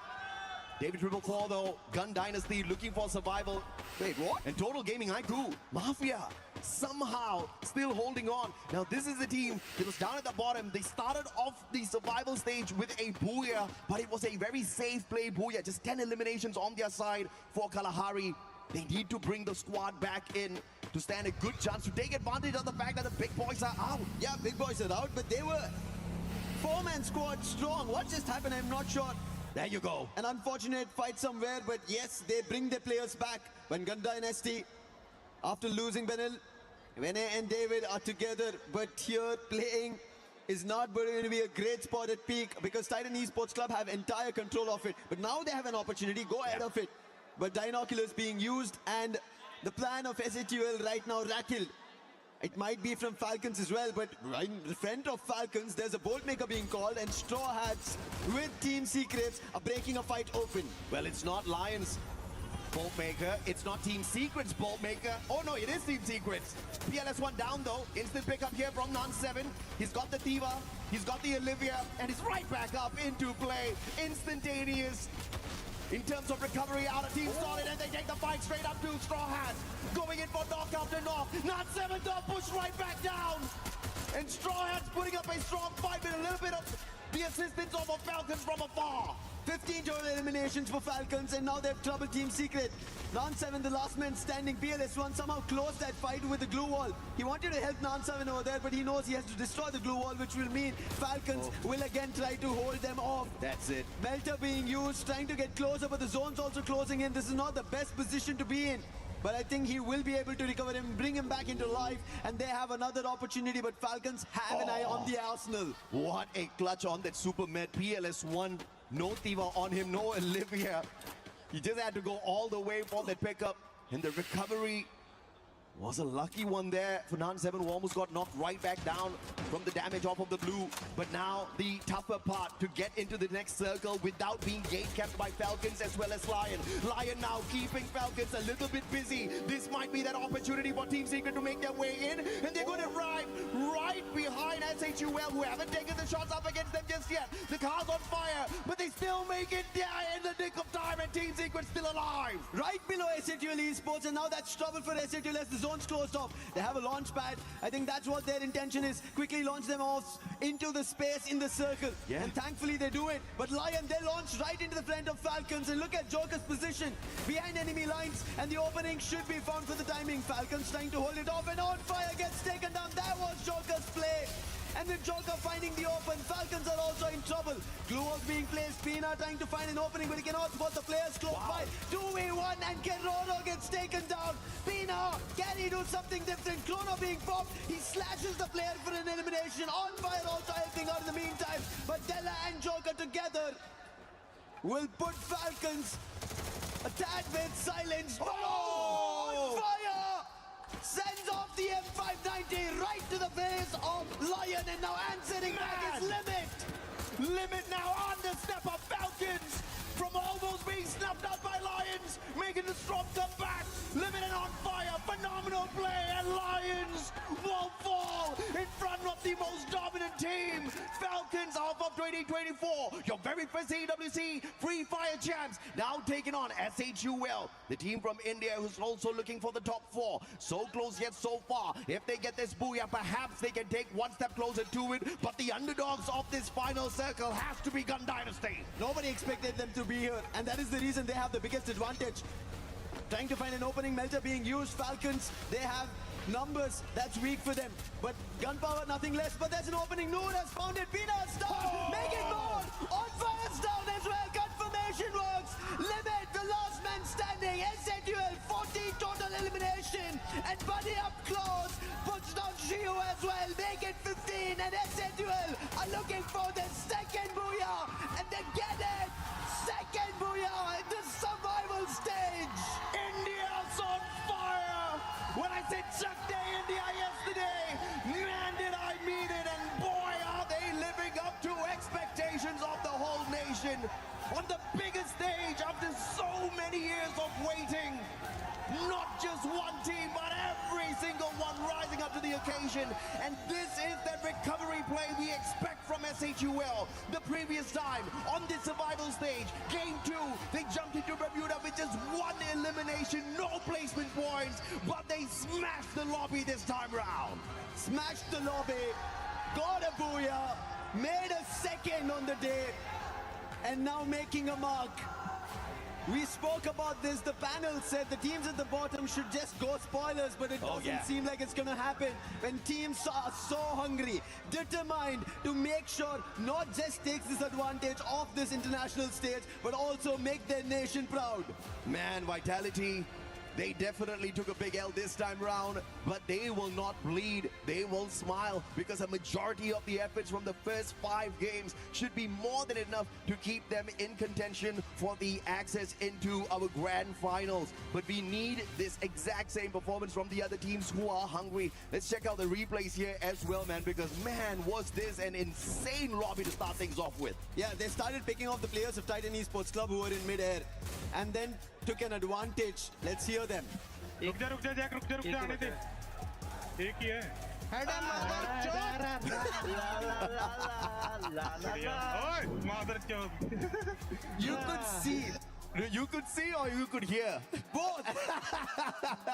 Q: David 444 though, Gun Dynasty looking for survival. Wait, what? And Total Gaming Haiku, Mafia, somehow still holding on. Now this is the team that was down at the bottom. They started off the survival stage with a Booyah, but it was a very safe play Booyah. Just 10 eliminations on their side for Kalahari. They need to bring the squad back in to stand a good chance to take advantage of the fact that the big boys are out.
K: Yeah, big boys are out, but they were four-man squad strong. What just happened? I'm not sure.
Q: There you go.
K: An unfortunate fight somewhere, but yes, they bring their players back. When Gun Dynasty, after losing Benil, Vene and David are together, but here playing is not going to be a great spot at peak because Titan Esports Club have entire control of it. But now they have an opportunity, go ahead of it. But Dinoculus being used and the plan of SATUL right now rattled. It might be from Falcons as well, but right in front of Falcons, there's a Bolt Maker being called and Straw Hats with Team Secrets are breaking a fight open.
Q: Well, it's not Lions Bolt Maker, it's not Team Secrets Bolt Maker. Oh no, it is Team Secrets. PLS1 down though, instant pickup here from Non7. He's got the Thiva, he's got the Olivia, and he's right back up into play. Instantaneous. In terms of recovery out of Team Solid, and they take the fight straight up to Straw Hats. Going in for knock after knock. Not 7 top push right back down. And Straw Hats putting up a strong fight with a little bit of the assistance of a Falcons from afar.
K: 15 total eliminations for Falcons, and now they have trouble Team Secret. Non7, the last man standing. PLS1 somehow closed that fight with the glue wall. He wanted to help Non7 over there, but he knows he has to destroy the glue wall, which will mean Falcons will again try to hold them off.
Q: That's it.
K: Melter being used, trying to get closer, but the zone's also closing in. This is not the best position to be in. But I think he will be able to recover him, bring him back into life, and they have another opportunity, but Falcons have an eye on the arsenal.
Q: What a clutch on that super med. PLS1, no Thiva on him, no Olivia. He just had to go all the way for that pickup, and the recovery was a lucky one there for Non7, who almost got knocked right back down from the damage off of the blue. But now the tougher part to get into the next circle without being gate kept by Falcons as well as Lion. Lion now keeping Falcons a little bit busy. This might be that opportunity for Team Secret to make their way in, and they're going to arrive right behind SHUL, who haven't taken the shots up against them just yet. The car's on fire, but they still make it there in the nick of time, and Team Secret still alive.
K: Right below SATUL Esports, and now that's trouble for SATUL as the zone's closed off. They have a launch pad. I think that's what their intention is. Quickly launch them off into the space in the circle.
Q: Yeah.
K: And thankfully they do it. But Lion, they launch right into the front of Falcons. And look at Joker's position behind enemy lines. And the opening should be found for the timing. Falcons trying to hold it off, and On Fire gets taken down. That was Joker's play. And with Joker finding the open, Falcons are also in trouble. Glue was being placed, Pina trying to find an opening, but he cannot spot the players close by. 2v1 and Keroro gets taken down. Pina, can he do something different? Chrono being popped, he slashes the player for an elimination. On fire also helping out in the meantime, but Della and Joker together will put Falcons a tad bit silenced. Oh! On fire! Sends off the M590 right to the face of Lion, and now answering back is Limit.
C: Limit now on the step of Falcons. From almost being snuffed out by Lions, making the strong come back. Limit and on fire, phenomenal play, and Lions will fall in front of the most dominant team. Falcons off of 2024, your very first AWC Free Fire champs, now taking on SHUL, the team from India who's also looking for the top 4. So close yet so far. If they get this Booyah, perhaps they can take one step closer to it, but the underdogs of this final circle has to be Gun Dynasty.
K: Nobody expected them to be here, and that is the reason they have the biggest advantage. Trying to find an opening, Melter being used. Falcons, they have numbers that's weak for them, but gunpowder nothing less. But there's an opening. Noor has found it. Pina has down. Make it more. On fire's down as well. Confirmation works. Limit, the last man standing. SHUL 14 total elimination, and Buddy up close puts down Shiu as well. Make it 15, and SHUL are looking for the second Booyah, and they get it. Second Booyah in the survival stage.
C: India's on fire. When I said Chuck Day India yesterday, man did I mean it, and boy are they living up to expectations of the whole nation on the biggest stage after so many years of waiting. Not just one team, but every single one rising up to the occasion. And this is that recovery play we expect from SHUL. The previous time on this survival stage, game 2, they jumped into Bermuda with just one elimination, no placement points, but they smashed the lobby this time round.
K: Smashed the lobby, got a Booyah, made a second on the day, and now making a mark. We spoke about this. The panel said the teams at the bottom should just go spoilers, but it doesn't seem like it's going to happen when teams are so hungry, determined to make sure not just takes this advantage off this international stage, but also make their nation proud.
C: Man, Vitality, they definitely took a big L this time round, but they will not bleed. They will smile, because a majority of the efforts from the first 5 games should be more than enough to keep them in contention for the access into our grand finals. But we need this exact same performance from the other teams who are hungry. Let's check out the replays here as well, man, because man, was this an insane lobby to start things off with.
K: Yeah, they started picking off the players of Titan Esports Club who were in mid-air, and then took an advantage. Let's hear them.
U: रुक जा Jack रुक जा आने दे एक ही है ओए मादरचोद
C: You could see or you could hear?
K: Both.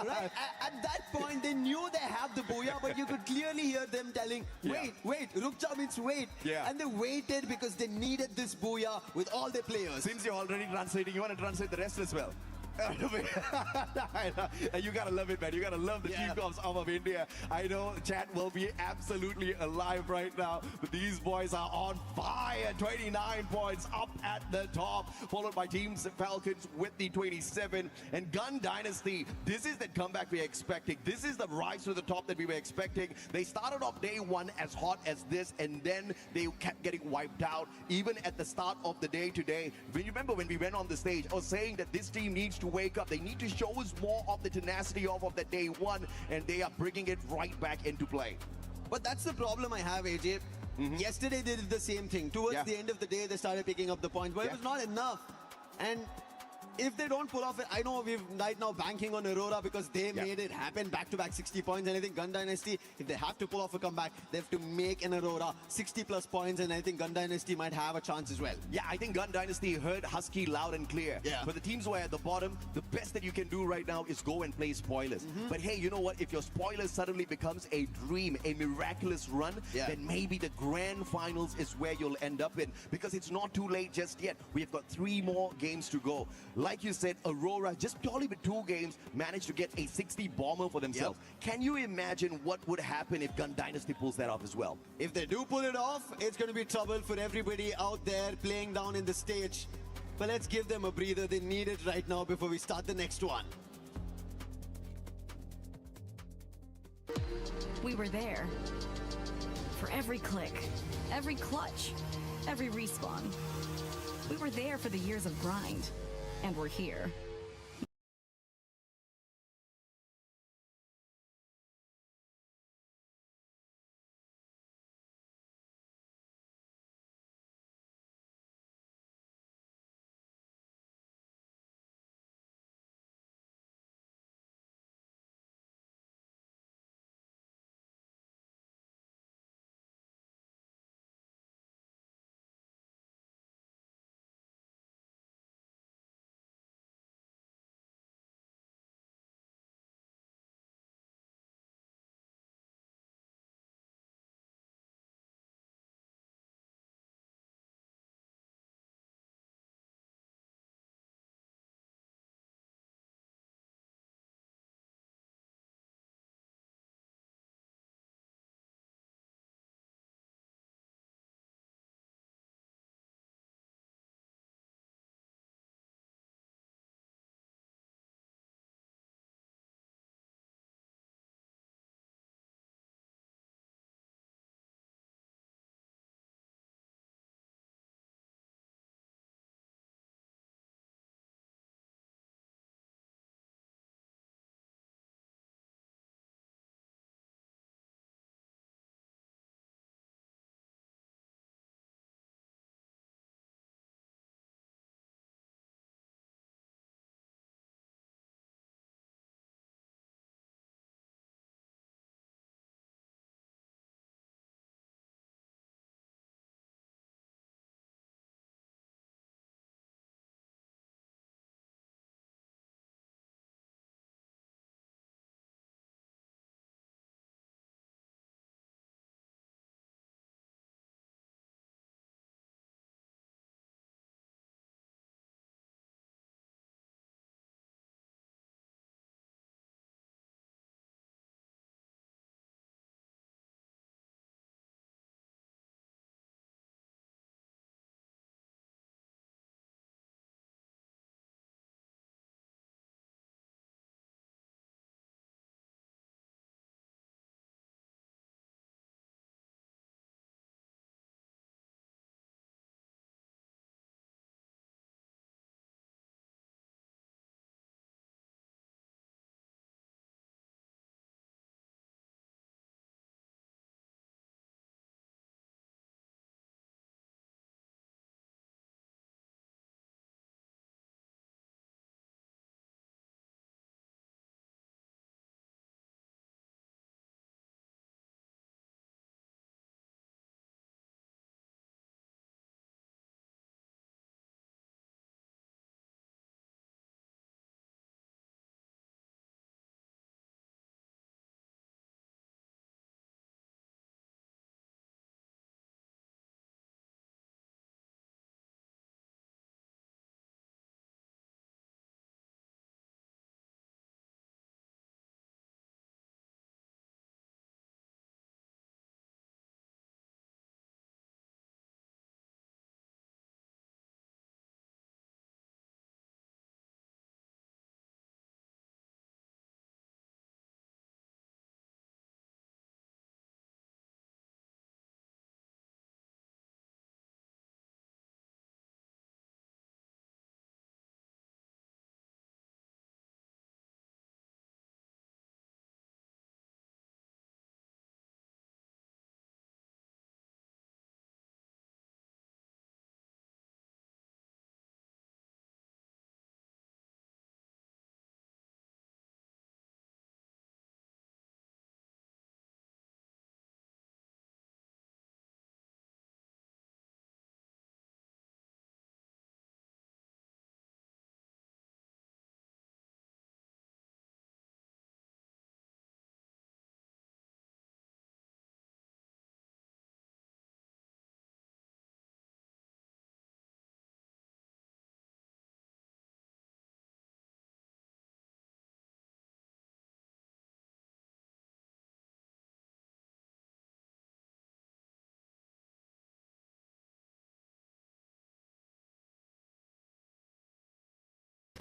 K: Right? At that point, they knew they have the Booyah, but you could clearly hear them telling, wait, Rukja means wait.
C: Yeah.
K: And they waited because they needed this Booyah with all their players.
C: Since you're already translating, you want to translate the rest as well? You gotta love it, man. You gotta love the team comps of India. I know chat will be absolutely alive right now, but these boys are on fire. 29 points up at the top, followed by Teams Falcons with the 27. And Gun Dynasty, this is the comeback we're expecting. This is the rise to the top that we were expecting. They started off day 1 as hot as this, and then they kept getting wiped out. Even at the start of the day today, when you remember when we went on the stage, I was saying that this team needs to wake up. They need to show us more of the tenacity of that day 1, and they are bringing it right back into play.
K: But that's the problem I have, AJ. Yesterday they did the same thing. Towards the end of the day, they started picking up the points, but it was not enough. And if they don't pull off it, I know we're right now banking on Aurora because they made it happen, back-to-back 60 points. And I think Gun Dynasty, if they have to pull off a comeback, they have to make an Aurora 60+ points, and I think Gun Dynasty might have a chance as well.
C: Yeah, I think Gun Dynasty heard Husky loud and clear.
K: Yeah.
C: But the teams who are at the bottom, the best that you can do right now is go and play spoilers. But hey, you know what? If your spoilers suddenly becomes a dream, a miraculous run, then maybe the grand finals is where you'll end up in, because it's not too late just yet. We've got 3 more games to go.
Q: like you said, Aurora, just purely with 2 games, managed to get a 60 bomber for themselves. Can you imagine what would happen if Gun Dynasty pulls that off as well?
K: If they do pull it off, it's going to be trouble for everybody out there playing down in the stage. But let's give them a breather. They need it right now before we start the next one.
I: We were there. For every click, every clutch, every respawn. We were there for the years of grind, and we're here.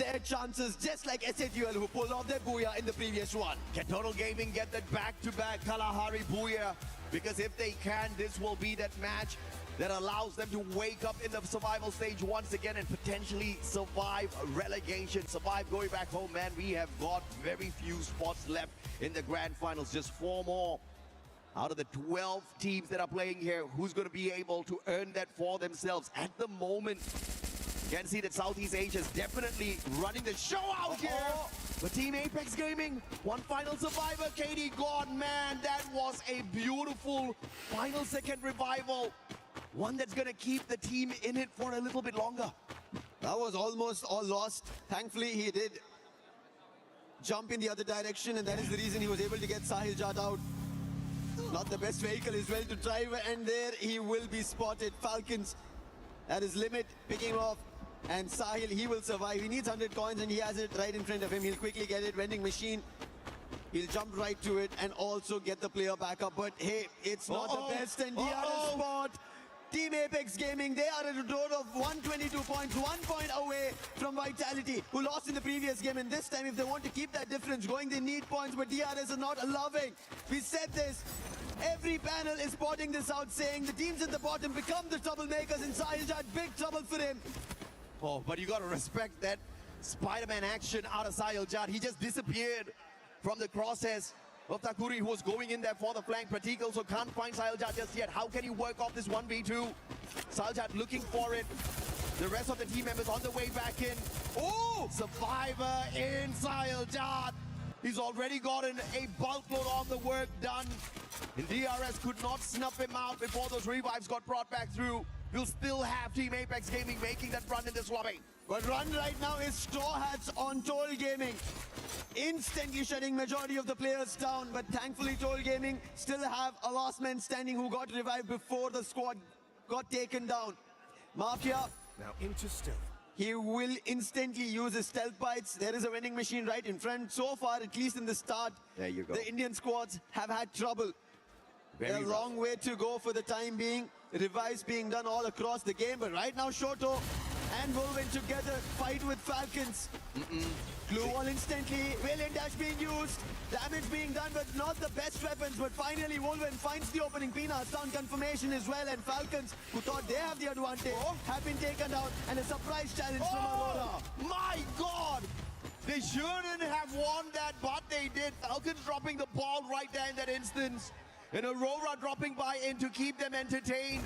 K: their chances, just like SATUL who pulled off their Booyah in the previous one.
Q: Can Total Gaming get that back-to-back Kalahari Booyah? Because if they can, this will be that match that allows them to wake up in the survival stage once again and potentially survive relegation, survive going back home. Man, we have got very few spots left in the grand finals, just 4 more. Out of the 12 teams that are playing here, who's going to be able to earn that for themselves? At the moment, you can see that Southeast Asia is definitely running the show out here. But Team Apex Gaming, one final survivor, KD gone. Man, that was a beautiful final second revival. One that's going to keep the team in it for a little bit longer.
K: That was almost all lost. Thankfully, he did jump in the other direction, and that is the reason he was able to get Sahil Jat out. Not the best vehicle as well to drive, and there he will be spotted. Falcons at his limit, picking off, and Sahil, he will survive. He needs 100 coins, and he has it right in front of him. He'll quickly get it, vending machine. He'll jump right to it and also get the player back up. But hey, it's not the best, and DRS spot. Team Apex Gaming, they are at a total of 122 points, 1 point away from Vitality, who lost in the previous game. And this time, if they want to keep that difference going, they need points, but DRS are not allowing. We said this. Every panel is spotting this out, saying the teams at the bottom become the troublemakers, and Sahil Jat, big trouble for him.
Q: Oh, but you got to respect that Spider-Man action out of Sahil Jat. He just disappeared from the crosshairs of Takuri, who was going in there for the flank. Pratik also can't find Sahil Jat just yet. How can he work off this 1v2? Sahil Jat looking for it. The rest of the team members on the way back in. Oh! Survivor in Sahil Jat. He's already gotten a bulk load of the work done. And DRS could not snuff him out before those revives got brought back through. We'll still have Team Apex Gaming making that run in this lobby.
K: But run right now is Straw Hats on Toll Gaming. Instantly shutting majority of the players down, but thankfully Toll Gaming still have a last man standing who got revived before the squad got taken down. Mafia
O: now into stealth.
K: He will instantly use his stealth bites. There is a vending machine right in front. So far, at least in the start,
Q: there you go.
K: The Indian squads have had trouble.
Q: Very
K: a long way to go for the time being. Revives being done all across the game, but right now Shoto and Wolven together fight with Falcons. Glue wall instantly, Valiant Dash being used, damage being done, but not the best weapons. But finally Wolven finds the opening. Pina down confirmation as well, and Falcons, who thought they have the advantage, have been taken out, and a surprise challenge from Aurora.
Q: My God! They shouldn't have won that, but they did. Falcons dropping the ball right there in that instance. And Aurora dropping by in to keep them entertained,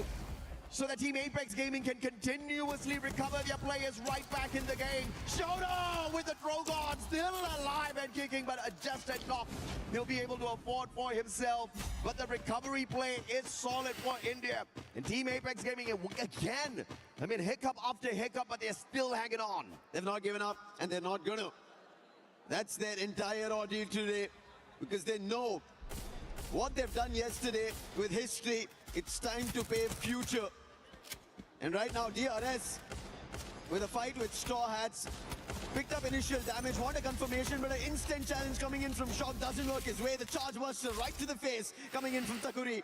Q: so that Team Apex Gaming can continuously recover their players right back in the game. Shoto with the Drogon, still alive and kicking, but just a knock he'll be able to afford for himself. But the recovery play is solid for India. And Team Apex Gaming again, I mean, hiccup after hiccup, but they're still hanging on.
K: They've not given up, and they're not gonna. That's their entire ordeal today, because they know what they've done yesterday with history. It's time to pay future. And right now, DRS, with a fight with Straw Hats, picked up initial damage, want a confirmation, but an instant challenge coming in from Shock doesn't work his way. The charge buster right to the face coming in from Takuri.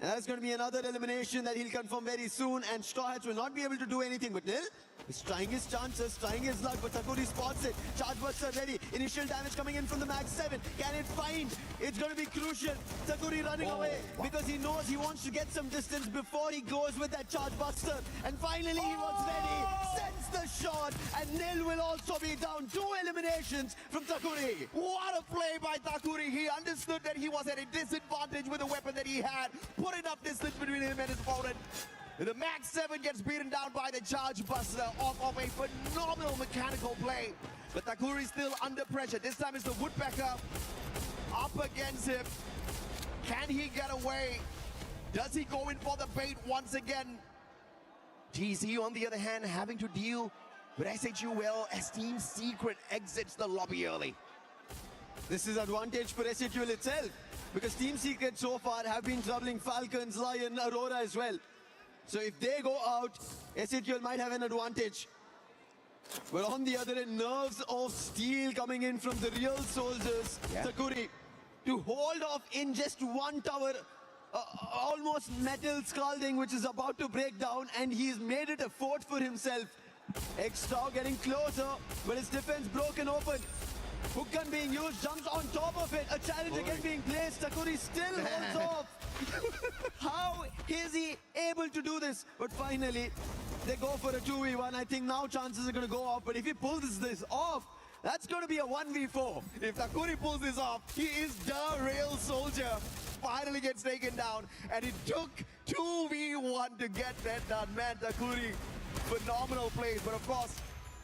K: And that's going to be another elimination that he'll confirm very soon, and Straw Hats will not be able to do anything. But Nil is trying his chances, trying his luck, but Takuri spots it. Charge buster ready. Initial damage coming in from the Mag 7. Can it find? It's going to be crucial. Takuri running away because he knows he wants to get some distance before he goes with that charge buster. And finally he was ready. Sends the shot, and Nil will also be down. 2 eliminations from Takuri.
Q: What a play by Takuri. He understood that he was at a disadvantage with the weapon that he had. Put enough distance between him and his opponent. The Max 7 gets beaten down by the Charge Buster off of a phenomenal mechanical play. But Takuri still under pressure. This time it's the Woodpecker up against him. Can he get away? Does he go in for the bait once again? TC, on the other hand, having to deal with SHUL as Team Secret exits the lobby early.
K: This is advantage for SHUL itself, because Team Secret so far have been troubling Falcons, Lion, Aurora as well. So if they go out, SHUL might have an advantage. But on the other end, nerves of steel coming in from the real soldiers. Takuri to hold off in just one tower, almost metal scalding, which is about to break down, and he's made it a fort for himself. Extau getting closer, but his defense broken open. Hook gun being used, jumps on top of it. A challenge again being placed. Takuri still holds off. How is he able to do this? But finally, they go for a 2v1. I think now chances are going to go off. But if he pulls this off, that's going to be a 1v4.
Q: If Takuri pulls this off, he is the real soldier. Finally gets taken down, and it took 2v1 to get that done. Man, Takuri, phenomenal plays, but of course,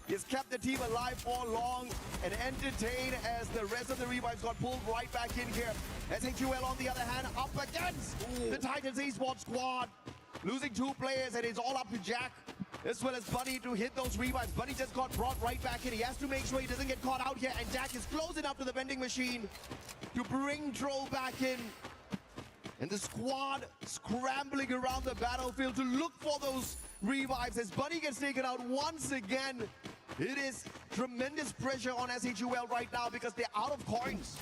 Q: he's kept the team alive for long and entertained as the rest of the revives got pulled right back in here. SHUL, on the other hand, up against the Titans Esports squad. Losing 2 players, and it's all up to Jack, as well as Bunny, to hit those revives. Bunny just got brought right back in. He has to make sure he doesn't get caught out here, and Jack is close enough to the vending machine to bring Troll back in. And the squad scrambling around the battlefield to look for those revives. As Bunny gets taken out once again, it is tremendous pressure on SHUL right now because they're out of coins.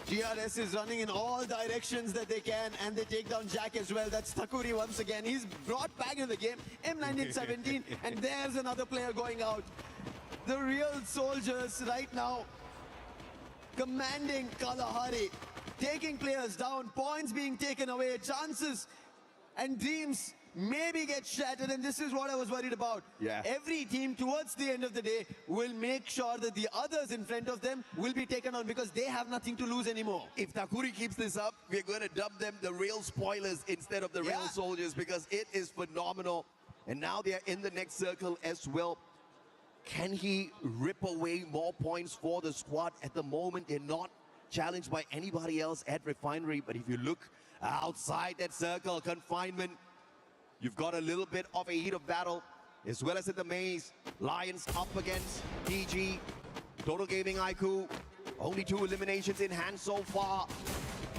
K: GRS is running in all directions that they can, and they take down Jack as well. That's Takuri once again. He's brought back into the game. M1917, and there's another player going out. The real soldiers right now commanding Kalahari, taking players down, points being taken away, chances and dreams maybe get shattered, and this is what I was worried about.
Q: Yeah.
K: Every team towards the end of the day will make sure that the others in front of them will be taken on because they have nothing to lose anymore.
Q: If Takuri keeps this up, we're going to dub them the real spoilers instead of the real soldiers because it is phenomenal. And now they're in the next circle as well. Can he rip away more points for the squad? At the moment, they're not challenged by anybody else at Refinery, but if you look outside that circle, confinement, you've got a little bit of a heat of battle, as well as in the maze. Lions up against PG. Total Gaming IQ. Only 2 eliminations in hand so far.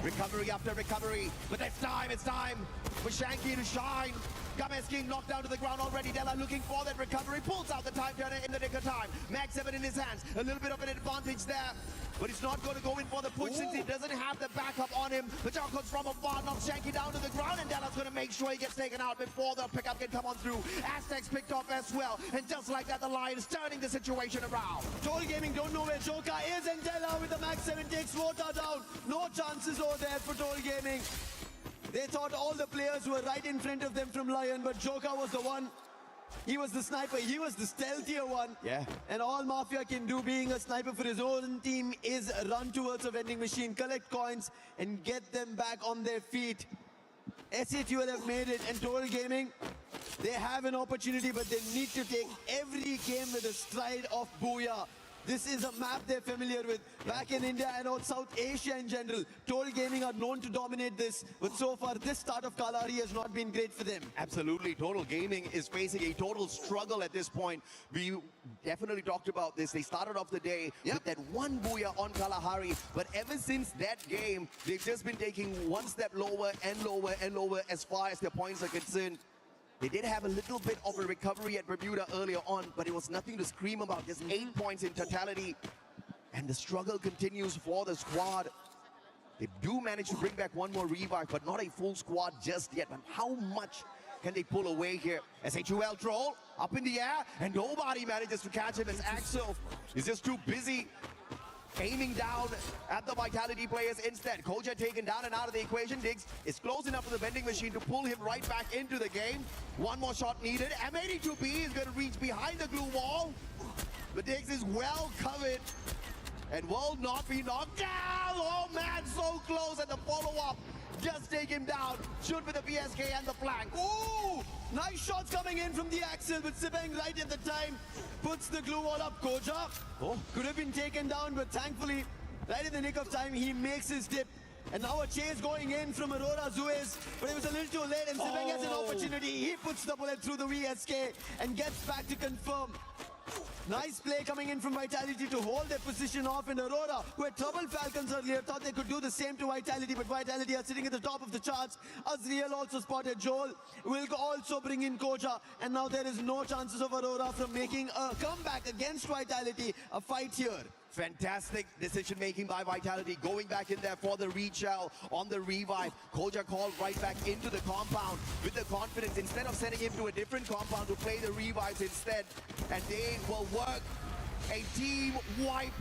Q: Recovery after recovery. But it's time for Shanky to shine. Gomez King knocked down to the ground already. Della looking for that recovery. Pulls out the time turner in the nick of time. Mag 7 in his hands. A little bit of an advantage there. But he's not going to go in for the push since he doesn't have the backup on him. The jump comes from afar, knocks Shanky down to the ground, and Della's going to make sure he gets taken out before the pickup can come on through. Aztecs picked off as well, and just like that, the Lions turning the situation around.
K: Total Gaming don't know where Joka is, and Della with the Max 7 takes Wota down. No chances over there for Total Gaming. They thought all the players were right in front of them from Lion, but Joka was the one. He was the sniper, he was the stealthier one.
Q: Yeah.
K: And all Mafia can do being a sniper for his own team is run towards a vending machine, collect coins, and get them back on their feet. SHUL have made it, and Total Gaming, they have an opportunity, but they need to take every game with a stride of Booyah. This is a map they're familiar with. Back in India and South Asia in general, Total Gaming are known to dominate this, but so far this start of Kalahari has not been great for them.
Q: Absolutely, Total Gaming is facing a total struggle at this point. We definitely talked about this. They started off the day with that one Booyah on Kalahari, but ever since that game, they've just been taking one step lower and lower and lower as far as their points are concerned. They did have a little bit of a recovery at Bermuda earlier on, but it was nothing to scream about. Just 8 points in totality. And the struggle continues for the squad. They do manage to bring back one more revive, but not a full squad just yet. But how much can they pull away here? SHUL Troll up in the air, and nobody manages to catch him as Axel is just too busy aiming down at the Vitality players instead. Koja taken down and out of the equation. Diggs is close enough to the vending machine to pull him right back into the game. One more shot needed. M82B is going to reach behind the glue wall. But Diggs is well covered and will not be knocked down. Oh man, so close, and the follow-up just take him down. Shoot with the PSK and the flank.
K: Ooh! Nice shots coming in from the Axel, but Sibeng right at the time puts the glue wall up. Koja could have been taken down, but thankfully, right in the nick of time, he makes his dip. And now a chase going in from Aurora Zuez, but it was a little too late, and Sibeng has an opportunity. He puts the bullet through the VSK and gets back to confirm. Nice play coming in from Vitality to hold their position off, and Aurora, who had troubled Falcons earlier, thought they could do the same to Vitality, but Vitality are sitting at the top of the charts. Azriel also spotted Joel, will also bring in Koja, and now there is no chances of Aurora from making a comeback against Vitality. A fight here.
Q: Fantastic decision-making by Vitality, going back in there for the reshell on the revive. Koja called right back into the compound with the confidence, instead of sending him to a different compound to play the revives instead. And they play will work. A team wipe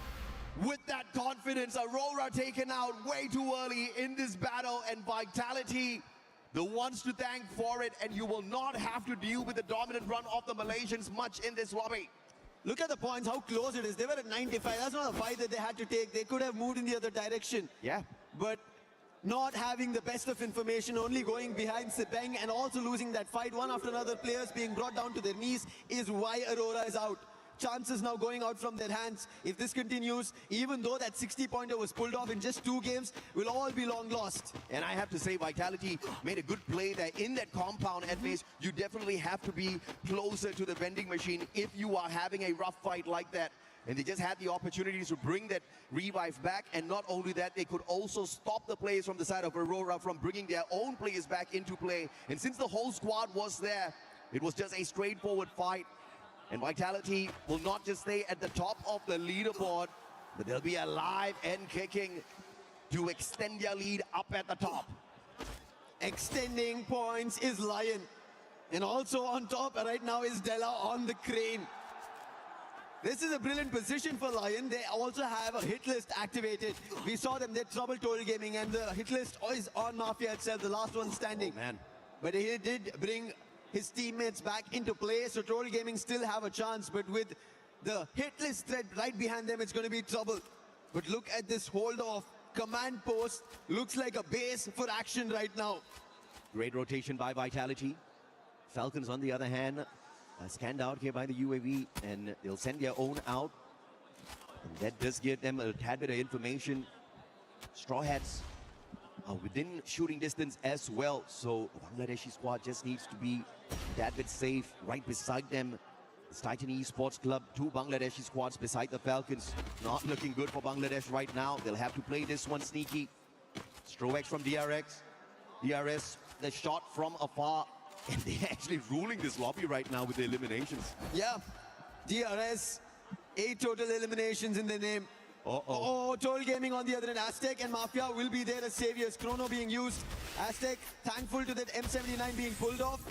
Q: with that confidence. Aurora taken out way too early in this battle, and Vitality the ones to thank for it, and you will not have to deal with the dominant run of the Malaysians much in this lobby.
K: Look at the points, how close it is. They were at 95. That's not a fight that they had to take. They could have moved in the other direction.
Q: Yeah.
K: But not having the best of information, only going behind Sepeng and also losing that fight, one after another, players being brought down to their knees, is why Aurora is out. Chances now going out from their hands. If this continues, even though that 60-pointer was pulled off in just 2 games, will all be long lost.
Q: And I have to say, Vitality made a good play there in that compound at base. You definitely have to be closer to the vending machine if you are having a rough fight like that. And they just had the opportunity to bring that revive back. And not only that, they could also stop the players from the side of Aurora from bringing their own players back into play. And since the whole squad was there, it was just a straightforward fight. And Vitality will not just stay at the top of the leaderboard, but they'll be alive and kicking to extend their lead up at the top.
K: Extending points is Lion. And also on top right now is Della on the crane. This is a brilliant position for Lion. They also have a hit list activated. We saw them, they trouble Total Gaming, and the hit list is on Mafia itself, the last one standing.
Q: Oh, man.
K: But he did bring his teammates back into play, so Total Gaming still have a chance, but with the hit list threat right behind them, it's going to be trouble. But look at this hold off. Command post looks like a base for action right now.
Q: Great rotation by Vitality. Falcons, on the other hand, are scanned out here by the UAV, and they'll send their own out. And that does give them a tad bit of information. Straw Hats are within shooting distance as well, so the Bangladeshi squad just needs to be that bit safe. Right beside them, it's Titan Esports Club, 2 Bangladeshi squads beside the Falcons. Not looking good for Bangladesh right now. They'll have to play this one sneaky. Strovex from DRS, the shot from afar, and they're actually ruling this lobby right now with the eliminations.
K: Yeah, DRS, 8 total eliminations in the name. Oh, Total Gaming on the other end. Aztec and Mafia will be there as saviors. Chrono being used. Aztec, thankful to that M79 being pulled off.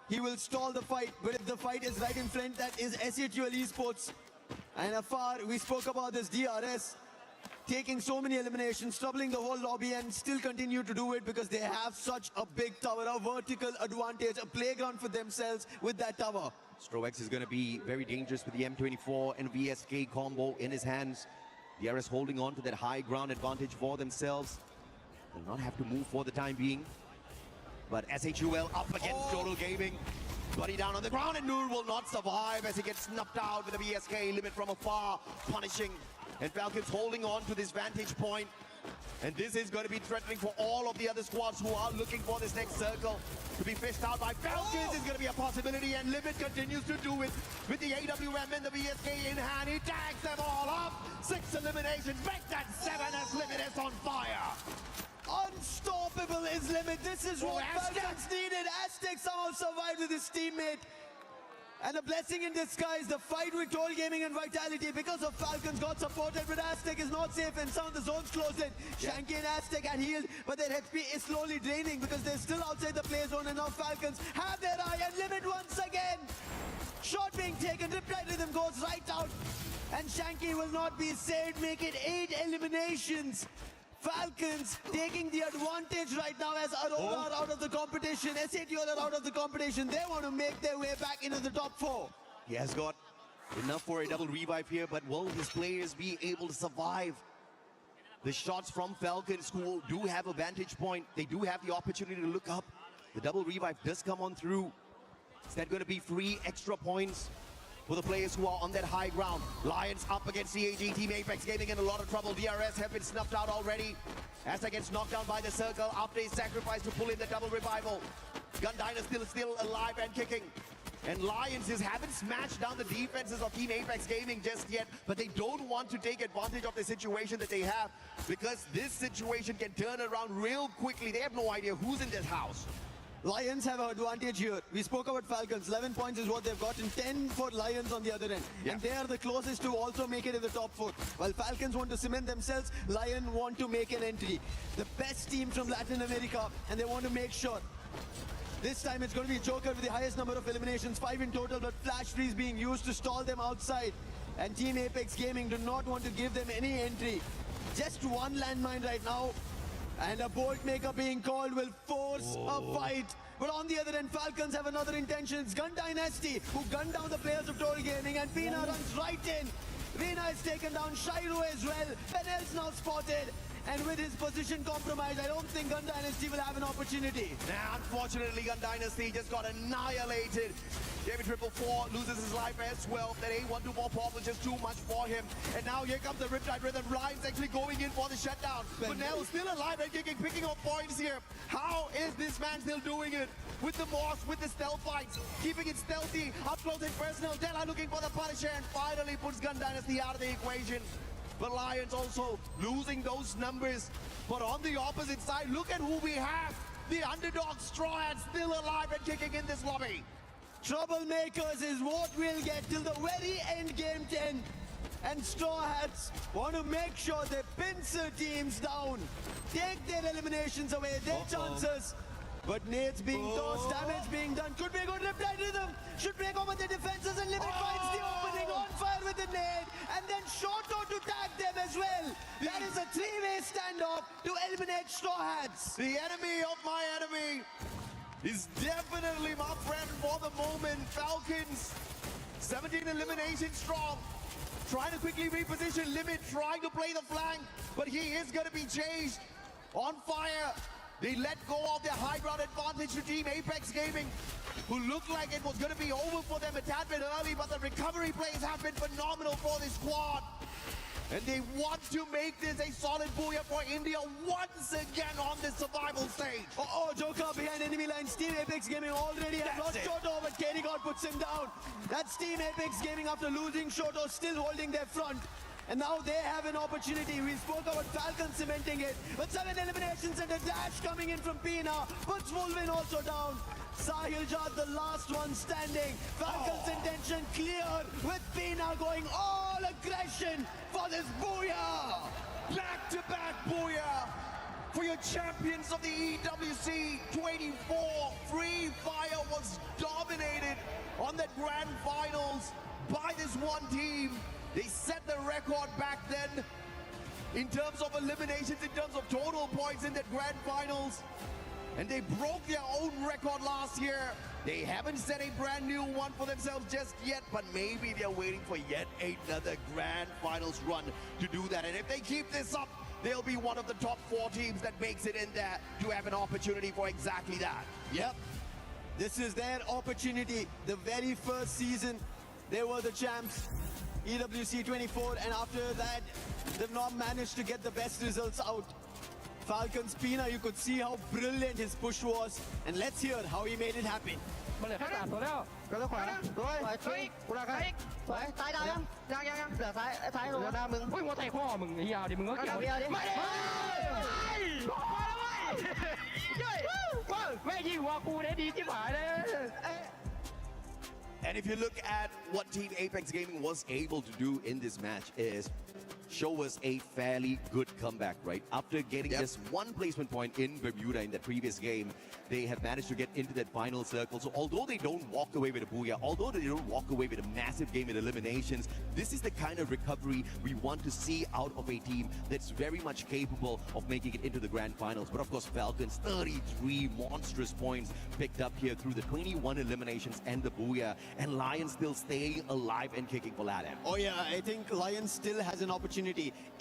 K: He will stall the fight, but if the fight is right in front, that is SHUL Esports. And afar, we spoke about this DRS, taking so many eliminations, troubling the whole lobby, and still continue to do it because they have such a big tower, a vertical advantage, a playground for themselves with that tower.
Q: Strovex is going to be very dangerous with the M24 and VSK combo in his hands. DRS holding on to that high ground advantage for themselves. They'll not have to move for the time being. But SHUL up against Total Gaming. Buddy down on the ground, and Noor will not survive as he gets snuffed out with the VSK limit from afar, punishing. And Falcons holding on to this vantage point. And this is going to be threatening for all of the other squads who are looking for this next circle to be fished out by Falcons. Is going to be a possibility, and Limit continues to do it with the AWM and the VSK in hand. He tags them all up. 6 eliminations. Make that 7 as Limit is on fire.
K: Unstoppable is Limit. This is what Falcons needed. Aztec somehow survived with his teammate. And a blessing in disguise, the fight with Total Gaming and Vitality because of Falcons got supported, but Aztec is not safe and some of the zones closed in. Shanky and Aztec had healed, but their HP is slowly draining because they're still outside the play zone, and now Falcons have their eye and Limit once again. Shot being taken, reply rhythm goes right out, and Shanky will not be saved, make it 8 eliminations. Falcons taking the advantage right now as Aurora are out of the competition. SATL are out of the competition. They want to make their way back into the top 4.
Q: He has got enough for a double revive here, but will his players be able to survive the shots from Falcons, who do have a vantage point? They do have the opportunity to look up. The double revive does come on through. Is that going to be 3 extra points for the players who are on that high ground? Lions up against CAG. Team Apex Gaming in a lot of trouble. DRS have been snuffed out already. Aztec gets knocked down by the circle after his sacrifice to pull in the double revival. Gun Dynasty still alive and kicking. And Lions haven't smashed down the defenses of Team Apex Gaming just yet, but they don't want to take advantage of the situation that they have, because this situation can turn around real quickly. They have no idea who's in this house.
K: Lions have an advantage here. We spoke about Falcons. 11 points is what they've gotten. 10 for Lions on the other end.
Q: Yeah.
K: And they are the closest to also make it in the top 4. While Falcons want to cement themselves, Lions want to make an entry. The best team from Latin America, and they want to make sure This time it's going to be Joker with the highest number of eliminations, 5 in total, but Flash Freeze being used to stall them outside. And Team Apex Gaming do not want to give them any entry. Just one landmine right now. And a Bolt Maker being called will force a fight. But on the other end, Falcons have another intention. It's Gun Dynasty, who gunned down the players of Total Gaming, and Pina runs right in. Vina is taken down, Shiro as well. Benel's now spotted. And with his position compromised, I don't think Gun Dynasty will have an opportunity.
Q: Nah, unfortunately, Gun Dynasty just got annihilated. David 444 loses his life as well. That A124 pop was just too much for him. And now here comes the Riptide Rhythm. Ryan's actually going in for the shutdown. But Nell still alive and kicking, picking up points here. How is this man still doing it? With the Morse, with the stealth fights, keeping it stealthy, up close and personal. Della looking for the Punisher and finally puts Gun Dynasty out of the equation. But Lions also losing those numbers. But on the opposite side, look at who we have. The underdog Straw Hats still alive and kicking in this lobby.
K: Troublemakers is what we'll get till the very end game 10. And Straw Hats want to make sure they pincer teams down. Take their eliminations away, their chances. But nades being tossed, damage being done. Could be a good Riptide Rhythm. Should break over the defenses and Limit finds the opening on fire with the nade. And then Shoto to tag them as well. That is a three-way standoff to eliminate Straw Hats.
Q: The enemy of my enemy is definitely my friend for the moment. Falcons, 17 eliminations strong. Trying to quickly reposition Limit, trying to play the flank. But he is going to be chased. On fire. They let go of their high ground advantage to Team Apex Gaming, who looked like it was going to be over for them a tad bit early, but the recovery plays have been phenomenal for this squad. And they want to make this a solid Booyah for India once again on this survival stage.
K: Joker behind enemy lines. Team Apex Gaming already has lost Shoto, but KD God puts him down. That's Team Apex Gaming after losing Shoto, still holding their front. And now they have an opportunity. We spoke about Falcon cementing it. But 7 eliminations and a dash coming in from Pina. Puts Wolvin also down. Sahil Jad, the last one standing. Falcon's intention clear with Pina going all aggression for this Booyah.
Q: Back-to-back Booyah for your champions of the EWC 24. Free Fire was dominated on that grand finals by this one team. They set the record back then in terms of eliminations, in terms of total points in the grand finals. And they broke their own record last year. They haven't set a brand new one for themselves just yet, but maybe they're waiting for yet another grand finals run to do that. And if they keep this up, they'll be one of the top 4 teams that makes it in there to have an opportunity for exactly that.
K: Yep. This is their opportunity. The very first season, they were the champs. EWC 24, and after that they've not managed to get the best results out. Falcons Pina, you could see how brilliant his push was, and let's hear how he made it happen.
Q: And if you look at what Team Apex Gaming was able to do in this match is show us a fairly good comeback, right? After getting just 1 placement point in Bermuda in the previous game, they have managed to get into that final circle. So although they don't walk away with a Booyah, although they don't walk away with a massive game in eliminations, this is the kind of recovery we want to see out of a team that's very much capable of making it into the grand finals. But of course, Falcons, 33 monstrous points picked up here through the 21 eliminations and the Booyah, and Lions still staying alive and kicking for LATAM.
K: Oh yeah, I think Lions still has an opportunity.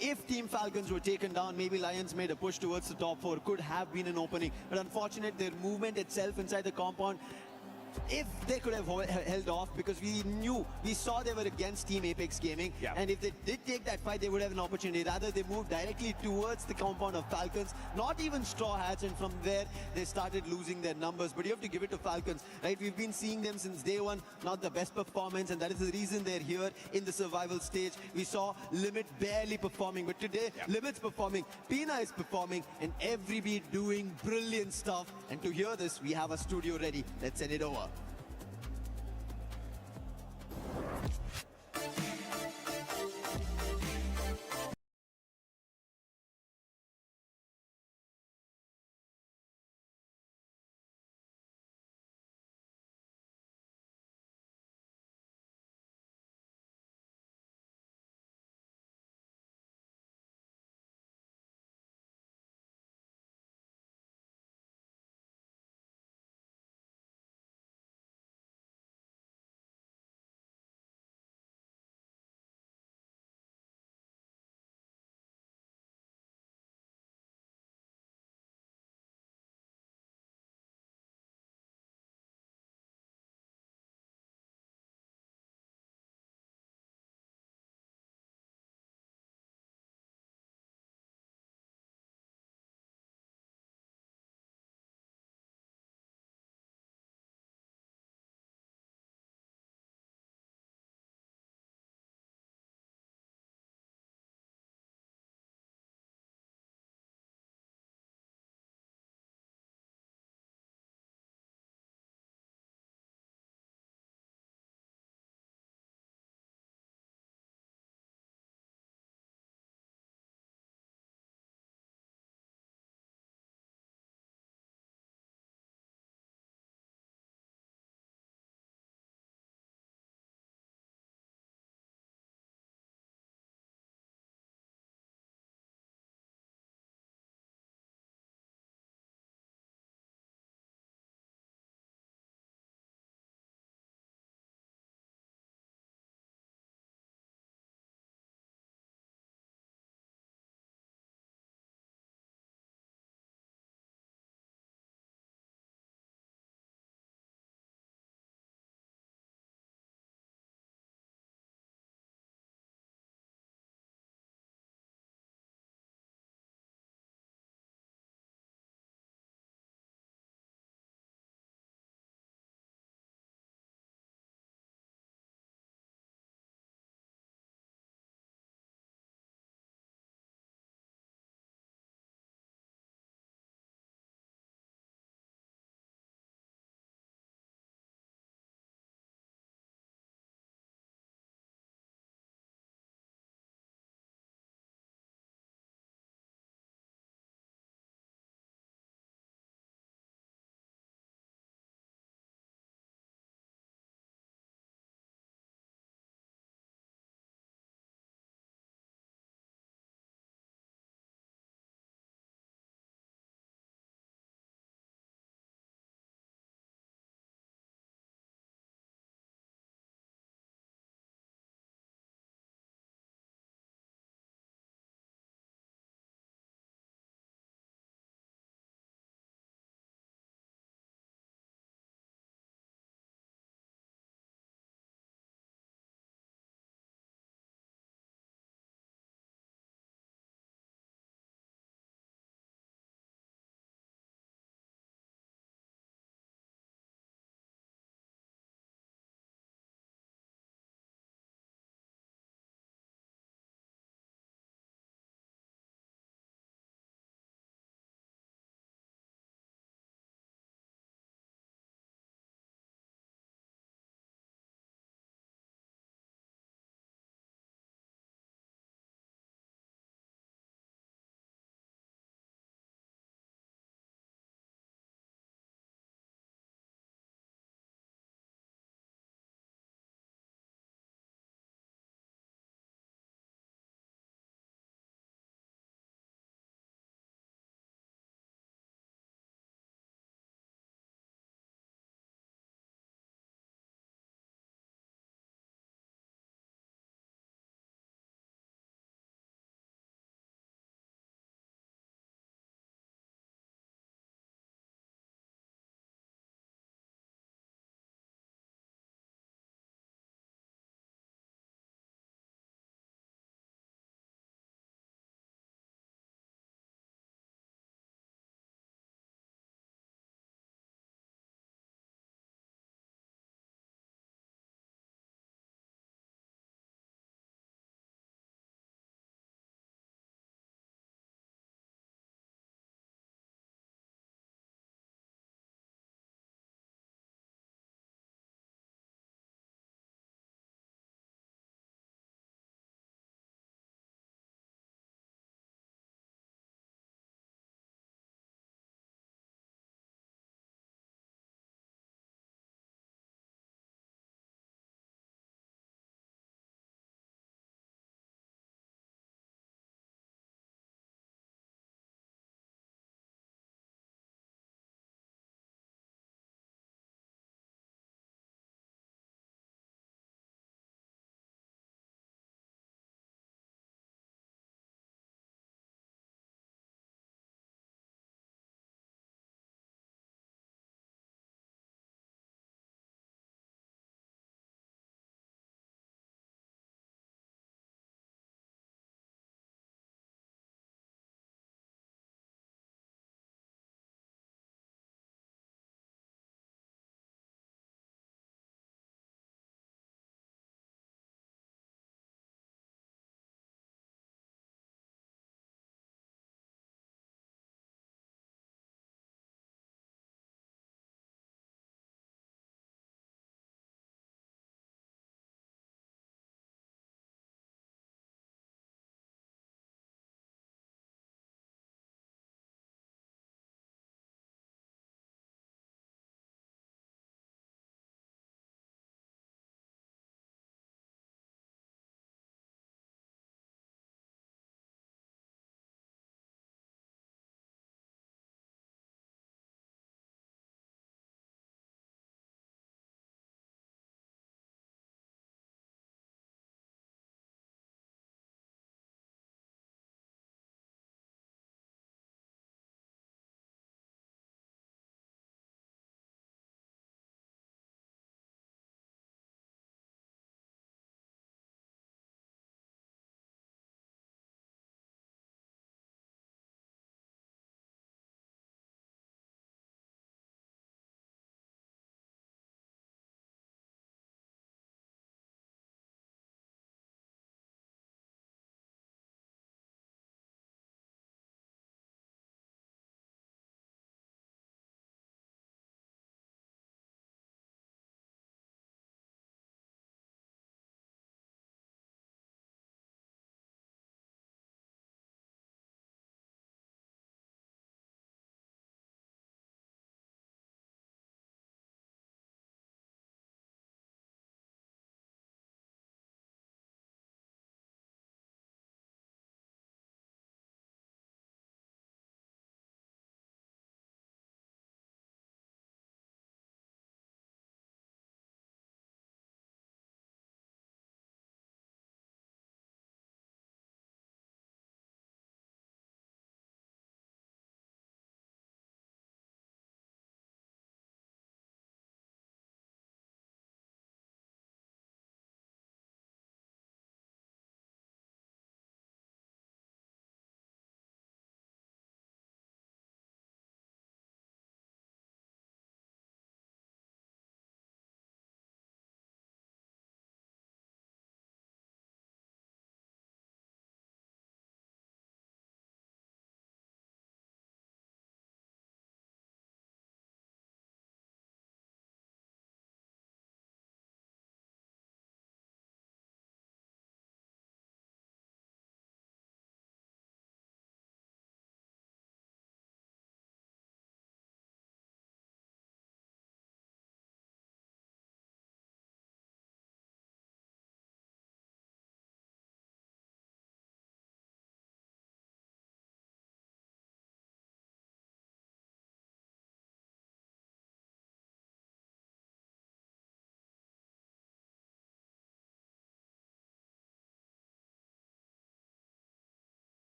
K: If Team Falcons were taken down, maybe Lions made a push towards the top 4. Could have been an opening. But unfortunately, their movement itself inside the compound, if they could have held off, because we saw they were against Team Apex Gaming, and if they did take that fight, they would have an opportunity. Rather, they moved directly towards the compound of Falcons, not even Straw Hats, and from there, they started losing their numbers. But you have to give it to Falcons, right? We've been seeing them since day one, not the best performance, and that is the reason they're here in the survival stage. We saw Limit barely performing, but today, Limit's performing, Pina is performing, and everybody doing brilliant stuff. And to hear this, we have a studio ready. Let's send it over.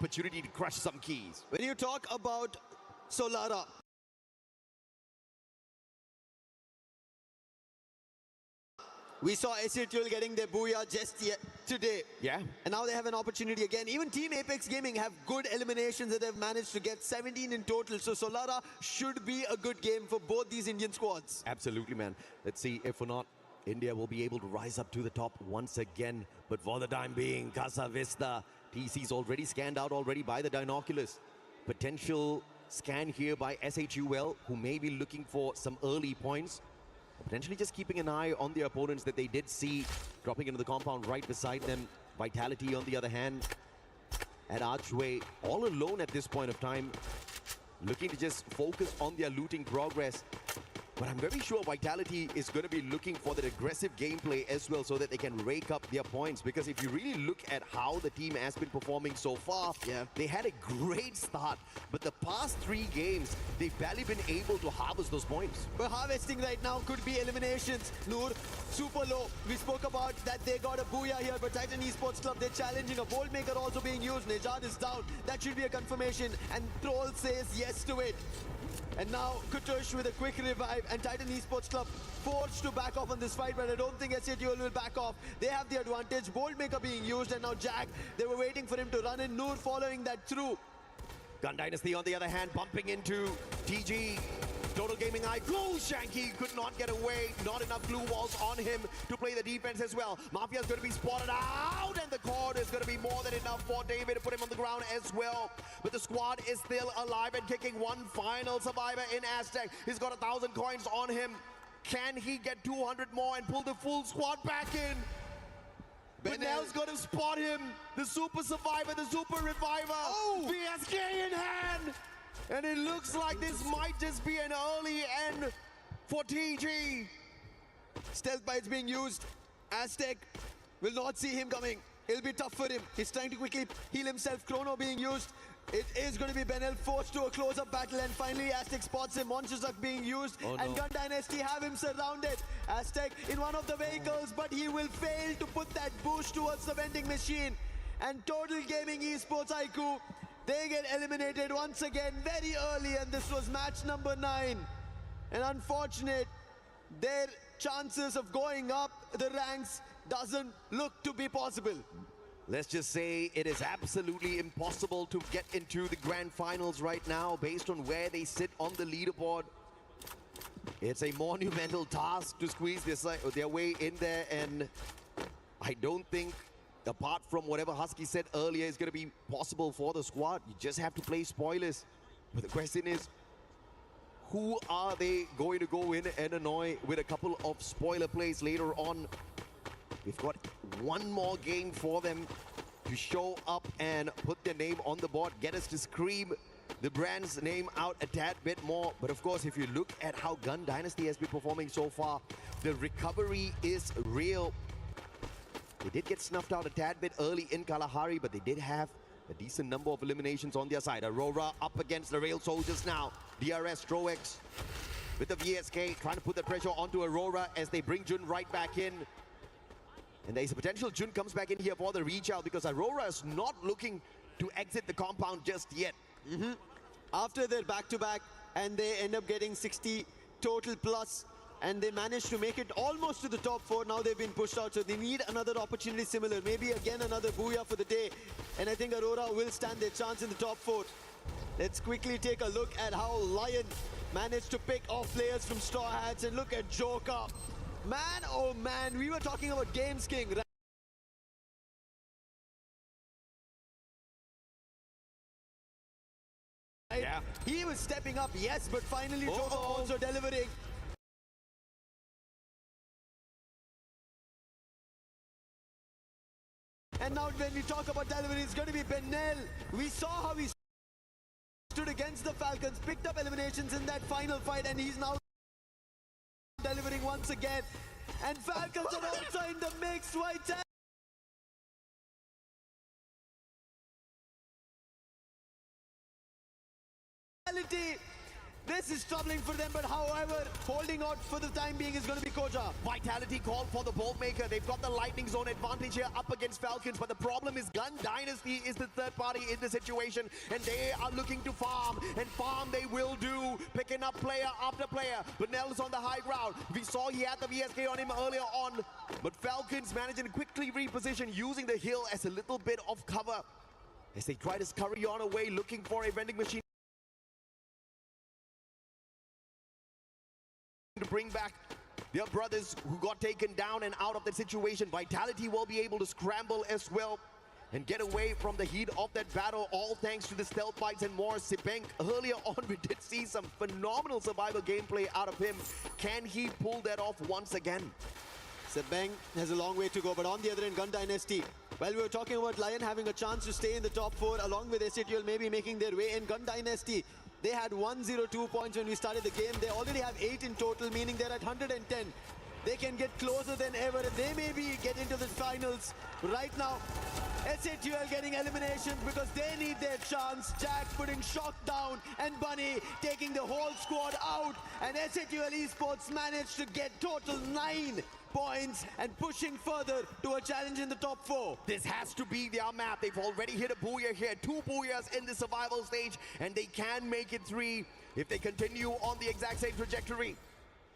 Q: opportunity to crush some keys.
K: When you talk about Solara, we saw SATL getting their Booyah just today.
Q: Yeah.
K: And now they have an opportunity again. Even Team Apex Gaming have good eliminations that they've managed to get 17 in total. So Solara should be a good game for both these Indian squads.
Q: Absolutely, man. Let's see if or not India will be able to rise up to the top once again. But for the time being, Casa Vista, TC's already scanned out already by the Dinoculus. Potential scan here by SHUL, who may be looking for some early points. Potentially just keeping an eye on the opponents that they did see dropping into the compound right beside them. Vitality, on the other hand, at Archway, all alone at this point of time, looking to just focus on their looting progress. But I'm very sure Vitality is going to be looking for that aggressive gameplay as well so that they can rake up their points. Because if you really look at how the team has been performing so far, they had a great start. But the past 3 games, they've barely been able to harvest those points.
K: But harvesting right now could be eliminations. Noor, super low. We spoke about that they got a Booyah here, but Titan Esports Club, they're challenging. A Bolt Maker also being used. Nejad is down. That should be a confirmation. And Troll says yes to it. And now Kutush with a quick revive, and Titan Esports Club forced to back off on this fight, but I don't think SATL will back off. They have the advantage. Bolt Maker being used, and now Jack, they were waiting for him to run in. Noor following that through.
Q: Gun Dynasty, on the other hand, bumping into TG. Total Gaming Eye, glue Shanky could not get away. Not enough glue walls on him to play the defense as well. Mafia's going to be spotted out, and the cord is going to be more than enough for David to put him on the ground as well. But the squad is still alive and kicking. One final survivor in Aztec. He's got 1,000 coins on him. Can he get 200 more and pull the full squad back in? Benel's going to spot him. The super survivor, the super reviver. Oh! VSK in hand. And it looks like this might just be an early end for TG.
K: Stealth bites being used. Aztec will not see him coming. It'll be tough for him. He's trying to quickly heal himself. Chrono being used. It is going to be Benel forced to a close-up battle, and finally Aztec spots him. Monstersuck being used, and Gun Dynasty have him surrounded. Aztec in one of the vehicles, but he will fail to put that boost towards the vending machine. And Total Gaming Esports IQ, they get eliminated once again very early, and this was match number 9. And unfortunate, their chances of going up the ranks doesn't look to be possible.
Q: Let's just say it is absolutely impossible to get into the grand finals right now based on where they sit on the leaderboard. It's a monumental task to squeeze their way in there, and I don't think, apart from whatever Husky said earlier, is going to be possible for the squad. You just have to play spoilers. But the question is, who are they going to go in and annoy with a couple of spoiler plays later on? We've got one more game for them to show up and put their name on the board, get us to scream the brand's name out a tad bit more. But of course, if you look at how Gun Dynasty has been performing so far, the recovery is real. They did get snuffed out a tad bit early in Kalahari, but they did have a decent number of eliminations on their side. Aurora up against the Rail Soldiers now. DRS, Troex with the VSK trying to put the pressure onto Aurora as they bring Jun right back in. And there's a potential Jun comes back in here for the reach out because Aurora is not looking to exit the compound just yet.
K: After their back-to-back, and they end up getting 60 total plus, and they managed to make it almost to the top 4. Now they've been pushed out, so they need another opportunity similar. Maybe again another Booyah for the day. And I think Aurora will stand their chance in the top 4. Let's quickly take a look at how Lion managed to pick off players from Straw Hats, and look at Joker. Man, oh man, we were talking about Games King. Right? Yeah. He was stepping up, yes, but finally Joker also delivering. And now when we talk about delivery, it's going to be Benel. We saw how he stood against the Falcons, picked up eliminations in that final fight, and he's now delivering once again. And Falcons are also in the mix. Vitality This is troubling for them, but however, holding out for the time being is going to be Koja.
Q: Vitality called for the Bolt Maker. They've got the Lightning Zone advantage here up against Falcons, but the problem is Gun Dynasty is the third party in the situation, and they are looking to farm, and farm they will do, picking up player after player. But Nell's on the high ground. We saw he had the VSK on him earlier on, but Falcons managing to quickly reposition, using the hill as a little bit of cover as they try to scurry on away, looking for a vending machine to bring back their brothers who got taken down and out of the situation. Vitality will be able to scramble as well and get away from the heat of that battle, all thanks to the stealth bites and more. Sibank, earlier on we did see some phenomenal survival gameplay out of him. Can he pull that off once again?
K: Sibank has a long way to go, but on the other end, Gun Dynasty. While we were talking about Lion having a chance to stay in the top 4 along with SATL maybe making their way in, Gun Dynasty, they had 102 points when we started the game. They already have 8 in total, meaning they're at 110. They can get closer than ever, and they maybe get into the finals. Right now, SATL getting elimination because they need their chance. Jack putting Shock down, and Bunny taking the whole squad out. And SATL Esports managed to get total 9 points and pushing further to a challenge in the top 4.
Q: This has to be their map. They've already hit a Booyah here. 2 Booyahs in the survival stage, and they can make it 3 if they continue on the exact same trajectory.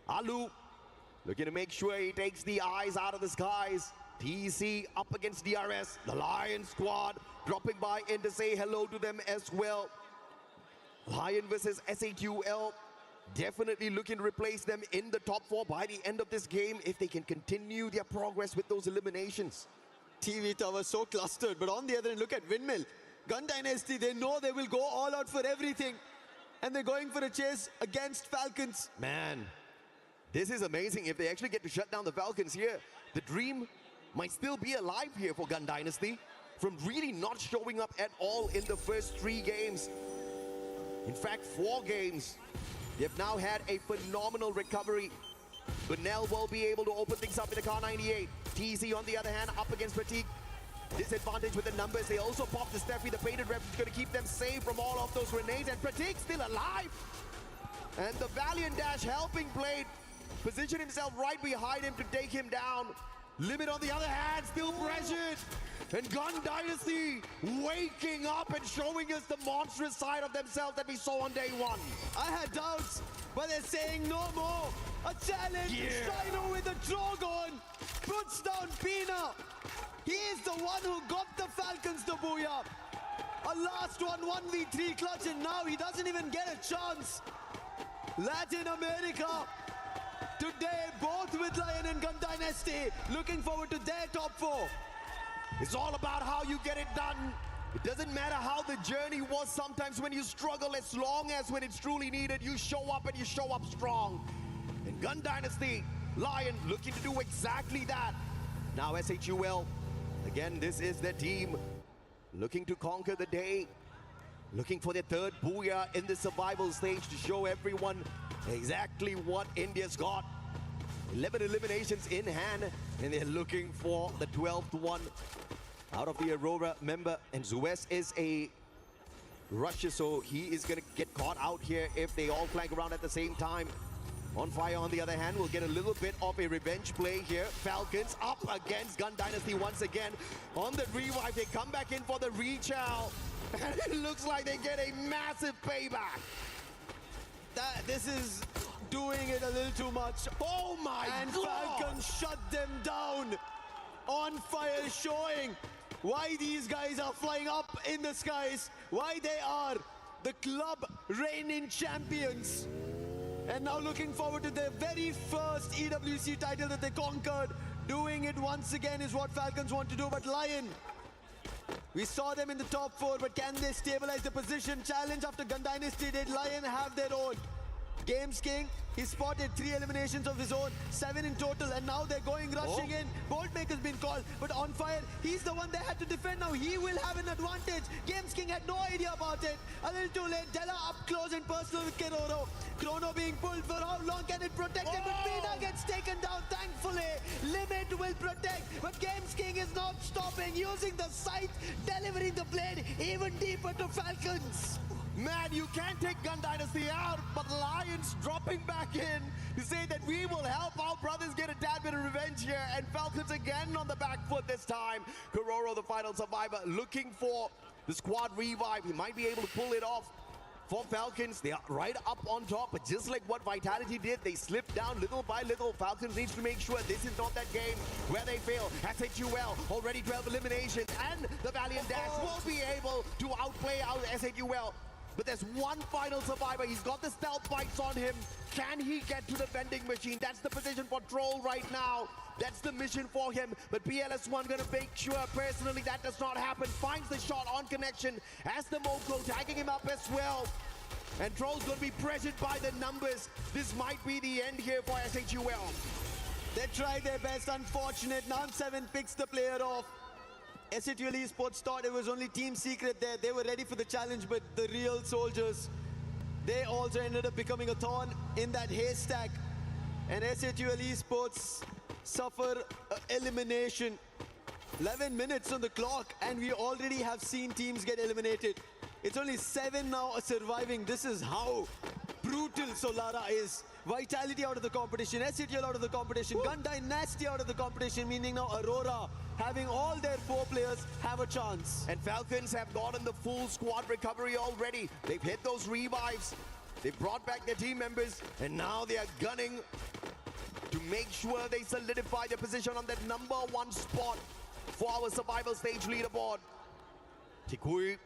Q: Alu looking to make sure he takes the eyes out of the skies. TC up against DRS. The Lion squad dropping by in to say hello to them as well. Lion versus SAQL. Definitely looking to replace them in the top 4 by the end of this game if they can continue their progress with those eliminations.
K: TV tower so clustered, but on the other end, look at Windmill. Gun Dynasty, they know they will go all out for everything, and they're going for a chase against Falcons.
Q: Man, this is amazing. If they actually get to shut down the Falcons here, the dream might still be alive here for Gun Dynasty from really not showing up at all in the first 3 games. In fact, 4 games. They've now had a phenomenal recovery. But Nell will be able to open things up in the Car 98. TC on the other hand up against Fatigue. Disadvantage with the numbers. They also pop the Steffi. The painted ref is going to keep them safe from all of those grenades. And Fatigue still alive. And the Valiant Dash helping Blade position himself right behind him to take him down. Limit on the other hand still pressured. And Gun Dynasty waking up and showing us the monstrous side of themselves that we saw on day 1.
K: I had doubts, but they're saying no more. A challenge.
Q: Yeah.
K: Shino with the Drogon puts down Pina. He is the one who got the Falcons to Booyah. A last one, 1v3 clutch, and now he doesn't even get a chance. Latin America today, both with Lion and Gun Dynasty, looking forward to their top 4.
Q: It's all about how you get it done. It doesn't matter how the journey was sometimes when you struggle, as long as when it's truly needed, you show up and you show up strong. And Gun Dynasty, Lion looking to do exactly that. Now SHUL, again, this is their team looking to conquer the day, looking for their 3rd Booyah in the survival stage to show everyone exactly what India's got. 11 eliminations in hand, and they're looking for the 12th one out of the Aurora member. And Zues is a rusher, so he is going to get caught out here if they all flank around at the same time. On Fire, on the other hand, will get a little bit of a revenge play here. Falcons up against Gun Dynasty once again. On the revive, they come back in for the rechow, and it looks like they get a massive payback.
K: This is doing it a little too much.
Q: Oh my
K: and
Q: God!
K: Falcons shut them down. On Fire showing why these guys are flying up in the skies, why they are the club reigning champions. And now looking forward to their very first EWC title that they conquered. Doing it once again is what Falcons want to do, but Lion, we saw them in the top 4, but can they stabilize the position? Challenge after Gun Dynasty did Lion have their own. Games King, he spotted 3 eliminations of his own, 7 in total, and now they're going rushing in. Boltmaker's been called, but On Fire, he's the one they had to defend. Now he will have an advantage. Games King had no idea about it. A little too late. Della up close and personal with Keroro. Chrono being pulled. For how long can it protect him? But Pina gets taken down, thankfully. Limit will protect, but Games King is not stopping. Using the sight, delivering the blade even deeper to Falcons.
Q: Man, you can't take Gun Dynasty out, but Lions dropping back in to say that we will help our brothers get a tad bit of revenge here. And Falcons again on the back foot this time. Kororo, the final survivor, looking for the squad revive. He might be able to pull it off. For Falcons, they are right up on top, but just like what Vitality did, they slipped down little by little. Falcons needs to make sure this is not that game where they fail. SHUL already 12 eliminations, and the Valiant Dash will be able to outplay out SHUL. But there's one final survivor. He's got the stealth bites on him. Can he get to the vending machine? That's the position for Troll right now. That's the mission for him. But PLS1 gonna make sure personally that does not happen. Finds the shot on connection as the Moko tagging him up as well. And Troll's gonna be pressured by the numbers. This might be the end here for SHUL.
K: They tried their best, unfortunate. Nam7 picks the player off. SHUL Esports thought it was only Team Secret there. They were ready for the challenge, but the real soldiers, they also ended up becoming a thorn in that haystack. And SHUL Esports suffer elimination. 11 minutes on the clock, and we already have seen teams get eliminated. It's only 7 now surviving. This is how brutal Solara is. Vitality out of the competition, SHUL out of the competition, Gun Dynasty out of the competition, meaning now Aurora having all their 4 players have a chance.
Q: And Falcons have gotten the full squad recovery already. They've hit those revives. They've brought back their team members, and now they are gunning to make sure they solidify their position on that #1 spot for our survival stage leaderboard. Tikui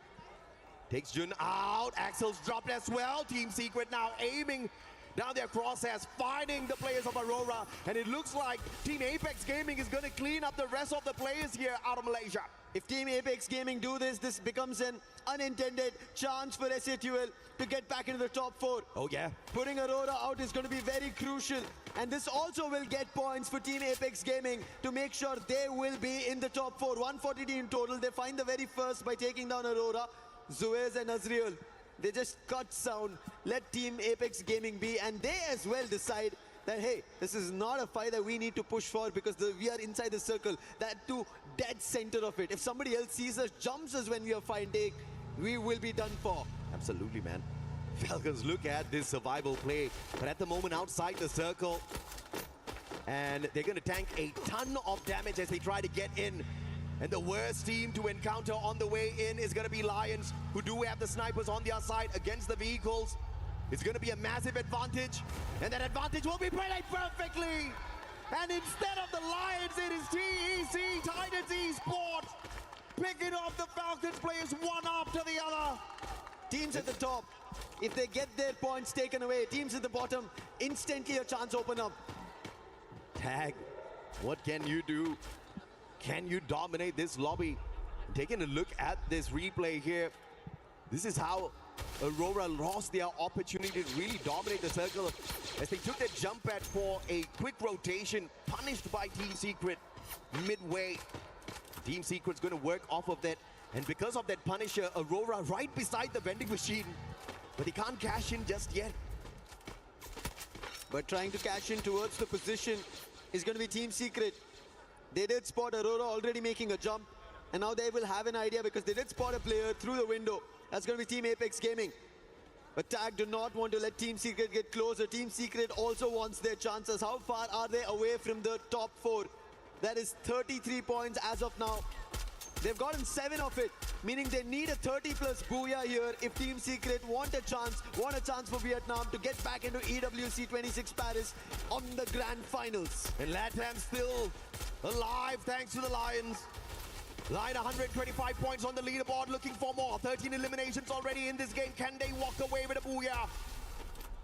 Q: takes Jun out. Axel's dropped as well. Team Secret now aiming down their crosshairs, finding the players of Aurora. And it looks like Team Apex Gaming is going to clean up the rest of the players here out of Malaysia.
K: If Team Apex Gaming do this, this becomes an unintended chance for SHUL to get back into the top 4.
Q: Oh yeah.
K: Putting Aurora out is going to be very crucial. And this also will get points for Team Apex Gaming to make sure they will be in the top 4. 140 in total. They find the very first by taking down Aurora. Zuez and Azriel, they just cut sound, let Team Apex Gaming be, and they as well decide that, hey, this is not a fight that we need to push for because we are inside the circle, that too dead center of it. If somebody else sees us, jumps us when we are fighting, we will be done for.
Q: Absolutely, man. Falcons look at this survival play, but at the moment outside the circle, and they're going to tank a ton of damage as they try to get in. And the worst team to encounter on the way in is going to be Lions, who do have the snipers on their side against the vehicles. It's going to be a massive advantage, and that advantage will be played perfectly. And instead of the Lions, it is TEC, Titans Esports, picking off the Falcons players one after the other.
K: Teams at the top, if they get their points taken away, teams at the bottom, instantly a chance open up.
Q: Tag, what can you do? Can you dominate this lobby? Taking a look at this replay here, this is how Aurora lost their opportunity to really dominate the circle as they took their jump pad for a quick rotation, punished by Team Secret midway. Team Secret's going to work off of that, and because of that punisher, Aurora right beside the vending machine, but he can't cash in just yet.
K: But trying to cash in towards the position is going to be Team Secret. They did spot Aurora already making a jump, and now they will have an idea because they did spot a player through the window. That's going to be Team Apex Gaming. But Tag do not want to let Team Secret get closer. Team Secret also wants their chances. How far are they away from the top 4? That is 33 points as of now. They've gotten 7 of it, meaning they need a 30+ Booyah here if Team Secret want a chance for Vietnam to get back into EWC 26 Paris on the grand finals.
Q: And LATAM still alive thanks to the Lions. Line 125 points on the leaderboard, looking for more. 13 eliminations already in this game. Can they walk away with a Booyah?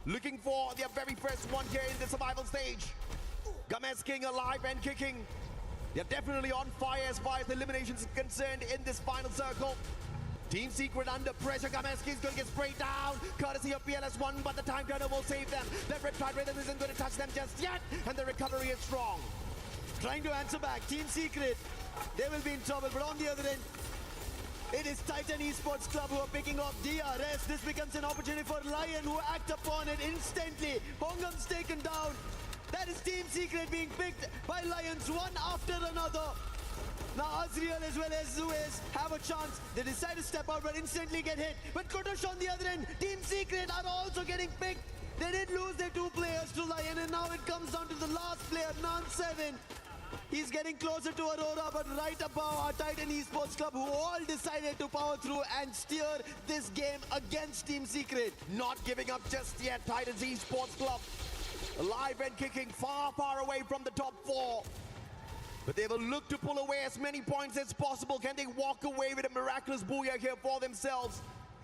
Q: Looking for their very first one here in the survival stage. Games King alive and kicking. They're definitely on fire as far as the eliminations is concerned in this final circle. Team Secret under pressure. Games King's going to get sprayed down, courtesy of PLS1, but the time turner will save them. The Riptide Rhythm isn't going to touch them just yet, and the recovery is strong.
K: Trying to answer back, Team Secret, they will be in trouble, but on the other end, it is Titan Esports Club who are picking off DRS. This becomes an opportunity for Lion, who act upon it instantly. Hongam's taken down. That is Team Secret being picked by Lions one after another. Now Azriel as well as Suez have a chance. They decide to step out but instantly get hit. But Kutush on the other end, Team Secret are also getting picked. They did lose their 2 players to Lion, and now it comes down to the last player, Nan7. He's getting closer to Aurora, but right above our Titan Esports Club, who all decided to power through and steer this game against Team Secret.
Q: Not giving up just yet, Titans Esports Club. Alive and kicking far, far away from the top 4. But they will look to pull away as many points as possible. Can they walk away with a miraculous Booyah here for themselves?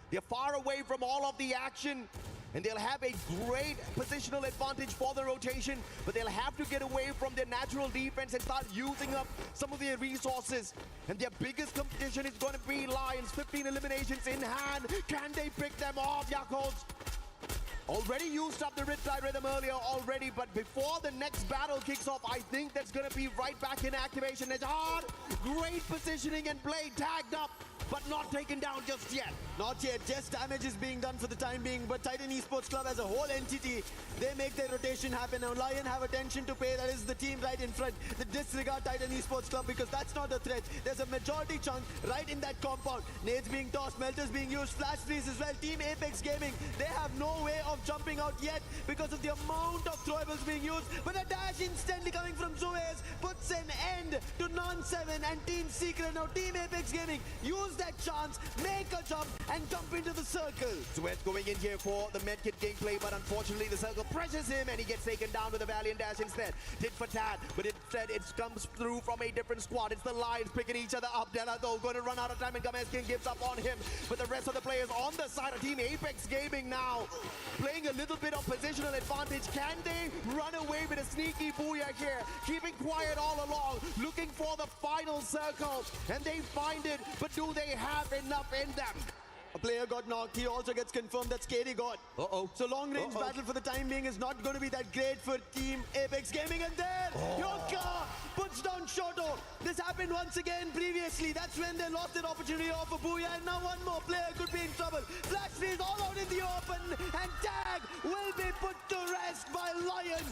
Q: They're far away from all of the action, and they'll have a great positional advantage for the rotation, but they'll have to get away from their natural defense and start using up some of their resources. And their biggest competition is going to be Lions. 15 eliminations in hand. Can they pick them off, Yakuls? Already used up the Riptide Rhythm earlier already, but before the next battle kicks off, I think that's going to be right back in activation. It's hard. Great positioning and Blade tagged up, but not taken down just yet.
K: Not yet. Just damage is being done for the time being, but Titan Esports Club as a whole entity, they make their rotation happen. Now Lion have attention to pay. That is the team right in front. They disregard Titan Esports Club because that's not a threat. There's a majority chunk right in that compound. Nades being tossed, melters being used, flash freeze as well. Team Apex Gaming, they have no way of jumping out yet because of the amount of throwables being used. But a dash instantly coming from Suez puts an end to Nan7 and Team Secret. Now Team Apex Gaming use that chance, make a jump and jump into the circle.
Q: Suez going in here for the medkit gameplay, but unfortunately the circle pressures him and he gets taken down with a valiant dash instead. Tit for tat, but instead it comes through from a different squad. It's the Lions picking each other up. Della though going to run out of time and Gomez King gives up on him. But the rest of the players on the side of Team Apex Gaming now playing a little bit of positional advantage. Can they run away with a sneaky Booyah here? Keeping quiet all along, looking for the final circle, and they find it, but do they have enough in them?
K: A player got knocked. He also gets confirmed that Skady got. So long range battle for the time being is not going to be that great for Team Apex Gaming. And there, Yoka puts down Shoto. This happened once again previously. That's when they lost their opportunity of a Booyah. And now one more player could be in trouble. Flash freeze all out in the open. And tag will be put to rest by Lion.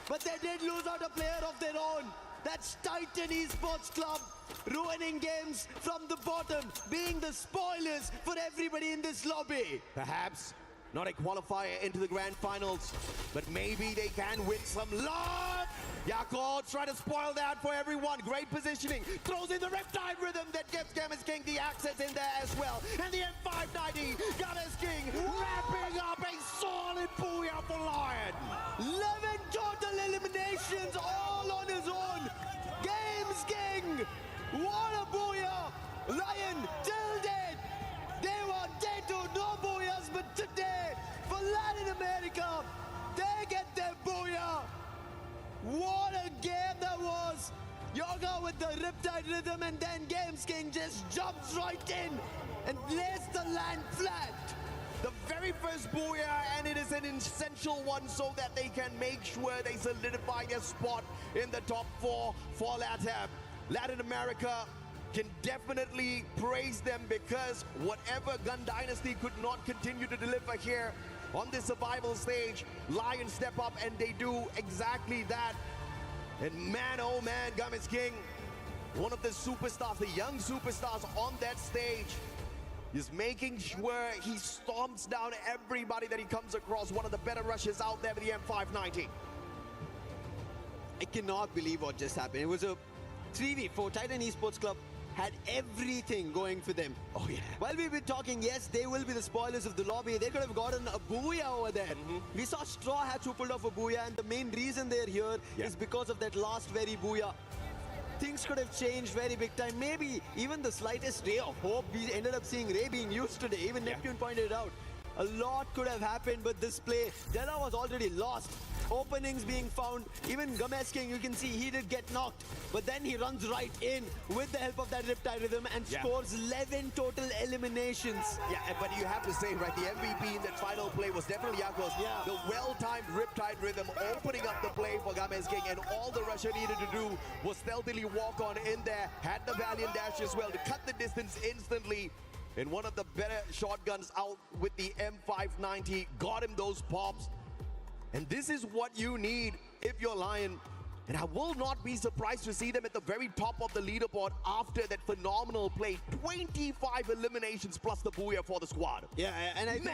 K: But they did lose out a player of their own. That's Titan Esports Club, ruining games from the bottom, being the spoilers for everybody in this lobby.
Q: Perhaps not a qualifier into the grand finals, but maybe they can win some love. Yakuls try to spoil that for everyone. Great positioning, throws in the Riptide Rhythm that gives Gomez King the access in there as well. And the M590, Gomez King wrapping up a solid Booyah for Lion.
K: 11 total eliminations all on his own. Games King, what a Booyah. Lion till dead. They were dead to no Booyahs, but today for Latin America, they get their Booyah. What a game that was. Yoga with the Riptide Rhythm, and then Games King just jumps right in and lays the land flat.
Q: The very first Booyah, and it is an essential one so that they can make sure they solidify their spot in the top 4 for LATAM. Latin America can definitely praise them because whatever Gun Dynasty could not continue to deliver here on this survival stage, Lions step up and they do exactly that. And man, oh man, Gomez King, one of the superstars, the young superstars on that stage, is making sure he stomps down everybody that he comes across. One of the better rushes out there with the M590.
K: I cannot believe what just happened. It was a 3v4. Titan Esports Club had everything going for them.
Q: Oh yeah.
K: While we've been talking, yes, they will be the spoilers of the lobby. They could have gotten a Booyah over there. We saw Straw Hats who pulled off a Booyah, and the main reason they're here is because of that last very Booyah. Things could have changed very big time. Maybe even the slightest ray of hope. We ended up seeing Ray being used today. Even Neptune pointed it out. A lot could have happened, but this play, Della was already lost. Openings being found. Even Gomez King, you can see he did get knocked. But then he runs right in with the help of that Riptide Rhythm and scores 11 total eliminations.
Q: Yeah, but you have to say, right, the MVP in that final play was definitely Yakuls. The well-timed Riptide Rhythm opening up the play for Gomez King, and all the Russia needed to do was stealthily walk on in there, had the Valiant Dash as well to cut the distance instantly. And one of the better shotguns out with the M590, got him those pops. And this is what you need if you're Lion. And I will not be surprised to see them at the very top of the leaderboard after that phenomenal play. 25 eliminations plus the Booyah for the squad.
K: Yeah, and I think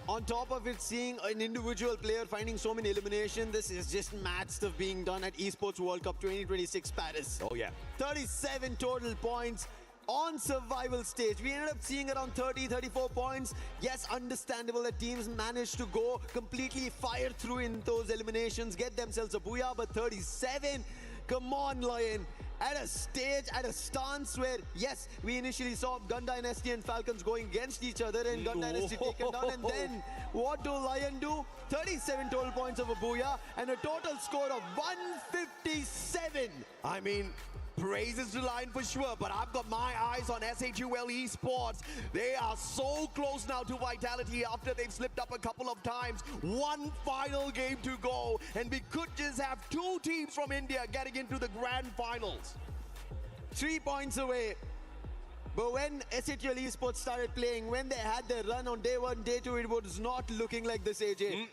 K: on top of it, seeing an individual player finding so many eliminations, this is just mad stuff being done at Esports World Cup 2026 Paris.
Q: Oh yeah.
K: 37 total points on survival stage. We ended up seeing around 34 points. Yes, understandable that teams managed to go completely fire through in those eliminations, get themselves a Booyah, but 37, come on, Lion. At a stage, at a stance where, yes, we initially saw Gun Dynasty and Falcons going against each other and Gun Dynasty taken down, and then what do Lion do? 37 total points of a Booyah and a total score of 157.
Q: I mean, praises to Lion for sure, but I've got my eyes on SHUL Esports. They are so close now to Vitality after they've slipped up a couple of times. One final game to go, and we could just have two teams from India getting into the grand finals.
K: 3 points away. But when SHUL Esports started playing, when they had their run on day 1, day 2, it was not looking like this, AJ.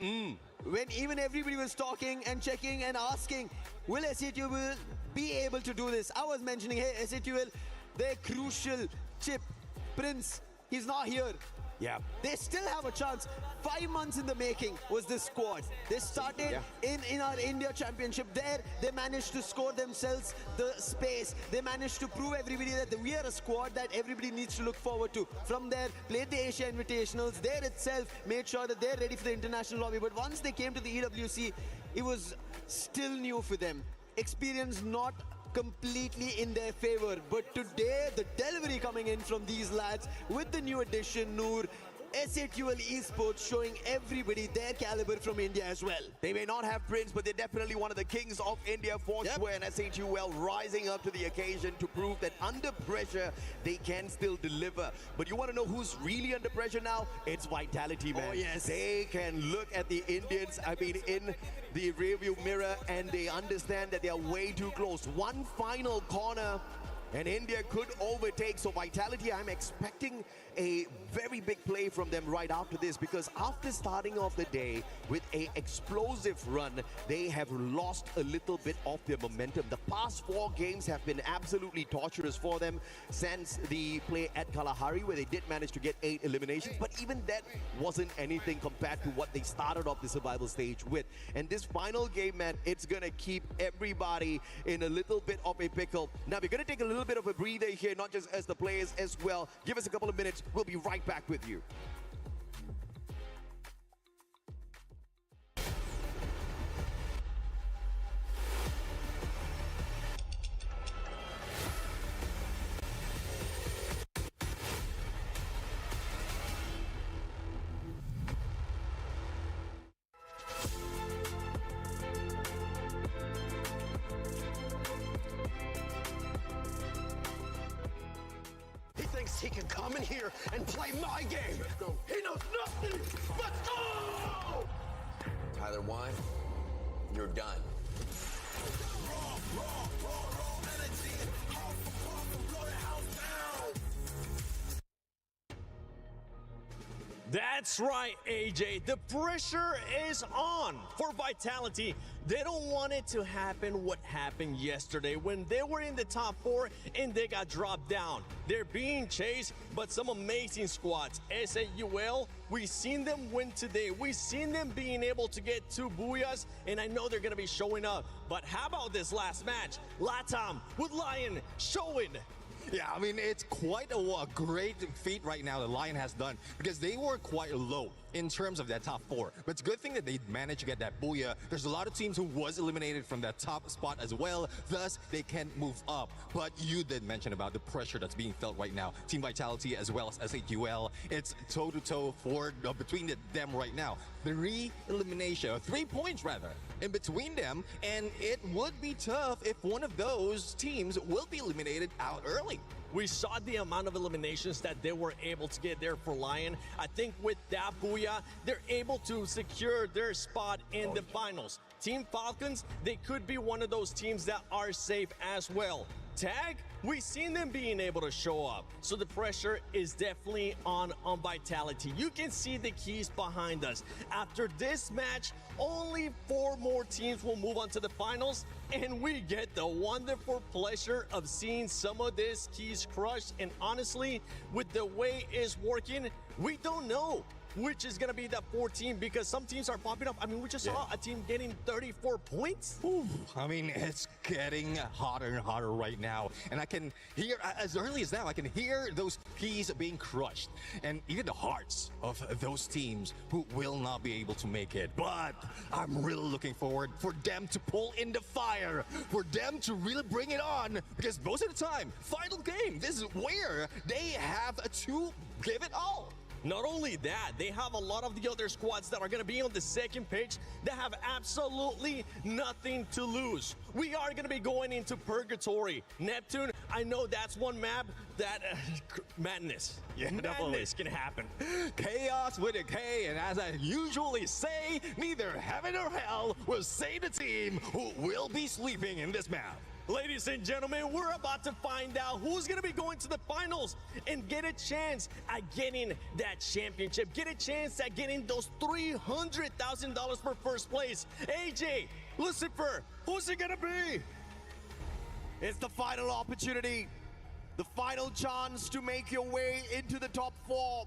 K: When even everybody was talking and checking and asking, will SHUL be able to do this? I was mentioning, hey, SHUL, their crucial chip, Prince, he's not here.
Q: Yeah.
K: They still have a chance. 5 months in the making was this squad. They started in our India Championship. There, they managed to score themselves the space. They managed to prove everybody that we are a squad that everybody needs to look forward to. From there, played the Asia Invitationals. There itself made sure that they're ready for the international lobby. But once they came to the EWC, it was still new for them. Experience not completely in their favor, but today the delivery coming in from these lads with the new addition Noor, SHUL Esports showing everybody their caliber from India as well.
Q: They may not have Prince, but they're definitely one of the kings of India for sure, and SHUL rising up to the occasion to prove that under pressure they can still deliver. But you want to know who's really under pressure now? It's Vitality, man.
K: Oh yes.
Q: They can look at the Indians, I mean, in the rearview mirror, and they understand that they are way too close. One final corner and India could overtake. So Vitality, I'm expecting a very big play from them right after this, because after starting off the day with a explosive run, they have lost a little bit of their momentum. The past 4 games have been absolutely torturous for them since the play at Kalahari, where they did manage to get 8 eliminations, but even that wasn't anything compared to what they started off the survival stage with. And this final game, man, it's gonna keep everybody in a little bit of a pickle. Now we're gonna take a little bit of a breather here, not just as the players as well. Give us a couple of minutes. We'll be right back with you.
E: He can come in here and play my game. He knows nothing but go!
V: Tyler 1, you're done.
L: That's right, AJ. The pressure is on for Vitality. They don't want it to happen what happened yesterday when they were in the top 4 and they got dropped down. They're being chased, but some amazing squads. SAUL, we've seen them win today. We've seen them being able to get 2 Booyahs, and I know they're going to be showing up. But how about this last match? Latam with Lion showing.
M: Yeah, I mean, it's quite a great feat right now that Lion has done, because they were quite low in terms of that top 4. But it's a good thing that they managed to get that Booyah. There's a lot of teams who was eliminated from that top spot as well, thus they can move up. But you did mention about the pressure that's being felt right now. Team Vitality as well as SHUL, it's toe-to-toe for between them right now. 3 points rather, in between them, and it would be tough if one of those teams will be eliminated out early.
L: We saw the amount of eliminations that they were able to get there for Lion. I think with that Booyah, they're able to secure their spot in the finals. Team Falcons, they could be one of those teams that are safe as well. Tag, We've seen them being able to show up. So the pressure is definitely on Vitality. You can see the keys behind us. After this match, only 4 more teams will move on to the finals, and we get the wonderful pleasure of seeing some of these keys crushed. And honestly, with the way it's working, we don't know which is going to be that 4 team, because some teams are popping up. I mean, we just saw a team getting 34 points.
M: I mean, it's getting hotter and hotter right now. And I can hear, as early as now, I can hear those keys being crushed. And even the hearts of those teams who will not be able to make it. But I'm really looking forward for them to pull in the fire, for them to really bring it on. Because most of the time, final game, this is where they have to give it all.
L: Not only that, they have a lot of the other squads that are going to be on the second page that have absolutely nothing to lose. We are going to be going into Purgatory. Neptune, I know that's one map that madness.
M: Yeah,
L: definitely is going to happen.
M: Chaos with a K, and as I usually say, neither heaven or hell will save the team who will be sleeping in this map.
L: Ladies and gentlemen, we're about to find out who's going to be going to the finals and get a chance at getting that championship, get a chance at getting those $300,000 for first place. AJ, Lucifer, who's it going to be?
Q: It's the final opportunity, the final chance to make your way into the top 4.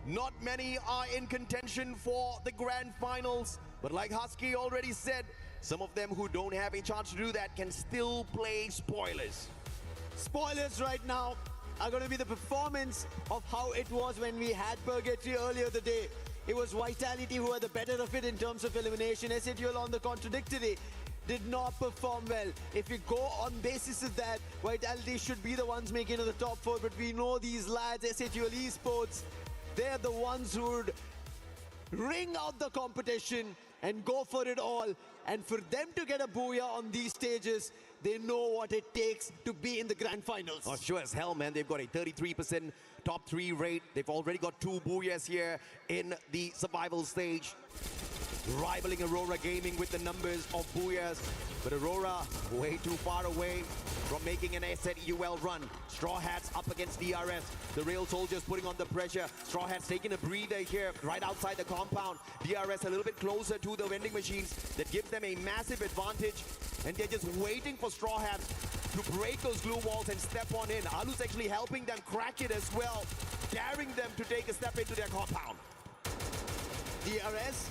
Q: Not many are in contention for the grand finals, but like Husky already said, some of them who don't have a chance to do that can still play spoilers.
K: Spoilers right now are going to be the performance of how it was when we had Purgatory earlier the day. It was Vitality who had the better of it in terms of elimination. SATL on the contradictory did not perform well. If you go on basis of that, Vitality should be the ones making it to the top 4, but we know these lads, SATL Esports, they're the ones who would ring out the competition and go for it all. And for them to get a Booyah on these stages, they know what it takes to be in the grand finals.
Q: Oh, sure as hell, man. They've got a 33% top 3 rate. They've already got 2 Booyahs here in the survival stage, rivaling Aurora Gaming with the numbers of Booyahs. But Aurora, way too far away from making an SATUL run. Straw Hats up against DRS. The Rail Soldiers putting on the pressure. Straw Hats taking a breather here, right outside the compound. DRS a little bit closer to the vending machines. That gives them a massive advantage. And they're just waiting for Straw Hats to break those glue walls and step on in. Alu's actually helping them crack it as well, daring them to take a step into their compound.
K: DRS,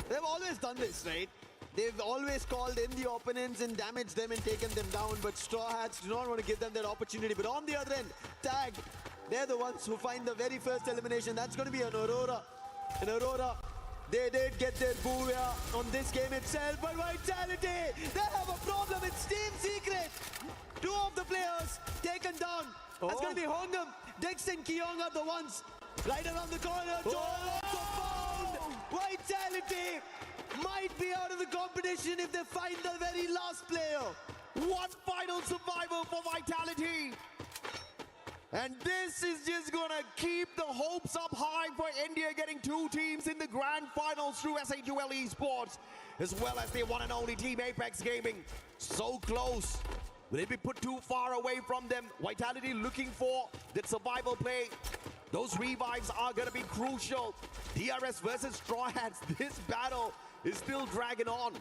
K: they've always done this, right? They've always called in the opponents and damaged them and taken them down, but Straw Hats do not want to give them that opportunity. But on the other end, Tag, they're the ones who find the very first elimination. That's going to be an Aurora. And Aurora, they did get their Booyah on this game itself, but Vitality, they have a problem. It's Team Secret. 2 of the players taken down. That's going to be Hongam. Dex and Kyong are the ones right around the corner. Also found. Vitality might be out of the competition if they find the very last player.
Q: One final survival for Vitality. And this is just gonna keep the hopes up high for India, getting 2 teams in the grand finals through SATL Esports, as well as the one and only Team Apex Gaming. So close. Will it be put too far away from them? Vitality looking for that survival play. Those revives are gonna be crucial. DRS versus Straw Hats. This battle is still dragging on.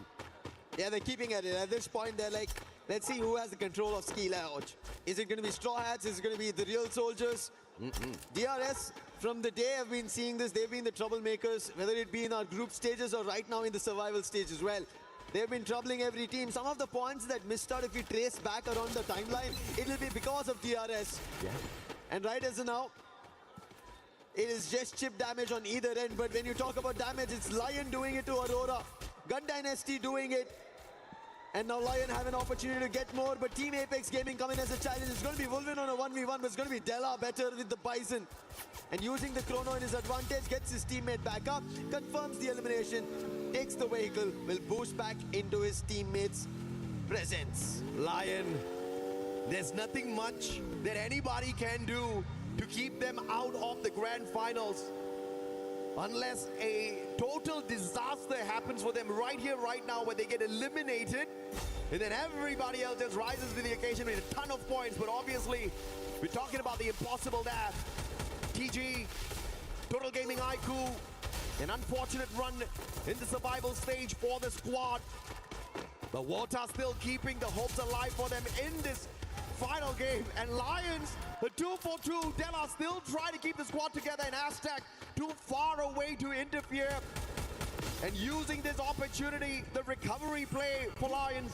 K: Yeah, they're keeping at it. At this point, they're like, let's see who has the control of ski lounge. Is it going to be Straw Hats? Is it going to be the Real Soldiers? DRS, from the day I've been seeing this, they've been the troublemakers, whether it be in our group stages or right now in the survival stage as well. They've been troubling every team. Some of the points that missed out, if you trace back around the timeline, it'll be because of DRS.
Q: Yeah.
K: And right as of now, it is just chip damage on either end. But when you talk about damage, it's Lion doing it to Aurora, Gun Dynasty doing it. And now Lion have an opportunity to get more, but Team Apex Gaming coming as a challenge. It's going to be Wolverine on a 1v1, but it's going to be Della better with the Bison. And using the Chrono in his advantage, gets his teammate back up, confirms the elimination, takes the vehicle, will boost back into his teammate's presence.
Q: Lion, there's nothing much that anybody can do to keep them out of the grand finals. Unless a total disaster happens for them right here, right now, where they get eliminated, and then everybody else just rises to the occasion with a ton of points. But obviously, we're talking about the impossible there. TG, Total Gaming IQ, an unfortunate run in the survival stage for the squad. But Water still keeping the hopes alive for them in this final game. And Lions, the 2-for-2, Della still trying to keep the squad together, and Aztec too far away to interfere. And using this opportunity, the recovery play for Lions.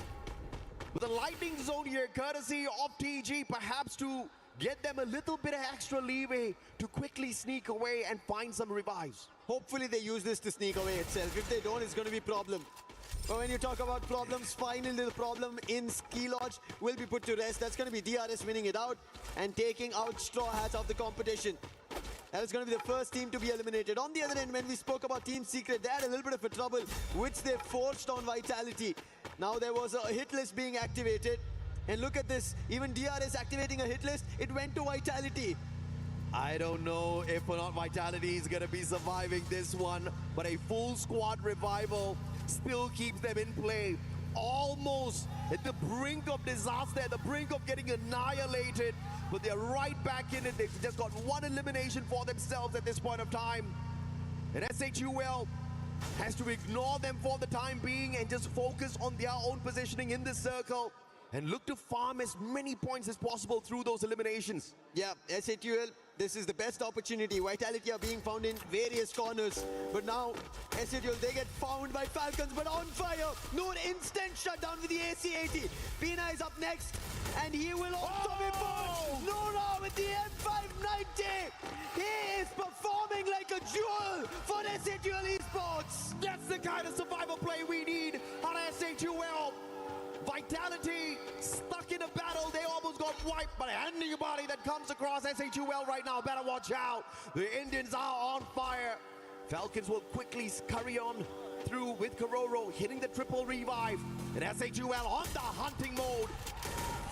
Q: With the lightning zone here, courtesy of TG, perhaps to get them a little bit of extra leeway to quickly sneak away and find some revives.
K: Hopefully they use this to sneak away itself. If they don't, it's going to be a problem. But when you talk about problems, finally the problem in Ski Lodge will be put to rest. That's going to be DRS winning it out and taking out Straw Hats of the competition. That is going to be the first team to be eliminated. On the other end, when we spoke about Team Secret, they had a little bit of a trouble, which they forced on Vitality. Now there was a hit list being activated. And look at this, even DRS activating a hit list, it went to Vitality.
Q: I don't know if or not Vitality is going to be surviving this one, but a full squad revival still keeps them in play. Almost at the brink of disaster, at the brink of getting annihilated, but they're right back in it. They've just got one elimination for themselves at this point of time. And SHUL has to ignore them for the time being and just focus on their own positioning in the circle and look to farm as many points as possible through those eliminations.
K: Yeah, SHUL, this is the best opportunity. Vitality are being found in various corners. But now, SHUL, they get found by Falcons, but on fire. Noor instant shutdown with the AC-80. Pina is up next, and he will also be found. Noora with the M590. He is performing like a jewel for SHUL Esports.
Q: That's the kind of survival play we need on SHUL. Vitality stuck in a battle. They almost got wiped, but anybody that comes across SHUL right now better watch out. The Indians are on fire. Falcons will quickly scurry on through with Kororo hitting the triple revive. And SHUL on the hunting mode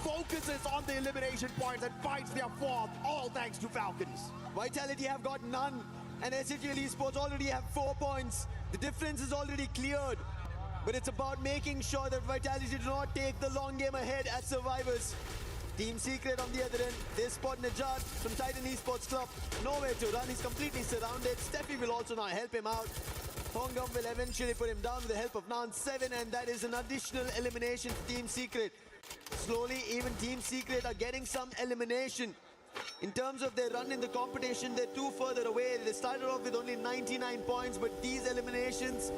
Q: focuses on the elimination points and finds their fourth, all thanks to Falcons.
K: Vitality have got none, and SHUL Esports already have 4 points. The difference is already cleared. But it's about making sure that Vitality do not take the long game ahead as survivors. Team Secret on the other end, they spot Najat from Titan Esports Club. Nowhere to run, he's completely surrounded. Steffi will also now help him out. Hongam will eventually put him down with the help of Nan 7, and that is an additional elimination for Team Secret. Slowly, even Team Secret are getting some elimination. In terms of their run in the competition, they're too further away. They started off with only 99 points, but these eliminations,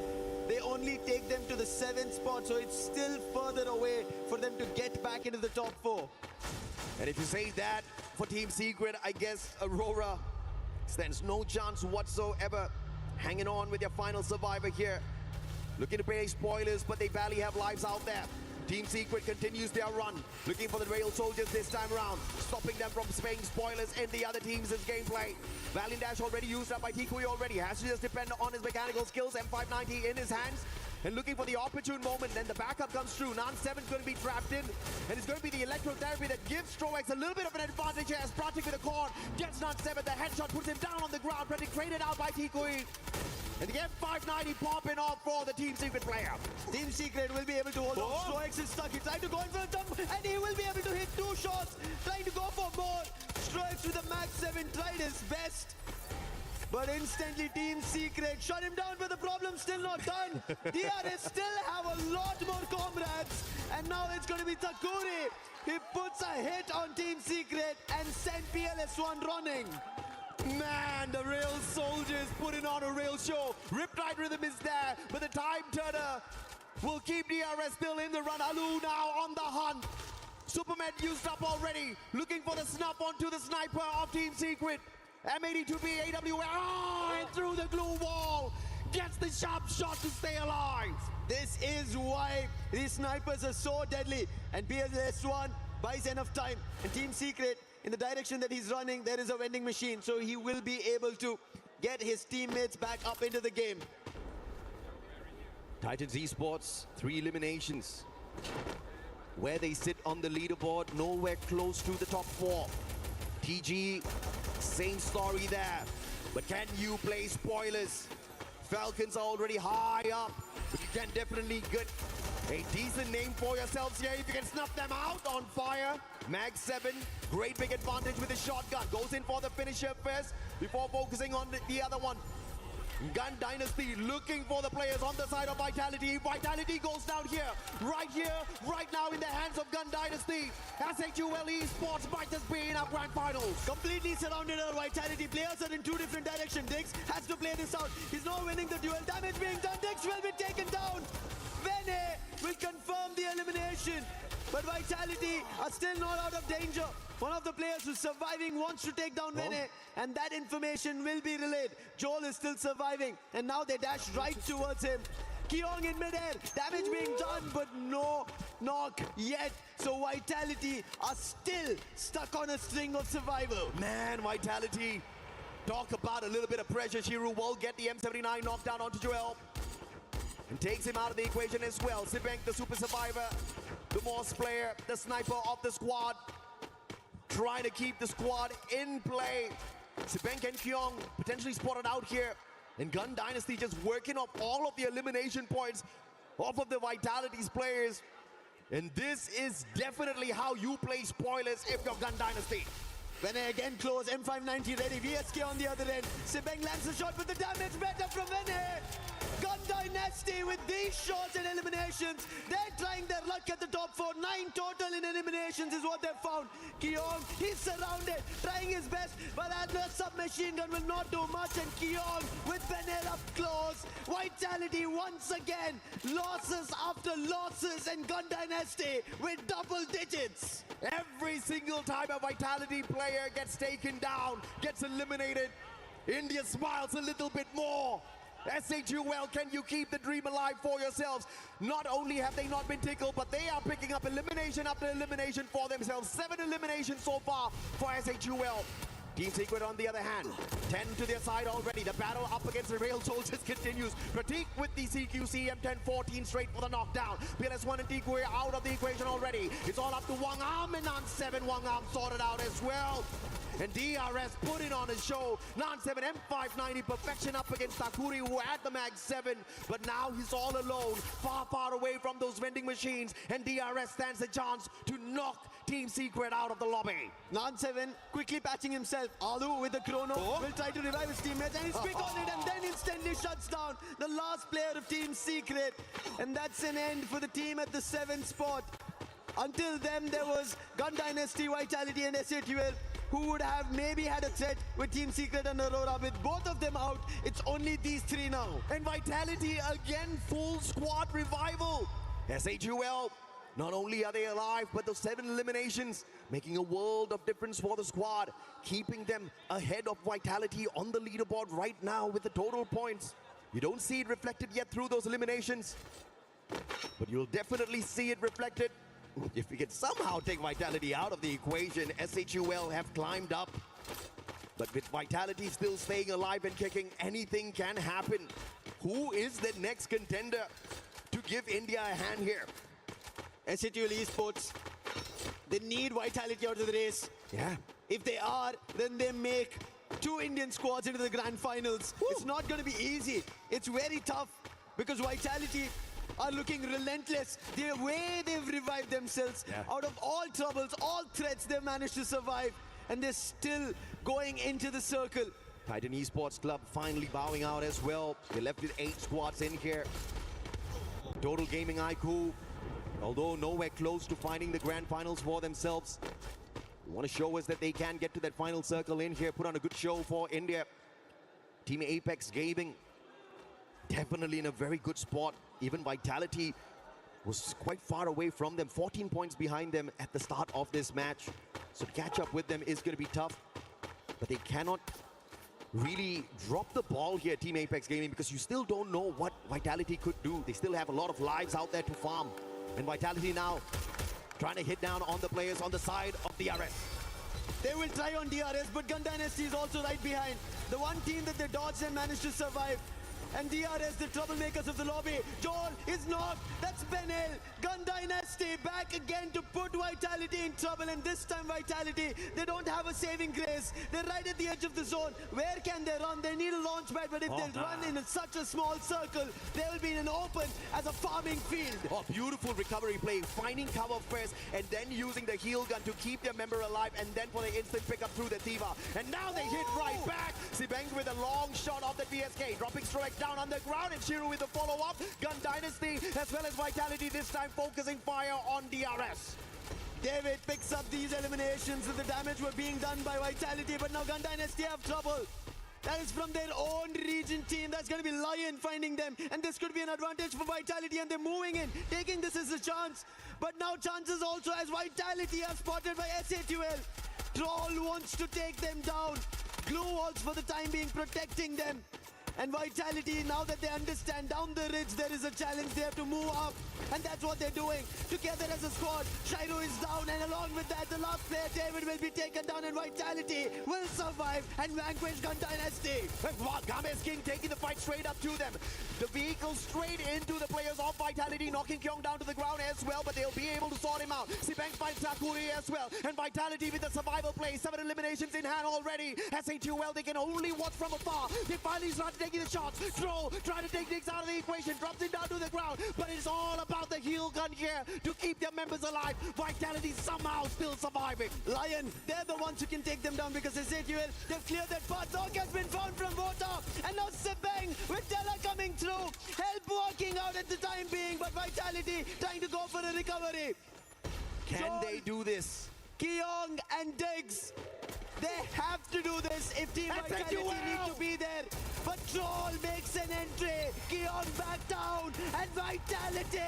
K: they only take them to the 7th spot, so it's still further away for them to get back into the top 4.
Q: And if you say that for Team Secret, I guess Aurora stands no chance whatsoever. Hanging on with their final survivor here. Looking to pay spoilers, but they barely have lives out there. Team Secret continues their run, looking for the Rail Soldiers this time around, stopping them from spraying spoilers in the other team's gameplay. Valiant Dash already used up by Tikui already, has to just depend on his mechanical skills, M590 in his hands, and looking for the opportune moment. Then the backup comes through. Nan 7's going to be trapped in, and it's going to be the electrotherapy that gives Stroex a little bit of an advantage here as Pratik with a core gets Nan 7. The headshot puts him down on the ground. Pratik traded out by Tikui. And the M590 popping off for the Team Secret player.
K: Team Secret will be able to hold on. Stroex is stuck. He tried to go in for a thumb, and he will be able to hit 2 shots. Trying to go for more. Stroex with a Max 7 tried his best. But instantly Team Secret shut him down, but the problem's still not done. DRS still have a lot more comrades. And now it's going to be Takuri. He puts a hit on Team Secret and sent PLS1 running.
Q: Man, the Rail Soldiers putting on a real show. Riptide Rhythm is there, but the time turner will keep DRS still in the run. Alu now on the hunt. Superman used up already, looking for the snuff onto the sniper of Team Secret. M82B AWR and through the glue wall. Gets the sharp shot to stay alive.
K: This is why these snipers are so deadly. And PLS1 buys enough time. And Team Secret, in the direction that he's running, there is a vending machine, so he will be able to get his teammates back up into the game.
Q: Titans Esports, 3 eliminations. Where they sit on the leaderboard, nowhere close to the top 4. TG, same story there. But can you play spoilers? Falcons are already high up. But you can definitely get a decent name for yourselves here if you can snuff them out on fire. Mag 7, great big advantage with the shotgun. Goes in for the finisher first before focusing on the other one. Gun Dynasty looking for the players on the side of Vitality. Vitality goes down here, right now in the hands of Gun Dynasty. SHUL Esports might just be in our grand finals.
K: Completely surrounded our Vitality. Players are in two different directions. Dix has to play this out. He's not winning the duel. Damage being done. Dix will be taken down. Vene will confirm the elimination. But Vitality are still not out of danger. One of the players who's surviving wants to take down Vene, and that information will be relayed. Joel is still surviving, and now they dash right towards him. Keong in midair, damage being done, but no knock yet. So Vitality are still stuck on a string of survival.
Q: Man, Vitality, talk about a little bit of pressure. Shiru will get the M79 knockdown onto Joel and takes him out of the equation as well. Sibank, the super survivor, the Morse player, the sniper of the squad, trying to keep the squad in play. Sibank and Keong potentially spotted out here. And Gun Dynasty just working off all of the elimination points off of the Vitality's players. And this is definitely how you play spoilers if you're Gun Dynasty.
K: Vene again close, M590 ready, VSK on the other end. Sibank lands a shot, but the damage better from Vene. Gun Dynasty with these shots and eliminations. They're trying their luck at the top 4. 9 total in eliminations is what they've found. Keong, he's surrounded, trying his best, but that submachine gun will not do much. And Keong with Vene up close. Vitality once again, losses after losses, and Gun Dynasty with double digits.
Q: Every single time a Vitality player gets taken down, gets eliminated, India smiles a little bit more. SHUL, can you keep the dream alive for yourselves? Not only have they not been tickled, but they are picking up elimination after elimination for themselves. 7 eliminations so far for SHUL. Team Secret on the other hand, 10 to their side already. The battle up against the Rail Soldiers continues. Pratik with the CQC M10-14 straight for the knockdown. PLS1 and Tikue out of the equation already. It's all up to Wang Am and Nan 7. Wang Am sorted out as well. And DRS putting on a show. Nan 7 M590 perfection up against Takuri, who had the Mag 7. But now he's all alone, far away from those vending machines. And DRS stands a chance to knock Team Secret out of the lobby.
K: Nan 7 quickly patching himself. Alu with the chrono will try to revive his teammates, and he's quick on it and then instantly shuts down the last player of Team Secret. And that's an end for the team at the 7th spot. Until then, there was Gun Dynasty, Vitality and SHUL, who would have maybe had a threat with Team Secret and Aurora. With both of them out, it's only these 3 now.
Q: And Vitality again, full squad revival. SHUL, not only are they alive, but those 7 eliminations making a world of difference for the squad, keeping them ahead of Vitality on the leaderboard right now with the total points. You don't see it reflected yet through those eliminations, but you'll definitely see it reflected if we can somehow take Vitality out of the equation. SHUL have climbed up, but with Vitality still staying alive and kicking, anything can happen. Who is the next contender to give India a hand here?
K: SHUL Esports, they need Vitality out of the race.
Q: Yeah.
K: If they are, then they make 2 Indian squads into the grand finals. Woo. It's not going to be easy. It's very tough because Vitality are looking relentless. The way they've revived themselves out of all troubles, all threats, they've managed to survive, and they're still going into the circle.
Q: Titan Esports Club finally bowing out as well. They left with 8 squads in here. Total Gaming IQ, although nowhere close to finding the grand finals for themselves, they want to show us that they can get to that final circle in here, put on a good show for India. Team Apex Gaming, definitely in a very good spot. Even Vitality was quite far away from them, 14 points behind them at the start of this match. So to catch up with them is going to be tough, but they cannot really drop the ball here, Team Apex Gaming, because you still don't know what Vitality could do. They still have a lot of lives out there to farm. And Vitality now trying to hit down on the players on the side of DRS.
K: They will try on DRS, but Gun Dynasty is also right behind. The one team that they dodged and managed to survive. And DRS, the troublemakers of the lobby. Joel is knocked. That's Benel. Gun Dynasty back again to put Vitality in trouble. And this time Vitality, they don't have a saving grace. They're right at the edge of the zone. Where can they run? They need a launch pad, but if they run in such a small circle, they will be in an open as a farming field.
Q: Oh, beautiful recovery play, finding cover first and then using the heal gun to keep their member alive and then for the instant pickup through the Diva. And now they hit right back. Sibeng with a long shot off the BSK, dropping Stroek down on the ground, and Shiru with the follow-up. Gun Dynasty as well as Vitality this time focusing fire on DRS.
K: David picks up these eliminations, and the damage were being done by Vitality, but now Gun Dynasty have trouble. That is from their own region team. That's going to be Lion finding them. And this could be an advantage for Vitality. And they're moving in, taking this as a chance. But now chances also as Vitality are spotted by SA2L. Troll wants to take them down. Glue walls for the time being protecting them. And Vitality, now that they understand down the ridge there is a challenge, they have to move up. And that's what they're doing. Together as a squad, Shiro is down, and along with that, the last player, David, will be taken down, and Vitality will survive and vanquish Gun Dynasty.
Q: Games King taking the fight straight up to them. The vehicle straight into the players of Vitality, knocking Kyung down to the ground as well, but they'll be able to sort him out. Sibeng finds Takuri as well, and Vitality with the survival play. 7 eliminations in hand already. SA2L, they can only watch from afar. They finally start taking the shots. Troll trying to take things out of the equation, drops it down to the ground, but it's all about the heal gun here to keep their members alive. Vitality somehow still surviving.
K: Lion, they're the ones who can take them down because SA2L, they've cleared that path. Dog has been found from Vota, and now Sibeng with Della coming through. Help working out at the time being, but Vitality trying to go for a recovery.
Q: Can they do this?
K: Kyung and Diggs, they have to do this if Team Vitality need to be there. But Troll makes an entry. Kyung back down, and Vitality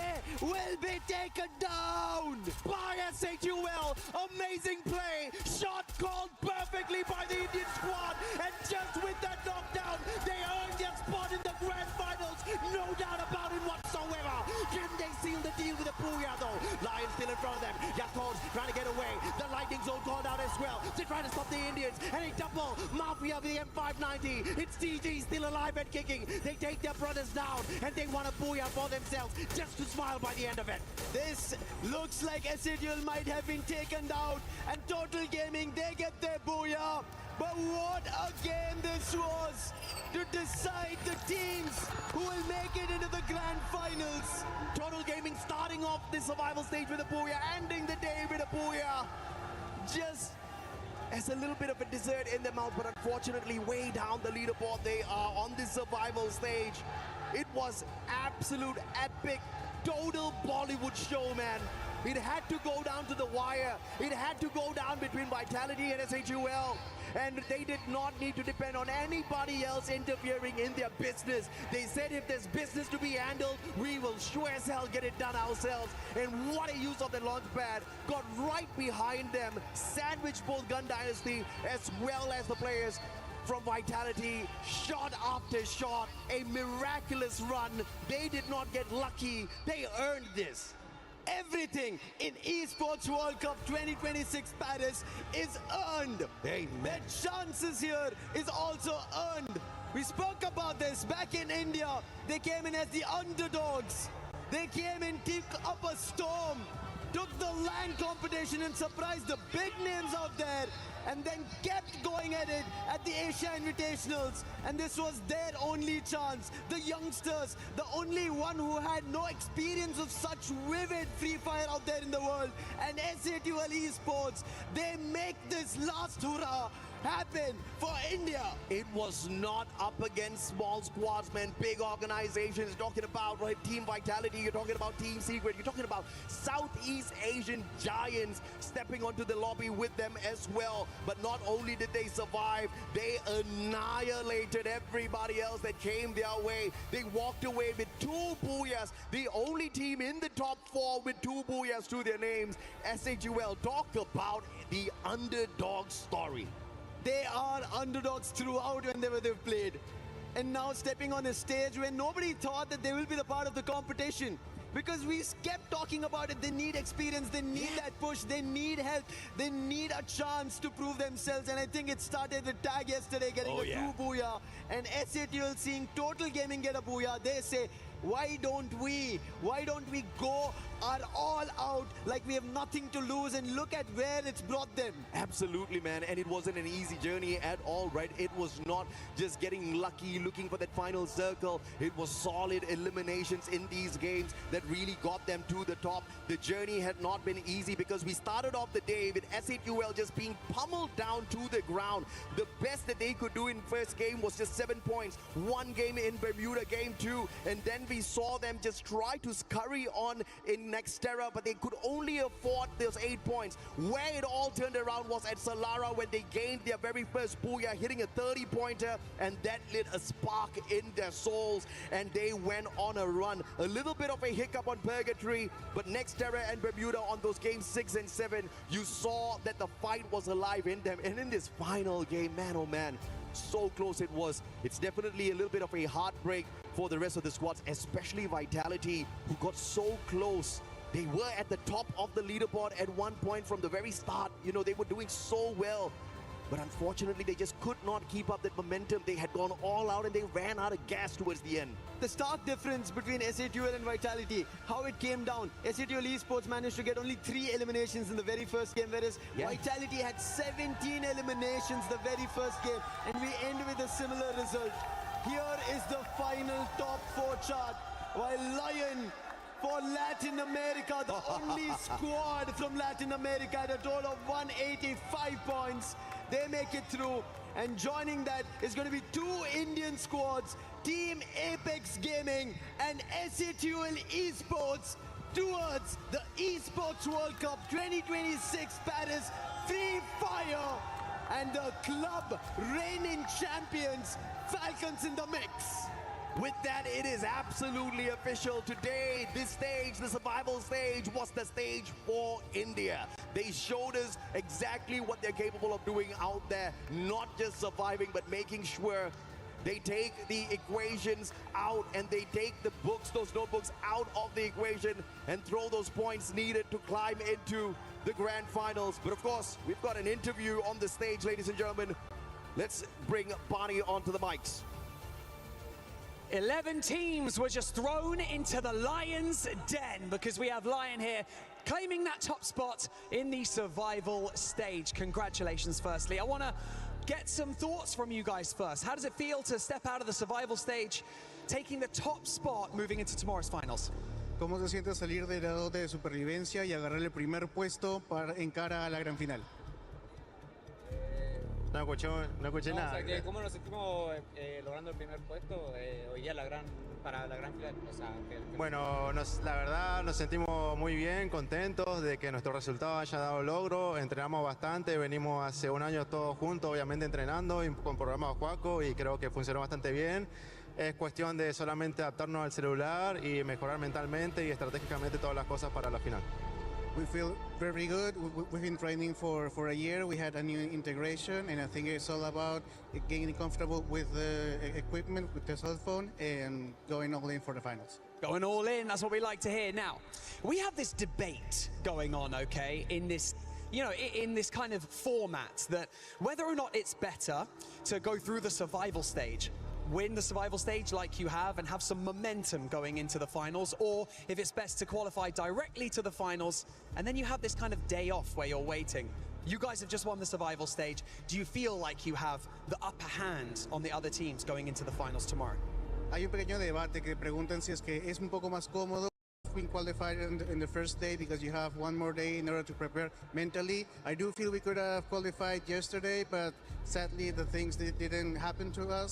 K: will be taken down
Q: by SA2L. Amazing play. Shot called perfectly by the Indian squad. And just with that knockdown, they earned their spot in the grand finals. No doubt about it whatsoever. Can they seal the deal with a Booyah though? Lions still in front of them. Yakov trying to get away. The lightning zone called out as well. They're trying to stop the Indians. And a double Mafia with the M590. It's TG still alive and kicking. They take their brothers down and they want a Booyah for themselves just to smile by the end of it.
K: This looks like SA2L might have been taken down, and Total Gaming, they get their Booyah. But what a game this was to decide the teams who will make it into the grand finals.
Q: Total Gaming starting off the survival stage with a Booyah, ending the day with a Booyah. Just as a little bit of a dessert in their mouth, but unfortunately way down the leaderboard they are on the survival stage. It was absolute epic, total Bollywood show, man. It had to go down to the wire. It had to go down between Vitality and SA2L. And they did not need to depend on anybody else interfering in their business. They said if there's business to be handled, we will sure as hell get it done ourselves. And what a use of the launch pad. Got right behind them, sandwiched both Gun Dynasty as well as the players from Vitality, shot after shot, a miraculous run. They did not get lucky, they earned this.
K: Everything in Esports World Cup 2026 Paris is earned.
Q: Amen.
K: Their chances here is also earned. We spoke about this back in India. They came in as the underdogs. They came in, took up a storm, took the LAN competition and surprised the big names out there, and then kept going at it at the Asia Invitationals. And this was their only chance. The youngsters, the only one who had no experience of such vivid Free Fire out there in the world. And SA2L Esports, they make this last hurrah happen for India.
Q: It was not up against small squads, man. Big organizations. You're talking about Team Vitality. You're talking about Team Secret. You're talking about Southeast Asian giants stepping onto the lobby with them as well. But not only did they survive, they annihilated everybody else that came their way. They walked away with 2 Booyahs. The only team in the top 4 with 2 Booyahs to their names. SA2L, talk about the underdog story.
K: They are underdogs throughout whenever they've played. And now stepping on a stage where nobody thought that they will be the part of the competition. because we kept talking about it. They need experience, they need that push, they need help, they need a chance to prove themselves. And I think it started with Tag yesterday getting a true Booyah, and SATL seeing Total Gaming get a Booyah. They say, why don't we go our all out like we have nothing to lose, and look at where it's brought them.
Q: Absolutely, man, and it wasn't an easy journey at all, right? It was not just getting lucky, looking for that final circle. It was solid eliminations in these games that really got them to the top. The journey had not been easy because we started off the day with SATL just being pummeled down to the ground. The best that they could do in first game was just 7 points. One game in Bermuda, game 2, and then we saw them just try to scurry on in Nextera, but they could only afford those 8 points. Where it all turned around was at Solara when they gained their very first Booyah, hitting a 30-pointer, and that lit a spark in their souls, and they went on a run. A little bit of a hiccup on Purgatory, but Nextera and Bermuda on those games 6 and 7, you saw that the fight was alive in them. And in this final game, man, oh man, so close it was. It's definitely a little bit of a heartbreak for the rest of the squads, especially Vitality, who got so close. They were at the top of the leaderboard at one point from the very start. You know, they were doing so well. But unfortunately, they just could not keep up that momentum. They had gone all out and they ran out of gas towards the end.
K: The stark difference between SATL and Vitality, how it came down. SATL Esports managed to get only 3 eliminations in the very first game, whereas Vitality had 17 eliminations the very first game. And we end with a similar result. Here is the final top 4 chart, while Lion for Latin America, the only squad from Latin America at a total of 185 points. They make it through, and joining that is going to be 2 Indian squads, Team Apex Gaming and SATL Esports, towards the Esports World Cup 2026 Paris Free Fire, and the club reigning champions, Falcons in the mix.
Q: With that, it is absolutely official. Today, this stage, the survival stage, was the stage for India. They showed us exactly what they're capable of doing out there, not just surviving, but making sure they take the equations out and they take the books, those notebooks out of the equation and throw those points needed to climb into the grand finals. But of course, we've got an interview on the stage, ladies and gentlemen. Let's bring Barney onto the mics.
R: 11 teams were just thrown into the Lion's Den because we have Lion here claiming that top spot in the survival stage. Congratulations, firstly. I want to get some thoughts from you guys first. How does it feel to step out of the survival stage, taking the top spot, moving into tomorrow's finals?
J: ¿Cómo se siente salir del lado de supervivencia y agarrar el primer puesto para en cara a la gran final?
C: No escuché nada.
H: O sea, que ¿cómo nos sentimos logrando el primer puesto hoy día para la gran final? O sea,
C: Bueno, la verdad nos sentimos muy bien, contentos de que nuestro resultado haya dado logro. Entrenamos bastante, venimos hace un año todos juntos, obviamente entrenando y con programa Juaco, y creo que funcionó bastante bien. Es cuestión de solamente adaptarnos al celular y mejorar mentalmente y estratégicamente todas las cosas para la final.
J: We feel very good. We've been training for a year. We had a new integration, and I think it's all about getting comfortable with the equipment, with the cell phone, and going all in for the finals.
R: Going all in, that's what we like to hear. Now, we have this debate going on, okay, in this, you know, in this kind of format, that whether or not it's better to go through the survival stage, win the survival stage like you have and have some momentum going into the finals, or if it's best to qualify directly to the finals and then you have this kind of day off where you're waiting. You guys have just won the survival stage. Do you feel like you have the upper hand on the other teams going into the finals tomorrow?
J: Hay un pequeño debate que preguntan si es que es un poco más cómodo being qualified in the first day because you have one more day in order to prepare mentally. I do feel we could have qualified yesterday, but sadly the things didn't happen to us.